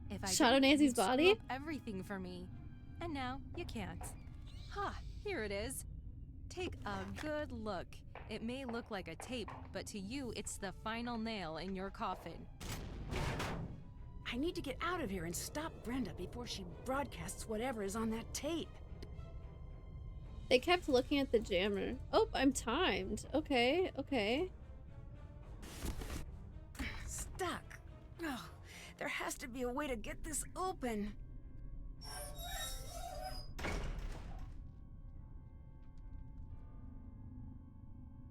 If I Shot of didn't, Nancy's you'd screw body? up everything for me. And now you can't. Ha, here it is. Take a good look. It may look like a tape, but to you, it's the final nail in your coffin. I need to get out of here and stop Brenda before she broadcasts whatever is on that tape. They kept looking at the jammer. Oh, I'm timed. Okay, okay. Stuck. Oh, there has to be a way to get this open.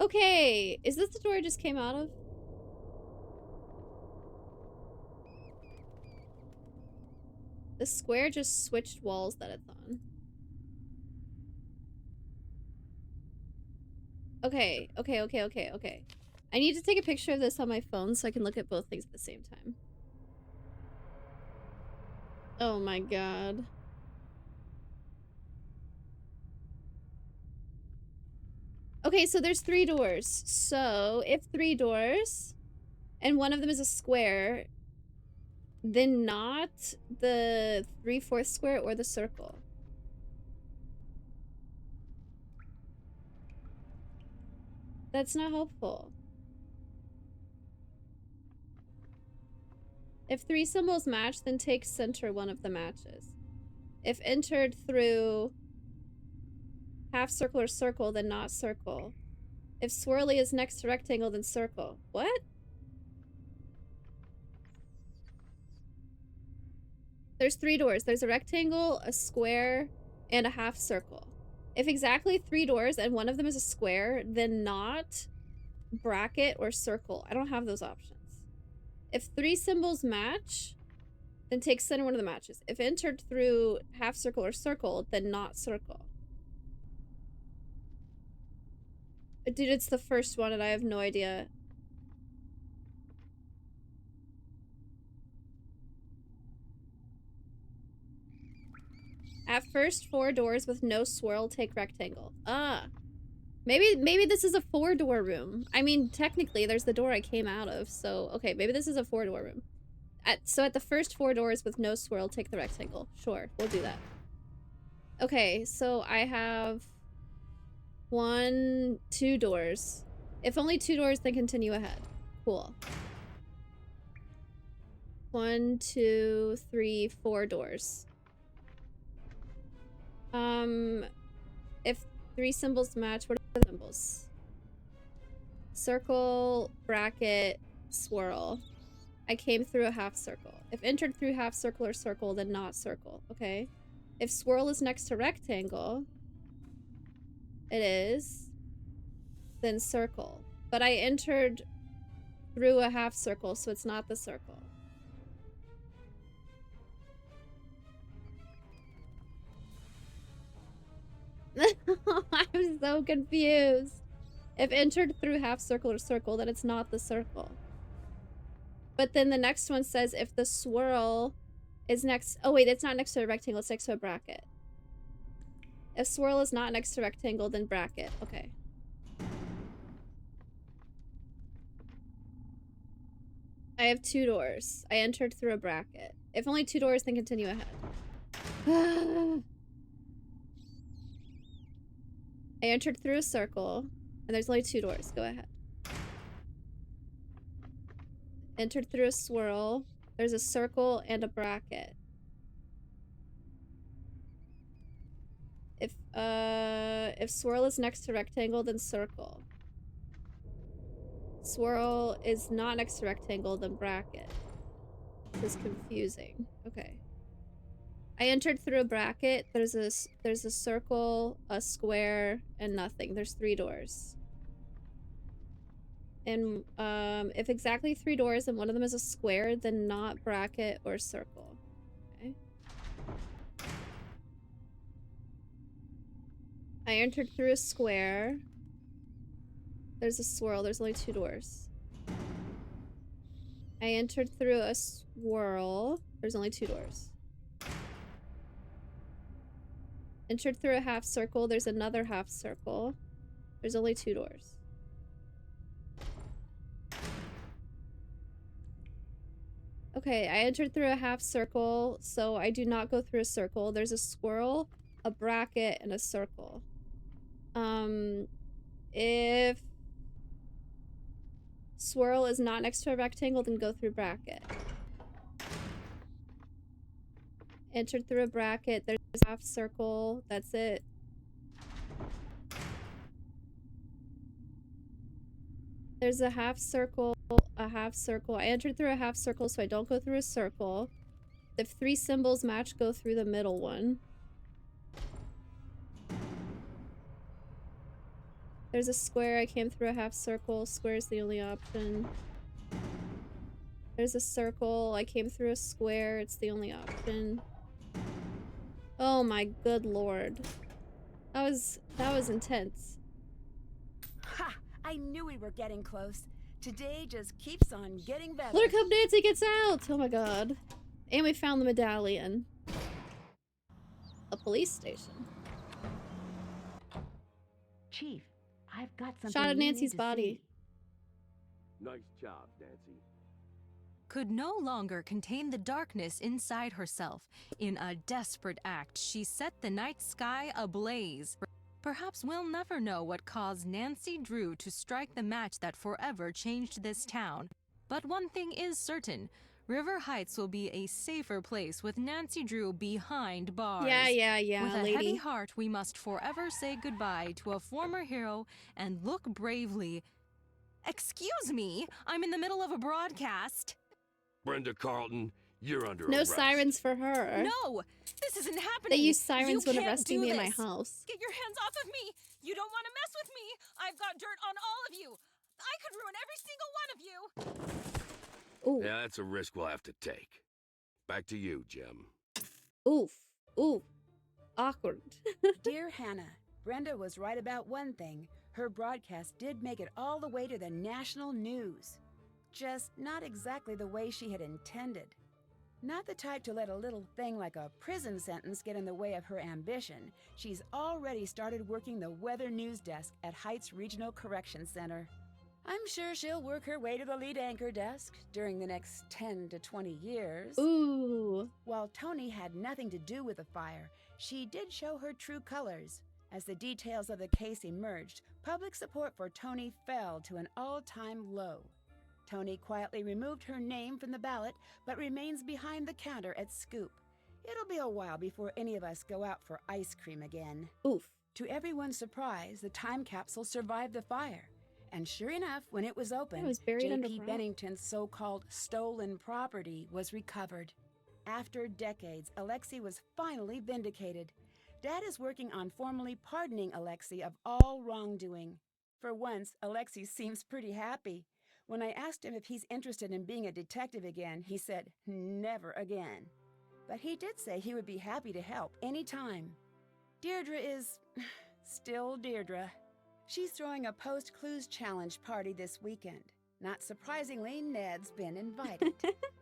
Okay, is this the door I just came out of? The square just switched walls that it's on. Okay. I need to take a picture of this on my phone so I can look at both things at the same time. Oh my god. Okay, so there's 3 doors. So, if 3 doors, and one of them is a square, then not the 3/4 square or the circle. That's not helpful. If 3 symbols match, then take center one of the matches. If entered through half circle or circle, then not circle. If swirly is next to rectangle, then circle. What? There's 3 doors. There's a rectangle, a square, and a half circle. If exactly 3 doors and one of them is a square, then not bracket or circle. I don't have those options. If 3 symbols match, then take center one of the matches. If entered through half circle or circle, then not circle. Dude, it's the first one and I have no idea. At first, 4 doors with no swirl, take rectangle. Ah. Maybe this is a 4-door room. I mean, technically, there's the door I came out of, so... Okay, maybe this is a 4-door room. So at the first 4 doors with no swirl, take the rectangle. Sure, we'll do that. Okay, so I have... 1, 2 doors. If only 2 doors, then continue ahead. Cool. 1, 2, 3, 4 doors. If 3 symbols match, what are the symbols? Circle, bracket, swirl. I came through a half circle. If entered through half circle or circle, then not circle. Okay. If swirl is next to rectangle, it is, then circle. But I entered through a half circle, so it's not the circle. I'm so confused. If entered through half circle or circle, then it's not the circle. But then the next one says if the swirl is next... Oh wait, it's not next to a rectangle, it's next to a bracket. If swirl is not next to rectangle, then bracket. Okay. I have 2 doors. I entered through a bracket. If only 2 doors, then continue ahead. I entered through a circle, and there's only 2 doors. Go ahead. Entered through a swirl. There's a circle and a bracket. If swirl is next to rectangle, then circle. Swirl is not next to rectangle, then bracket. This is confusing. Okay. I entered through a bracket. There's a circle, a square, and nothing. There's 3 doors. And if exactly 3 doors and one of them is a square, then not bracket or circle. Okay. I entered through a square. There's a swirl. There's only 2 doors. I entered through a swirl. There's only 2 doors. Entered through a half circle. There's another half circle. There's only 2 doors. Okay, I entered through a half circle, so I do not go through a circle. There's a swirl, a bracket, and a circle. If swirl is not next to a rectangle, then go through bracket. Entered through a bracket, there's a half circle, that's it. There's a half circle, a half circle. I entered through a half circle, so I don't go through a circle. If 3 symbols match, go through the middle one. There's a square. I came through a half circle. Square is the only option. There's a circle. I came through a square. It's the only option. Oh my good lord. That was intense. Ha! I knew we were getting close. Today just keeps on getting better. Look how Nancy gets out! Oh my god. And we found the medallion. A police station. Chief, I've got something. Shot of you Nancy's need to body. see. Nice job, Nancy. Could no longer contain the darkness inside herself. In a desperate act, she set the night sky ablaze. Perhaps we'll never know what caused Nancy Drew to strike the match that forever changed this town. But one thing is certain. River Heights will be a safer place with Nancy Drew behind bars. Yeah, With a lady. heavy heart, we must forever say goodbye to a former hero and look bravely. Excuse me, I'm in the middle of a broadcast. Brenda Carlton, you're under No arrest. sirens for her. No, this isn't happening. They use sirens You when can't arresting do me in my this. house. Get your hands off of me. You don't want to mess with me. I've got dirt on all of you. I could ruin every single one of you. Ooh. Yeah, that's a risk we'll have to take. Back to you, Jim. Oof. Ooh. Awkward. Dear Hannah, Brenda was right about one thing. Her broadcast did make it all the way to the national news. Just not exactly the way she had intended. Not the type to let a little thing like a prison sentence get in the way of her ambition. She's already started working the weather news desk at Heights Regional Correction Center. I'm sure she'll work her way to the lead anchor desk during the next 10 to 20 years. Ooh. While Tony had nothing to do with the fire, she did show her true colors. As the details of the case emerged, public support for Tony fell to an all-time low. Tony quietly removed her name from the ballot, but remains behind the counter at Scoop. It'll be a while before any of us go out for ice cream again. Oof. To everyone's surprise, the time capsule survived the fire. And sure enough, when it was opened, It was buried J.P. underground. Bennington's so-called stolen property was recovered. After decades, Alexei was finally vindicated. Dad is working on formally pardoning Alexei of all wrongdoing. For once, Alexei seems pretty happy. When I asked him if he's interested in being a detective again, he said, never again. But he did say he would be happy to help anytime. Deirdre is still Deirdre. She's throwing a post-clues challenge party this weekend. Not surprisingly, Ned's been invited.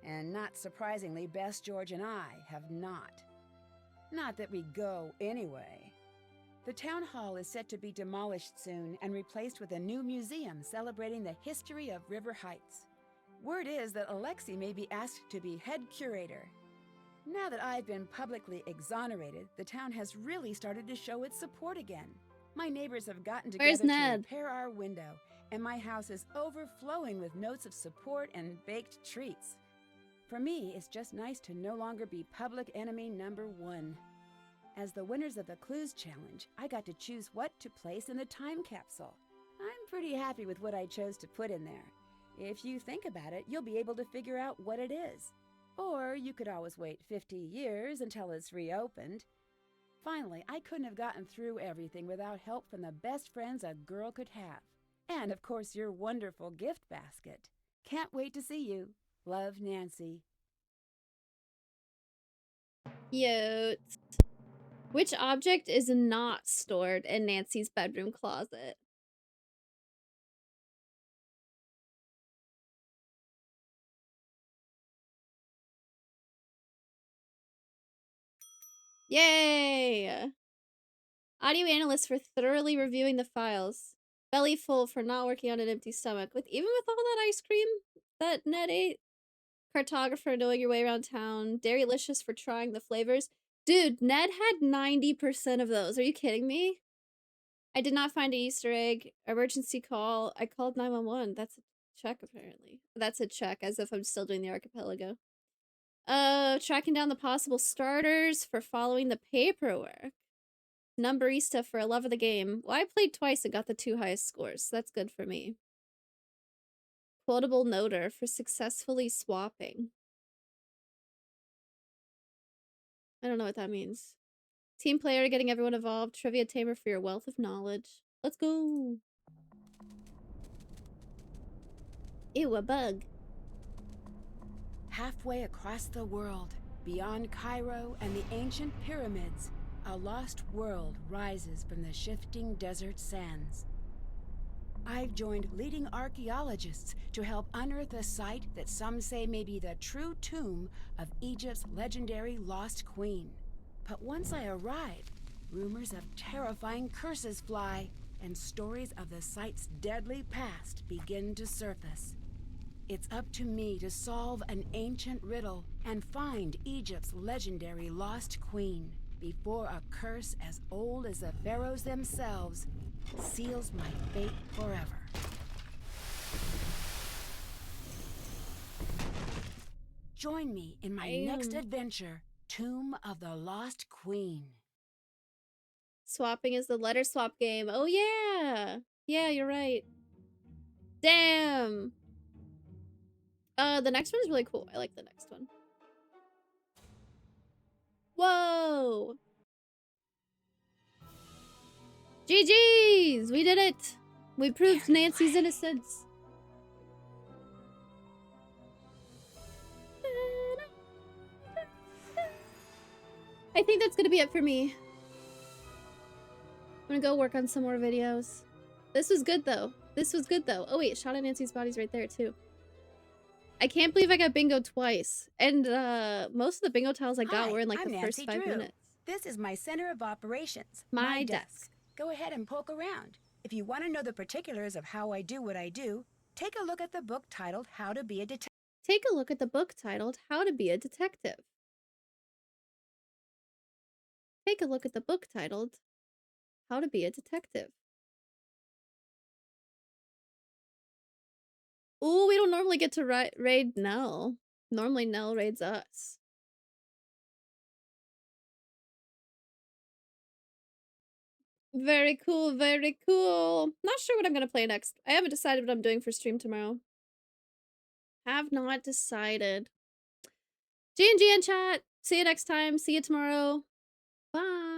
And not surprisingly, Bess, George, and I have not. Not that we go anyway. The town hall is set to be demolished soon and replaced with a new museum celebrating the history of River Heights. Word is that Alexei may be asked to be head curator. Now that I've been publicly exonerated, the town has really started to show its support again. My neighbors have gotten Where's together to Ned? repair our window, and my house is overflowing with notes of support and baked treats. For me, it's just nice to no longer be public enemy number one. As the winners of the Clues Challenge, I got to choose what to place in the time capsule. I'm pretty happy with what I chose to put in there. If you think about it, you'll be able to figure out what it is. Or you could always wait 50 years until it's reopened. Finally, I couldn't have gotten through everything without help from the best friends a girl could have. And, of course, your wonderful gift basket. Can't wait to see you. Love, Nancy. Cute. Which object is not stored in Nancy's bedroom closet? Yay! Audio analyst for thoroughly reviewing the files. Belly full for not working on an empty stomach. Even with all that ice cream that Ned ate. Cartographer knowing your way around town. Dairylicious for trying the flavors. Dude, Ned had 90% of those. Are you kidding me? I did not find an Easter egg. Emergency call. I called 911. That's a check, apparently. That's a check, as if I'm still doing the archipelago. Tracking down the possible starters for following the paperwork. Numberista for a love of the game. Well, I played twice and got the 2 highest scores, so that's good for me. Quotable noter for successfully swapping. I don't know what that means. Team player getting everyone involved. Trivia tamer for your wealth of knowledge. Let's go. Ew, a bug. Halfway across the world, beyond Cairo and the ancient pyramids, a lost world rises from the shifting desert sands. I've joined leading archaeologists to help unearth a site that some say may be the true tomb of Egypt's legendary lost queen. But once I arrive, rumors of terrifying curses fly, and stories of the site's deadly past begin to surface. It's up to me to solve an ancient riddle and find Egypt's legendary lost queen before a curse as old as the pharaohs themselves seals my fate forever. Join me in my next adventure, Tomb of the Lost Queen. Swapping is the letter swap game. Oh yeah! Yeah, you're right. Damn! The next one's really cool. I like the next one. Whoa! GG's! We did it! We proved Nancy's innocence. I think that's gonna be it for me. I'm gonna go work on some more videos. This was good though. This was good though. Oh wait, shot of Nancy's body's right there too. I can't believe I got bingo twice. And most of the bingo tiles I got were in like I'm the first Nancy 5 Drew. minutes. This is my center of operations, My desk. Go ahead and poke around. If you want to know the particulars of how I do what I do, take a look at the book titled How to Be a Detective. Take a look at the book titled How to Be a Detective. Take a look at the book titled How to Be a Detective. Ooh, we don't normally get to raid Nell. Normally Nell raids us. Very cool, very cool. Not sure what I'm gonna play next. I haven't decided what I'm doing for stream tomorrow. Have not decided. G&G in chat. See you next time. See you tomorrow. Bye.